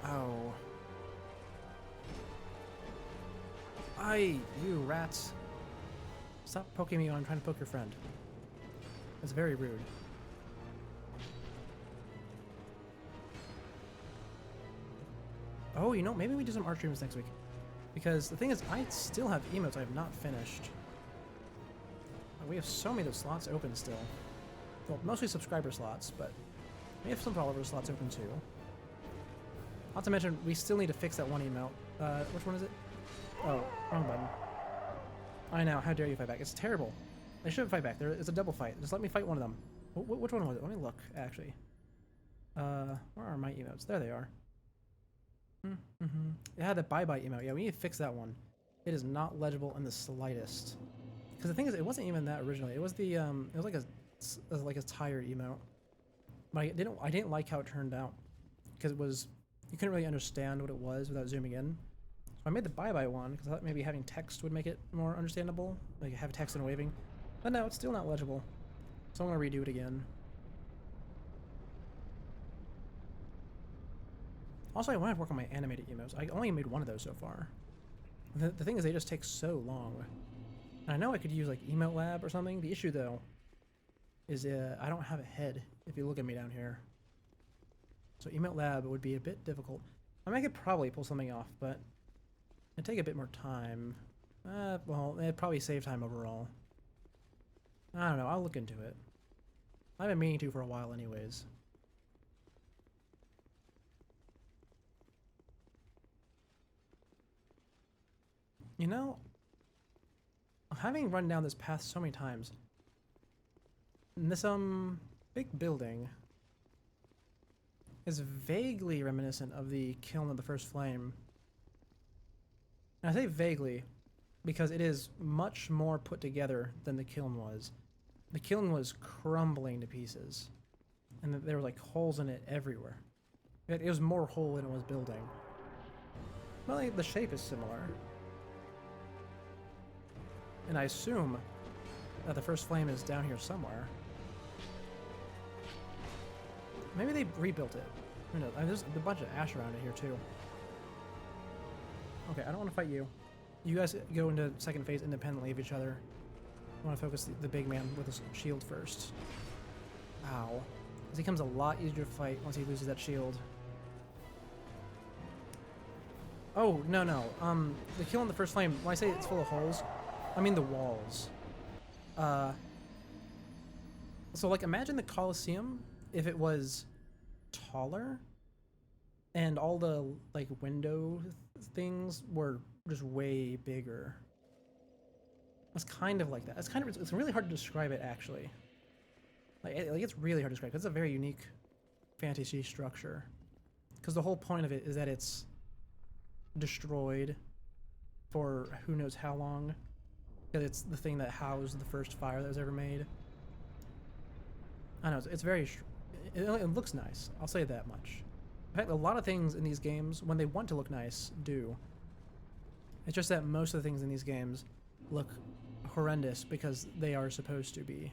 Oh. You rats. Stop poking me when I'm trying to poke your friend. That's very rude. Oh, you know, maybe we do some art streams next week. Because the thing is, I still have emotes I have not finished. We have so many of those slots open still. Well, mostly subscriber slots, but we have some follower slots open too. Not to mention, we still need to fix that one emote. Which one is it? Oh, wrong button. I know, how dare you fight back. It's terrible. They shouldn't fight back. It's a double fight. Just let me fight one of them. Which one was it? Let me look, actually. Where are my emotes? There they are. It had the bye-bye emote. Yeah, we need to fix that one. It is not legible in the slightest. Because the thing is, it wasn't even that originally. It was the, it was like a tired emote. But I didn't like how it turned out. Because it was, you couldn't really understand what it was without zooming in. So I made the bye-bye one, because I thought maybe having text would make it more understandable. Like, have text and waving. But no, it's still not legible. So I'm going to redo it again. Also, I want to work on my animated emotes. I only made one of those so far. The thing is, they just take so long. And I know I could use, like, Emote Lab or something. The issue, though, is I don't have a head, if you look at me down here. So Emote Lab would be a bit difficult. I mean, I could probably pull something off, but it'd take a bit more time. Well, it'd probably save time overall. I don't know. I'll look into it. I've been meaning to for a while anyways. You know, having run down this path so many times, this big building is vaguely reminiscent of the kiln of the first flame. And I say vaguely because it is much more put together than the kiln was. The kiln was crumbling to pieces, and there were like holes in it everywhere. It was more hole than it was building. Well, like, the shape is similar. And I assume that the first flame is down here somewhere. Maybe they rebuilt it. Who knows? I mean, there's a bunch of ash around it here too. Okay, I don't want to fight you. You guys go into second phase independently of each other. I want to focus the big man with his shield first. Ow. Because he becomes a lot easier to fight once he loses that shield. Oh, no. The kill in the first flame, when I say it's full of holes, I mean the walls. So, like, imagine the Colosseum if it was taller and all the, like, window things were just way bigger. It's kind of like that. It's really hard to describe it, actually. It's really hard to describe. It's a very unique fantasy structure. Because the whole point of it is that it's destroyed for who knows how long. Because it's the thing that housed the first fire that was ever made. I know, it's very... It looks nice. I'll say that much. In fact, a lot of things in these games, when they want to look nice, do. It's just that most of the things in these games look horrendous because they are supposed to be.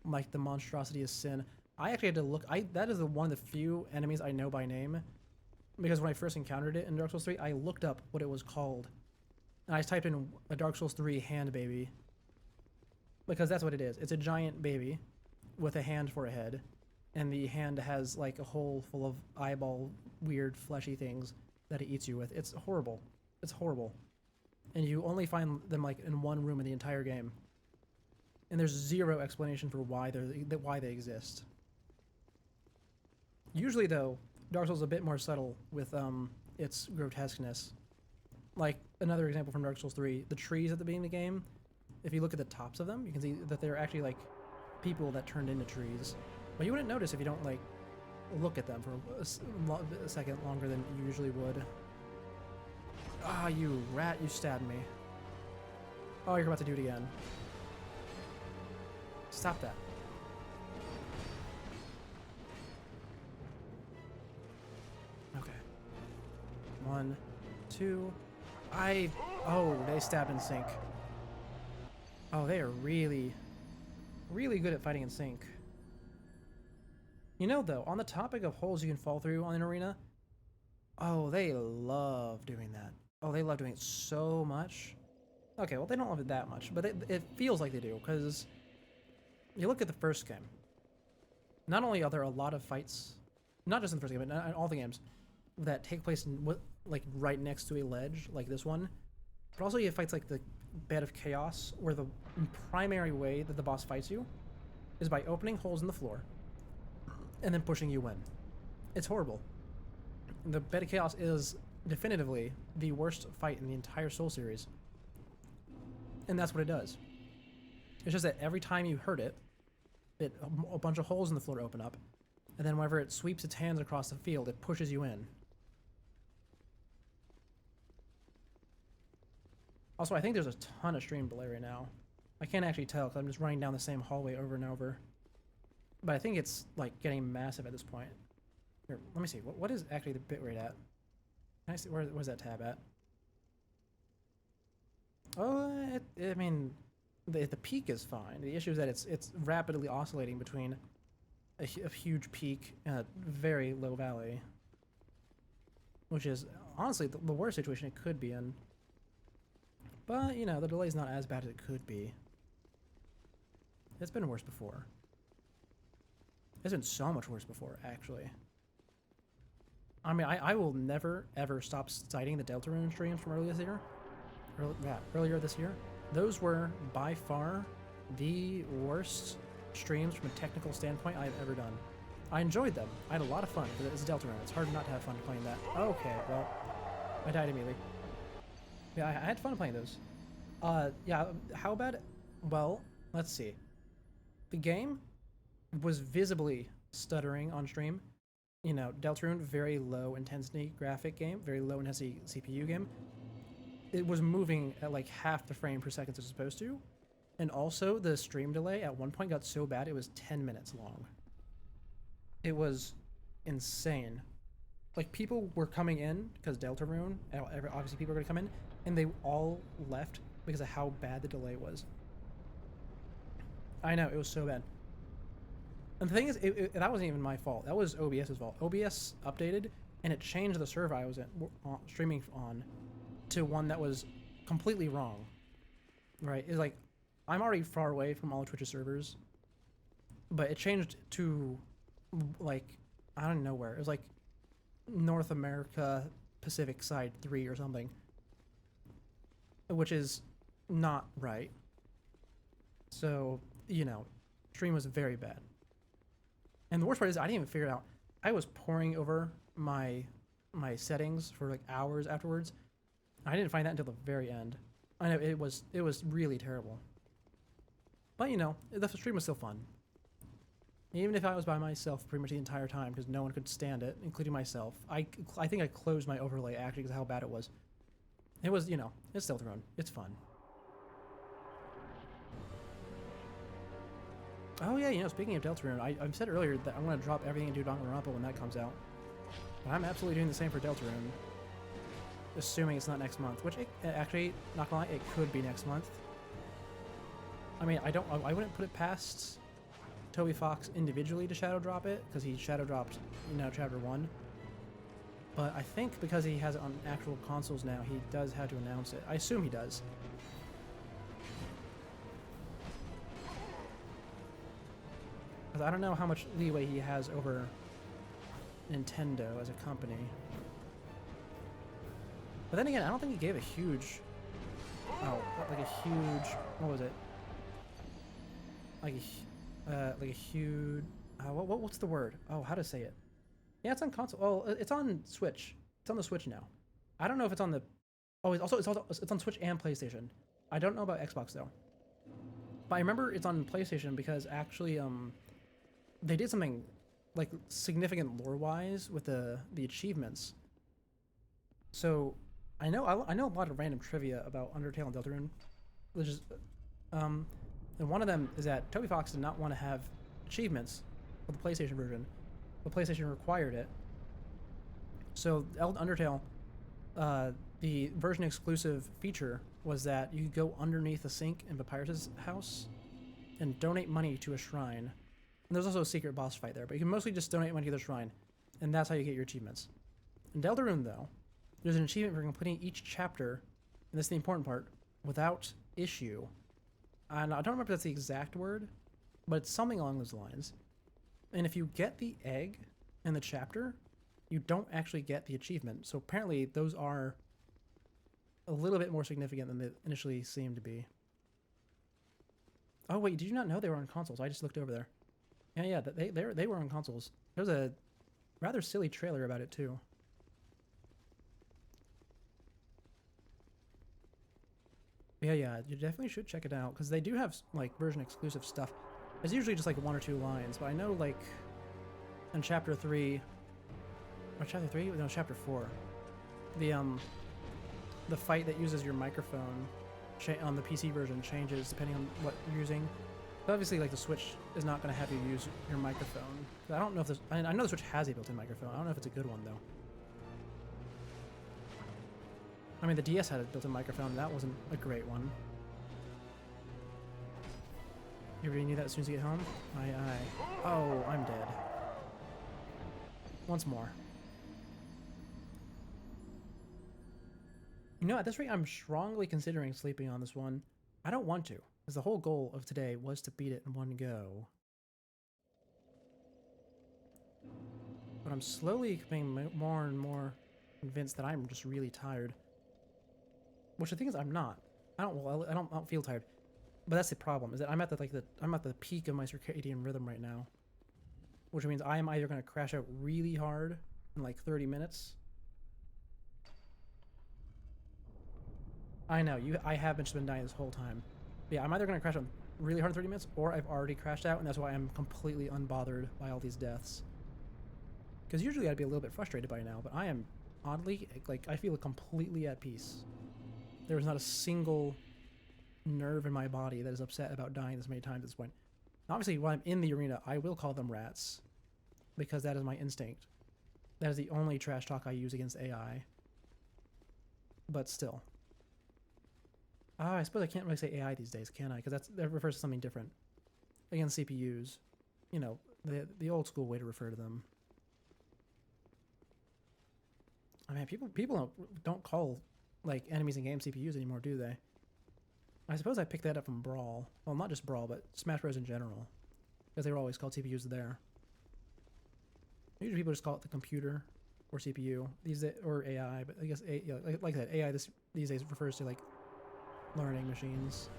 Like the monstrosity of sin. I actually had to look... that is one of the few enemies I know by name. Because when I first encountered it in Dark Souls 3, I looked up what it was called. And I typed in a Dark Souls 3 hand baby. Because that's what it is. It's a giant baby with a hand for a head. And the hand has like a hole full of eyeball, weird fleshy things that it eats you with. It's horrible. It's horrible. And you only find them like in one room in the entire game. And there's zero explanation for why they exist. Usually though, Dark Souls is a bit more subtle with its grotesqueness. Like another example from Dark Souls 3, the trees at the beginning of the game, if you look at the tops of them, you can see that they're actually like people that turned into trees. But you wouldn't notice if you don't like look at them for a second longer than you usually would. Ah, you rat, you stabbed me. Oh, you're about to do it again. Stop that. Okay. 1, 2. Oh, they stab in sync. Oh, they are really, really good at fighting in sync. You know, though, on the topic of holes you can fall through on an arena, oh, they love doing that. Oh, they love doing it so much. Okay, well, they don't love it that much, but it feels like they do, because you look at the first game. Not only are there a lot of fights, not just in the first game, but in all the games, that take place in, like right next to a ledge, like this one, but also you have fights like the Bed of Chaos, where the primary way that the boss fights you is by opening holes in the floor and then pushing you in. It's horrible. The Bed of Chaos is definitively the worst fight in the entire Soul series. And that's what it does. It's just that every time you hurt it, a bunch of holes in the floor open up, and then whenever it sweeps its hands across the field, it pushes you in. Also, I think there's a ton of stream delay right now. I can't actually tell because I'm just running down the same hallway over and over. But I think it's like getting massive at this point. Here, let me see. What is actually the bitrate at? Can I see where's that tab at? Oh, I mean, the peak is fine. The issue is that it's rapidly oscillating between a huge peak and a very low valley, which is honestly the worst situation it could be in. But you know, the delay's not as bad as it could be. It's been worse before. It's been so much worse before, actually. I mean, I will never ever stop citing the Deltarune streams from earlier this year. Earlier this year. Those were by far the worst streams from a technical standpoint I've ever done. I enjoyed them. I had a lot of fun because it's Deltarune. It's hard not to have fun playing that. Okay, well, I died immediately. Yeah, I had fun playing those. Yeah, how bad? Well, let's see. The game was visibly stuttering on stream. You know, Deltarune, very low intensity graphic game, very low intensity CPU game. It was moving at like half the frame per second it's supposed to. And also, the stream delay at one point got so bad it was 10 minutes long. It was insane. Like, people were coming in because Deltarune, obviously people were going to come in, and they all left because of how bad the delay was. I know, it was so bad. And the thing is, that wasn't even my fault. That was OBS's fault. OBS updated, and it changed the server I was streaming on to one that was completely wrong. Right? It's like, I'm already far away from all Twitch's servers, but it changed to, like, I don't know where. It was like North America Pacific Side 3 or something, which is not right. So, you know, stream was very bad. And the worst part is I didn't even figure it out. I was poring over my settings for like hours afterwards. I didn't find that until the very end. I know it was really terrible. But you know, the stream was still fun. Even if I was by myself pretty much the entire time because no one could stand it, including myself. I think I closed my overlay actually because of how bad it was. It was, you know, it's still thrown. It's fun. Oh yeah, you know, speaking of Deltarune, I said earlier that I'm going to drop everything and do Danganronpa when that comes out. But I'm absolutely doing the same for Deltarune. Assuming it's not next month, which actually, not gonna lie, it could be next month. I mean, I wouldn't put it past Toby Fox individually to shadow drop it, because he shadow dropped, you know, chapter 1. But I think because he has it on actual consoles now, he does have to announce it. I assume he does. Because I don't know how much leeway he has over Nintendo as a company. But then again, I don't think he gave a huge... Oh, like a huge... What was it? Like a huge... what's the word? Oh, how to say it? Yeah, it's on console. Well, it's on Switch. It's on the Switch now. I don't know if it's on the. Oh, it's on Switch and PlayStation. I don't know about Xbox though. But I remember it's on PlayStation because actually, they did something like significant lore-wise with the achievements. So I know a lot of random trivia about Undertale and Deltarune, which is and one of them is that Toby Fox did not want to have achievements for the PlayStation version. The PlayStation required it. So Undertale, the version exclusive feature was that you could go underneath a sink in Papyrus's house and donate money to a shrine. And there's also a secret boss fight there, but you can mostly just donate money to the shrine, and that's how you get your achievements. In Deltarune, though, there's an achievement for completing each chapter, and this is the important part, without issue. And I don't remember if that's the exact word, but it's something along those lines. And if you get the egg in the chapter, you don't actually get the achievement. So apparently those are a little bit more significant than they initially seemed to be. Oh wait, did you not know they were on consoles? I just looked over there. Yeah, they were on consoles. There's a rather silly trailer about it too. Yeah, you definitely should check it out because they do have like version exclusive stuff. It's usually just like 1 or 2 lines, but I know like in chapter 3 or chapter 3? No, chapter 4. The fight that uses your microphone on the PC version changes depending on what you're using. But obviously, like the Switch is not going to have you use your microphone. I don't know if this. I know the Switch has a built-in microphone. I don't know if it's a good one though. I mean, the DS had a built-in microphone. And that wasn't a great one. You really need that as soon as you get home? Aye. Oh, I'm dead. Once more. You know, at this rate, I'm strongly considering sleeping on this one. I don't want to, because the whole goal of today was to beat it in one go. But I'm slowly becoming more and more convinced that I'm just really tired. Which the thing is, I'm not. I don't feel tired. But that's the problem, is that I'm at the peak of my circadian rhythm right now. Which means I am either going to crash out really hard in like 30 minutes. I know, I have just been dying this whole time. But yeah, I'm either going to crash out really hard in 30 minutes, or I've already crashed out, and that's why I'm completely unbothered by all these deaths. Because usually I'd be a little bit frustrated by now, but I am oddly, like, I feel completely at peace. There is not a single nerve in my body that is upset about dying this many times at this point. Obviously, while I'm in the arena, I will call them rats, because that is my instinct. That is the only trash talk I use against AI. But still. I suppose I can't really say AI these days, can I? Because that refers to something different. Against CPUs. You know, the old school way to refer to them. I mean, people don't call like enemies in game CPUs anymore, do they? I suppose I picked that up from Brawl. Well, not just Brawl, but Smash Bros. In general. Because they were always called CPUs there. Usually people just call it the computer or CPU. Or AI, but I guess like that AI these days refers to like learning machines.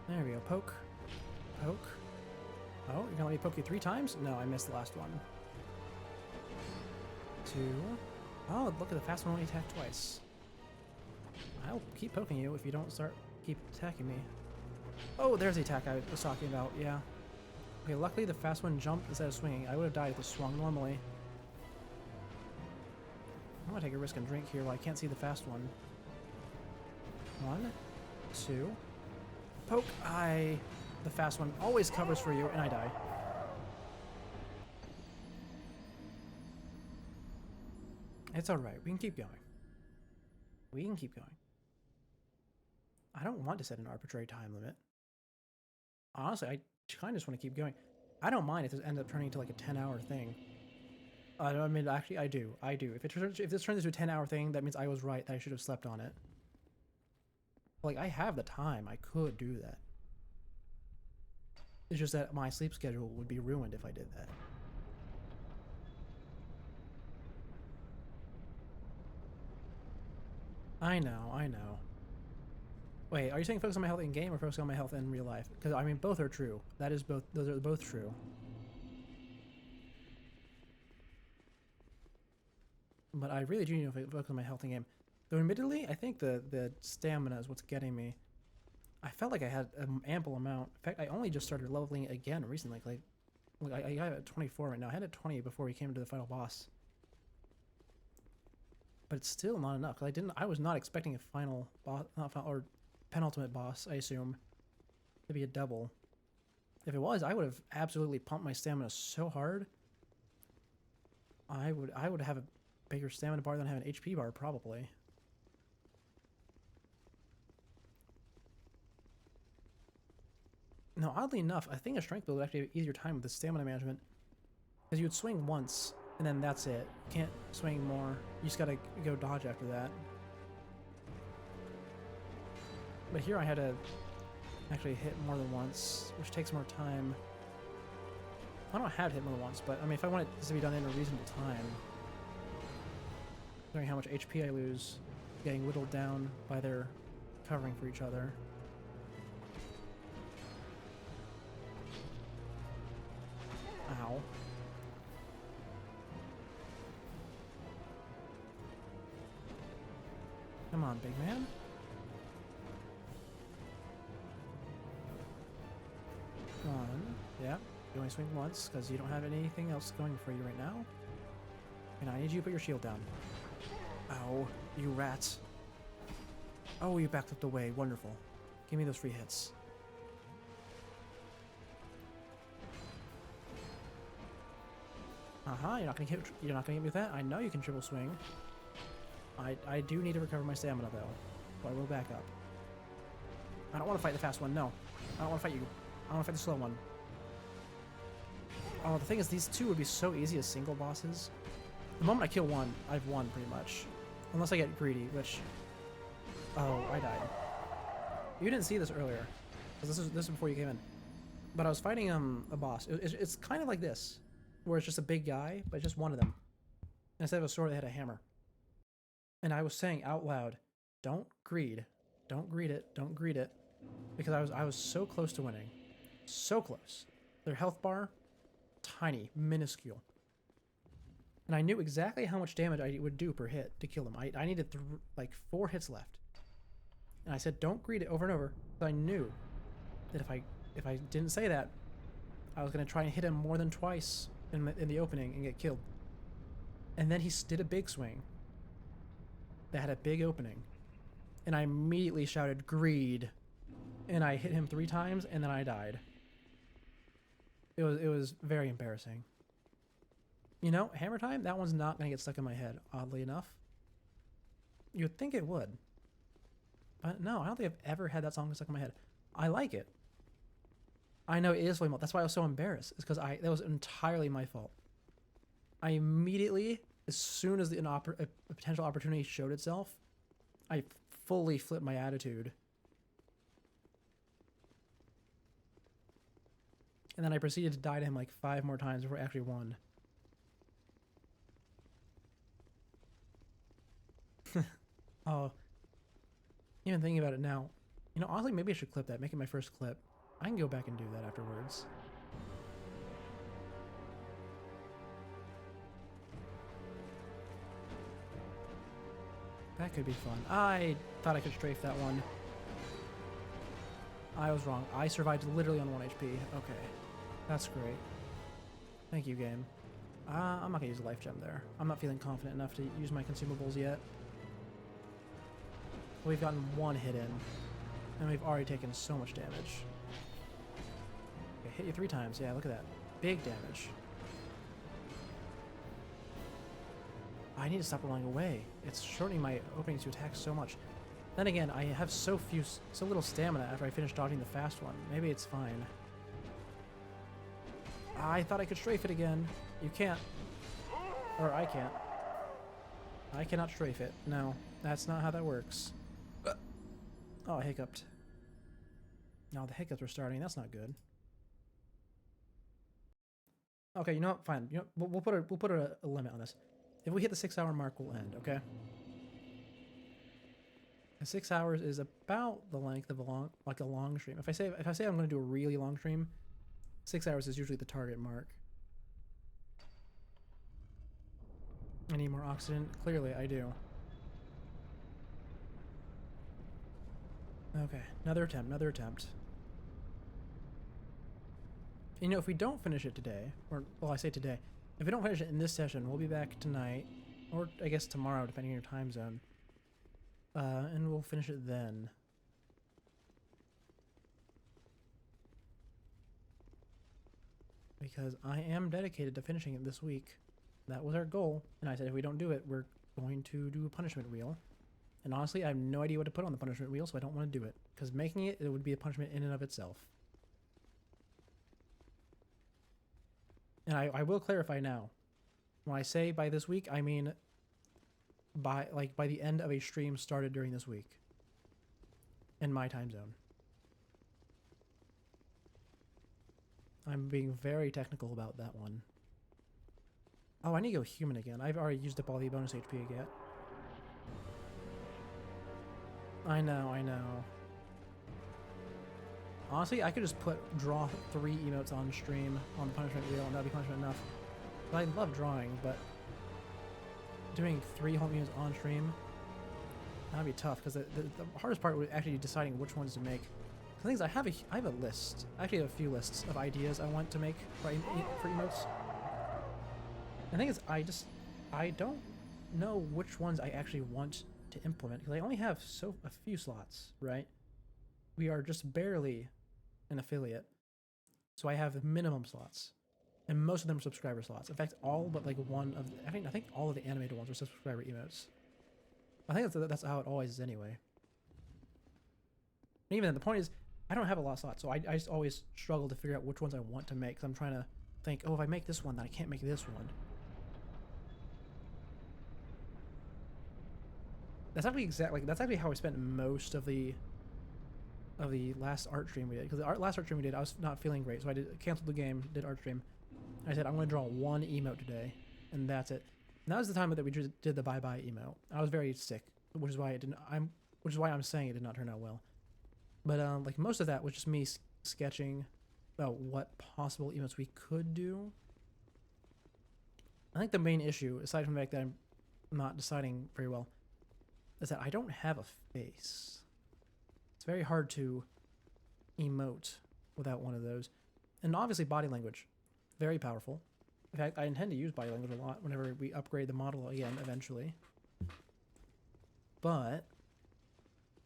There we go. Poke. Poke. Oh, you're gonna let me poke you 3 times? No, I missed the last one. 2. Oh, look at the fast one only attack twice. I'll keep poking you if you don't keep attacking me. Oh, there's the attack I was talking about, yeah. Okay, luckily the fast one jumped instead of swinging. I would have died if it swung normally. I'm gonna take a risk and drink here while I can't see the fast one. 1, 2. Poke. The fast one always covers for you, and I die. It's alright. We can keep going. We can keep going. I don't want to set an arbitrary time limit. Honestly, I kind of just want to keep going. I don't mind if this ends up turning into like a 10-hour thing. I mean, actually, I do. If this turns into a 10-hour thing, that means I was right that I should have slept on it. Like, I have the time. I could do that. It's just that my sleep schedule would be ruined if I did that. I know. Wait, are you saying focus on my health in game or focus on my health in real life? Because I mean, both are true. That is both. Those are both true. But I really do need to focus on my health in game. Though admittedly, I think the stamina is what's getting me. I felt like I had an ample amount. In fact, I only just started leveling again recently. Like I got at 24 right now. I had it 20 before we came to the final boss. But it's still not enough. Cause I was not expecting a final boss, not final, or penultimate boss. I assume to be a double. If it was, I would have absolutely pumped my stamina so hard. I would have a bigger stamina bar than I have an HP bar probably. No, oddly enough, I think a strength build would actually have an easier time with the stamina management. Because you would swing once, and then that's it. You can't swing more. You just gotta go dodge after that. But here I had to actually hit more than once, which takes more time. I don't have to hit more than once, but I mean, if I want this to be done in a reasonable time, considering how much HP I lose, getting whittled down by their covering for each other. Ow. Come on, big man. Come on. Yeah. You only swing once because you don't have anything else going for you right now. And I need you to put your shield down. Ow. You rats. Oh, you backed up the way. Wonderful. Give me those free hits. You're not gonna get me with that. I know you can triple swing. I do need to recover my stamina though, but I will back up. I don't want to fight the fast one. No, I don't want to fight you. I want to fight the slow one. Oh, the thing is, these two would be so easy as single bosses. The moment I kill one, I've won pretty much, unless I get greedy. Which, oh, I died. You didn't see this earlier, because this is before you came in. But I was fighting a boss. It's kind of like this, where it's just a big guy, but just one of them. And instead of a sword, they had a hammer. And I was saying out loud, "Don't greed, don't greed it, don't greed it," because I was so close to winning, so close. Their health bar, tiny, minuscule, and I knew exactly how much damage I would do per hit to kill them. I needed like 4 hits left, and I said, "Don't greed it," over and over. But I knew that if I didn't say that, I was gonna try and hit him more than twice in the opening and get killed. And then he did a big swing that had a big opening, and I immediately shouted "greed," and I hit him 3 times, and then I died. It was very embarrassing. You know, hammer time, that one's not gonna get stuck in my head, oddly enough. You'd think it would, but no, I don't think I've ever had that song stuck in my head. I like it. I know it is flame. That's why I was so embarrassed. It's because that was entirely my fault. I immediately, as soon as a potential opportunity showed itself, I fully flipped my attitude. And then I proceeded to die to him like 5 more times before I actually won. Oh, even thinking about it now, you know, honestly, maybe I should clip that, make it my first clip. I can go back and do that afterwards. That could be fun. I thought I could strafe that one. I was wrong. I survived literally on 1 HP. Okay. That's great. Thank you, game. I'm not gonna use a life gem there. I'm not feeling confident enough to use my consumables yet. We've gotten 1 hit in, and we've already taken so much damage. Okay, hit you 3 times. Yeah, look at that. Big damage. I need to stop running away. It's shortening my openings to attack so much. Then again, I have so little stamina after I finish dodging the fast one. Maybe it's fine. I thought I could strafe it again. You can't. Or I can't. I cannot strafe it. No, that's not how that works. Oh, I hiccuped. No, the hiccups are starting. That's not good. Okay, you know what? Fine. You know, we'll put a limit on this. If we hit the 6-hour mark, we'll end. Okay. And 6 hours is about the length of a long stream. If I say I'm going to do a really long stream, 6 hours is usually the target mark. I need more oxygen. Clearly, I do. Okay, another attempt. You know, if we don't finish it today, or, well, I say today, if we don't finish it in this session, we'll be back tonight, or I guess tomorrow, depending on your time zone. And we'll finish it then. Because I am dedicated to finishing it this week. That was our goal, and I said if we don't do it, we're going to do a punishment wheel. And honestly, I have no idea what to put on the punishment wheel, so I don't want to do it. Because making it would be a punishment in and of itself. And I will clarify now. When I say by this week, I mean by the end of a stream started during this week. In my time zone. I'm being very technical about that one. Oh, I need to go human again. I've already used up all the bonus HP again. I know. Honestly, I could just draw 3 emotes on stream on the punishment wheel, and that'd be punishment enough. But I love drawing, but doing 3 whole emotes on stream, that'd be tough. Because the hardest part would actually be deciding which ones to make. The thing is, I have a list. I actually have a few lists of ideas I want to make for emotes. The thing is, I don't know which ones I actually want to implement because I only have a few slots, right? We are just barely an affiliate, so I have minimum slots, and most of them are subscriber slots. In fact, all but like one of I think all of the animated ones are subscriber emotes. I think that's how it always is anyway. And even then, the point is, I don't have a lot of slots, so I just always struggle to figure out which ones I want to make. Because I'm trying to think, oh, if I make this one, then I can't make this one. That's actually how I spent most of the last art stream we did. Because the last art stream we did, I was not feeling great, so I canceled the game, did art stream. I said I'm going to draw 1 emote today, and that's it. And that was the time that we did the bye-bye emote. I was very sick, which is why I'm saying it did not turn out well. But like most of that was just me sketching about what possible emotes we could do. I think the main issue, aside from the fact that I'm not deciding very well, is that I don't have a face. It's very hard to emote without one of those. And obviously body language, very powerful. In fact, I intend to use body language a lot whenever we upgrade the model again eventually. But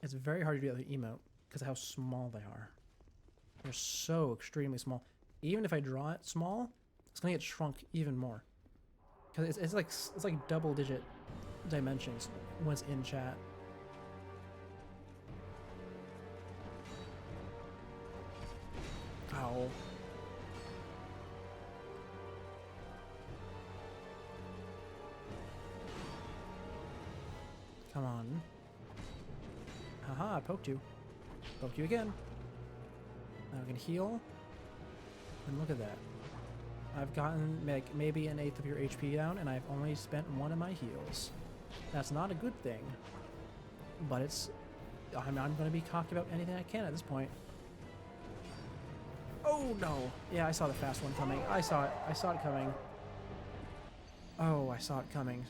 it's very hard to do that with emote because of how small they are. They're so extremely small. Even if I draw it small, it's gonna get shrunk even more. Because it's like double-digit dimensions when it's in chat. Ow. Come on. Haha, I poked you. Poked you again. Now we can heal. And look at that. I've gotten like maybe 1/8 of your HP down, and I've only spent 1 of my heals. That's not a good thing. But it's... I'm going to be cocky about anything I can at this point. Oh, no. Yeah, I saw the fast one coming. I saw it. I saw it coming. Oh, I saw it coming.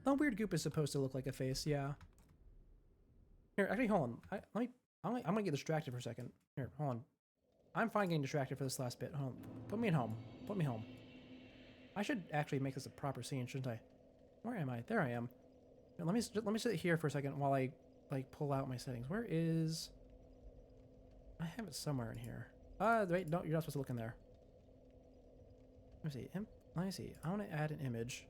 The weird goop is supposed to look like a face, yeah. Here, actually, hold on. I'm gonna get distracted for a second. Here, hold on. I'm fine getting distracted for this last bit. Hold on. Put me at home. Put me home. I should actually make this a proper scene, shouldn't I? Where am I? There I am. Now, let me sit here for a second while I like pull out my settings. Where is? I have it somewhere in here. Wait, no, you're not supposed to look in there. Let me see. Let me see. I want to add an image.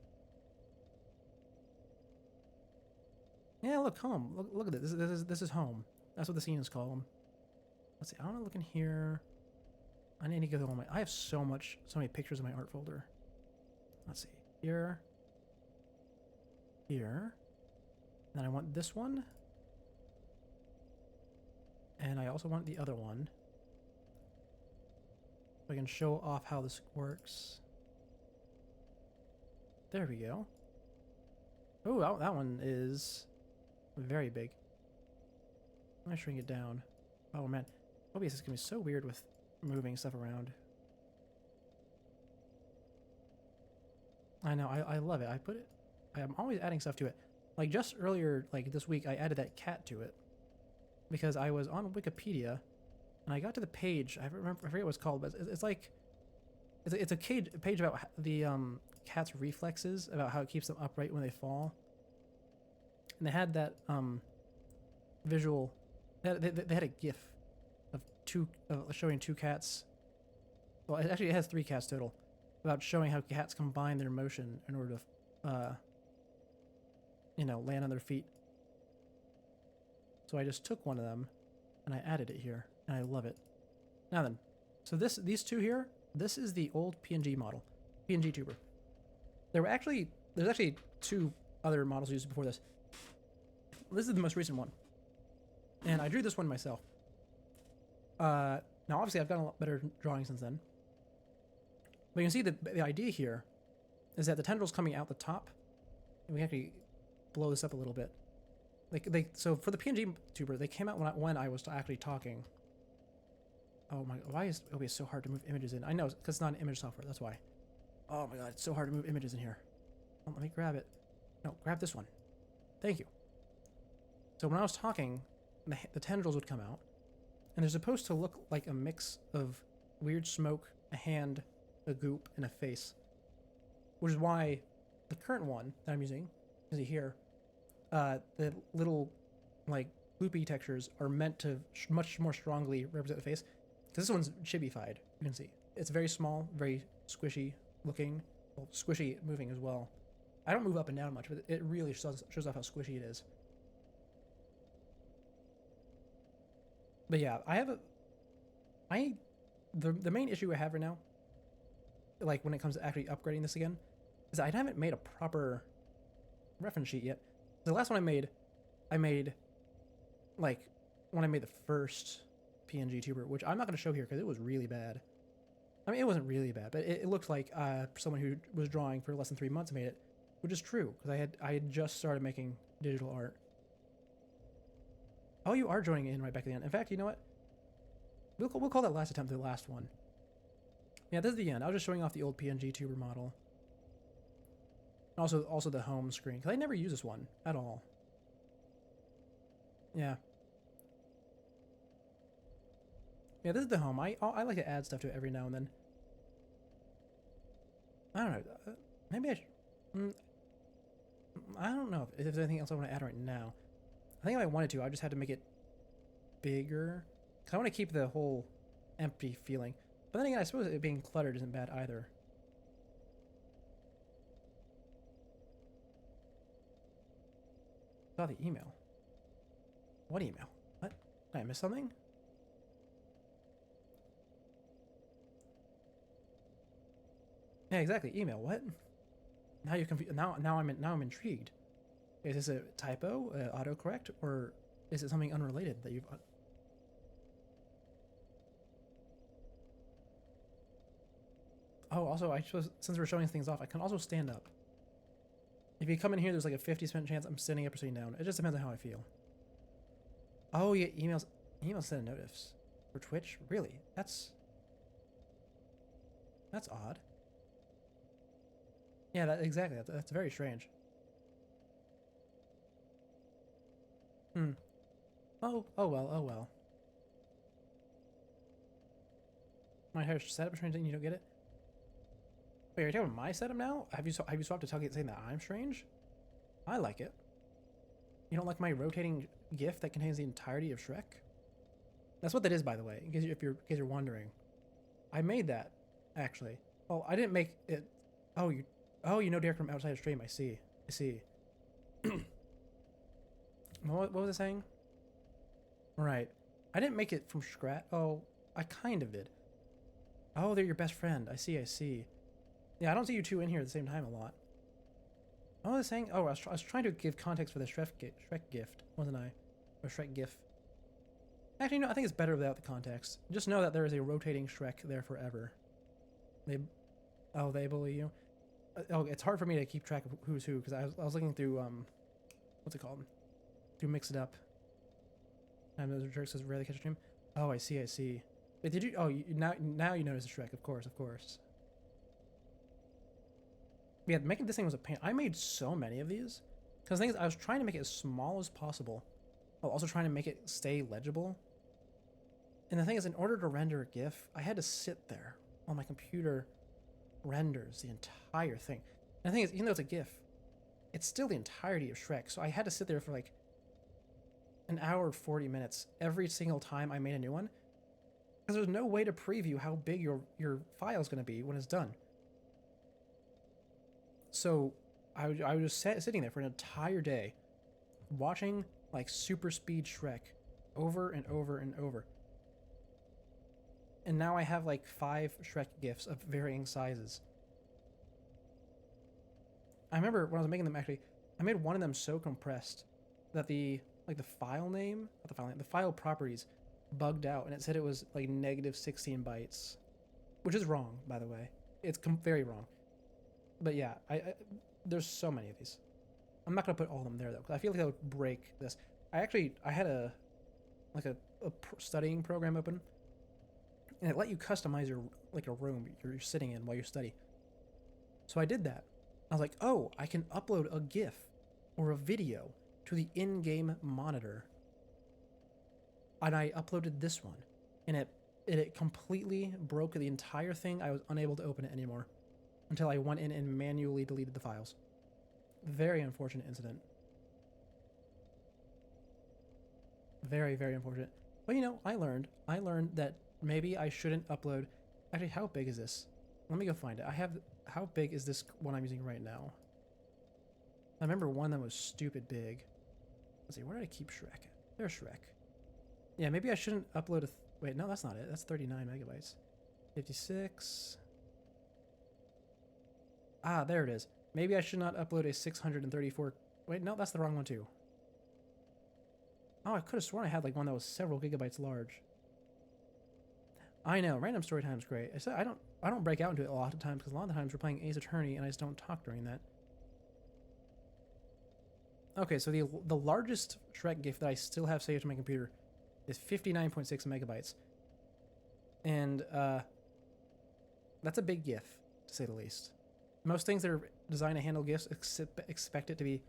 Yeah, look, home. Look at this. This is home. That's what the scene is called. Let's see. I want to look in here. I need to go through all my. I have so many pictures in my art folder. Let's see. Here. Here. And then I want this one. And I also want the other one. So I can show off how this works. There we go. Oh, that one is very big. I'm gonna shrink it down. Oh man, OBS is gonna be so weird with moving stuff around. I know, I love it. I'm always adding stuff to it. Like just earlier, like this week, I added that cat to it because I was on Wikipedia and I got to the page. I forget what it's called, but it's like it's a page about the cat's reflexes, about how it keeps them upright when they fall. And they had that visual. They had a GIF of showing two cats. Well, it has 3 cats total, about showing how cats combine their motion in order to, land on their feet. So I just took one of them, and I added it here, and I love it. Now then, so these two here, this is the old PNG model, PNG tuber. There's actually 2 other models used before this. This is the most recent one, and I drew this one myself. Now obviously I've gotten a lot better drawing since then. But you can see the idea here is that the tendrils coming out the top, and we actually blow this up a little bit. So for the PNG tuber, they came out when I was actually talking. Oh my, why is OBS so hard to move images in? I know, because it's not an image software, that's why. Oh my god, it's so hard to move images in here. Oh, let me grab it. No, grab this one. Thank you. So when I was talking, the tendrils would come out, and they're supposed to look like a mix of weird smoke, a hand, a goop, and a face. Which is why the current one that I'm using, you see here, the little, like, loopy textures are meant to much more strongly represent the face. Because this one's chibified, you can see. It's very small, very squishy looking. Well, squishy moving as well. I don't move up and down much, but it really shows off how squishy it is. But yeah, the main issue I have right now, like when it comes to actually upgrading this again, is that I haven't made a proper reference sheet yet. The last one I made like when I made the first PNG tuber, which I'm not going to show here because it was really bad. I mean, it wasn't really bad, but it looked like someone who was drawing for less than 3 months made it, which is true because I had just started making digital art. Oh, you are joining in right back at the end. In fact, you know what? We'll call that last attempt the last one. Yeah, this is the end. I was just showing off the old PNG tuber model. Also the home screen, because I never use this one at all. Yeah. Yeah, this is the home. I like to add stuff to it every now and then. I don't know. Maybe I don't know if there's anything else I want to add right now. I think if I wanted to, I just had to make it bigger. Because I want to keep the whole empty feeling. But then again, I suppose it being cluttered isn't bad either. Saw the email. What email? What? Did I miss something? Yeah, exactly. Email. What? Now you're confused. Now I'm intrigued. Is this a typo, autocorrect, or is it something unrelated that you've? Oh, also, I suppose since we're showing things off, I can also stand up. If you come in here, there's like a 50% chance I'm standing up or sitting down. It just depends on how I feel. Oh yeah, emails send a notice for Twitch. Really? That's odd. Yeah, exactly. That's very strange. Oh well. My hair setup strange and you don't get it? Wait, you're talking about my setup now? Have you swapped to Tugget saying that I'm strange? I like it. You don't like my rotating GIF that contains the entirety of Shrek? That's what that is, by the way, in case you're wondering. I made that, actually. Oh, I didn't make it. Oh, you know Derek from outside of stream. I see. What was I saying? Right. I didn't make it from scratch. Oh, I kind of did. Oh, they're your best friend. I see. Yeah, I don't see you two in here at the same time a lot. What was I saying? Oh, I was trying to give context for the Shrek gift, wasn't I? Or Shrek gif. Actually, no, I think it's better without the context. Just know that there is a rotating Shrek there forever. They bully you? oh, it's hard for me to keep track of who's who because I was looking through what's it called? Through Mix It Up. And those jerks says rarely catch a dream. Oh, I see, I see. Wait, did you? Oh, now you notice the Shrek. Of course, of course. Yeah, making this thing was a pain. I made so many of these because the thing is, I was trying to make it as small as possible, while also trying to make it stay legible. And the thing is, in order to render a GIF, I had to sit there while my computer renders the entire thing. And the thing is, even though it's a GIF, it's still the entirety of Shrek. So I had to sit there for like an hour and 40 minutes every single time I made a new one. Because there's no way to preview how big your file is going to be when it's done. So I was just sitting there for an entire day watching like super speed Shrek over and over and over. And now I have like 5 Shrek GIFs of varying sizes. I remember when I was making them, actually, I made one of them so compressed that the file name, not the file name, the file properties bugged out, and it said it was like -16 bytes, which is wrong, by the way. It's very wrong. But yeah, there's so many of these. I'm not gonna put all of them there though, because I feel like that would break this. I had a studying program open, and it let you customize your a room you're sitting in while you study. So I did that. I was like, oh, I can upload a GIF or a video to the in-game monitor. And I uploaded this one, and it completely broke the entire thing. I was unable to open it anymore until I went in and manually deleted the files. Very unfortunate incident. Very, very unfortunate. But you know, I learned that maybe I shouldn't upload. Actually, how big is this? Let me go find it. How big is this one I'm using right now? I remember one that was stupid big. Let's see, where did I keep Shrek? There's Shrek. Yeah, maybe I shouldn't upload wait, no, that's not it. That's 39 megabytes. 56. Ah, there it is. Maybe I should not upload a 634. Wait, no, that's the wrong one too. Oh, I could have sworn I had like one that was several gigabytes large. I know, random story time is great. I don't break out into it a lot of times because a lot of times we're playing Ace Attorney and I just don't talk during that. Okay, so the largest Shrek GIF that I still have saved to my computer is 59.6 megabytes. And that's a big GIF, to say the least. Most things that are designed to handle GIFs expect it to be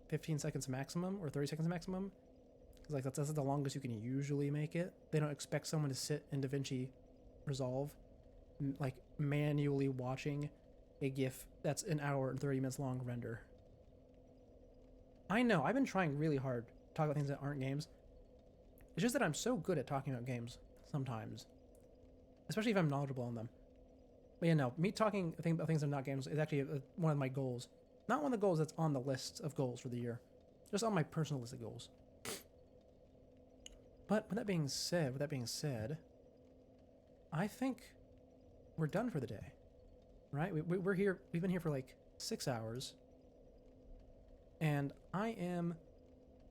15 seconds maximum or 30 seconds maximum. Because like that's the longest you can usually make it. They don't expect someone to sit in DaVinci Resolve like manually watching a GIF that's an hour and 30 minutes long render. I know, I've been trying really hard to talk about things that aren't games. It's just that I'm so good at talking about games sometimes. Especially if I'm knowledgeable on them. But yeah, no, me talking about things that are not games is actually one of my goals. Not one of the goals that's on the list of goals for the year. Just on my personal list of goals. But with that being said, I think we're done for the day. Right? We're here, we've been here for like 6 hours. And I am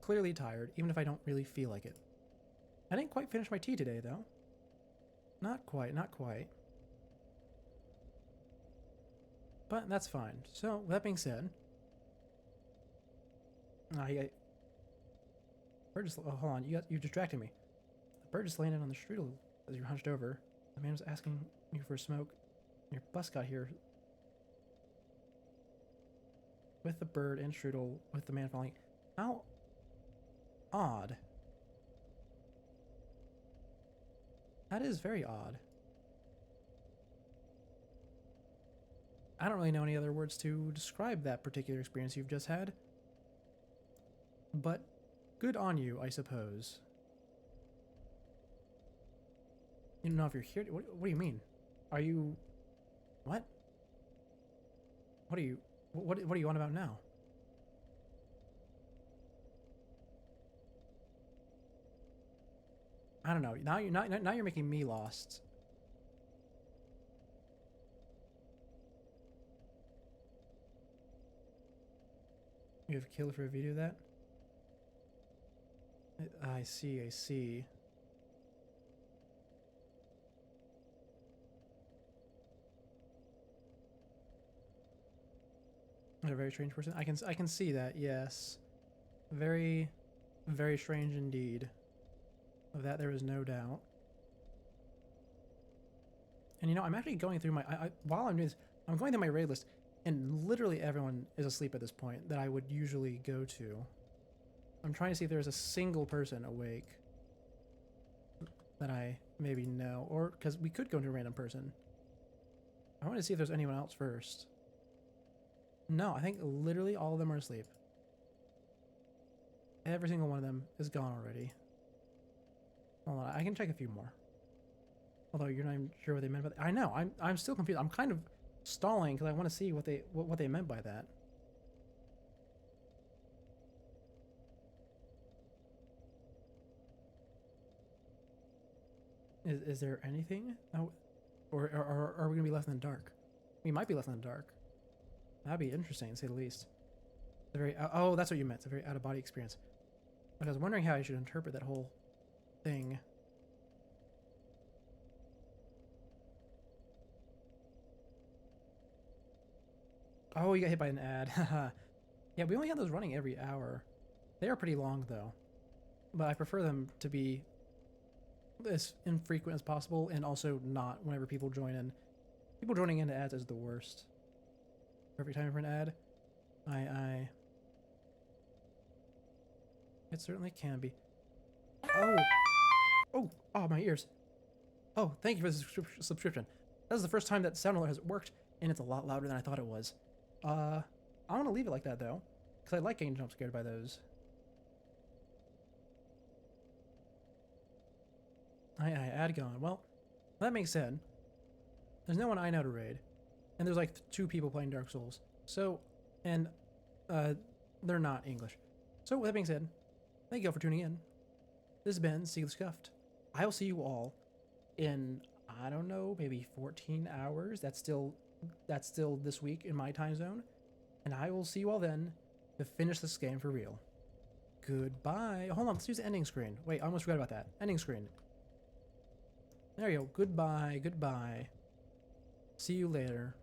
clearly tired, even if I don't really feel like it. I didn't quite finish my tea today, though. Not quite. But that's fine. So, with that being said... bird just... Oh, hold on. You distracted me. The bird just landed on the strudel as you're hunched over. The man was asking you for a smoke. Your bus got here with the bird and strudel, with the man falling. How odd. That is very odd. I don't really know any other words to describe that particular experience you've just had. But good on you, I suppose. You don't know if you're here. What do you mean? Are you... What? What are you... What are you on about now? I don't know. Now you're making me lost. You have killed for a video of that? I see. A very strange person. I can see that. Yes, very, very strange indeed. Of that there is no doubt. And you know, I'm actually going through my while I'm doing this, I'm going through my raid list, and literally everyone is asleep at this point that I would usually go to. I'm trying to see if there's a single person awake that I maybe know, or because we could go to a random person. I want to see if there's anyone else first. No, I think literally all of them are asleep. Every single one of them is gone already. Hold on, I can check a few more. Although you're not even sure what they meant by that. I know, I'm still confused. I'm kind of stalling because I want to see what they meant by that. Is there anything? Oh, or are we gonna be left in the dark? We might be left in the dark. That'd be interesting, to say the least. It's a very oh, that's what you meant. It's a very out-of-body experience. But I was wondering how I should interpret that whole thing. Oh, you got hit by an ad. Yeah, we only have those running every hour. They are pretty long, though. But I prefer them to be as infrequent as possible, and also not whenever people join in. People joining into ads is the worst. Perfect time for an ad. It certainly can be. Oh, my ears. Oh, thank you for the subscription. That is the first time that sound alert has worked, and it's a lot louder than I thought it was. I'm gonna leave it like that, though, because I like getting jump scared by those. Ad gone. Well, that makes sense. There's no one I know to raid, and there's like 2 people playing Dark Souls. So, and they're not English. So with that being said, thank you all for tuning in. This has been Seek the Scuffed. I will see you all in, I don't know, maybe 14 hours. That's still this week in my time zone, and I will see you all then to finish this game for real. Goodbye. Hold on, let's use the ending screen. Wait, I almost forgot about that. Ending screen. There you go. Goodbye. Goodbye. See you later.